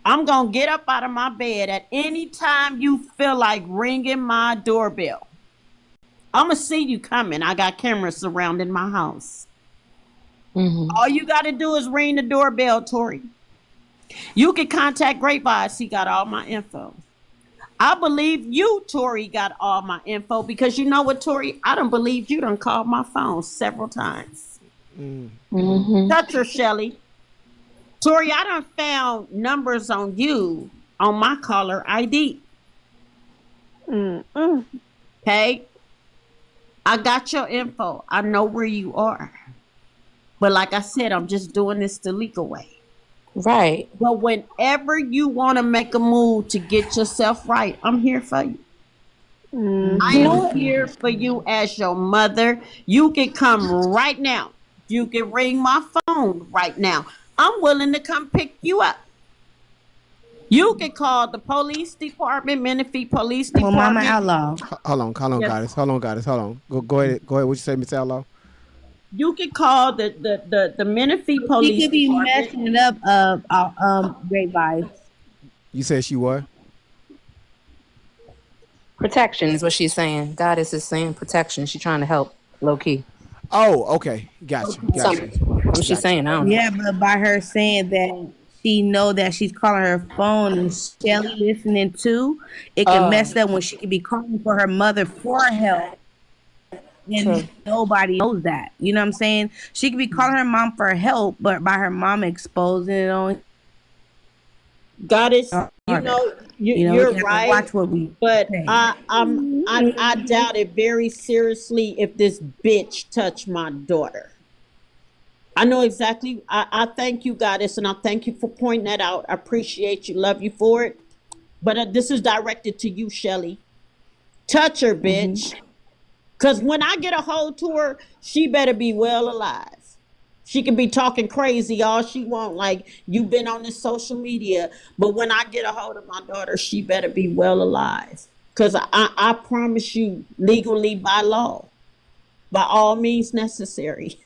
I'm going to get up out of my bed at any time you feel like ringing my doorbell. I'm going to see you coming. I got cameras surrounding my house. All you got to do is ring the doorbell, Tori. You can contact Great Vibes. He got all my info. I believe you, Tori, got all my info because you know what, Tori? I don't believe you done called my phone several times. Touch her, Shelly. Tori, I done found numbers on you on my caller ID. Okay? I got your info. I know where you are. But like I said, I'm just doing this the legal way. Right. But whenever you want to make a move to get yourself right, I'm here for you. I am here for you as your mother. You can come right now. You can ring my phone right now. I'm willing to come pick you up. You can call the police department, Menifee Police Well, Mama Department. Outlaw. Hold on, Yes. goddess. Hold on. Go ahead. What you say, Miss Outlaw? You can call the Menifee She Police could be Department. messing it up Great Vibes. You said she what? Protection is what she's saying. Goddess is saying protection. She's trying to help low key. Oh, okay. Gotcha. What she's saying, I don't know. Yeah, but by her saying that she know that she's calling her phone and Shelly listening too, it can mess up when she could be calling for her mother for help. And nobody knows that. You know what I'm saying? She could be calling her mom for help, but by her mom exposing it on Goddess, you're right. Watch what we but say. I doubt it very seriously if this bitch touched my daughter. I know exactly. I thank you, Goddess, and I thank you for pointing that out. I appreciate you, love you for it. But this is directed to you, Shelly. Touch her, bitch. Because when I get a hold to her, she better be well alive. She can be talking crazy all she want, like you've been on this social media. But when I get a hold of my daughter, she better be well alive. Because I promise you, legally by law, by all means necessary.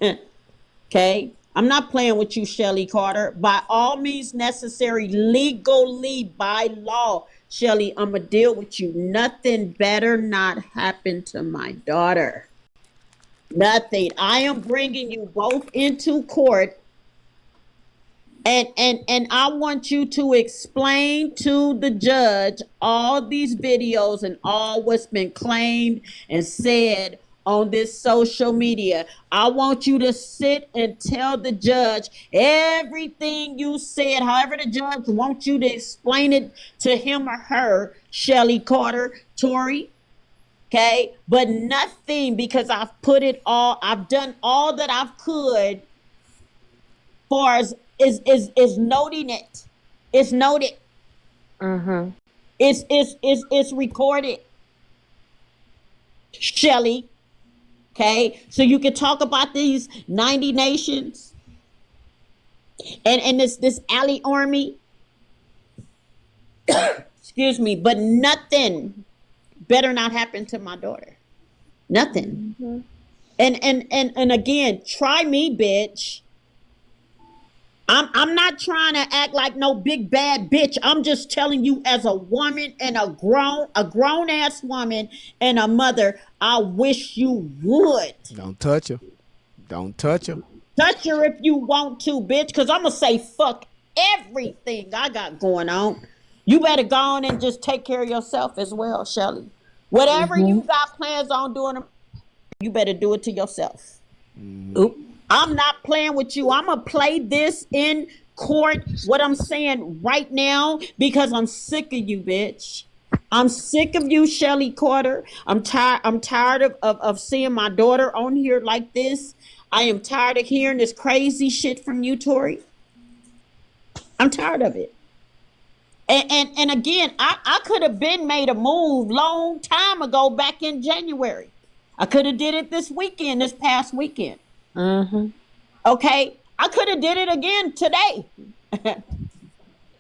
Okay? I'm not playing with you, Shelly Carter. By all means necessary, legally by law, Shelly, I'm going to deal with you. Nothing better not happen to my daughter. Nothing. I am bringing you both into court. And I want you to explain to the judge all these videos and all what's been claimed and said on this social media. I want you to sit and tell the judge everything you said, however the judge wants you to explain it to him or her, Shelly Carter, Tori. Okay, but nothing, because I've done all that I could far as is noting it. It's noted. It's recorded. Shelly. Okay, so you can talk about these 90 nations and this alley army. Excuse me, but nothing better not happen to my daughter. Nothing. Mm-hmm. And again, try me, bitch. I'm not trying to act like no big bad bitch. I'm just telling you as a woman and a grown ass woman and a mother, I wish you would. Don't touch her. Don't touch her. Touch her if you want to, bitch, because I'm going to say fuck everything I got going on. You better go on and just take care of yourself as well, Shelly. Whatever you got plans on doing, you better do it to yourself. Oop. I'm not playing with you. I'm going to play this in court, what I'm saying right now, because I'm sick of you, bitch. I'm sick of you, Shelly Carter. I'm tired of seeing my daughter on here like this. I am tired of hearing this crazy shit from you, Tori. I'm tired of it. And again, I could have been made a move long time ago back in January. I could have did it this past weekend. Mm-hmm. Okay? I could have did it again today.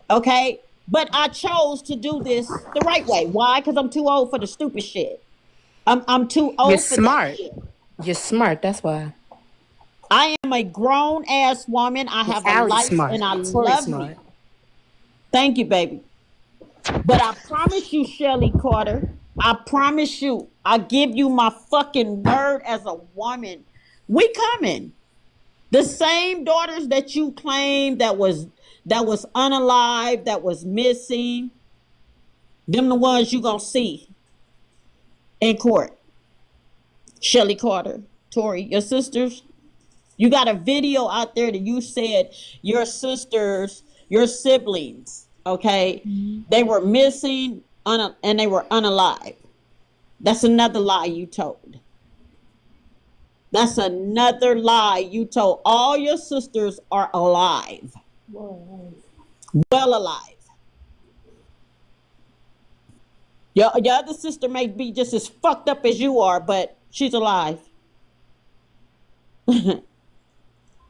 Okay? But I chose to do this the right way. Why? Because I'm too old for the stupid shit. I'm too old You're for smart. that shit. You're smart. That's why. I am a grown ass woman. I have a Allie's life smart. and I Tori's love smart. me. Thank you, baby. But I promise you, Shelly Carter, I promise you, I give you my fucking word as a woman. We coming. The same daughters that you claimed that was unalive, that was missing, them the ones you gonna see in court. Shelly Carter, Tori, your sisters. You got a video out there that you said your sisters, your siblings, okay, they were missing and they were unalive. That's another lie you told. That's another lie you told. All your sisters are alive. Well alive. Your other sister may be just as fucked up as you are, but she's alive.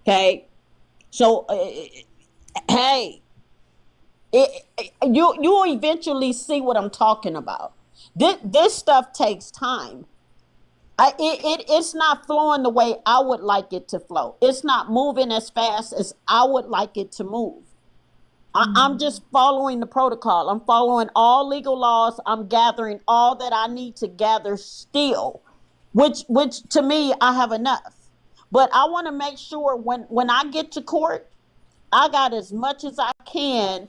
Okay? So, hey, you'll eventually see what I'm talking about. This stuff takes time. It's not flowing the way I would like it to flow. It's not moving as fast as I would like it to move. I'm just following the protocol. I'm following all legal laws. I'm gathering all that I need to gather still, which to me, I have enough. But I want to make sure when I get to court, I got as much as I can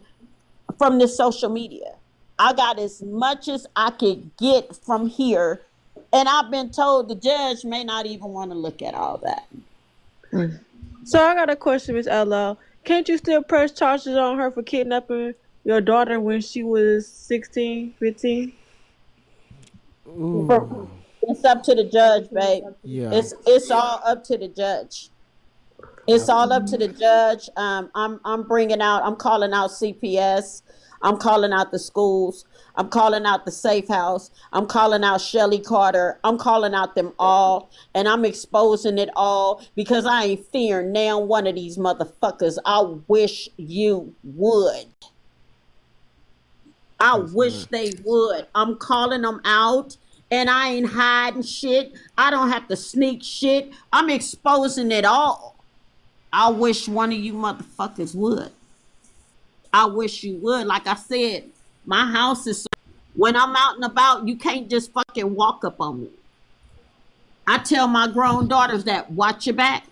from this social media. I got as much as I could get from here. And I've been told the judge may not even want to look at all that. So I got a question, Miss Outlaw. Can't you still press charges on her for kidnapping your daughter when she was 16, 15? It's up to the judge, babe. Yeah. It's all up to the judge. It's all up to the judge. I'm bringing out. I'm calling out CPS. I'm calling out the schools. I'm calling out the safe house. I'm calling out Shelly Carter. I'm calling out them all, and I'm exposing it all because I ain't fearing now one of these motherfuckers. I wish you would. I wish they would. I'm calling them out. And I ain't hiding shit. I don't have to sneak shit. I'm exposing it all. I wish one of you motherfuckers would. I wish you would. Like I said, my house is. When I'm out and about, you can't just fucking walk up on me. I tell my grown daughters that, watch your back.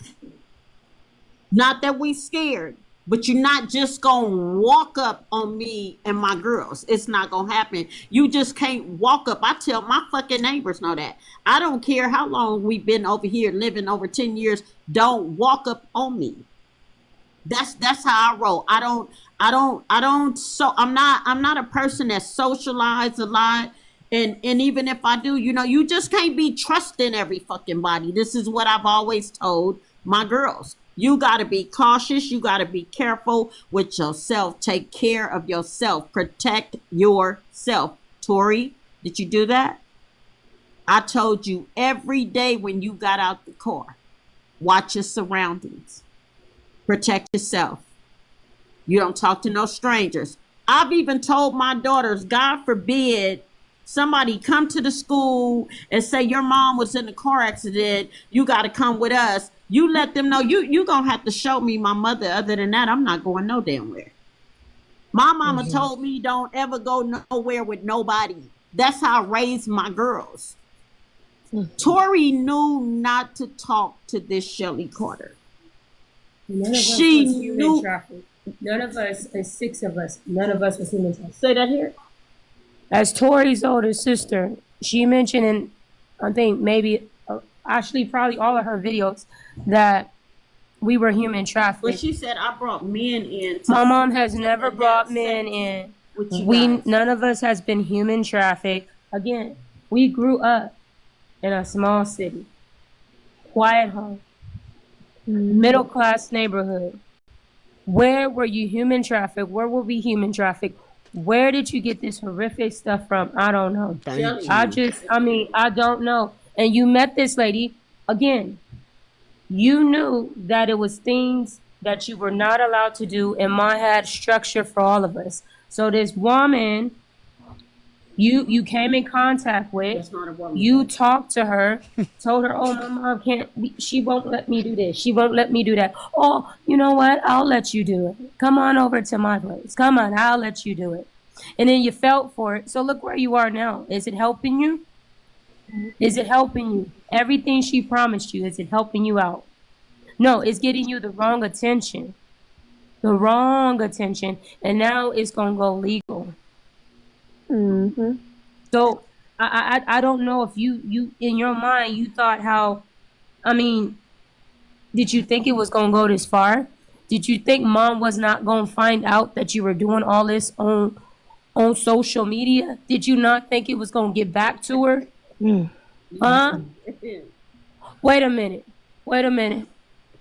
Not that we scared, but you're not just gonna walk up on me and my girls. It's not gonna happen. You just can't walk up. I tell my fucking neighbors know that. I don't care how long we've been over here living over 10 years. Don't walk up on me. That's how I roll. So I'm not a person that socializes a lot. And even if I do, you just can't be trusting every fucking body. This is what I've always told my girls. You got to be cautious. You got to be careful with yourself. Take care of yourself. Protect yourself. Tori, did you do that? I told you every day when you got out the car, watch your surroundings. Protect yourself. You don't talk to no strangers. I've even told my daughters, God forbid somebody come to the school and say your mom was in a car accident, you got to come with us. You let them know you gonna have to show me my mother. Other than that, I'm not going no damn where. My mama told me don't ever go nowhere with nobody. That's how I raised my girls. Tori knew not to talk to this Shelly Carter. None of us She was human knew. trafficked. None of us, there's 6 of us, none of us was human trafficked. Say that here. As Tori's older sister, she mentioned in, I think maybe, actually probably all of her videos, that we were human trafficked. But she said I brought men in. My mom has never brought men in. None of us has been human trafficked. Again, we grew up in a small city, quiet home, middle class neighborhood. Where were you human trafficked? Where were we human trafficked? Where did you get this horrific stuff from? I don't know. I don't know. And you met this lady, again, you knew that it was things that you were not allowed to do, and Ma had structure for all of us. So this woman, you came in contact with, you talked to her, told her, oh, my mom can't, she won't let me do this, she won't let me do that. Oh, you know what, I'll let you do it. Come on over to my place. Come on, I'll let you do it. And then you felt for it. So look where you are now. Is it helping you? Is it helping you? Everything she promised you, is it helping you out? No, it's getting you the wrong attention. The wrong attention. And now it's going to go legal. So I don't know if you in your mind, you thought how, did you think it was going to go this far? Did you think Mom was not going to find out that you were doing all this on social media? Did you not think it was going to get back to her? Huh? Wait a minute.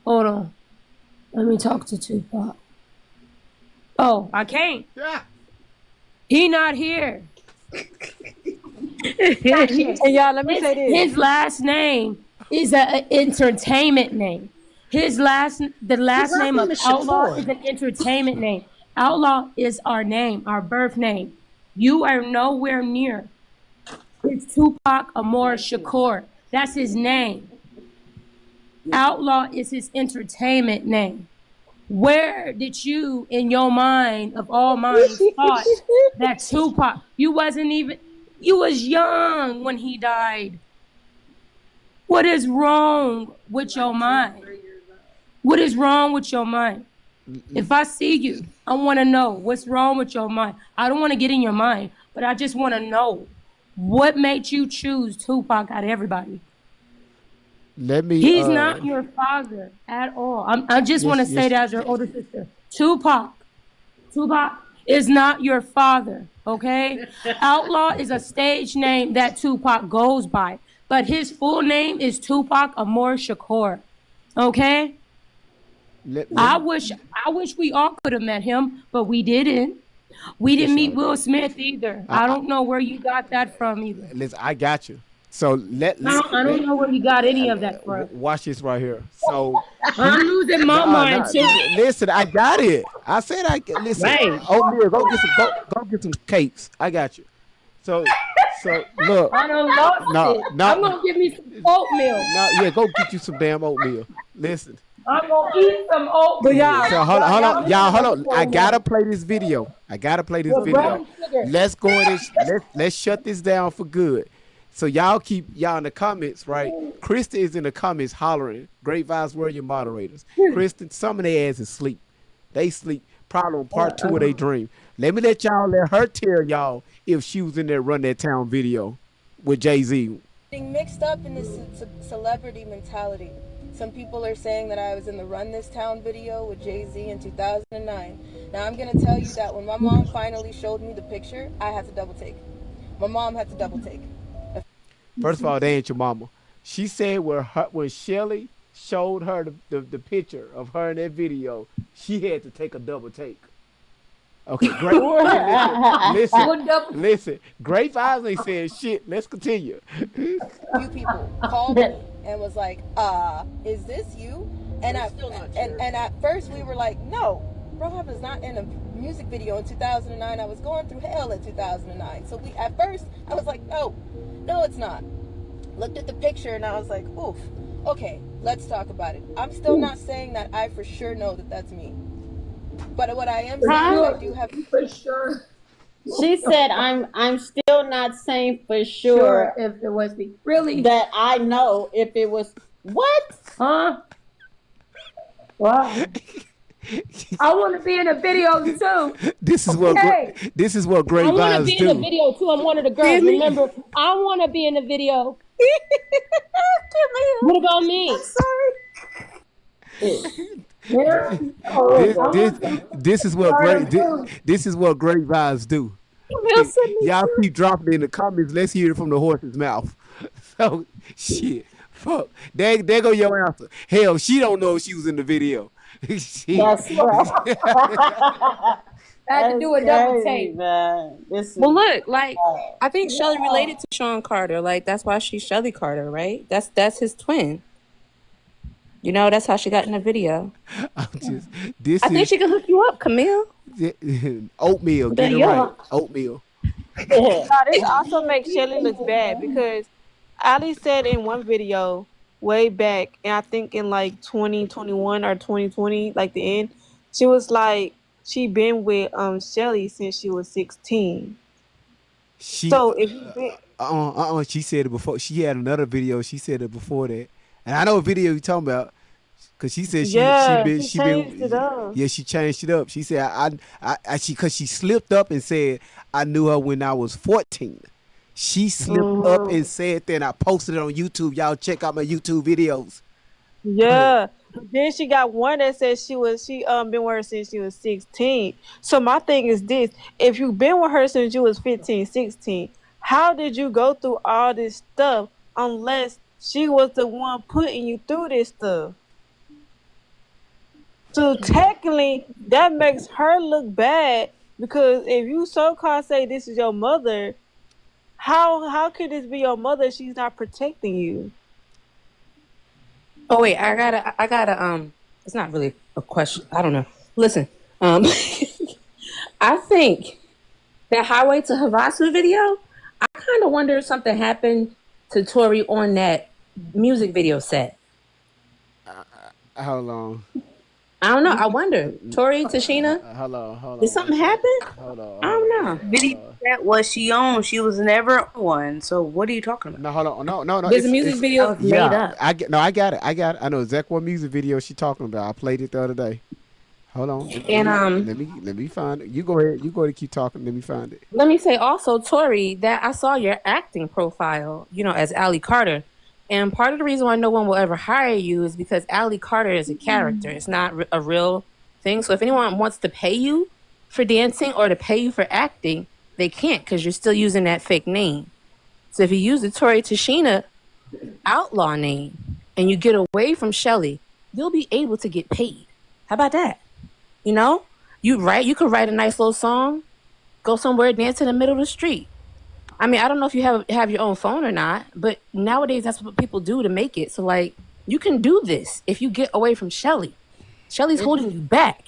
Hold on. Let me talk to Tupac. Oh, I can't. Yeah. He not here. And y'all, let me say this. His last name is an entertainment name. The last name of Outlaw is an entertainment name. Outlaw is our name, our birth name. You are nowhere near. It's Tupac Amor Shakur. That's his name. Outlaw is his entertainment name. Where did you, in your mind, of all minds, thought that Tupac, you was young when he died. What is wrong with your mind? What is wrong with your mind? If I see you, I want to know what's wrong with your mind. I don't want to get in your mind, but I just want to know what made you choose Tupac out of everybody. He's not your father at all. I just want to say that as your older sister. Tupac is not your father, okay? Outlaw is a stage name that Tupac goes by, but his full name is Tupac Amor Shakur, okay? I wish we all could have met him, but we didn't. We didn't meet Will Smith either. I don't know where you got that from either. Listen, I got you. So I don't know where you got any of that from. Watch this right here. So I'm losing my mind too. Listen, I got it. I said listen. Right. Oatmeal, go get some cakes. I got you. So look. I don't lost it. I'm gonna give me some oatmeal. Go get you some damn oatmeal. Listen. I'm gonna eat some oatmeal. So hold on. I gotta play this video. Let's go in this. Let's shut this down for good. So y'all in the comments, right? Kristen is in the comments hollering, "Great vibes, where are your moderators?" Kristen, some of their ass is asleep. They sleep probably on part 2 of their dream. Let her tell y'all if she was in there Run That Town video with Jay-Z. Getting mixed up in this celebrity mentality. Some people are saying that I was in the Run This Town video with Jay-Z in 2009. Now I'm going to tell you that when my mom finally showed me the picture, I had to double take. My mom had to double take. First of all, they ain't your mama. She said when Shelly showed her the picture of her in that video, she had to take a double take. Okay, great. Listen. Great vibes ain't saying shit. Let's continue. Few people called me and was like, is this you? And at first we were like, no, Rob is not in a music video in 2009. I was going through hell in 2009. So at first, I was like, no, it's not. Looked at the picture and I was like, oof, okay, let's talk about it. I'm still not saying that I for sure know that that's me. But what I am saying is I do have for sure. She said, "I'm still not saying for sure if it was me. Really? that I know if it was what? Huh? Wow. I want to be in a video too. This is Okay. what great I want to vibes be in a do. video too. I'm one of the girls. Remember, I want to be in a video. What about me? I'm sorry. This is what great vibes do. Y'all keep dropping it in the comments. Let's hear it from the horse's mouth. So shit, fuck. There go your answer. Hell, she don't know if she was in the video. Shit. That's right. I had to do a double take. Man. Well, look, like I think Shelly related to Sean Carter. Like that's why she's Shelly Carter, right? That's his twin. You know, that's how she got in the video. I think she can hook you up, Camille. Oatmeal, get it right. Oatmeal. Now, this also makes Shelly look bad because Ali said in one video way back, and I think in like 2021 or 2020, like the end, she was like she been with Shelly since she was 16. So if you been, she said it before. She had another video. She said it before that, and I know what video you talking about. Cause she said she changed it up. Yeah, she changed it up. She said cause she slipped up and said I knew her when I was 14. She slipped up and said that, and I posted it on YouTube. Y'all check out my YouTube videos. Yeah. Then she got one that says she been with her since she was 16. So my thing is this: if you've been with her since you was 15, 16, how did you go through all this stuff unless she was the one putting you through this stuff? So technically, that makes her look bad because if you so-called say this is your mother, how could this be your mother if she's not protecting you? Oh wait, I gotta it's not really a question. I don't know. Listen, I think that Highway to Havasu video, I kind of wonder if something happened to Tori on that music video set. How long? I don't know. I wonder. Tori, Tashina? Hold on. Did something happen? Hold on. I don't know. Video that was she on? She was never on one. So what are you talking about? No, hold on. No. There's a music video made up. I got it. I know exactly what music video she's talking about. I played it the other day. Hold on. And let me find it. You go ahead and keep talking. Let me find it. Let me say also, Tori, that I saw your acting profile, as Allie Carter. And part of the reason why no one will ever hire you is because Allie Carter is a character. It's not a real thing. So if anyone wants to pay you for dancing or to pay you for acting, they can't because you're still using that fake name. So if you use the Tori Tashina outlaw name and you get away from Shelly, you'll be able to get paid. How about that? You could write a nice little song, go somewhere, dance in the middle of the street. I mean, I don't know if you have your own phone or not, but nowadays that's what people do to make it. So, you can do this if you get away from Shelly. Shelly's holding you back.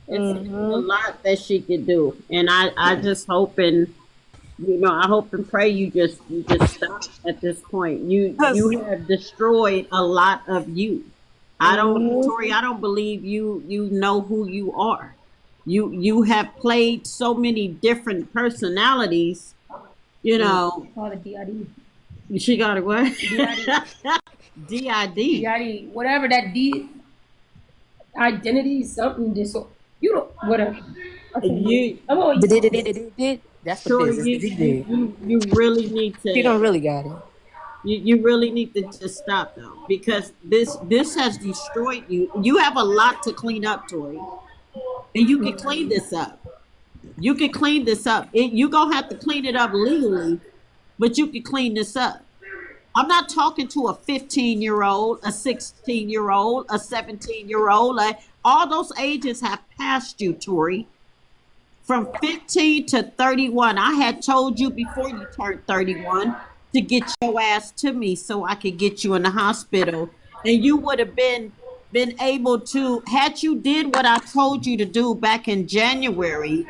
It's a lot that she could do, and I just hope and I hope and pray you just stop at this point. You have destroyed a lot of you. Tori, I don't believe you know who you are. You have played so many different personalities. Call it DID. She got it what? DID. DID. Whatever that D identity something disorder. You don't whatever. That's what it is. You really need to. You don't really got it. You really need to just stop though, because this has destroyed you. You have a lot to clean up, Tori, and you can clean this up. You can clean this up. You're going to have to clean it up legally, but you can clean this up. I'm not talking to a 15-year-old, a 16-year-old, a 17-year-old. All those ages have passed you, Tori. From 15 to 31. I had told you before you turned 31 to get your ass to me so I could get you in the hospital. And you would have been been able to, had you did what I told you to do back in January,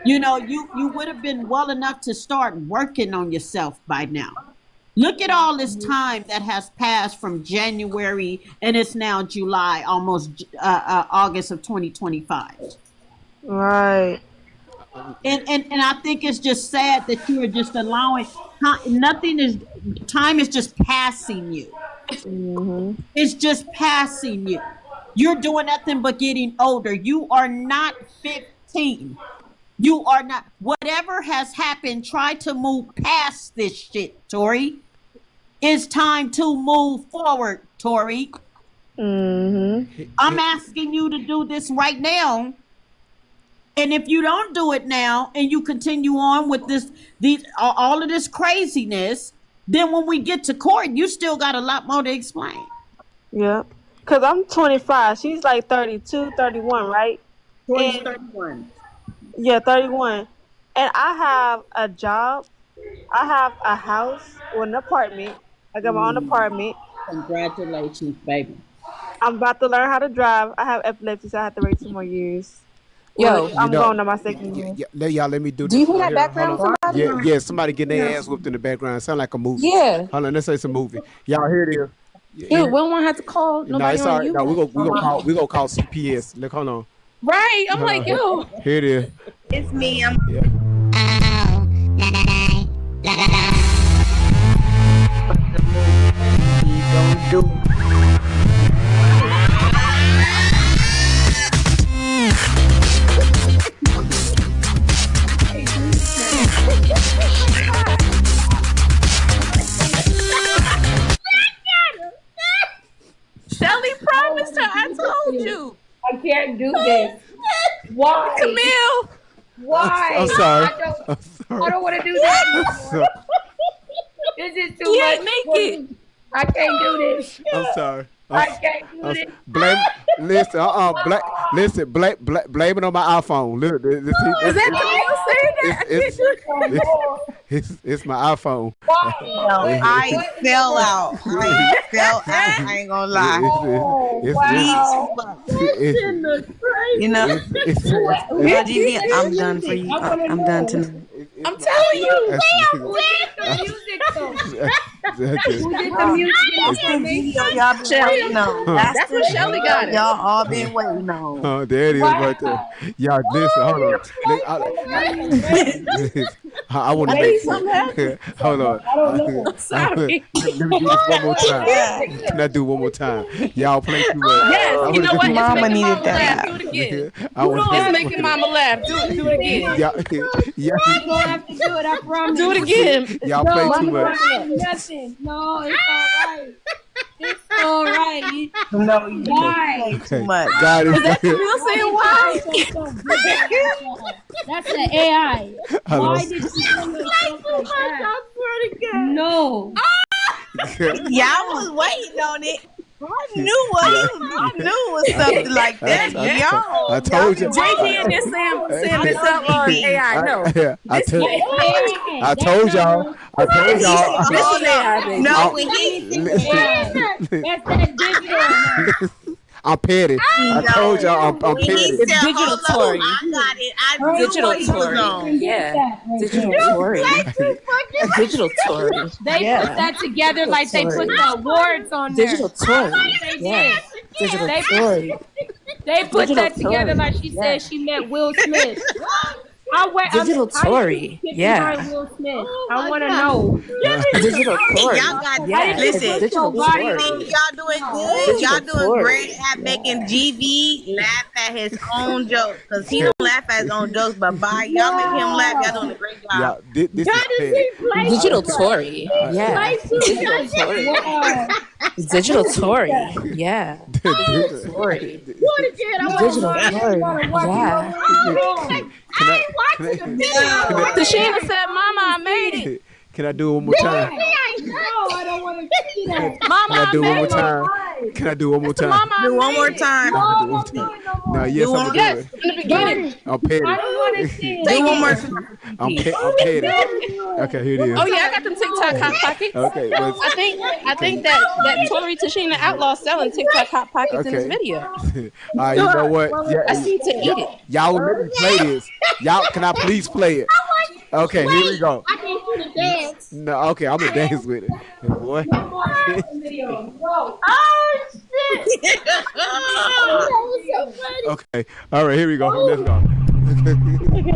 you know, you would have been well enough to start working on yourself by now. Look at all this time that has passed from January, and it's now July, almost August of 2025. Right. And I think it's just sad that you are just allowing nothing is time is just passing you. It's just passing you. You're doing nothing but getting older. You are not 15. You are not. Whatever has happened, try to move past this shit, Tori. It's time to move forward, Tori. I'm asking you to do this right now. And if you don't do it now and you continue on with all of this craziness, then when we get to court, you still got a lot more to explain. Yeah. Because I'm 25. She's like 32, 31, right? Tori's 31. Yeah, 31. And I have a job. I have a house or an apartment. I got my own apartment. Congratulations, baby. I'm about to learn how to drive. I have epilepsy, so I have to wait 2 more years. Yo, Well, I'm going on my second year. Let me do Do this you hear right that here. background, Hold on. somebody? Yeah, somebody getting their ass whooped in the background. Sound like a movie. Yeah. Hold on, let's say it's a movie. Y'all hear it here. Dude, we don't want to have to call No, nobody it's all on right. you. No, we gonna call CPS. Look, hold on. Right. I'm like, yo. Here it is. It's me. I'm. Yeah. Shelly promised her. I told you. I can't do this. Why? Camille. Why? I'm sorry. I don't want to do this anymore. This is too much. Can't make it. I can't do this. I'm sorry. I can't do this. Listen, blame it on my iPhone. Look, Is that Camille saying that? it's my iPhone. I fell out. I ain't gonna lie. You know, I'm done for you. I'm done tonight. I'm telling you. Who did the music? Y'all been waiting on. That's what Shelly got it. Y'all all been waiting on. Oh, there it is right there. Y'all, listen, hold on. I want to make hold on. I'm sorry. Let me do this one more time. Can I do one more time? Y'all play too much. Yes, you know what? Mama It's making needed Mama that. laugh. Do it again. It's making Mama laugh. Do it again. Yeah. You don't have to do it, I promise. Do it again. Y'all play too much. Nothing. No, it's all right. It's all right. No, you Why? play too much. God is Is that Camille saying why? That's the AI. Hello. Why did you sing yourself like that? No. Y'all was waiting on it. I knew it was something like that. I told you. JD and this Sam this up on AI. No. I told y'all. No, when he That's that digital. I'm petty. I told y'all I'm when he petty. said, Digital "Hold Tory. on, I got it. I knew Digital what he was Tory. on." Yeah. Digital Tory. Digital Tory. They put that together like they put the awards on there. Digital Tory. They Yeah. did. Digital They- Tory. They put Digital that together Tory. like she Yeah. said she met Will Smith. Digital Tory. Yeah. Will Smith. I want to know. Digital Tory. Y'all got Yeah. listen. Digital Body- Tory. Y'all doing good. Digital Y'all doing Tory. great at making GV laugh at his own jokes because he don't laugh at his own jokes. But by y'all make him laugh, y'all doing a great Yeah, job. this is petty. Digital Tory. Yeah. Digital Tory. Wow. Digital Tory. Yeah. Digital Tory. Digital Tory. Yeah. Tashina said, "Mama, I made it." Can I do it one more time? No, I don't want to see that. Mama, Can I do it one more time? Can I do it one more That's the time? mama I Do one more made. time. No, I'm gonna do it one don't more do time. it no No, more. yes, Do I'm one. gonna do Yes, it. from the beginning. I'm petty. I don't want to see Do Take one it. more it. time. I'm Repeat. I'm petty. Don't do it. Okay, here it Oh is. yeah, I got them TikTok hot pockets. Okay, but I can think you? that Tori Tashina Outlaw selling TikTok hot pockets in this Okay. video. All right, you know what? Yeah, I see to eat it. y'all let me play this. Y'all, can I please play it? Okay, here we go. I need you to dance. No, okay, I'm gonna dance with it. Boy. Oh shit! Oh, that was so funny. Okay, all right, here we go. Let's go.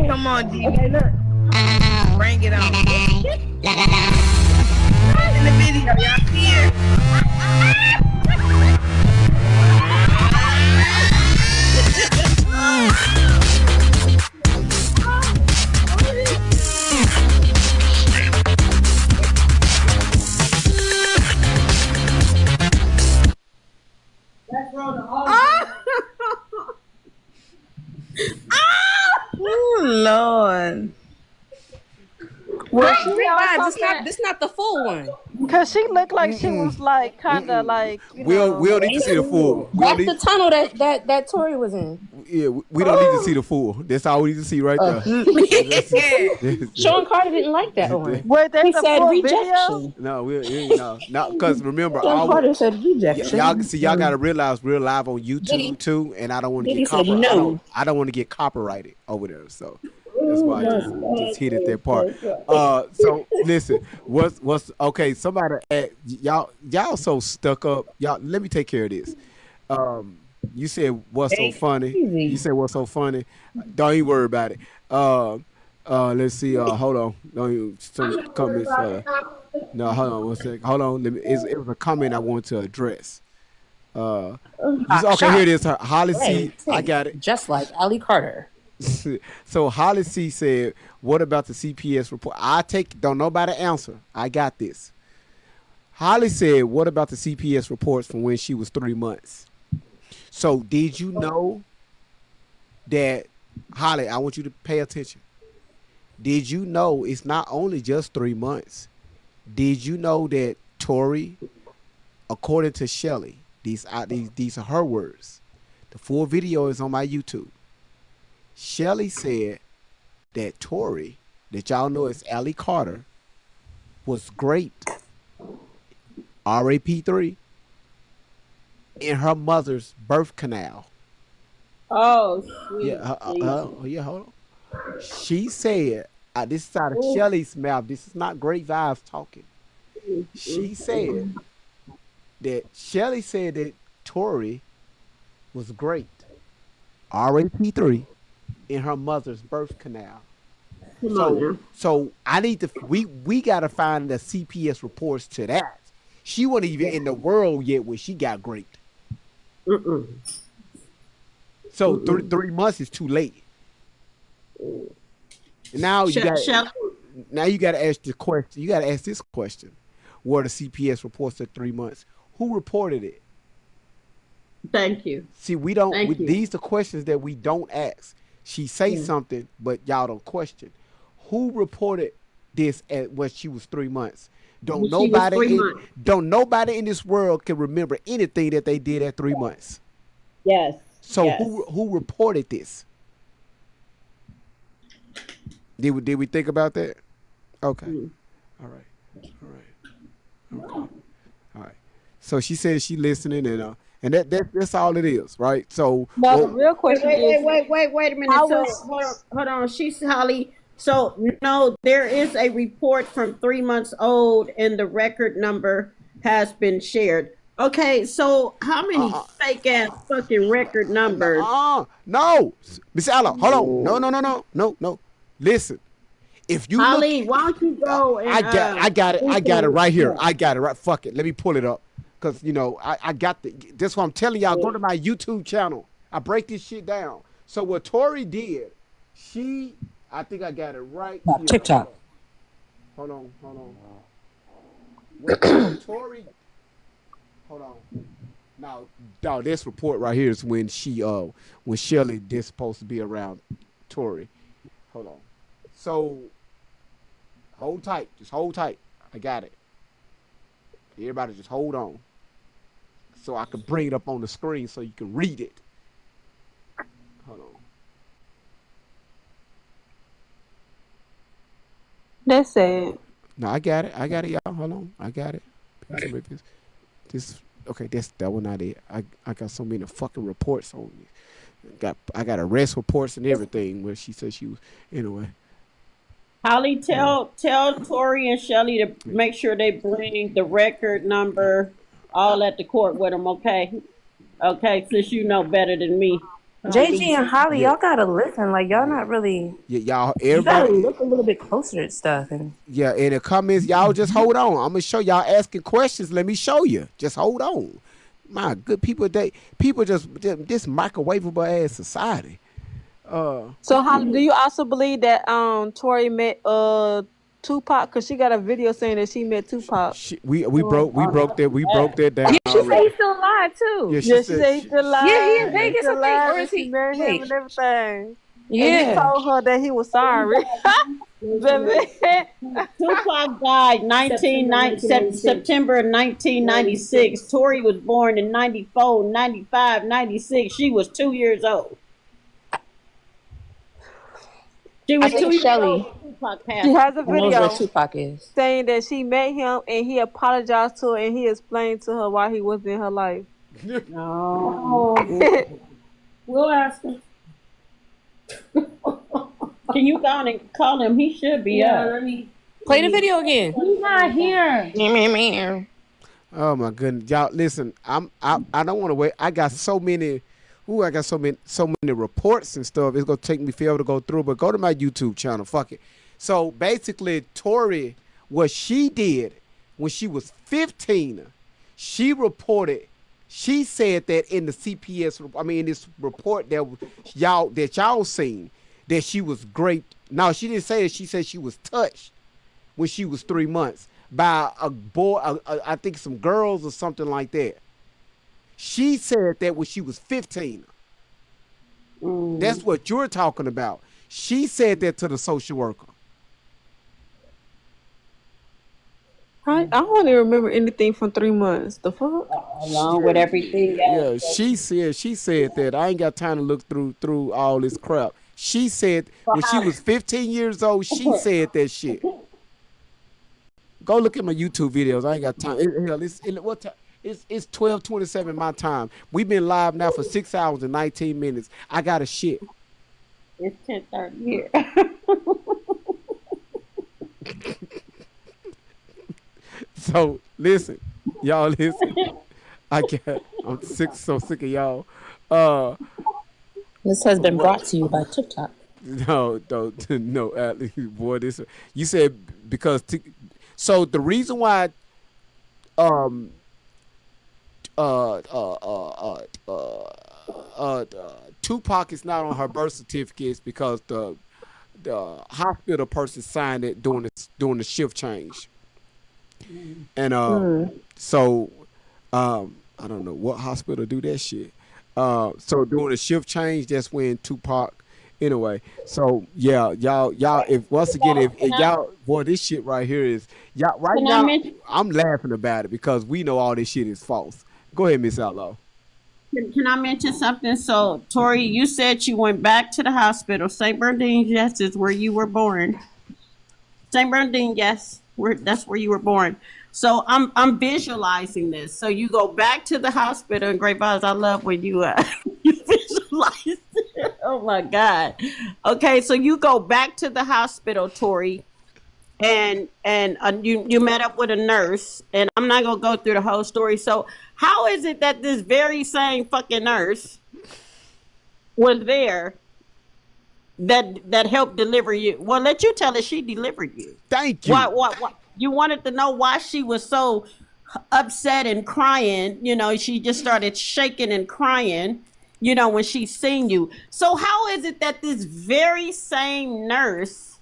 Come on, G. Bring it on. In the video, y'all see it? Oh, Lord. Well, Great, she great on vibes. something This not the full one. because she looked like she was like kind of like We don't need to see the full. We don't That's need. the tunnel that Tori was in. Yeah, we don't need to see the full. That's all we need to see right there. Sean Carter didn't like that one. Wait, He that's a said full rejection. video. No, no, because remember, Sean Carter said rejection. y'all gotta realize we're live on YouTube too, and I don't want to Diddy get said no. I don't want to get copyrighted over there, so that's why I just hit at that part. So listen, what's okay? Somebody, y'all so stuck up. Y'all, let me take care of this. You said what's so funny? You said what's so funny? Don't even worry about it. Let's see. Hold on. Don't even, some comments. No, hold on one second. Hold on. It was a comment I want to address. Okay, here it is. Holly C. I got it. Just like Ali Carter. So Holly C said, "What about the CPS report?" Don't nobody answer. I got this. Holly said, "What about the CPS reports from when she was 3 months?" So did you know that, Holly? I want you to pay attention. Did you know it's not only just 3 months? Did you know that Tori, according to Shelly, these are her words. The full video is on my YouTube. Shelly said that Tori, that y'all know is Allie Carter, was raped, RAP3, in her mother's birth canal. Oh, sweet. Yeah, hold on. She said, this is out of Shelly's mouth. This is not great vibes talking. She said that Shelly said that Tori was raped, RAP3, in her mother's birth canal. So I need to. We gotta find the CPS reports to that. She wasn't even in the world yet when she got raped. So 3 months is too late. Now you got. Now you got to ask the question. You got to ask this question: were the CPS reports at 3 months? Who reported it? Thank you. See, we don't. These are questions that we don't ask. She say something, but y'all don't question. Who reported this at when she was 3 months? Don't nobody in this world can remember anything that they did at 3 months. Yes. So who reported this? Did we think about that? Okay. All right. Okay. All right. So she says she listening, and that's all it is, right? So No, the real question is. Wait a minute. Hold on. She's Holly. So no, there is a report from 3 months old, and the record number has been shared. Okay, so how many fake ass fucking record numbers? No, Miss Ella, hold on. No. Listen, if you Holly, why don't you go? And, I got it right here. I got it right. Fuck it. Let me pull it up, cause I got that's what I'm telling y'all. Go to my YouTube channel. I break this shit down. So what Tori did, I think I got it right here. TikTok. Hold on. What Tori? Hold on. Now this report right here is when when Shelly is supposed to be around Tori. Hold on. So hold tight. Just hold tight. I got it. Everybody just hold on. so I can bring it up on the screen so you can read it. Hold on. That's sad. No, I got it. I got it, y'all. Hold on. I got it. This okay, that one not it. I got so many fucking reports on me. I got arrest reports and everything where she said she was anyway. Holly, tell Tori and Shelly to make sure they bring the record number all at the court with them, okay? Okay, since you know better than me. JG and Holly, Yeah. y'all gotta listen. Like y'all not really. Yeah, y'all You gotta everybody look a little bit closer at stuff. And yeah, in the comments, y'all just hold on. I'm gonna show y'all asking questions. Let me show you. Just hold on. My good people, people just this microwavable ass society. So, Holly, do you also believe that Tori met Tupac? Cause she got a video saying that she met Tupac. We broke that down yeah, she said already. he's still alive too. Yeah, Yeah, she said he's still alive. Yeah, he in He's Vegas, still I think, alive, or and is she he? married him Wait, and everything. And he yeah. told her that he was sorry. Tupac died September 1996. Tori was born in 94, 95, 96. She was 2 years old. She was I think 2 years Shelly old when Tupac passed. She has a knows where video Tupac is. saying that she met him and he apologized to her and he explained to her why he wasn't in her life. No. We'll ask him. Can you go on and call him? He should be up. Let me Play the video again. He's not here. Oh my goodness, y'all! Listen, I don't want to wait. I got so many. I got so many reports and stuff. It's gonna take me forever to go through. But go to my YouTube channel. Fuck it. So basically, Tori, what she did when she was 15, she reported. She said that in the CPS, in this report that y'all seen, that she was raped. No, she didn't say it. She said she was touched when she was 3 months by a boy, I think some girls or something like that. She said that when she was 15. That's what you're talking about. She said that to the social worker. I don't even remember anything from 3 months. The fuck? Along with everything else. Yeah, she said that. I ain't got time to look through all this crap. She said when she was 15 years old, she said that shit. Go look at my YouTube videos. I ain't got time. What time? It's 12:27 my time. We've been live now for 6 hours and 19 minutes. I got a shit. It's 10:30 here. So listen, y'all listen. I'm so sick of y'all. This has been brought to you by TikTok. No, boy. This you said because so the reason why Tupac is not on her birth certificate is because the hospital person signed it during the shift change. And so I don't know what hospital do that shit. So during the shift change, that's when Tupac. Anyway, so yeah, y'all, if once again, if y'all, boy, this shit right here is y'all right now. I'm laughing about it because we know all this shit is false. Go ahead, Miss Outlaw. Can I mention something? So, Tori, you said you went back to the hospital. St. Bernardine, yes, is where you were born. St. Bernardine, yes, that's where you were born. So I'm visualizing this. So you go back to the hospital in Great Falls. I love when you you visualize it. Oh my God. Okay, so you go back to the hospital, Tori, and you met up with a nurse, and I'm not gonna go through the whole story. So how is it that this very same fucking nurse was there that helped deliver you? Well, let you tell us she delivered you. Thank you. What? You wanted to know why she was so upset and crying. You know, she just started shaking and crying, you know, when she seen you. So how is it that this very same nurse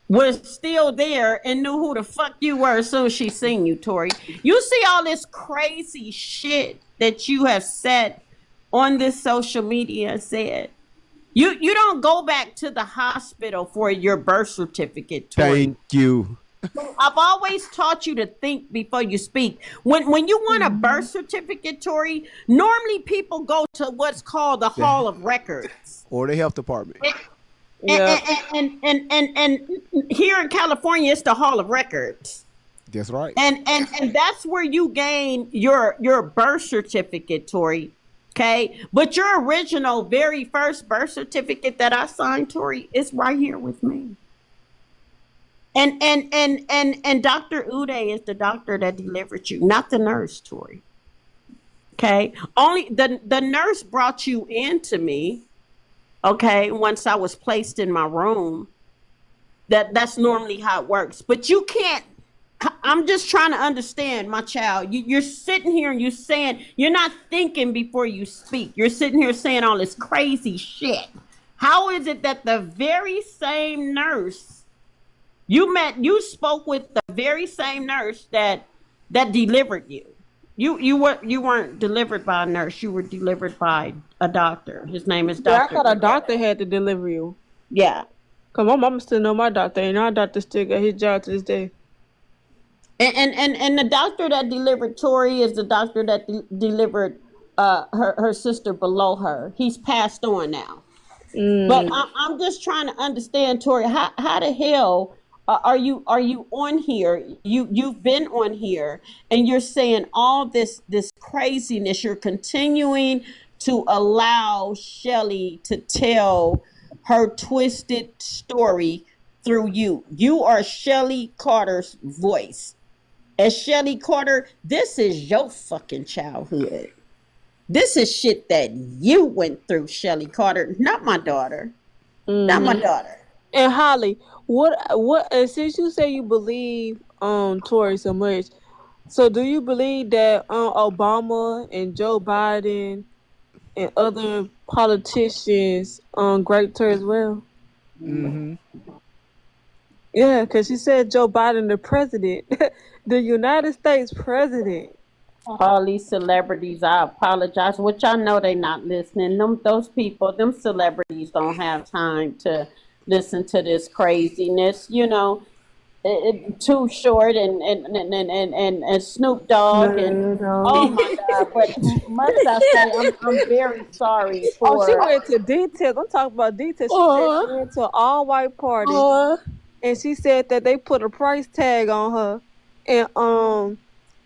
was still there and knew who the fuck you were as soon as she seen you, Tori? You see all this crazy shit that you have said on this social media said. You don't go back to the hospital for your birth certificate, Tori. Thank you. So I've always taught you to think before you speak. When you want a birth certificate, Tori, normally people go to what's called the Hall of Records. Or the health department. Yeah. And here in California, it's the Hall of Records. That's right. And that's where you gain your birth certificate, Tori. Okay, but your original, very first birth certificate that I signed, Tori, is right here with me. And Dr. Uday is the doctor that delivered you, not the nurse, Tori. Okay, only the nurse brought you into me. Okay, once I was placed in my room. That's normally how it works, but you can't. I'm just trying to understand, my child. You're sitting here and you're saying you're not thinking before you speak. You're sitting here saying all this crazy shit. How is it that the very same nurse you spoke with, the very same nurse that delivered you? You weren't delivered by a nurse. You were delivered by a doctor. His name is Yeah, I Doctor. thought a doctor had to deliver you. Yeah. Cause my mama still know my doctor, and our doctor still got his job to this day. And the doctor that delivered Tori is the doctor that delivered her sister below her. He's passed on now. But I'm just trying to understand, Tori, how the hell are you on here? You've been on here and you're saying all this craziness. You're continuing to allow Shelly to tell her twisted story through you. You are Shelly Carter's voice. And Shelly Carter, this is your fucking childhood. This is shit that you went through, Shelly Carter, not my daughter. Not my daughter. And Holly, what? And since you say you believe Tori so much, so do you believe that Obama and Joe Biden and other politicians raped her as well? Mm-hmm. Yeah, because she said Joe Biden, the president, the United States president. All these celebrities, I apologize, which I know they not listening. Those people, them celebrities don't have time to listen to this craziness. You know, Too Short and Snoop Dogg and oh my God! But must I say, I'm very sorry Oh, she for. went to details. I'm talking about details. She said she went to an all-white party, and she said that they put a price tag on her, and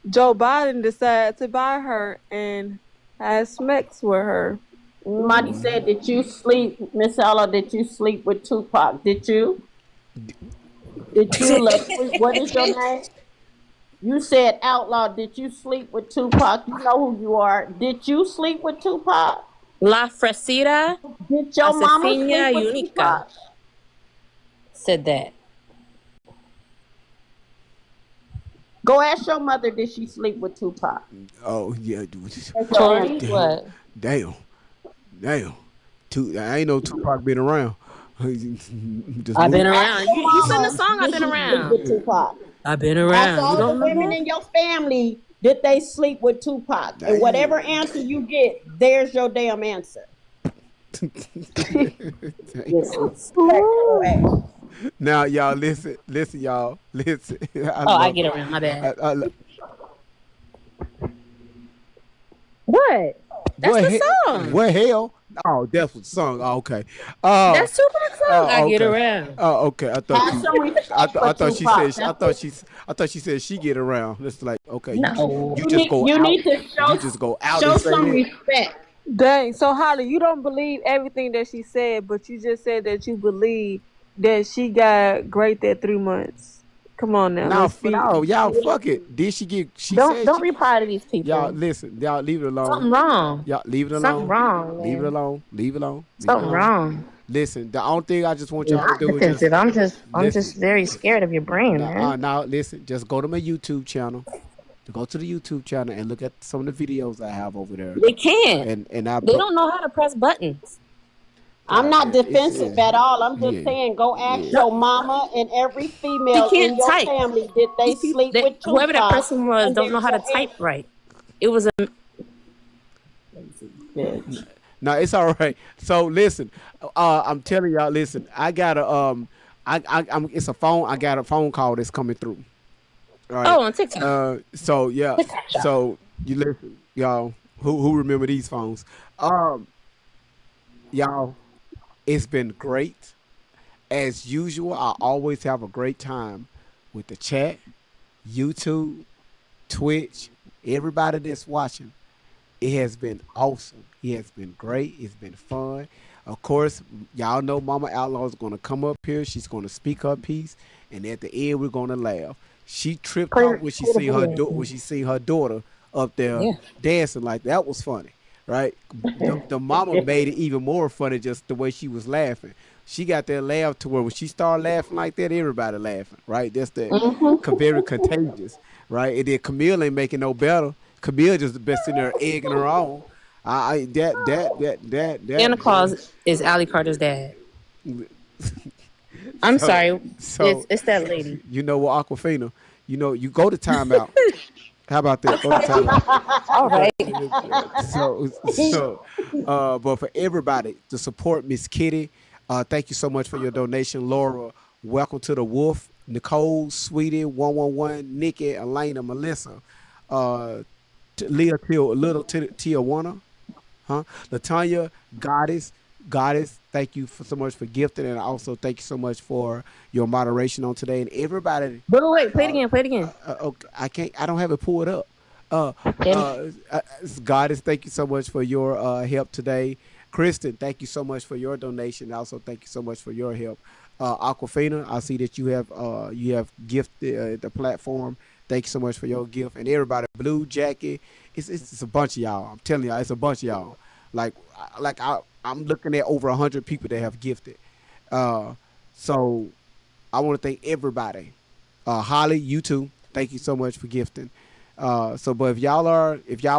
Joe Biden decided to buy her and had sex with her. Somebody said, "Did you sleep, Miss Ella? Did you sleep with Tupac? Did you? Did you look? What is your name? You said outlaw. Did you sleep with Tupac? You know who you are. Did you sleep with Tupac? La Fresita Did your mama Asesina sleep with Unica Tupac? said that. Go ask your mother. Did she sleep with Tupac? Oh yeah. Tori, what? Damn. I ain't know Tupac been around. Just I've been move- around. You sing the song. I've Did been she sleep around. with Tupac? I've been Ask around. You all don't the know women that? in your family. Did they sleep with Tupac? And whatever answer you get, there's your damn answer. Disrespectful ass. Now, y'all, listen, y'all, listen. I get around. My bad. What? That's the song. What hell? Oh, that's what song. Oh, okay. That's Tupac's song. I get okay. around. Oh, okay. I thought Have some respect I for thought she Tupac. said. I thought she said she get around. It's like okay. No. You just go You out. need to You just go out show and say some that. respect. Dang. So Holly, you don't believe everything that she said, but you just said that you believe that she got raped at 3 months. Come on now. No, Let's be. no, y'all, fuck it. Did she get? She Don't said. reply to these people. Y'all listen. Y'all leave it alone. Something wrong. Y'all leave it alone. Something wrong, Leave it man. alone. Leave it alone. Leave it Something alone. wrong. Listen, the only thing I just want y'all Not to do is just defensive. I'm listen. just very scared of your brain, man. Now listen, just go to my YouTube channel. Go to the YouTube channel and look at some of the videos I have over there. They can't. And I They don't know how to press buttons. I'm not defensive at all. I'm just saying, go ask your mama and every female They in can't your type. family, did they sleep with Tupac? Whoever that person was And don't know how to there's your type right. It was a bitch. No, it's all right. So listen, I'm telling y'all, listen, I got a I'm it's a phone. I got a phone call that's coming through. Right. Oh, on TikTok. So yeah. TikTok shop. So you listen, y'all. Who remember these phones? Um, y'all. It's been great as usual. I always have a great time with the chat, YouTube, Twitch, everybody that's watching. It has been awesome. It has been great. It's been fun. Of course, y'all know Mama Outlaw is going to come up here. She's going to speak her piece, and at the end, we're going to laugh. She tripped Play, out when play the video. when she seen her daughter up there Yeah. dancing like that. Was funny, right? The mama made it even more funny just the way she was laughing. She got that laugh to where when she started laughing like that, everybody laughing, right? That's the very contagious, right? And then Camille ain't making no better. Camille just the best in there egging her on. I Santa boy. Claus is Ali Carter's dad. I'm So sorry. so It's that lady. you know what, Aquafina, you know, you go to timeout. How about that? Go to timeout. All But right. but for everybody to support Miss Kitty, thank you so much for your donation, Laura. Welcome to the Wolf, Nicole, Sweetie, 111, Nikki, Elena, Melissa, uh, Leah, Little Tijuana, huh? Latanya, Goddess, thank you for so much for gifting, and also thank you so much for your moderation on today. And everybody, Wait, play it again. Play it again. okay, I don't have it pulled up. Uh, Damn it. Goddess, thank you so much for your help today. Kristen, thank you so much for your donation. Also, thank you so much for your help. Aquafina, I see that you have gifted the platform. Thank you so much for your gift, and everybody. Blue Jacket, it's a bunch of y'all. I'm telling y'all, it's a bunch of y'all. Like I'm looking at over 100 people that have gifted. Uh, so I want to thank everybody. Holly, you too. Thank you so much for gifting. But if y'all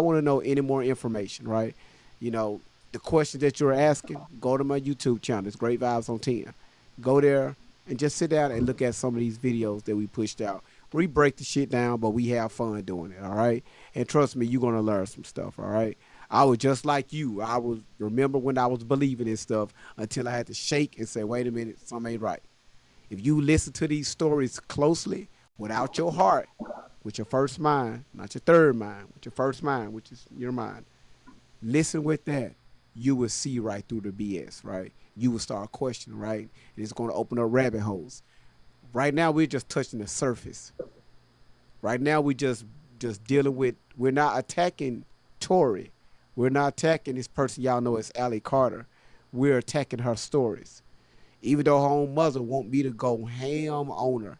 want to know any more information, right? You know, the questions that you're asking, go to my YouTube channel. It's Great Vibes on 10. Go there and just sit down and look at some of these videos that we pushed out. We break the shit down, but we have fun doing it, all right? And trust me, you're gonna learn some stuff, all right? I was just like you. I was remember when I was believing in stuff until I had to shake and say, wait a minute, something ain't right. If you listen to these stories closely, without your heart, with your first mind, not your third mind, with your first mind, which is your mind, listen with that, you will see right through the BS, right? You will start questioning, right? And it's going to open up rabbit holes. Right now, we're just touching the surface. Right now, we just dealing with. We're not attacking Tori. We're not attacking this person y'all know as Allie Carter. We're attacking her stories. Even though her own mother want me to go ham on her,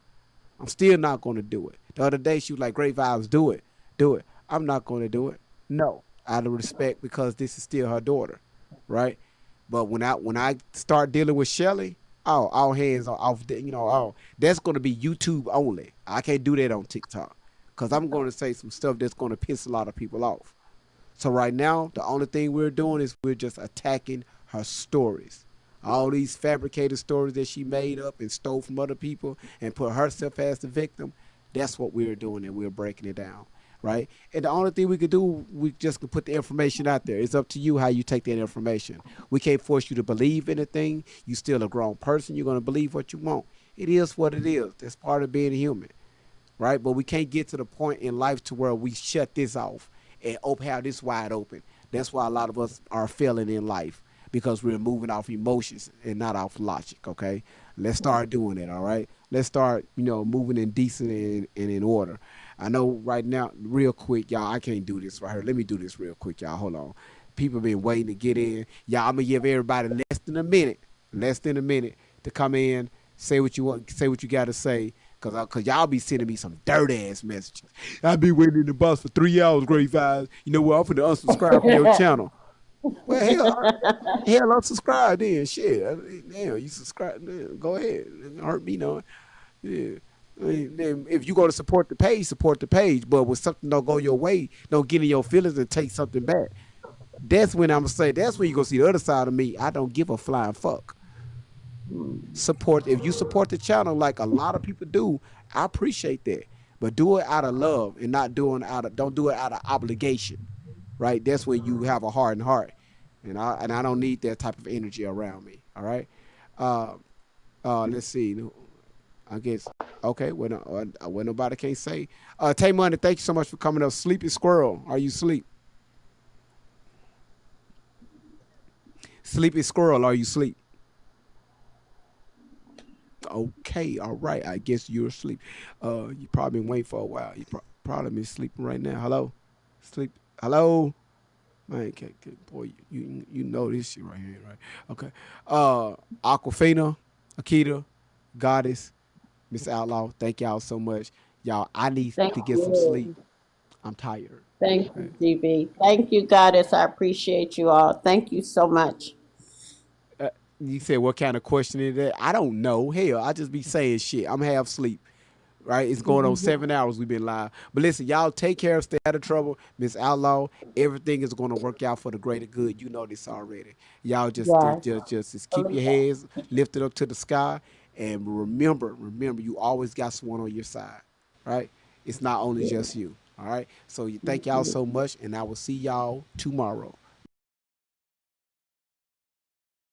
I'm still not going to do it. The other day, she was like, Great Vibes, do it. Do it. I'm not going to do it. No, out of respect because this is still her daughter, right? But when I start dealing with Shelly, oh, all hands are off. Oh, that's going to be YouTube only. I can't do that on TikTok because I'm going to say some stuff that's going to piss a lot of people off. So right now, the only thing we're doing is we're just attacking her stories. All these fabricated stories that she made up and stole from other people and put herself as the victim. That's what we're doing, and we're breaking it down, right? And the only thing we could do, we just could put the information out there. It's up to you how you take that information. We can't force you to believe anything. You still a grown person. You're gonna believe what you want. It is what it is. That's part of being human, right? But we can't get to the point in life to where we shut this off and have this wide open. That's why a lot of us are failing in life because we're moving off emotions and not off logic. Okay, let's start doing it. All right, let's start, moving in decent and in order. I know right now, real quick, y'all. I can't do this right here. Let me do this real quick, y'all. Hold on. People been waiting to get in. Y'all, I'm gonna give everybody less than a minute to come in, say what you want, say what you got to say. Cause y'all be sending me some dirt ass messages. I be waiting in the bus for 3 hours, Great Vibes. You know what? I'm finna unsubscribe from your channel. Well, hell, unsubscribe then. Shit, damn, you subscribe. Damn, go ahead. It doesn't hurt me, no. Yeah. I mean, then if you go to support the page, support the page. But when something don't go your way, don't get in your feelings and take something back. That's when I'm gonna say. That's when you gonna see the other side of me. I don't give a flying fuck. Support, if you support the channel like a lot of people do, I appreciate that, but do it out of love and not doing out of don't do it out of obligation, right? That's when you have a hardened heart, and I don't need that type of energy around me. All right. uh let's see, I guess Okay, when nobody can say. Tay Money, thank you so much for coming up. Sleepy Squirrel, are you asleep? Sleepy Squirrel, are you asleep? Okay, all right. I guess you're asleep. You probably been waiting for a while. You probably been sleeping right now. Hello, sleep. Hello, man. Boy, you know this shit right here, right? Okay. Aquafina, Akita, Goddess, Miss Outlaw. Thank y'all so much, y'all. I need Thank to get some sleep. you. I'm tired. Thank Okay. you, GB. Thank you, Goddess. I appreciate you all. Thank you so much. Uh, you said what kind of question is that? I don't know. Hell, I just be saying shit. I'm half asleep. Right, it's going on 7 hours we've been live. But listen, y'all take care, stay out of trouble, Miss Outlaw. Everything is going to work out for the greater good. You know this already. Y'all Yes. just keep your heads lifted up to the sky, and remember, you always got someone on your side. Right? It's not only just you. All right. So you thank y'all so much, and I will see y'all tomorrow.